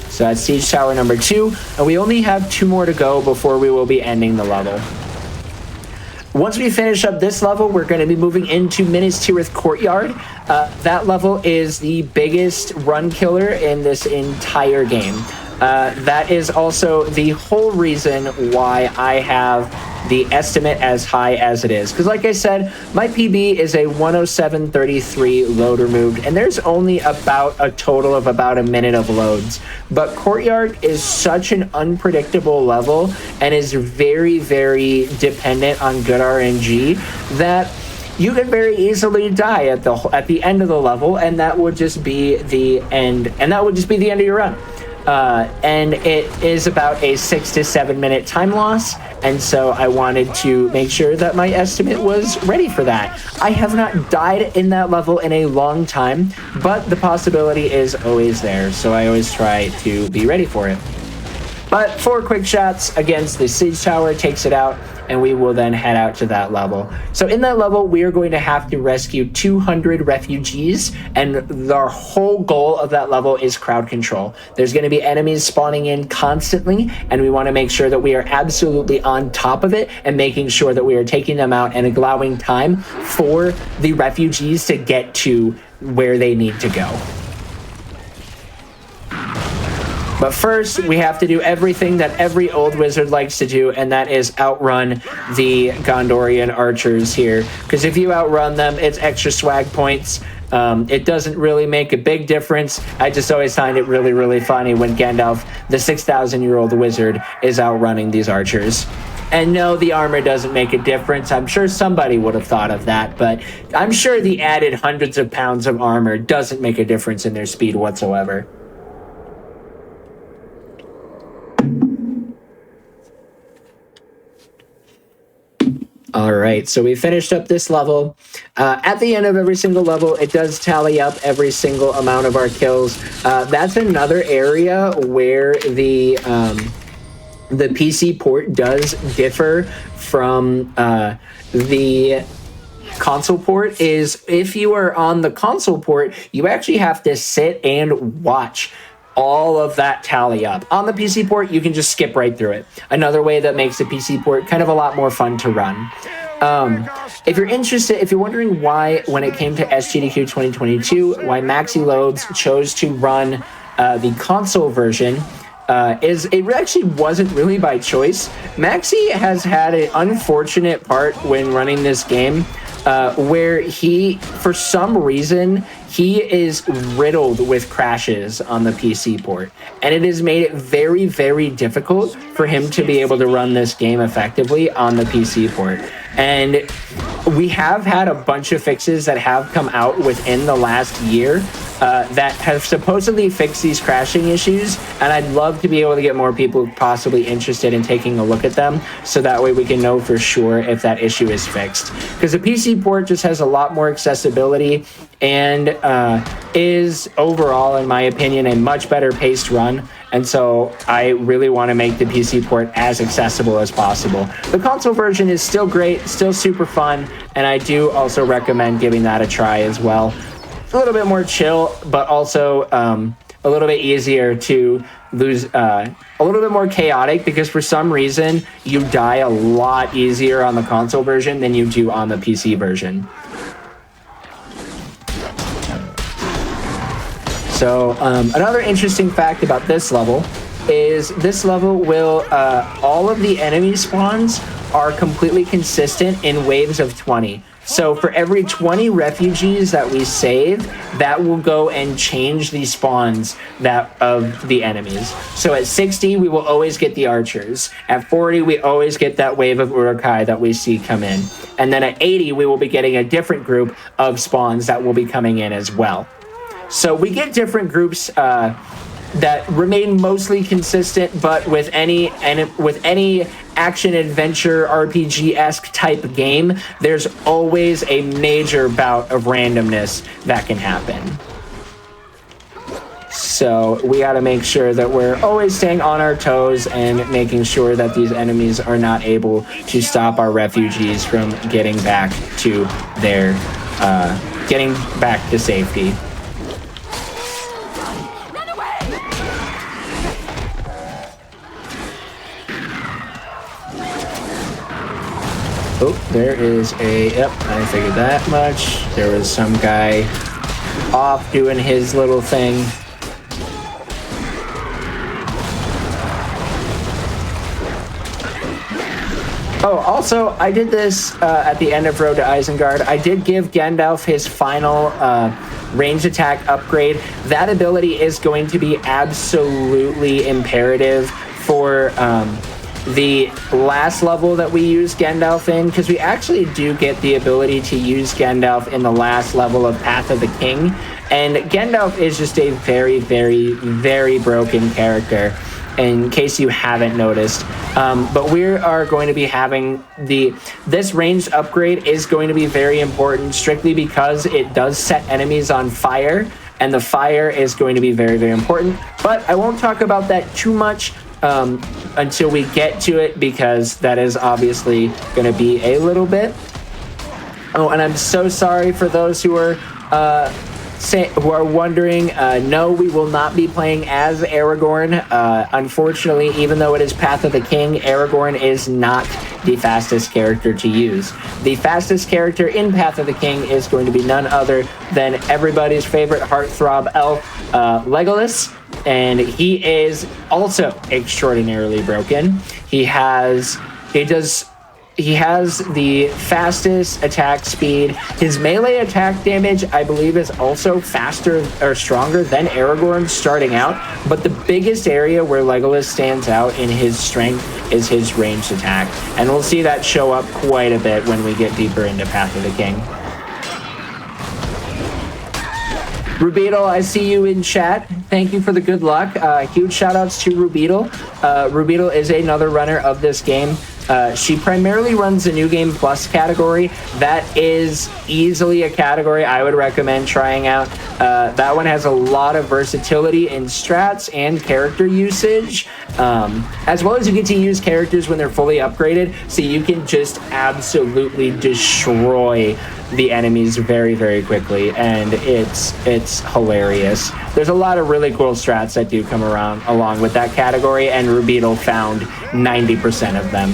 So that's siege tower number 2, and we only have 2 more to go before we will be ending the level. Once we finish up this level, we're going to be moving into Minas Tirith Courtyard. That level is the biggest run killer in this entire game. That is also the whole reason why I have the estimate as high as it is. Because like I said, my PB is a 107.33 load removed, and there's only about a total of about a minute of loads. But Courtyard is such an unpredictable level and is very, very dependent on good RNG that you can very easily die at the end of the level, and that would just be the end. And that would just be the end of your run. and it is about a 6 to 7 minute time loss. And so I wanted to make sure that my estimate was ready for that. I have not died in that level in a long time, but the possibility is always there. So I always try to be ready for it. But 4 quick shots against the siege tower takes it out, and we will then head out to that level. So in that level, we are going to have to rescue 200 refugees, and our whole goal of that level is crowd control. There's going to be enemies spawning in constantly, and we want to make sure that we are absolutely on top of it and making sure that we are taking them out and allowing time for the refugees to get to where they need to go. But first, we have to do everything that every old wizard likes to do, and that is outrun the Gondorian archers here. Because if you outrun them, it's extra swag points. It doesn't really make a big difference. I just always find it really, really funny when Gandalf, the 6,000-year-old wizard, is outrunning these archers. And no, the armor doesn't make a difference. I'm sure somebody would have thought of that, but I'm sure the added hundreds of pounds of armor doesn't make a difference in their speed whatsoever. All right, so we finished up this level. At the end of every single level, it does tally up every single amount of our kills. That's another area where the PC port does differ from the console port. Is if you are on the console port, you actually have to sit and watch all of that tally up. On the PC port, you can just skip right through it. Another way that makes the PC port kind of a lot more fun to run. If you're interested, if you're wondering why, when it came to SGDQ 2022, why Maxi Loads chose to run the console version, is it actually wasn't really by choice. Maxi has had an unfortunate part when running this game, where he, for some reason, he is riddled with crashes on the PC port. And it has made it very, very difficult for him to be able to run this game effectively on the PC port. And we have had a bunch of fixes that have come out within the last year that have supposedly fixed these crashing issues, and I'd love to be able to get more people possibly interested in taking a look at them, so that way we can know for sure if that issue is fixed. Because the PC port just has a lot more accessibility and is overall, in my opinion, a much better paced run. And so I really want to make the PC port as accessible as possible. The console version is still great, still super fun, and I do also recommend giving that a try as well. It's a little bit more chill, but also a little bit easier to lose, a little bit more chaotic, because for some reason you die a lot easier on the console version than you do on the PC version. So another interesting fact about this level is this level will, all of the enemy spawns are completely consistent in waves of 20. So for every 20 refugees that we save, that will go and change the spawns of the enemies. So at 60, we will always get the archers. At 40, we always get that wave of Uruk-hai that we see come in. And then at 80, we will be getting a different group of spawns that will be coming in as well. So we get different groups that remain mostly consistent, but with any action adventure RPG-esque type game, there's always a major bout of randomness that can happen. So we got to make sure that we're always staying on our toes and making sure that these enemies are not able to stop our refugees from getting back to their getting back to safety. Oh, there is yep, I figured that much. There was some guy off doing his little thing. Oh, also, I did this at the end of Road to Isengard. I did give Gandalf his final ranged attack upgrade. That ability is going to be absolutely imperative for the last level that we use Gandalf in, because we actually do get the ability to use Gandalf in the last level of Path of the King. And Gandalf is just a very, very, very broken character, in case you haven't noticed. But we are going to be having this ranged upgrade is going to be very important, strictly because it does set enemies on fire, and the fire is going to be very, very important. But I won't talk about that too much until we get to it, because that is obviously going to be a little bit. Oh, and I'm so sorry for those who are wondering. No, we will not be playing as Aragorn. Unfortunately, even though it is Path of the King, Aragorn is not the fastest character to use. The fastest character in Path of the King is going to be none other than everybody's favorite heartthrob elf, Legolas. And he is also extraordinarily broken. He has the fastest attack speed. His melee attack damage, I believe, is also faster or stronger than Aragorn starting out. But the biggest area where Legolas stands out in his strength is his ranged attack. And we'll see that show up quite a bit when we get deeper into Path of the King. Rubeetle, I see you in chat. Thank you for the good luck. Huge shout outs to Rubeetle. Rubeetle is another runner of this game. She primarily runs the New Game Plus category. That is easily a category I would recommend trying out. That one has a lot of versatility in strats and character usage, as well as you get to use characters when they're fully upgraded, so you can just absolutely destroy the enemies very, very quickly, and it's hilarious. There's a lot of really cool strats that do come around along with that category, and Rubeetle found 90% of them.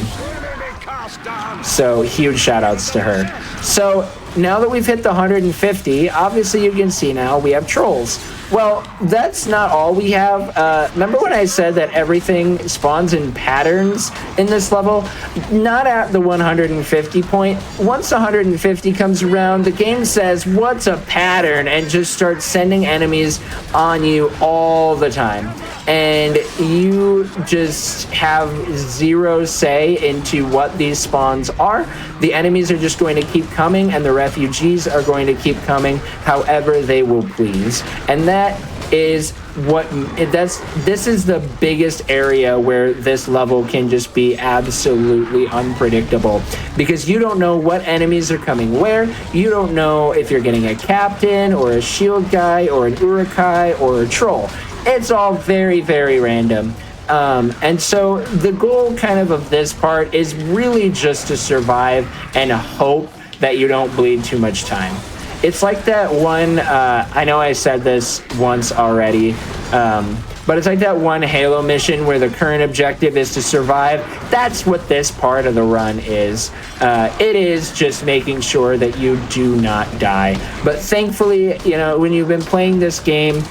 So huge shout outs to her. So now that we've hit the 150, obviously you can see now we have trolls. Well, that's not all we have. Remember when I said that everything spawns in patterns in this level? Not at the 150 point. Once 150 comes around, the game says, what's a pattern? And just starts sending enemies on you all the time. And you just have zero say into what these spawns are. The enemies are just going to keep coming, and the refugees are going to keep coming however they will please. And that is this is the biggest area where this level can just be absolutely unpredictable, because you don't know what enemies are coming where. You don't know if you're getting a captain or a shield guy or an urukai or a troll. It's all very, very random. And so the goal kind of this part is really just to survive and hope that you don't bleed too much time. It's like that one, I know I said this once already, but it's like that one Halo mission where the current objective is to survive. That's what this part of the run is. It is just making sure that you do not die. But thankfully, you know, when you've been playing this game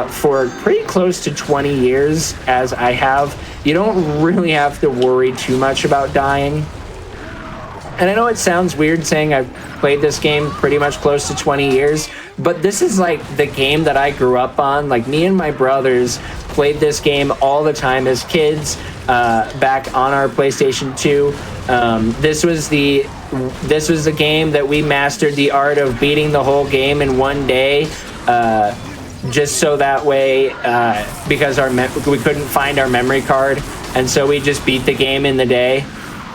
for pretty close to 20 years, as I have, you don't really have to worry too much about dying. And I know it sounds weird saying I've played this game pretty much close to 20 years, but this is like the game that I grew up on. Like, me and my brothers played this game all the time as kids, back on our PlayStation 2. This was the game that we mastered the art of beating the whole game in one day, just so that way, because we couldn't find our memory card, and so we just beat the game in the day.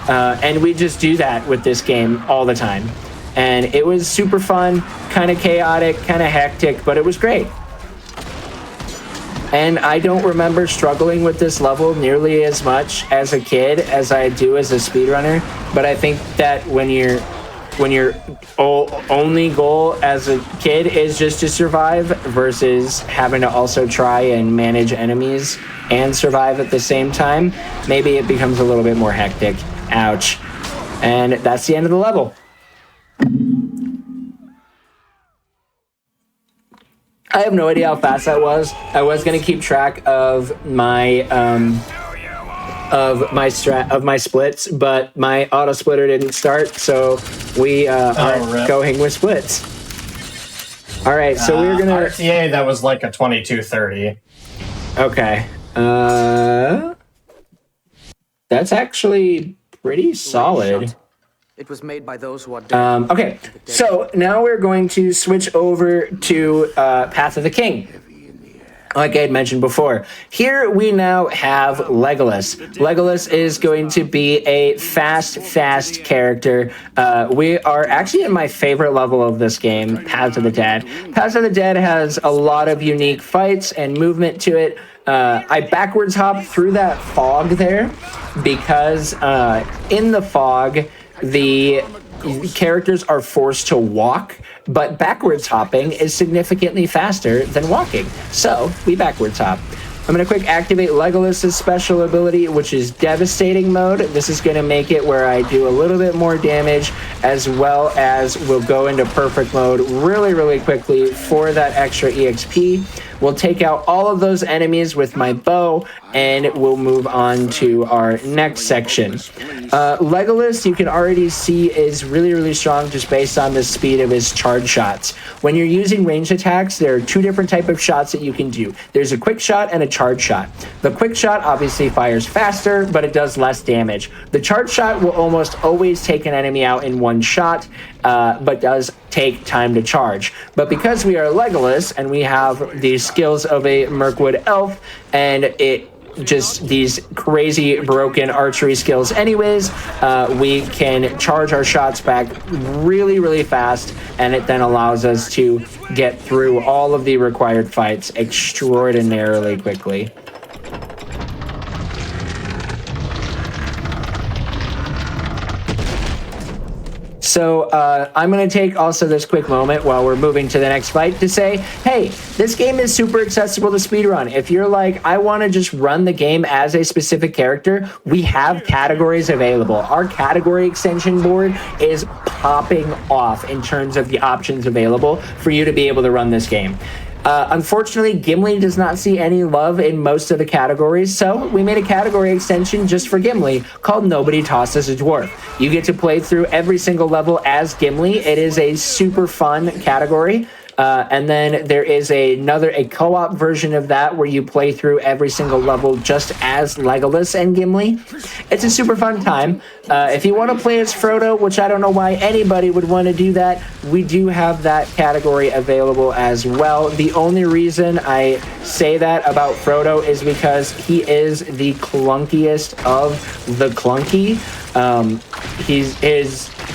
And we just do that with this game all the time. And it was super fun, kind of chaotic, kind of hectic, but it was great. And I don't remember struggling with this level nearly as much as a kid as I do as a speedrunner. But I think that when your only goal as a kid is just to survive versus having to also try and manage enemies and survive at the same time, maybe it becomes a little bit more hectic. Ouch. And that's the end of the level. I have no idea how fast that was. I was going to keep track of my splits, but my auto splitter didn't start, so we aren't going with splits. All right, so we're going to RTA, that was like a 22:30. Okay. That's actually pretty solid. It was made by those who are okay, so now we're going to switch over to Path of the King. Like I had mentioned before, here we now have Legolas. Legolas is going to be a fast character. We are actually in my favorite level of this game, Path of the Dead. Path of the Dead has a lot of unique fights and movement to it. I backwards hop through that fog there because in the fog, the characters are forced to walk, but backwards hopping is significantly faster than walking. So we backwards hop. I'm going to quick activate Legolas's special ability, which is Devastating Mode. This is going to make it where I do a little bit more damage, as well as we'll go into Perfect Mode really quickly for that extra EXP. We'll take out all of those enemies with my bow, and we'll move on to our next section. Legolas, you can already see, is really strong just based on the speed of his charge shots. When you're using ranged attacks, there are two different types of shots that you can do. There's a quick shot and a charge shot. The quick shot obviously fires faster, but it does less damage. The charge shot will almost always take an enemy out in one shot, but does take time to charge. But because we are Legolas and we have the skills of a Mirkwood elf, and it just these crazy broken archery skills anyways, we can charge our shots back really fast, and it then allows us to get through all of the required fights extraordinarily quickly. So I'm going to take also this quick moment while we're moving to the next fight to say, hey, this game is super accessible to speedrun. If you're like, I want to just run the game as a specific character, we have categories available. Our category extension board is popping off in terms of the options available for you to be able to run this game. Unfortunately, Gimli does not see any love in most of the categories, so we made a category extension just for Gimli called Nobody Tosses a Dwarf. You get to play through every single level as Gimli. It is a super fun category. And then there is a co-op version of that where you play through every single level just as Legolas and Gimli. It's a super fun time. If you want to play as Frodo, which I don't know why anybody would want to do that, we do have that category available as well. The only reason I say that about Frodo is because he is the clunkiest of the clunky.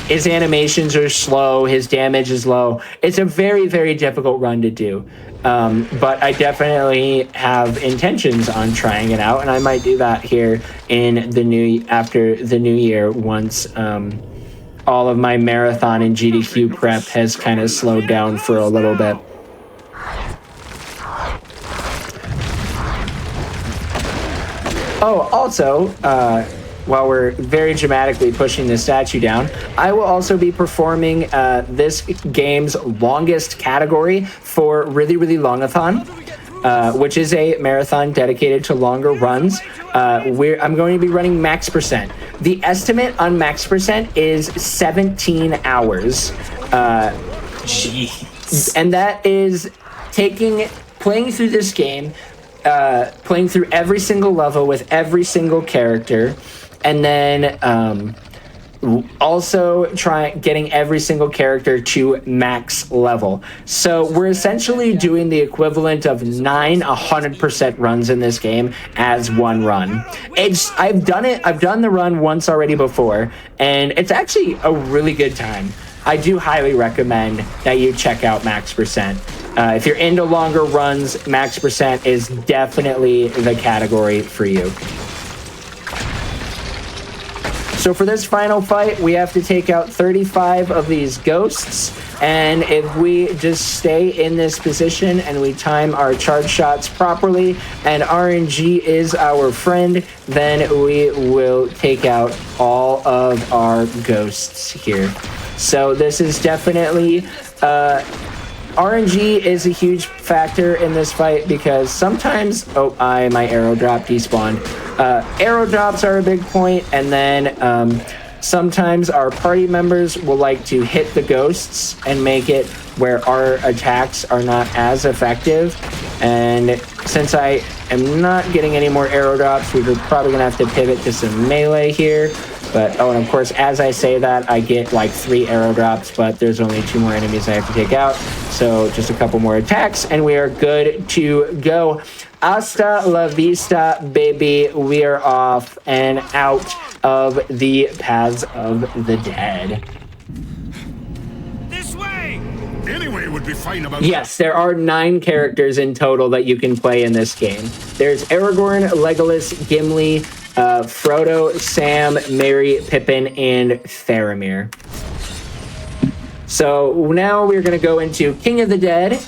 His animations are slow, his damage is low. It's a very difficult run to do. But I definitely have intentions on trying it out, and I might do that here after the new year once all of my marathon and GDQ prep has kind of slowed down for a little bit. Oh, also, while we're very dramatically pushing the statue down, I will also be performing this game's longest category for Really Longathon, which is a marathon dedicated to longer runs. I'm going to be running max percent. The estimate on max percent is 17 hours. And that is playing through this game, playing through every single level with every single character, and then also getting every single character to max level. So we're essentially doing the equivalent of 9 100% runs in this game as one run. I've done the run once already before, and it's actually a really good time. I do highly recommend that you check out max percent. If you're into longer runs, max percent is definitely the category for you. So for this final fight, we have to take out 35 of these ghosts, and if we just stay in this position and we time our charge shots properly, and RNG is our friend, then we will take out all of our ghosts here. So this is definitely... RNG is a huge factor in this fight because sometimes... Oh, my arrow drop despawned. Arrow drops are a big point, and then sometimes our party members will like to hit the ghosts and make it where our attacks are not as effective. And since I am not getting any more arrow drops, we're probably gonna have to pivot to some melee here. But, oh, and of course, as I say that, I get like 3 arrow drops, but there's only 2 more enemies I have to take out. So just a couple more attacks, and we are good to go. Hasta la vista, baby. We are off and out of the Paths of the Dead. This way! Anyway would be fine about Yes, there are 9 characters in total that you can play in this game. There's Aragorn, Legolas, Gimli, Frodo, Sam, Merry, Pippin, and Faramir. So now we're going to go into King of the Dead.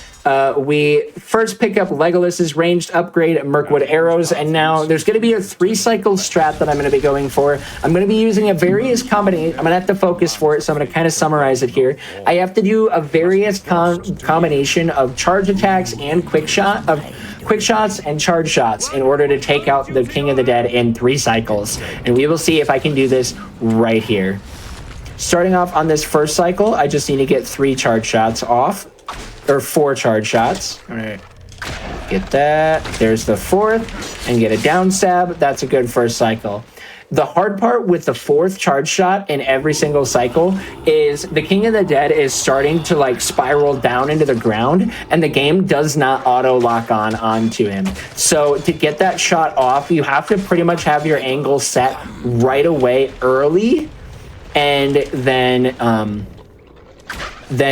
We first pick up Legolas's ranged upgrade, Mirkwood arrows, and now there's going to be a 3-cycle strat that I'm going to be going for. I'm going to be using a various combination. I'm going to have to focus for it, so I'm going to kind of summarize it here. I have to do a various combination of charge attacks and quick shots and charge shots in order to take out the King of the Dead in 3 cycles. And we will see if I can do this right here. Starting off on this first cycle, I just need to get 3 charge shots off. Or 4 charge shots. All right. Get that. There's the 4th. And get a down stab. That's a good first cycle. The hard part with the 4th charge shot in every single cycle is the King of the Dead is starting to like spiral down into the ground, and the game does not auto lock onto him. So to get that shot off, you have to pretty much have your angle set right away early, and then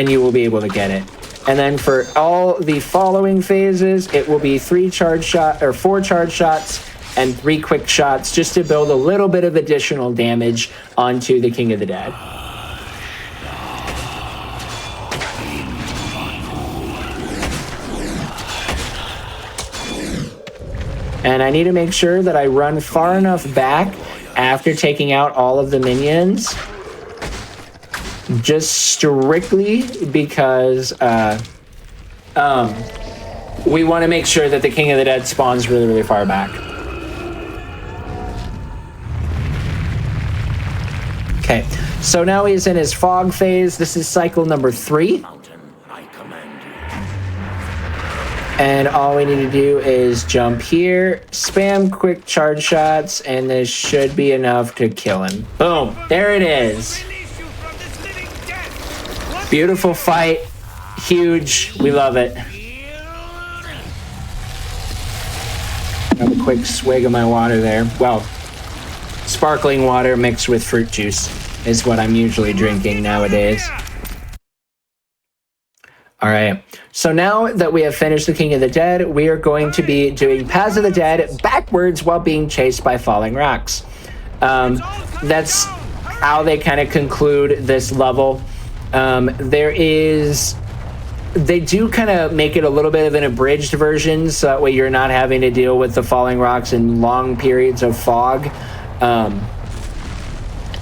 you will be able to get it. And then for all the following phases, it will be 4 charge shots and 3 quick shots, just to build a little bit of additional damage onto the King of the Dead. And I need to make sure that I run far enough back after taking out all of the minions, just strictly because we want to make sure that the King of the Dead spawns really, really far back. Okay, so now he's in his fog phase. This is cycle number 3. And all we need to do is jump here, spam quick charge shots, and this should be enough to kill him. Boom, there it is. Beautiful fight, huge, we love it. Have a quick swig of my water there. Well, sparkling water mixed with fruit juice is what I'm usually drinking nowadays. All right, so now that we have finished the King of the Dead, we are going to be doing Paths of the Dead backwards while being chased by falling rocks. That's how they kind of conclude this level. They do kind of make it a little bit of an abridged version, so that way you're not having to deal with the falling rocks and long periods of fog.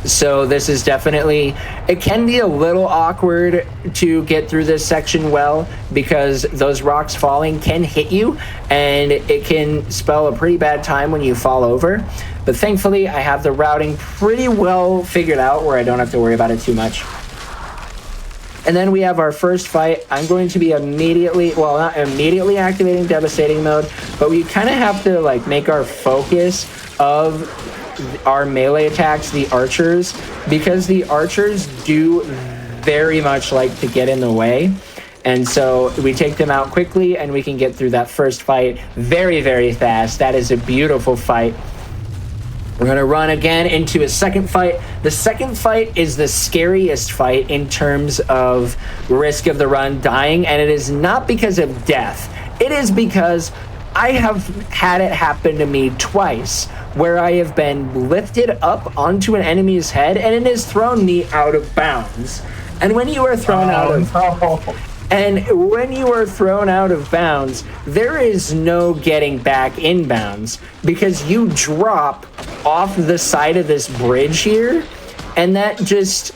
So this is definitely, it can be a little awkward to get through this section well, because those rocks falling can hit you, and it can spell a pretty bad time when you fall over. But thankfully, I have the routing pretty well figured out where I don't have to worry about it too much. And then we have our first fight. I'm going to be immediately, well, not immediately activating devastating mode, but we kind of have to like make our focus of our melee attacks the archers, because the archers do very much like to get in the way. And so we take them out quickly and we can get through that first fight very, very fast. That is a beautiful fight. We're going to run again into a second fight. The second fight is the scariest fight in terms of risk of the run dying, and it is not because of death. It is because I have had it happen to me twice, where I have been lifted up onto an enemy's head and it has thrown me out of bounds. And when you are thrown out of bounds, there is no getting back in bounds, because you drop off the side of this bridge here, and that just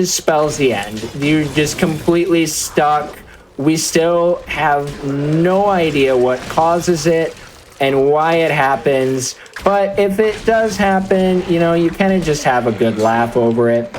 spells the end. You're just completely stuck. We still have no idea what causes it and why it happens, but if it does happen, you know, you kind of just have a good laugh over it.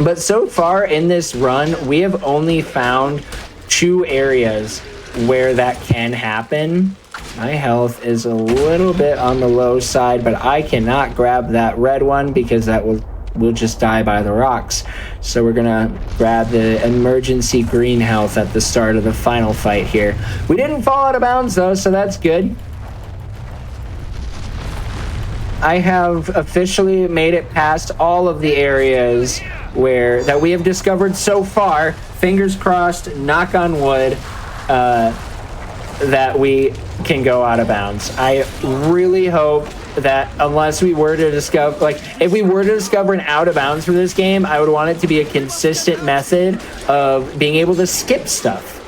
But so far in this run, we have only found 2 areas where that can happen. My health is a little bit on the low side, but I cannot grab that red one because that will just die by the rocks. So we're gonna grab the emergency green health at the start of the final fight here. We didn't fall out of bounds though, so that's good. I have officially made it past all of the areas that we have discovered so far. Fingers crossed, knock on wood, that we can go out of bounds. I really hope that unless we were to discover, like, if we were to discover an out of bounds for this game, I would want it to be a consistent method of being able to skip stuff.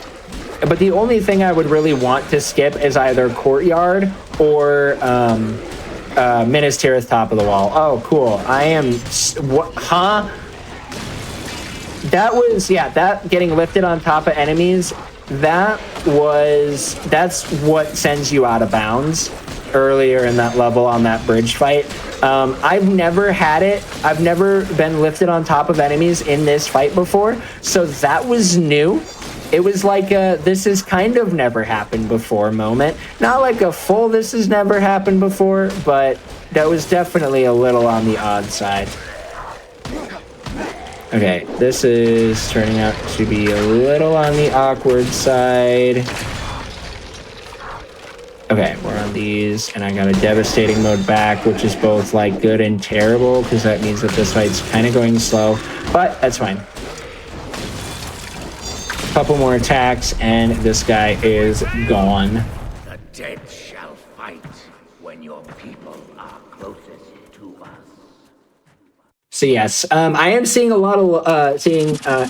But the only thing I would really want to skip is either Courtyard or Minas Tirith Top of the Wall. Oh, cool. I am... What? Huh? That was... Yeah, that getting lifted on top of enemies, that's what sends you out of bounds earlier in that level on that bridge fight. I've never had it. I've never been lifted on top of enemies in this fight before, so that was new. It was like a this has kind of never happened before moment. Not like a full this has never happened before, but that was definitely a little on the odd side. Okay, this is turning out to be a little on the awkward side. Okay, we're on these, and I got a devastating mode back, which is both like good and terrible, because that means that this fight's kind of going slow, but that's fine. Couple more attacks, and this guy is gone. The dead shall fight when your people are closest to us. So yes, I am seeing a lot of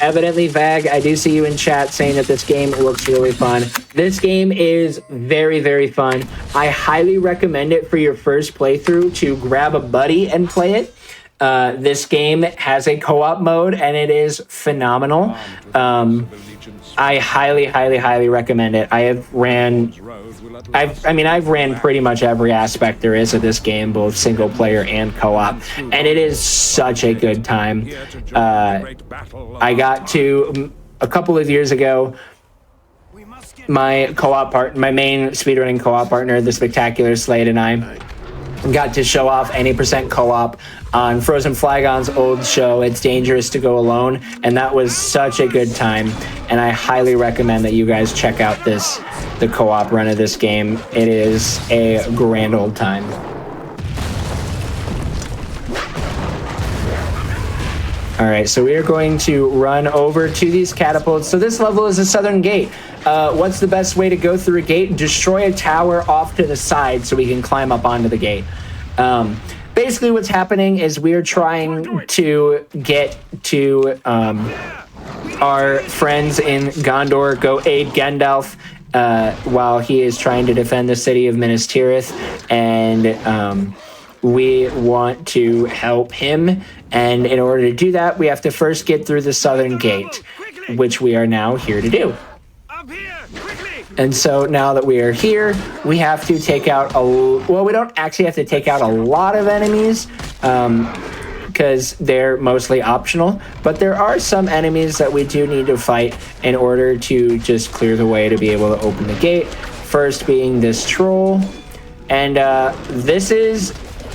evidently Vag. I do see you in chat saying that this game looks really fun. This game is very, very fun. I highly recommend it for your first playthrough to grab a buddy and play it. This game has a co-op mode and it is phenomenal. I highly, highly, highly recommend it. I've ran pretty much every aspect there is of this game, both single player and co-op, and it is such a good time. I got to a couple of years ago. My main speedrunning co-op partner, the Spectacular Slade, and I got to show off any % co-op on Frozen Flagon's old show, It's Dangerous to Go Alone, and that was such a good time, and I highly recommend that you guys check out the co-op run of this game. It is a grand old time. All right, so we are going to run over to these catapults. So this level is a southern gate. What's the best way to go through a gate? Destroy a tower off to the side so we can climb up onto the gate. Basically what's happening is we're trying to get to our friends in Gondor, go aid Gandalf while he is trying to defend the city of Minas Tirith, and we want to help him, and in order to do that we have to first get through the southern gate, which we are now here to do. And so now that we are here, we have to take out we don't actually have to take out a lot of enemies because they're mostly optional, but there are some enemies that we do need to fight in order to just clear the way to be able to open the gate. First being this troll, and this is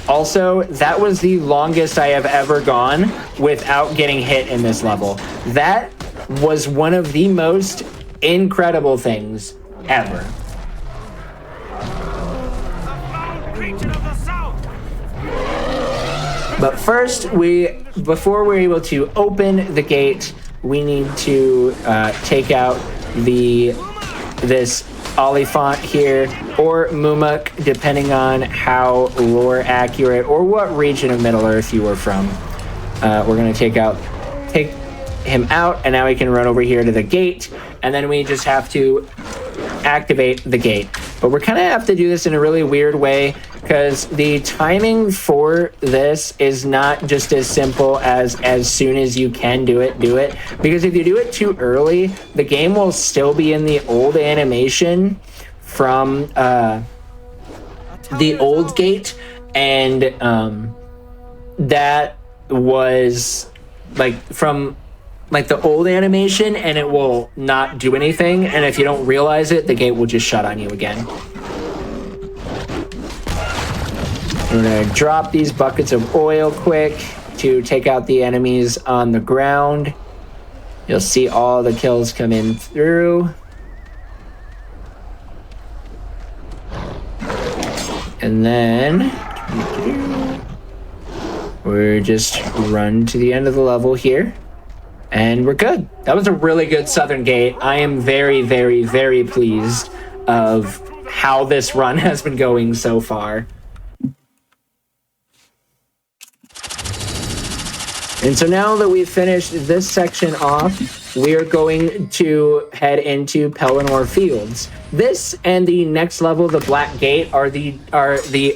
also, that was the longest I have ever gone without getting hit in this level. That was one of the most incredible things ever. But first, before we're able to open the gate, we need to take out this Oliphant here, or Mumuk, depending on how lore accurate or what region of Middle-earth you were from. We're gonna take him out, and now we can run over here to the gate, and then we just have to activate the gate. But we're kind of have to do this in a really weird way, because the timing for this is not just as simple as soon as you can do it, because if you do it too early, the game will still be in the old animation from the old gate, and that was like from like the old animation, and it will not do anything. And if you don't realize it, the gate will just shut on you again. I'm gonna drop these buckets of oil quick to take out the enemies on the ground. You'll see all the kills come in through. And then we're just run to the end of the level here. And we're good. That was a really good Southern Gate. I am very, very, very pleased of how this run has been going so far. And so now that we've finished this section off, we are going to head into Pelennor Fields. This and the next level, the Black Gate, are the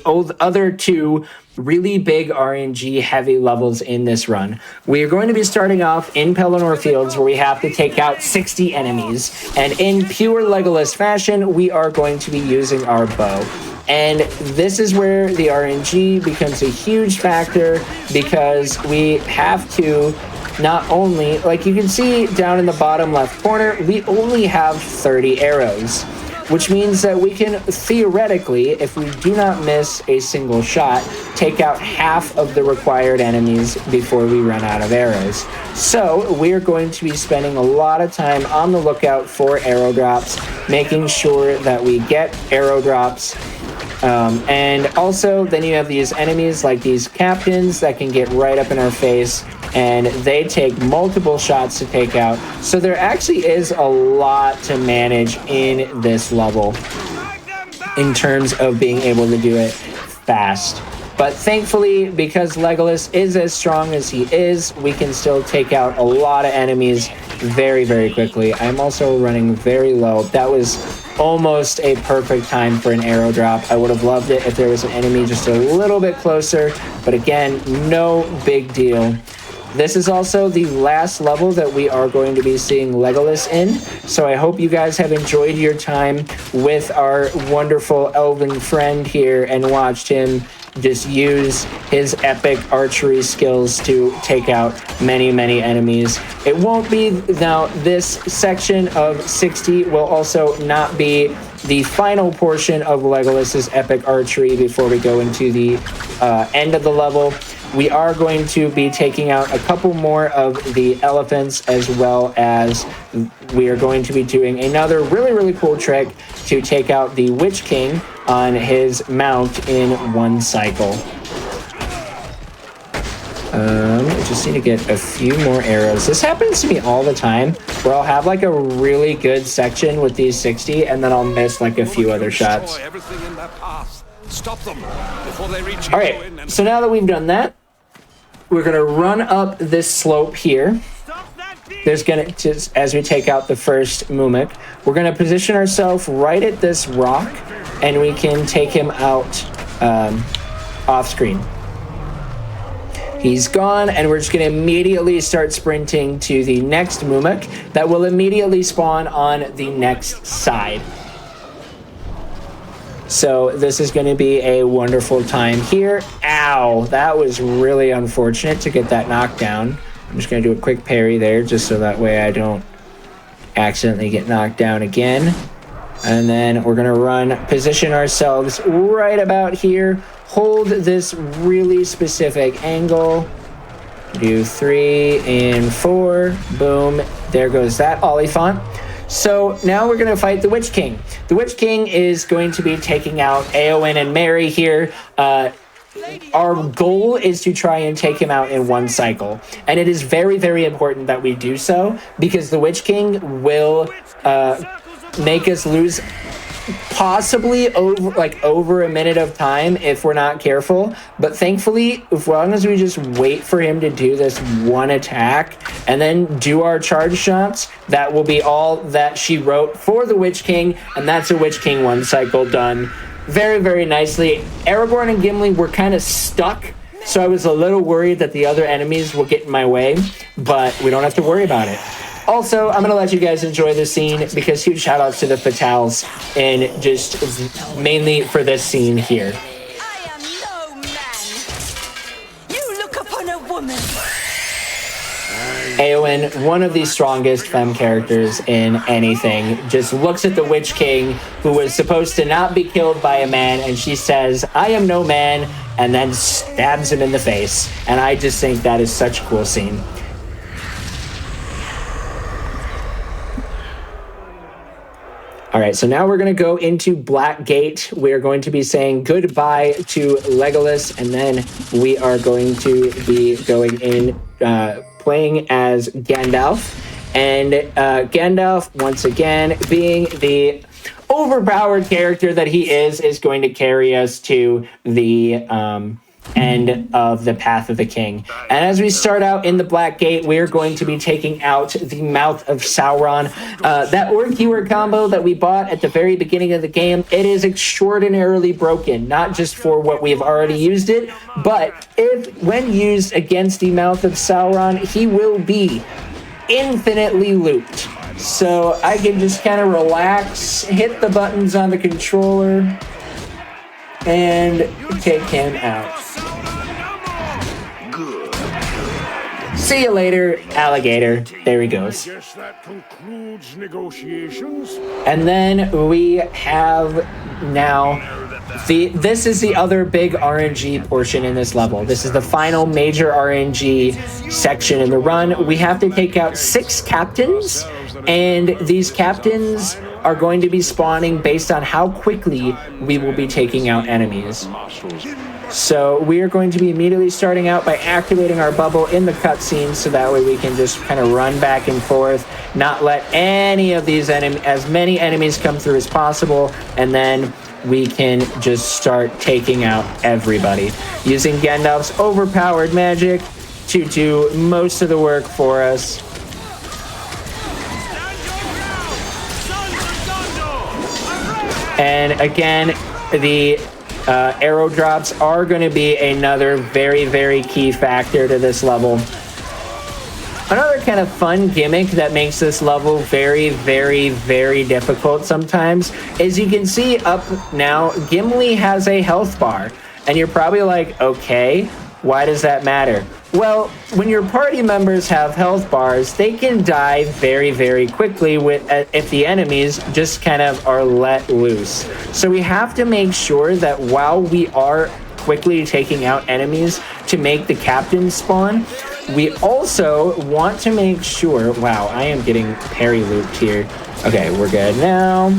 other two really big RNG heavy levels in this run. We are going to be starting off in Pelennor Fields, where we have to take out 60 enemies. And in pure Legolas fashion, we are going to be using our bow. And this is where the RNG becomes a huge factor, because we have to not only, like you can see down in the bottom left corner, we only have 30 arrows, which means that we can theoretically, if we do not miss a single shot, take out half of the required enemies before we run out of arrows. So we're going to be spending a lot of time on the lookout for arrow drops, making sure that we get arrow drops. And also, then you have these enemies like these captains that can get right up in our face, and they take multiple shots to take out. So there actually is a lot to manage in this level in terms of being able to do it fast. But thankfully, because Legolas is as strong as he is, we can still take out a lot of enemies very, very quickly. I'm also running very low. That was almost a perfect time for an arrow drop. I would have loved it if there was an enemy just a little bit closer, but again, no big deal. This is also the last level that we are going to be seeing Legolas in, so I hope you guys have enjoyed your time with our wonderful elven friend here and watched him just use his epic archery skills to take out many, many enemies. It won't be, now this section of 60 will also not be the final portion of Legolas's epic archery before we go into the end of the level. We are going to be taking out a couple more of the elephants, as well as we are going to be doing another really, really cool trick to take out the Witch King on his mount in one cycle. I just need to get a few more arrows. This happens to me all the time, where I'll have like a really good section with these 60, and then I'll miss like a few other shots. Stop them before they reach. All right, so now that we've done that, we're gonna run up this slope here. There's gonna, just as we take out the first Mumik, we're gonna position ourselves right at this rock, and we can take him out off screen. He's gone, and we're just gonna immediately start sprinting to the next Mumik that will immediately spawn on the next side. So this is going to be a wonderful time here. Ow, that was really unfortunate to get that knockdown. I'm just going to do a quick parry there, just so that way I don't accidentally get knocked down again. And then we're going to position ourselves right about here. Hold this really specific angle. Do 3 and 4. Boom. There goes that Oliphant. So now we're going to fight the Witch King. The Witch King is going to be taking out Eowyn and Mary here. Our goal is to try and take him out in one cycle. And it is very, very important that we do so, because the Witch King will make us lose possibly over a minute of time if we're not careful. But thankfully, as long as we just wait for him to do this one attack and then do our charge shots, that will be all that she wrote for the Witch King, and that's a Witch King one cycle done very, very nicely. Aragorn and Gimli were kind of stuck, so I was a little worried that the other enemies will get in my way, but we don't have to worry about it. Also, I'm going to let you guys enjoy the scene, because huge shout outs to the Fatals, and just mainly for this scene here. I am no man. You look upon a woman. Eowyn, one of the strongest femme characters in anything, just looks at the Witch King, who was supposed to not be killed by a man, and she says, "I am no man," and then stabs him in the face. And I just think that is such a cool scene. All right, so now we're going to go into Black Gate. We are going to be saying goodbye to Legolas, and then we are going to be going in playing as Gandalf. And Gandalf, once again, being the overpowered character that he is going to carry us to the end of the Path of the King. And as we start out in the Black Gate, we're going to be taking out the Mouth of Sauron. That Orc Keyword combo that we bought at the very beginning of the game, it is extraordinarily broken, not just for what we've already used it, but when used against the Mouth of Sauron, he will be infinitely looped. So I can just kind of relax, hit the buttons on the controller, and take him out. See you later, alligator. There he goes. Guess that concludes negotiations. And then we have now this is the other big RNG portion in this level. This is the final major RNG section in the run. We have to take out 6 captains, and these captains are going to be spawning based on how quickly we will be taking out enemies. So we are going to be immediately starting out by activating our bubble in the cutscene, so that way we can just kind of run back and forth, not let any of these as many enemies come through as possible, and then we can just start taking out everybody, using Gandalf's overpowered magic to do most of the work for us. And again, the arrow drops are going to be another very, very key factor to this level. Another kind of fun gimmick that makes this level very, very, very difficult sometimes is you can see up now, Gimli has a health bar. And you're probably like, okay, why does that matter? Well, when your party members have health bars, they can die very, very quickly if the enemies just kind of are let loose. So we have to make sure that while we are quickly taking out enemies to make the captain spawn, we also want to make sure... Wow, I am getting parry looped here. Okay, we're good now.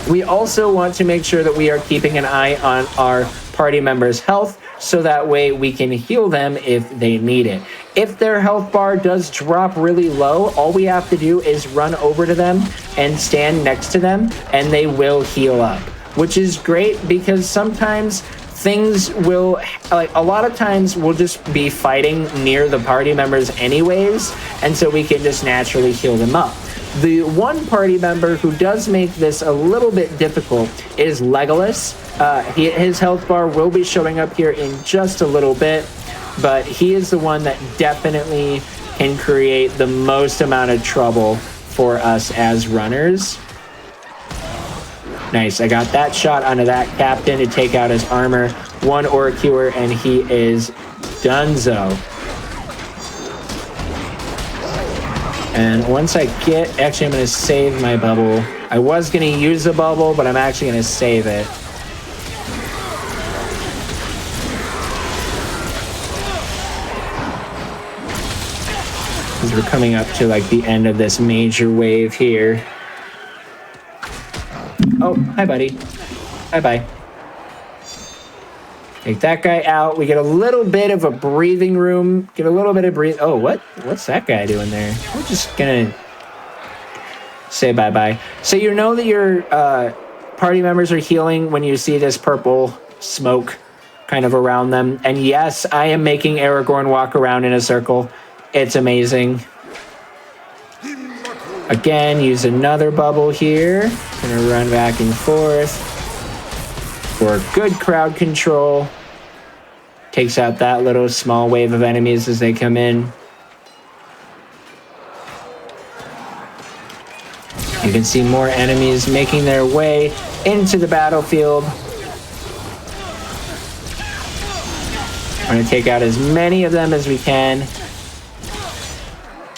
We also want to make sure that we are keeping an eye on our party members' health, so that way we can heal them if they need it. If their health bar does drop really low, all we have to do is run over to them and stand next to them, and they will heal up, which is great because sometimes things will, like a lot of times we'll just be fighting near the party members anyways, and so we can just naturally heal them up. The one party member who does make this a little bit difficult is Legolas. His health bar will be showing up here in just a little bit, but he is the one that definitely can create the most amount of trouble for us as runners. Nice, I got that shot onto that captain to take out his armor. One Orc Keyword, and he is donezo. And once I actually I'm going to save my bubble. I was going to use the bubble, but I'm actually going to save it. Because we're coming up to like the end of this major wave here. Oh, hi buddy. Bye-bye. Take that guy out. We get a little bit of a breathing room. Get a little bit of breathe. Oh, what's that guy doing there? We're just gonna say bye-bye. So you know that your party members are healing when you see this purple smoke kind of around them. And yes, I am making Aragorn walk around in a circle. It's amazing. Again, use another bubble here. Gonna run back and forth for good crowd control. Takes out that little small wave of enemies as they come in. You can see more enemies making their way into the battlefield. I'm going to take out as many of them as we can.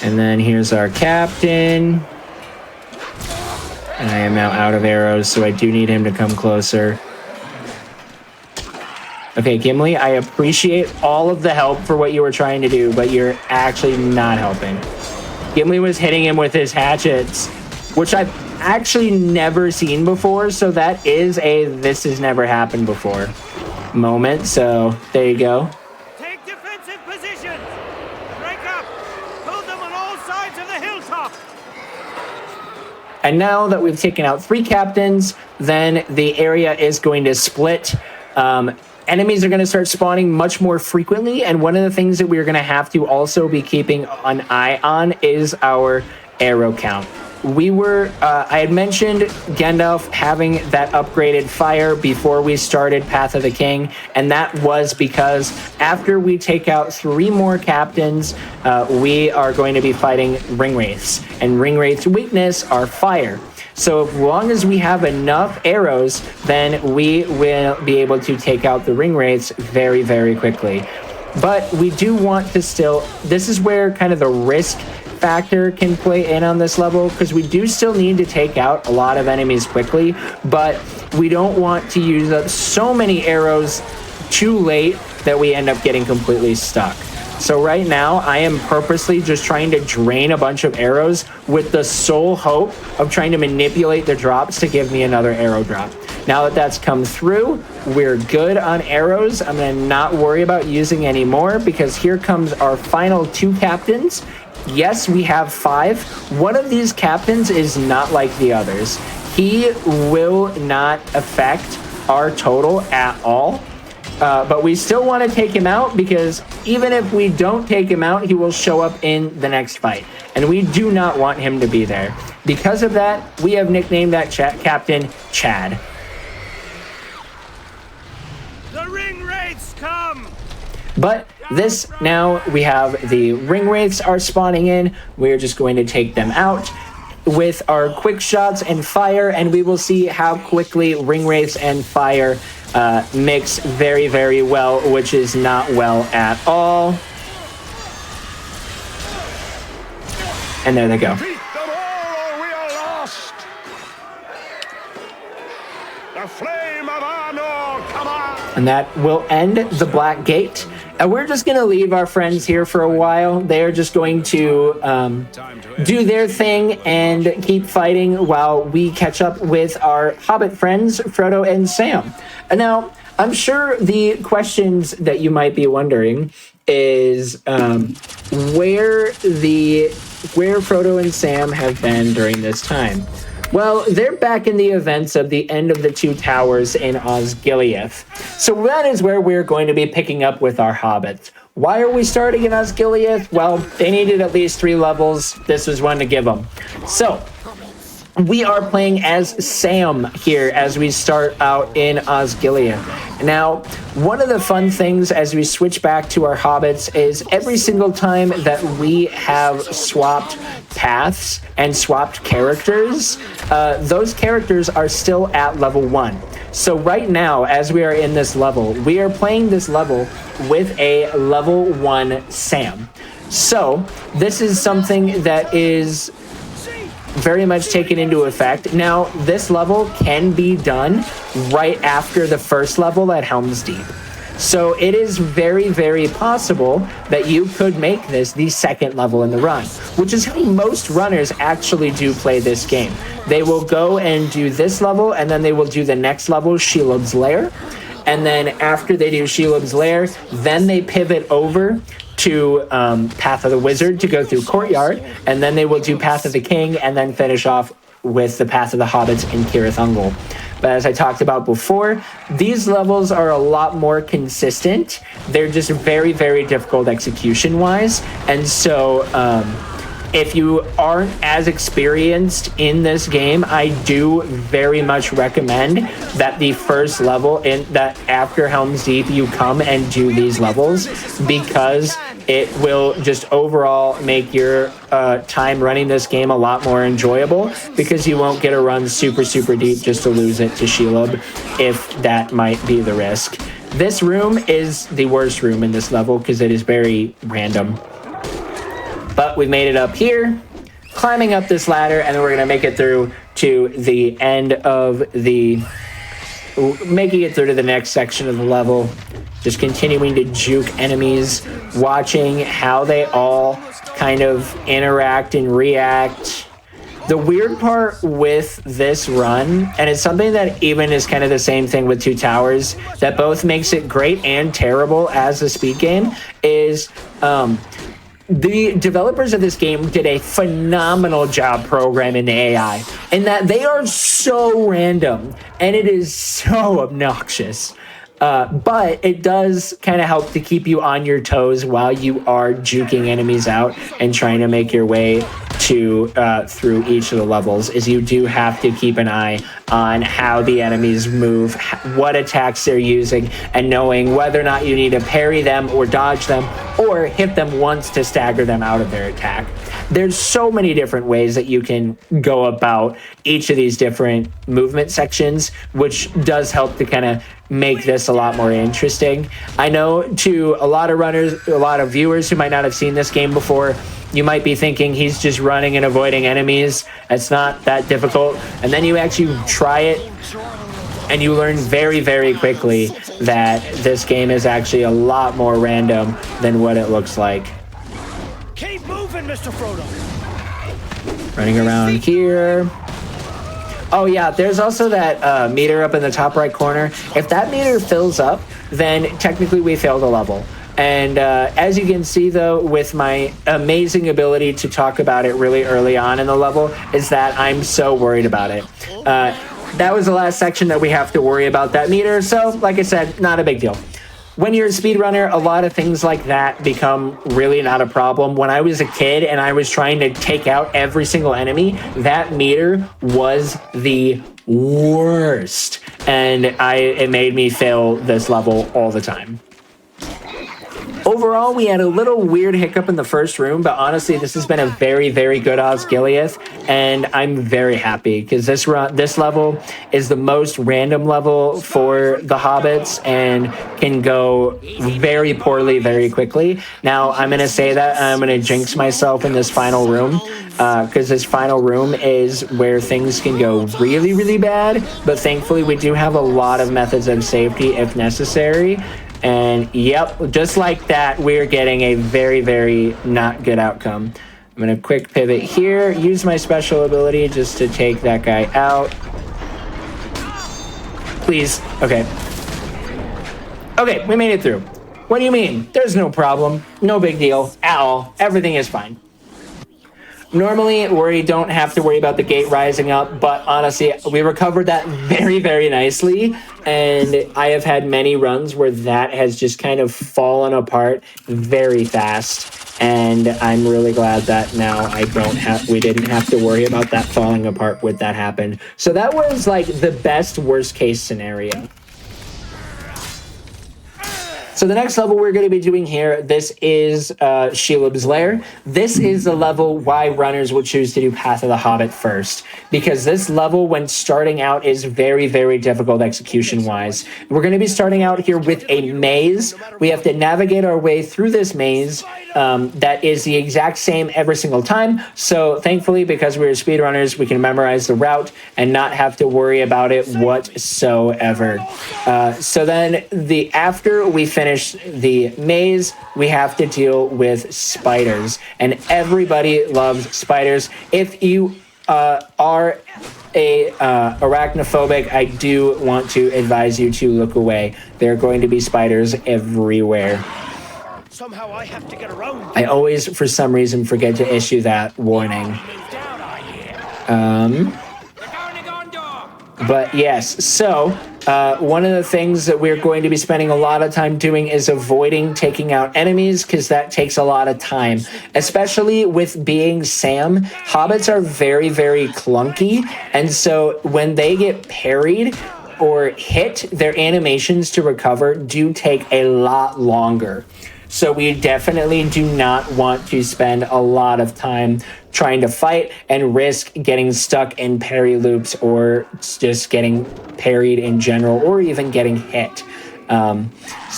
And then here's our captain. And I am now out of arrows, so I do need him to come closer. Okay, Gimli, I appreciate all of the help for what you were trying to do, but you're actually not helping. Gimli was hitting him with his hatchets, which I've actually never seen before, so that is a this has never happened before moment, so there you go. Take defensive positions! Break up! Hold them on all sides of the hilltop! And now that we've taken out 3 captains, then the area is going to split. Enemies are going to start spawning much more frequently, and one of the things that we're going to have to also be keeping an eye on is our arrow count. I had mentioned Gandalf having that upgraded fire before we started Path of the King, and that was because after we take out 3 more captains, we are going to be fighting Ringwraiths, and Ringwraith's weakness are fire. So as long as we have enough arrows, then we will be able to take out the Ringwraiths very, very quickly. But we do want to still, this is where kind of the risk factor can play in on this level, because we do still need to take out a lot of enemies quickly, but we don't want to use up so many arrows too late that we end up getting completely stuck. So right now, I am purposely just trying to drain a bunch of arrows with the sole hope of trying to manipulate the drops to give me another arrow drop. Now that that's come through, we're good on arrows. I'm going to not worry about using any more, because here comes our final 2 captains. Yes, we have 5. One of these captains is not like the others. He will not affect our total at all. But we still want to take him out, because even if we don't take him out, he will show up in the next fight. And we do not want him to be there. Because of that, we have nicknamed that captain Chad. The Ringwraiths come! But this, now we have the Ringwraiths are spawning in. We're just going to take them out with our quick shots and fire, and we will see how quickly Ringwraiths and fire mix very, very well, which is not well at all. And there they go. Defeat them all or we are lost! The flame of Arnor, come on! And that will end the Black Gate. And we're just going to leave our friends here for a while. They're just going to do their thing and keep fighting while we catch up with our Hobbit friends, Frodo and Sam. And now, I'm sure the questions that you might be wondering is where Frodo and Sam have been during this time. Well, they're back in the events of the end of the 2 towers in Osgiliath. So that is where we're going to be picking up with our hobbits. Why are we starting in Osgiliath? Well, they needed at least 3 levels. This was one to give them. So we are playing as Sam here as we start out in Osgiliath. Now, one of the fun things as we switch back to our hobbits is every single time that we have swapped paths and swapped characters, those characters are still at level 1. So right now, as we are in this level, we are playing this level with a level 1 Sam. So this is something that is very much taken into effect. Now, this level can be done right after the first level at Helm's Deep. So it is very, very possible that you could make this the 2nd level in the run, which is how most runners actually do play this game. They will go and do this level, and then they will do the next level, Shelob's Lair. And then after they do Shelob's Lair, then they pivot over to Path of the Wizard to go through Courtyard, and then they will do Path of the King, and then finish off with the Path of the Hobbits in Cirith Ungol. But as I talked about before, these levels are a lot more consistent. They're just very, very difficult execution-wise, and so if you aren't as experienced in this game, I do very much recommend that the first level, that after Helm's Deep, you come and do these levels, because it will just overall make your time running this game a lot more enjoyable, because you won't get a run super, super deep just to lose it to Shelob, if that might be the risk. This room is the worst room in this level because it is very random. But we've made it up here, climbing up this ladder, and then we're going to make it through to the end of the... making it through to the next section of the level. Just continuing to juke enemies, watching how they all kind of interact and react. The weird part with this run, and it's something that even is kind of the same thing with Two Towers, that both makes it great and terrible as a speed game, is the developers of this game did a phenomenal job programming the AI, in that they are so random and it is so obnoxious. But it does kind of help to keep you on your toes while you are juking enemies out and trying to make your way to through each of the levels, is you do have to keep an eye on how the enemies move, what attacks they're using, and knowing whether or not you need to parry them or dodge them or hit them once to stagger them out of their attack. There's so many different ways that you can go about each of these different movement sections, which does help to kind of make this a lot more interesting. I know to a lot of runners, a lot of viewers who might not have seen this game before, you might be thinking he's just running and avoiding enemies. It's not that difficult. And then you actually try it and you learn very, very quickly that this game is actually a lot more random than what it looks like. Keep moving, Mr. Frodo. Running around here. Oh yeah, there's also that meter up in the top right corner. If that meter fills up, then technically we failed a level. And as you can see, though, with my amazing ability to talk about it really early on in the level, is that I'm so worried about it. That was the last section that we have to worry about that meter. So, like I said, not a big deal. When you're a speedrunner, a lot of things like that become really not a problem. When I was a kid and I was trying to take out every single enemy, that meter was the worst. And it made me fail this level all the time. Overall, we had a little weird hiccup in the first room, but honestly, this has been a very, very good Osgiliath, and I'm very happy because this level is the most random level for the Hobbits and can go very poorly very quickly. Now, I'm going to say that I'm going to jinx myself in this final room because this final room is where things can go really, really bad, but thankfully, we do have a lot of methods of safety if necessary. And yep, just like that, we're getting a very, very not good outcome. I'm going to quick pivot here, use my special ability just to take that guy out. Please. Okay. Okay, we made it through. What do you mean? There's no problem. No big deal at all. Everything is fine. Normally, we don't have to worry about the gate rising up, but honestly, we recovered that very, very nicely, and I have had many runs where that has just kind of fallen apart very fast, and I'm really glad that now we didn't have to worry about that falling apart when that happened. So that was like the best worst case scenario. So the next level we're going to be doing here, this is Shelob's Lair. This is the level why runners will choose to do Path of the Hobbit first, because this level, when starting out, is very, very difficult execution-wise. We're going to be starting out here with a maze. We have to navigate our way through this maze that is the exact same every single time. So thankfully, because we're speedrunners, we can memorize the route and not have to worry about it whatsoever. So then after we finish the maze, we have to deal with spiders, and everybody loves spiders. If you are arachnophobic, I do want to advise you to look away. There are going to be spiders everywhere. Somehow I have to get around. I always, for some reason, forget to issue that warning. But yes, so one of the things that we're going to be spending a lot of time doing is avoiding taking out enemies, because that takes a lot of time. Especially with being Sam, hobbits are very, very clunky, and so when they get parried or hit, their animations to recover do take a lot longer. So we definitely do not want to spend a lot of time trying to fight and risk getting stuck in parry loops or just getting parried in general, or even getting hit. So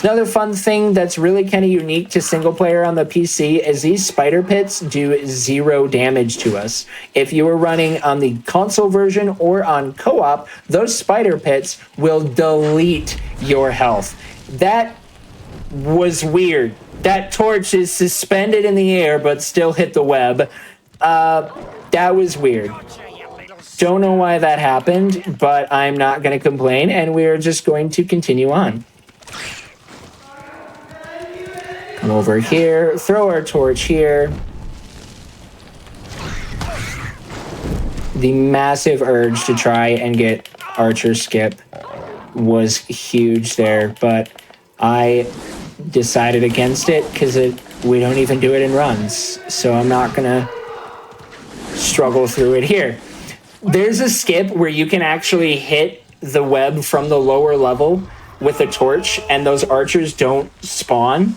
another fun thing that's really kind of unique to single player on the PC is these spider pits do 0 damage to us. If you are running on the console version or on co-op, those spider pits will delete your health. That was weird. That torch is suspended in the air but still hit the web. That was weird. Don't know why that happened, but I'm not going to complain, and we're just going to continue on. Come over here, throw our torch here. The massive urge to try and get Archer skip was huge there, but I decided against it because we don't even do it in runs, so I'm not gonna struggle through it here. There's a skip where you can actually hit the web from the lower level with a torch, and those archers don't spawn,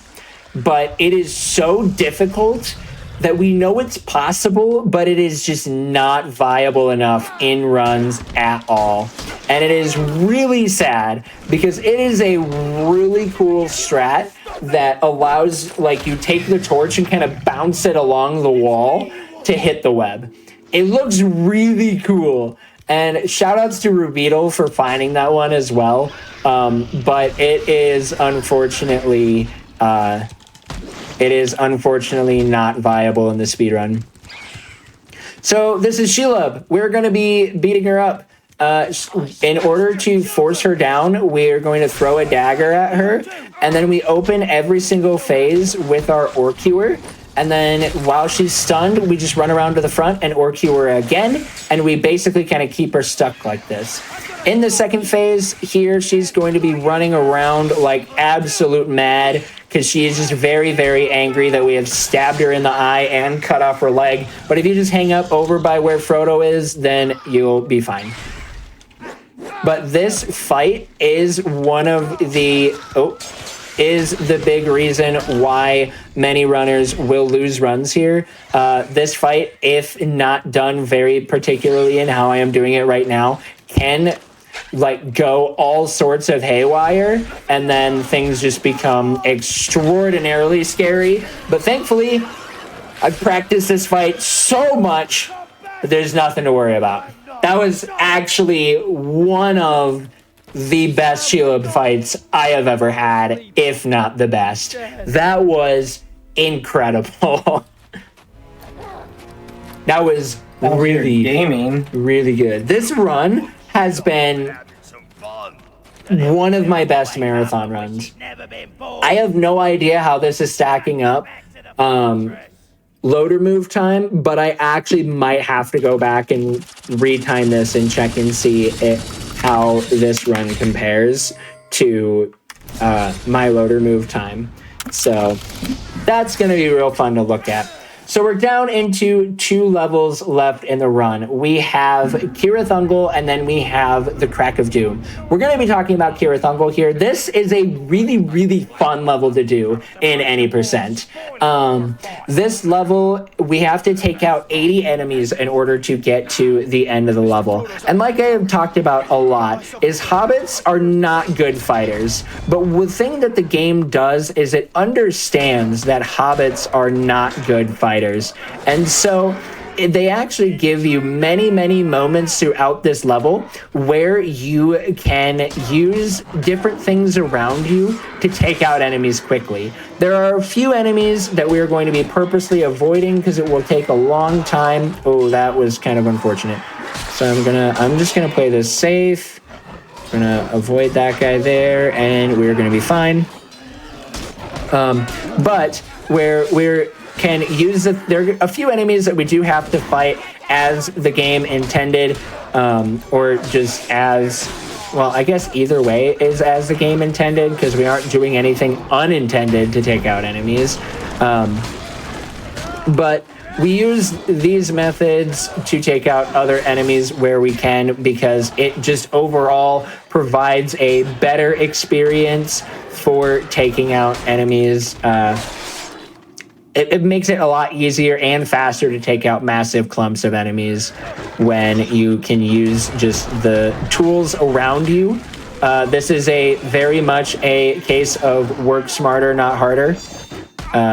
but it is so difficult that we know it's possible, but it is just not viable enough in runs at all. And it is really sad because it is a really cool strat that allows, like, you take the torch and kind of bounce it along the wall to hit the web. It looks really cool. And shout outs to Rubeetle for finding that one as well. But it is unfortunately not viable in the speedrun. So this is Sheila. We're going to be beating her up. In order to force her down, we're going to throw a dagger at her, and then we open every single phase with our Orc Cure. And then while she's stunned, we just run around to the front and Orc Cure her again, and we basically kind of keep her stuck like this. In the second phase here, she's going to be running around like absolute mad because she is just very, very angry that we have stabbed her in the eye and cut off her leg. But if you just hang up over by where Frodo is, then you'll be fine. But this fight is one of the is the big reason why many runners will lose runs here. This fight, if not done very particularly in how I am doing it right now, can like go all sorts of haywire, and then things just become extraordinarily scary. But thankfully, I've practiced this fight so much that there's nothing to worry about. That was actually one of the best Sheila fights I have ever had, if not the best. That was incredible. That was really good. This run has been one of my best marathon runs. I have no idea how this is stacking up loader move time, but I actually might have to go back and retime this and check and see how this run compares to my loader move time. So that's going to be real fun to look at. So we're down into 2 levels left in the run. We have Kira Thungle, and then we have the Crack of Doom. We're going to be talking about Kira Thungle here. This is a really, really fun level to do in any percent. This level, we have to take out 80 enemies in order to get to the end of the level. And like I have talked about a lot, is hobbits are not good fighters. But the thing that the game does is it understands that hobbits are not good fighters. And so they actually give you many, many moments throughout this level where you can use different things around you to take out enemies quickly. There are a few enemies that we are going to be purposely avoiding because it will take a long time. Oh, that was kind of unfortunate. So I'm just gonna play this safe. I'm gonna avoid that guy there, and we're gonna be fine. But where we're can use there are a few enemies that we do have to fight as the game intended, or just as, well, I guess either way is as the game intended, because we aren't doing anything unintended to take out enemies. But we use these methods to take out other enemies where we can, because it just overall provides a better experience for taking out enemies. It makes it a lot easier and faster to take out massive clumps of enemies when you can use just the tools around you This is a very much a case of work smarter, not harder.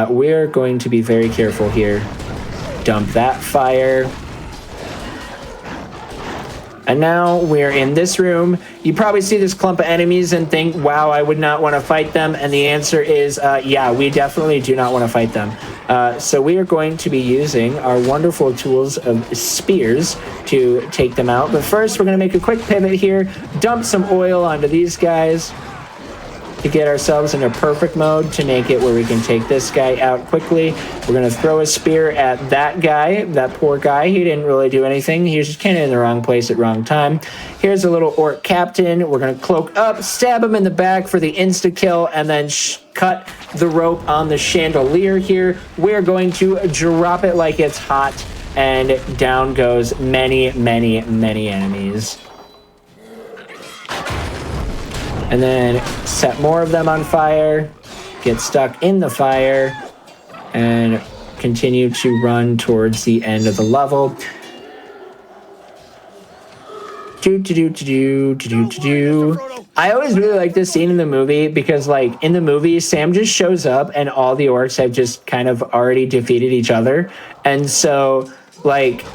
We're going to be very careful here. Dump that fire. And now we're in this room. You probably see this clump of enemies and think, wow, I would not want to fight them. And the answer is, yeah, we definitely do not want to fight them. So we are going to be using our wonderful tools of spears to take them out. But first, we're going to make a quick pivot here, dump some oil onto these guys to get ourselves in a perfect mode to make it where we can take this guy out quickly. We're going to throw a spear at that guy, that poor guy. He didn't really do anything. He was just kind of in the wrong place at wrong time. Here's a little orc captain. We're going to cloak up, stab him in the back for the insta-kill, and then cut the rope on the chandelier here. We're going to drop it like it's hot, and down goes many, many, many enemies. And then set more of them on fire, get stuck in the fire, and continue to run towards the end of the level. I always really like this scene in the movie because, like, in the movie, Sam just shows up and all the orcs have just kind of already defeated each other. And so, like,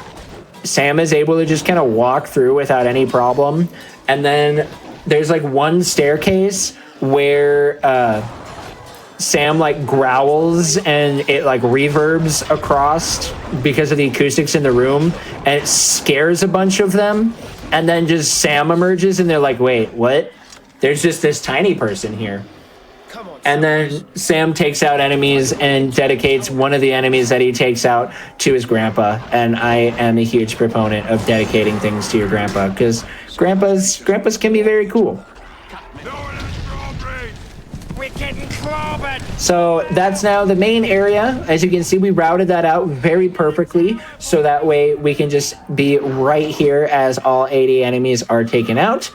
Sam is able to just kind of walk through without any problem. And then there's like one staircase where Sam like growls and it like reverbs across because of the acoustics in the room, and it scares a bunch of them. And then just Sam emerges and they're like, wait, what? There's just this tiny person here. And then Sam takes out enemies and dedicates one of the enemies that he takes out to his grandpa. And I am a huge proponent of dedicating things to your grandpa because grandpas can be very cool. So that's now the main area. As you can see, we routed that out very perfectly. So that way we can just be right here as all 80 enemies are taken out.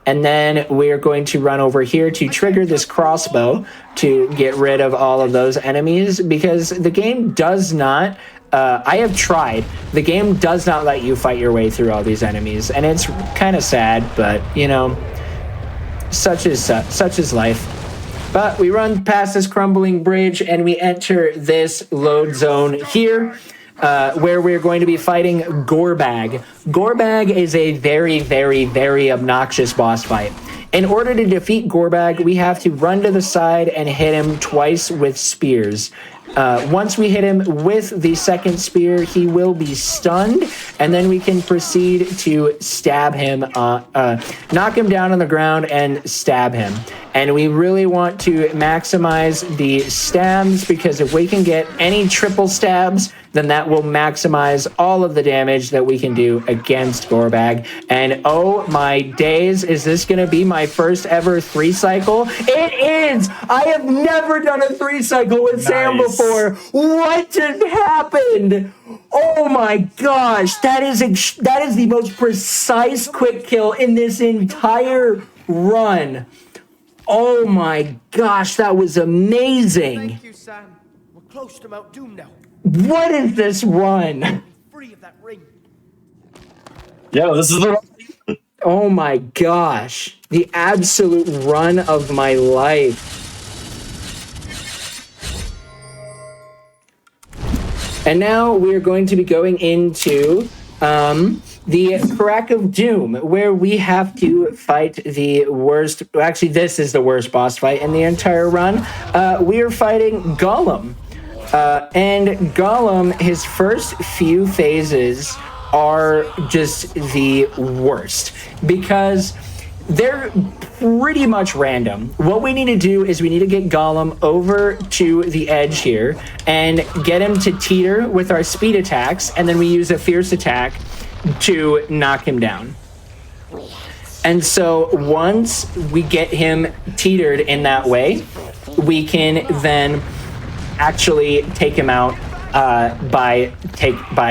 And then we're going to run over here to trigger this crossbow to get rid of all of those enemies because the game does not, I have tried, the game does not let you fight your way through all these enemies. And it's kind of sad, but you know, such is life. But we run past this crumbling bridge and we enter this load zone here. Where we're going to be fighting Gorbag. Gorbag is a very, very, very obnoxious boss fight. In order to defeat Gorbag, we have to run to the side and hit him twice with spears. Once we hit him with the second spear, he will be stunned, and then we can proceed to stab him, knock him down on the ground and stab him. And we really want to maximize the stabs because if we can get any triple stabs, then that will maximize all of the damage that we can do against Gorbag. And oh my days, is this going to be my first ever 3-cycle? It is! I have never done a 3-cycle with Sam before. What just happened? Oh my gosh, that is the most precise quick kill in this entire run. Oh my gosh, that was amazing. Thank you, Sam. We're close to Mount Doom now. What is this run? Free of that ring. Yo, this is the Oh my gosh. The absolute run of my life. And now we're going to be going into the Crack of Doom, where we have to fight the worst. Actually, this is the worst boss fight in the entire run. We are fighting Gollum. And Gollum, his first few phases are just the worst because they're pretty much random. What we need to do is we need to get Gollum over to the edge here and get him to teeter with our speed attacks, and then we use a fierce attack to knock him down. And so once we get him teetered in that way, we can then actually take him out by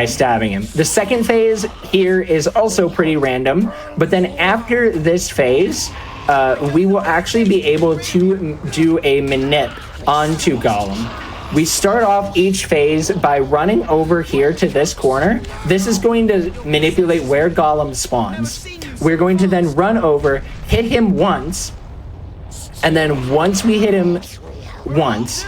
stabbing him. The second phase here is also pretty random, but then after this phase, we will actually be able to do a manip onto Gollum. We start off each phase by running over here to this corner. This is going to manipulate where Gollum spawns. We're going to then run over, hit him once, and then once we hit him once,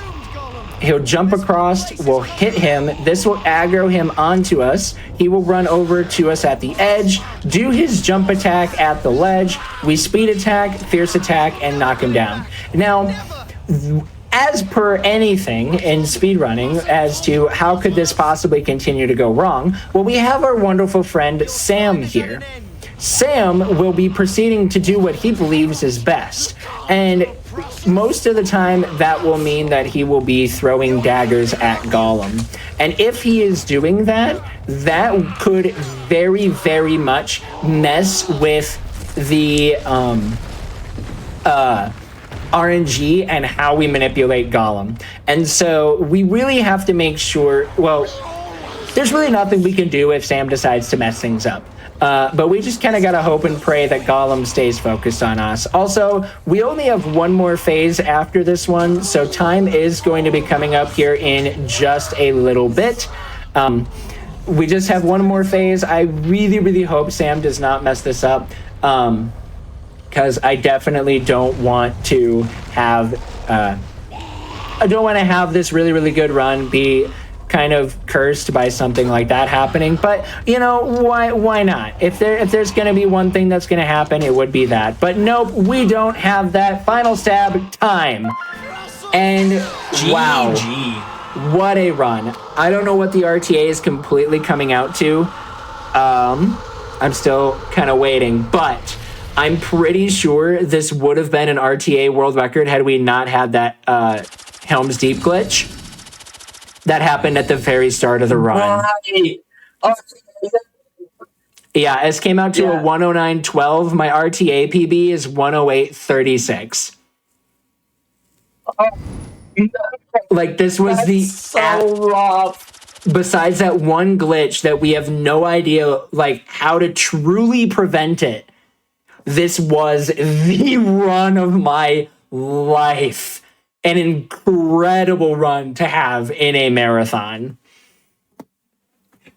he'll jump across, we'll hit him, this will aggro him onto us, he will run over to us at the edge, do his jump attack at the ledge, we speed attack, fierce attack, and knock him down. Now, as per anything in speedrunning as to how could this possibly continue to go wrong, well, we have our wonderful friend Sam here. Sam will be proceeding to do what he believes is best, and most of the time that will mean that he will be throwing daggers at Gollum. And if he is doing that, that could very, very much mess with the RNG and how we manipulate Gollum. And so we really have to make sure, well, there's really nothing we can do if Sam decides to mess things up. But we just kind of got to hope and pray that Gollum stays focused on us. Also, we only have one more phase after this one, so time is going to be coming up here in just a little bit. We just have one more phase. I really, really hope Sam does not mess this up, because I definitely don't want to have this really, really good run be kind of cursed by something like that happening. But you know, why not? If there's going to be one thing that's going to happen, it would be that. But nope, we don't have that. Final stab time. And wow, what a run. I don't know what the RTA is completely coming out to. I'm still kind of waiting, but I'm pretty sure this would have been an RTA world record had we not had that Helm's Deep glitch that happened at the very start of the run. Right. Oh. Yeah, it came out to a 109.12. My RTA PB is 108.36. Like, this was so rough. Besides that one glitch that we have no idea like how to truly prevent it, this was the run of my life. An incredible run to have in a marathon.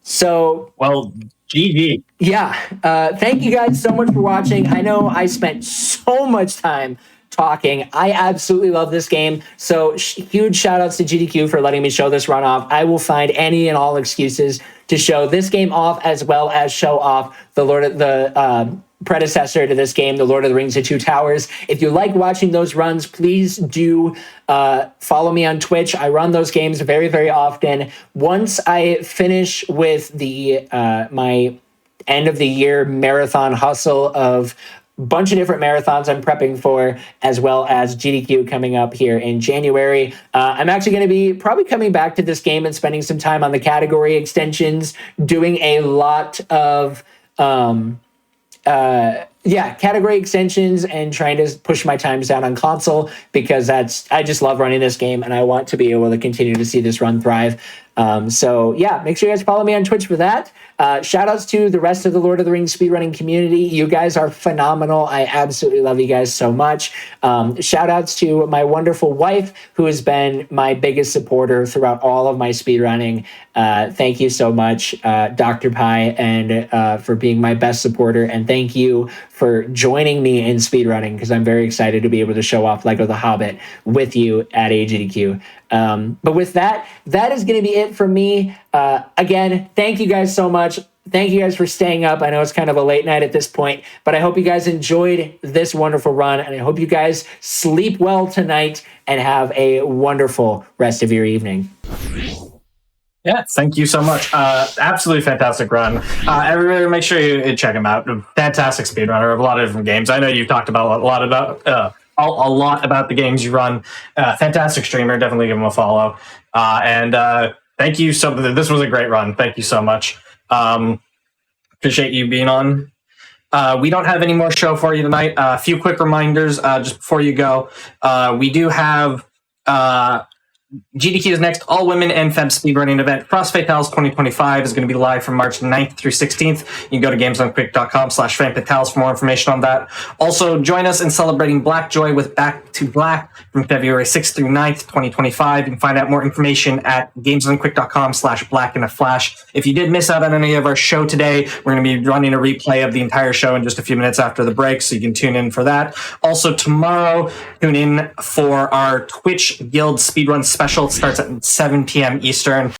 So, well, GG. Yeah. Thank you guys so much for watching. I know I spent so much time talking. I absolutely love this game. So huge shout outs to GDQ for letting me show this run off. I will find any and all excuses to show this game off, as well as show off the predecessor to this game, The Lord of the Rings: The Two Towers. If you like watching those runs, please do follow me on Twitch. I run those games very, very often. Once I finish with the my end of the year marathon hustle of a bunch of different marathons I'm prepping for, as well as GDQ coming up here in January, I'm actually going to be probably coming back to this game and spending some time on the category extensions, doing a lot of category extensions and trying to push my times down on console, because I just love running this game and I want to be able to continue to see this run thrive. So yeah, make sure you guys follow me on Twitch for that. Shout outs to the rest of the Lord of the Rings speedrunning community. You guys are phenomenal. I absolutely love you guys so much. Shout outs to my wonderful wife, who has been my biggest supporter throughout all of my speedrunning. Thank you so much, Dr. Pi, and for being my best supporter. And thank you for joining me in speedrunning, because I'm very excited to be able to show off Lego The Hobbit with you at AGDQ. But with that is going to be it from me. Again, thank you guys so much. Thank you guys for staying up. I know it's kind of a late night at this point, but I hope you guys enjoyed this wonderful run, and I hope you guys sleep well tonight and have a wonderful rest of your evening. Yeah, thank you so much. Absolutely fantastic run. Everybody, make sure you check him out. Fantastic speedrunner of a lot of different games. I know you've talked about a lot about the games you run. Fantastic streamer. Definitely give him a follow. And thank you so much. This was a great run. Thank you so much. Appreciate you being on. We don't have any more show for you tonight. A few quick reminders just before you go. We do have GDQ's next all-women and feb speedrunning event, Cross Fatales 2025, is going to be live from March 9th through 16th. You can go to gamesdonequick.com/fanfatales for more information on that. Also, join us in celebrating Black Joy with Back to Black from February 6th through 9th, 2025. You can find out more information at gamesdonequick.com/blackinaflash. If you did miss out on any of our show today, we're going to be running a replay of the entire show in just a few minutes after the break, so you can tune in for that. Also, tomorrow, tune in for our Twitch Guild Speedrun special. It starts at 7 p.m. Eastern.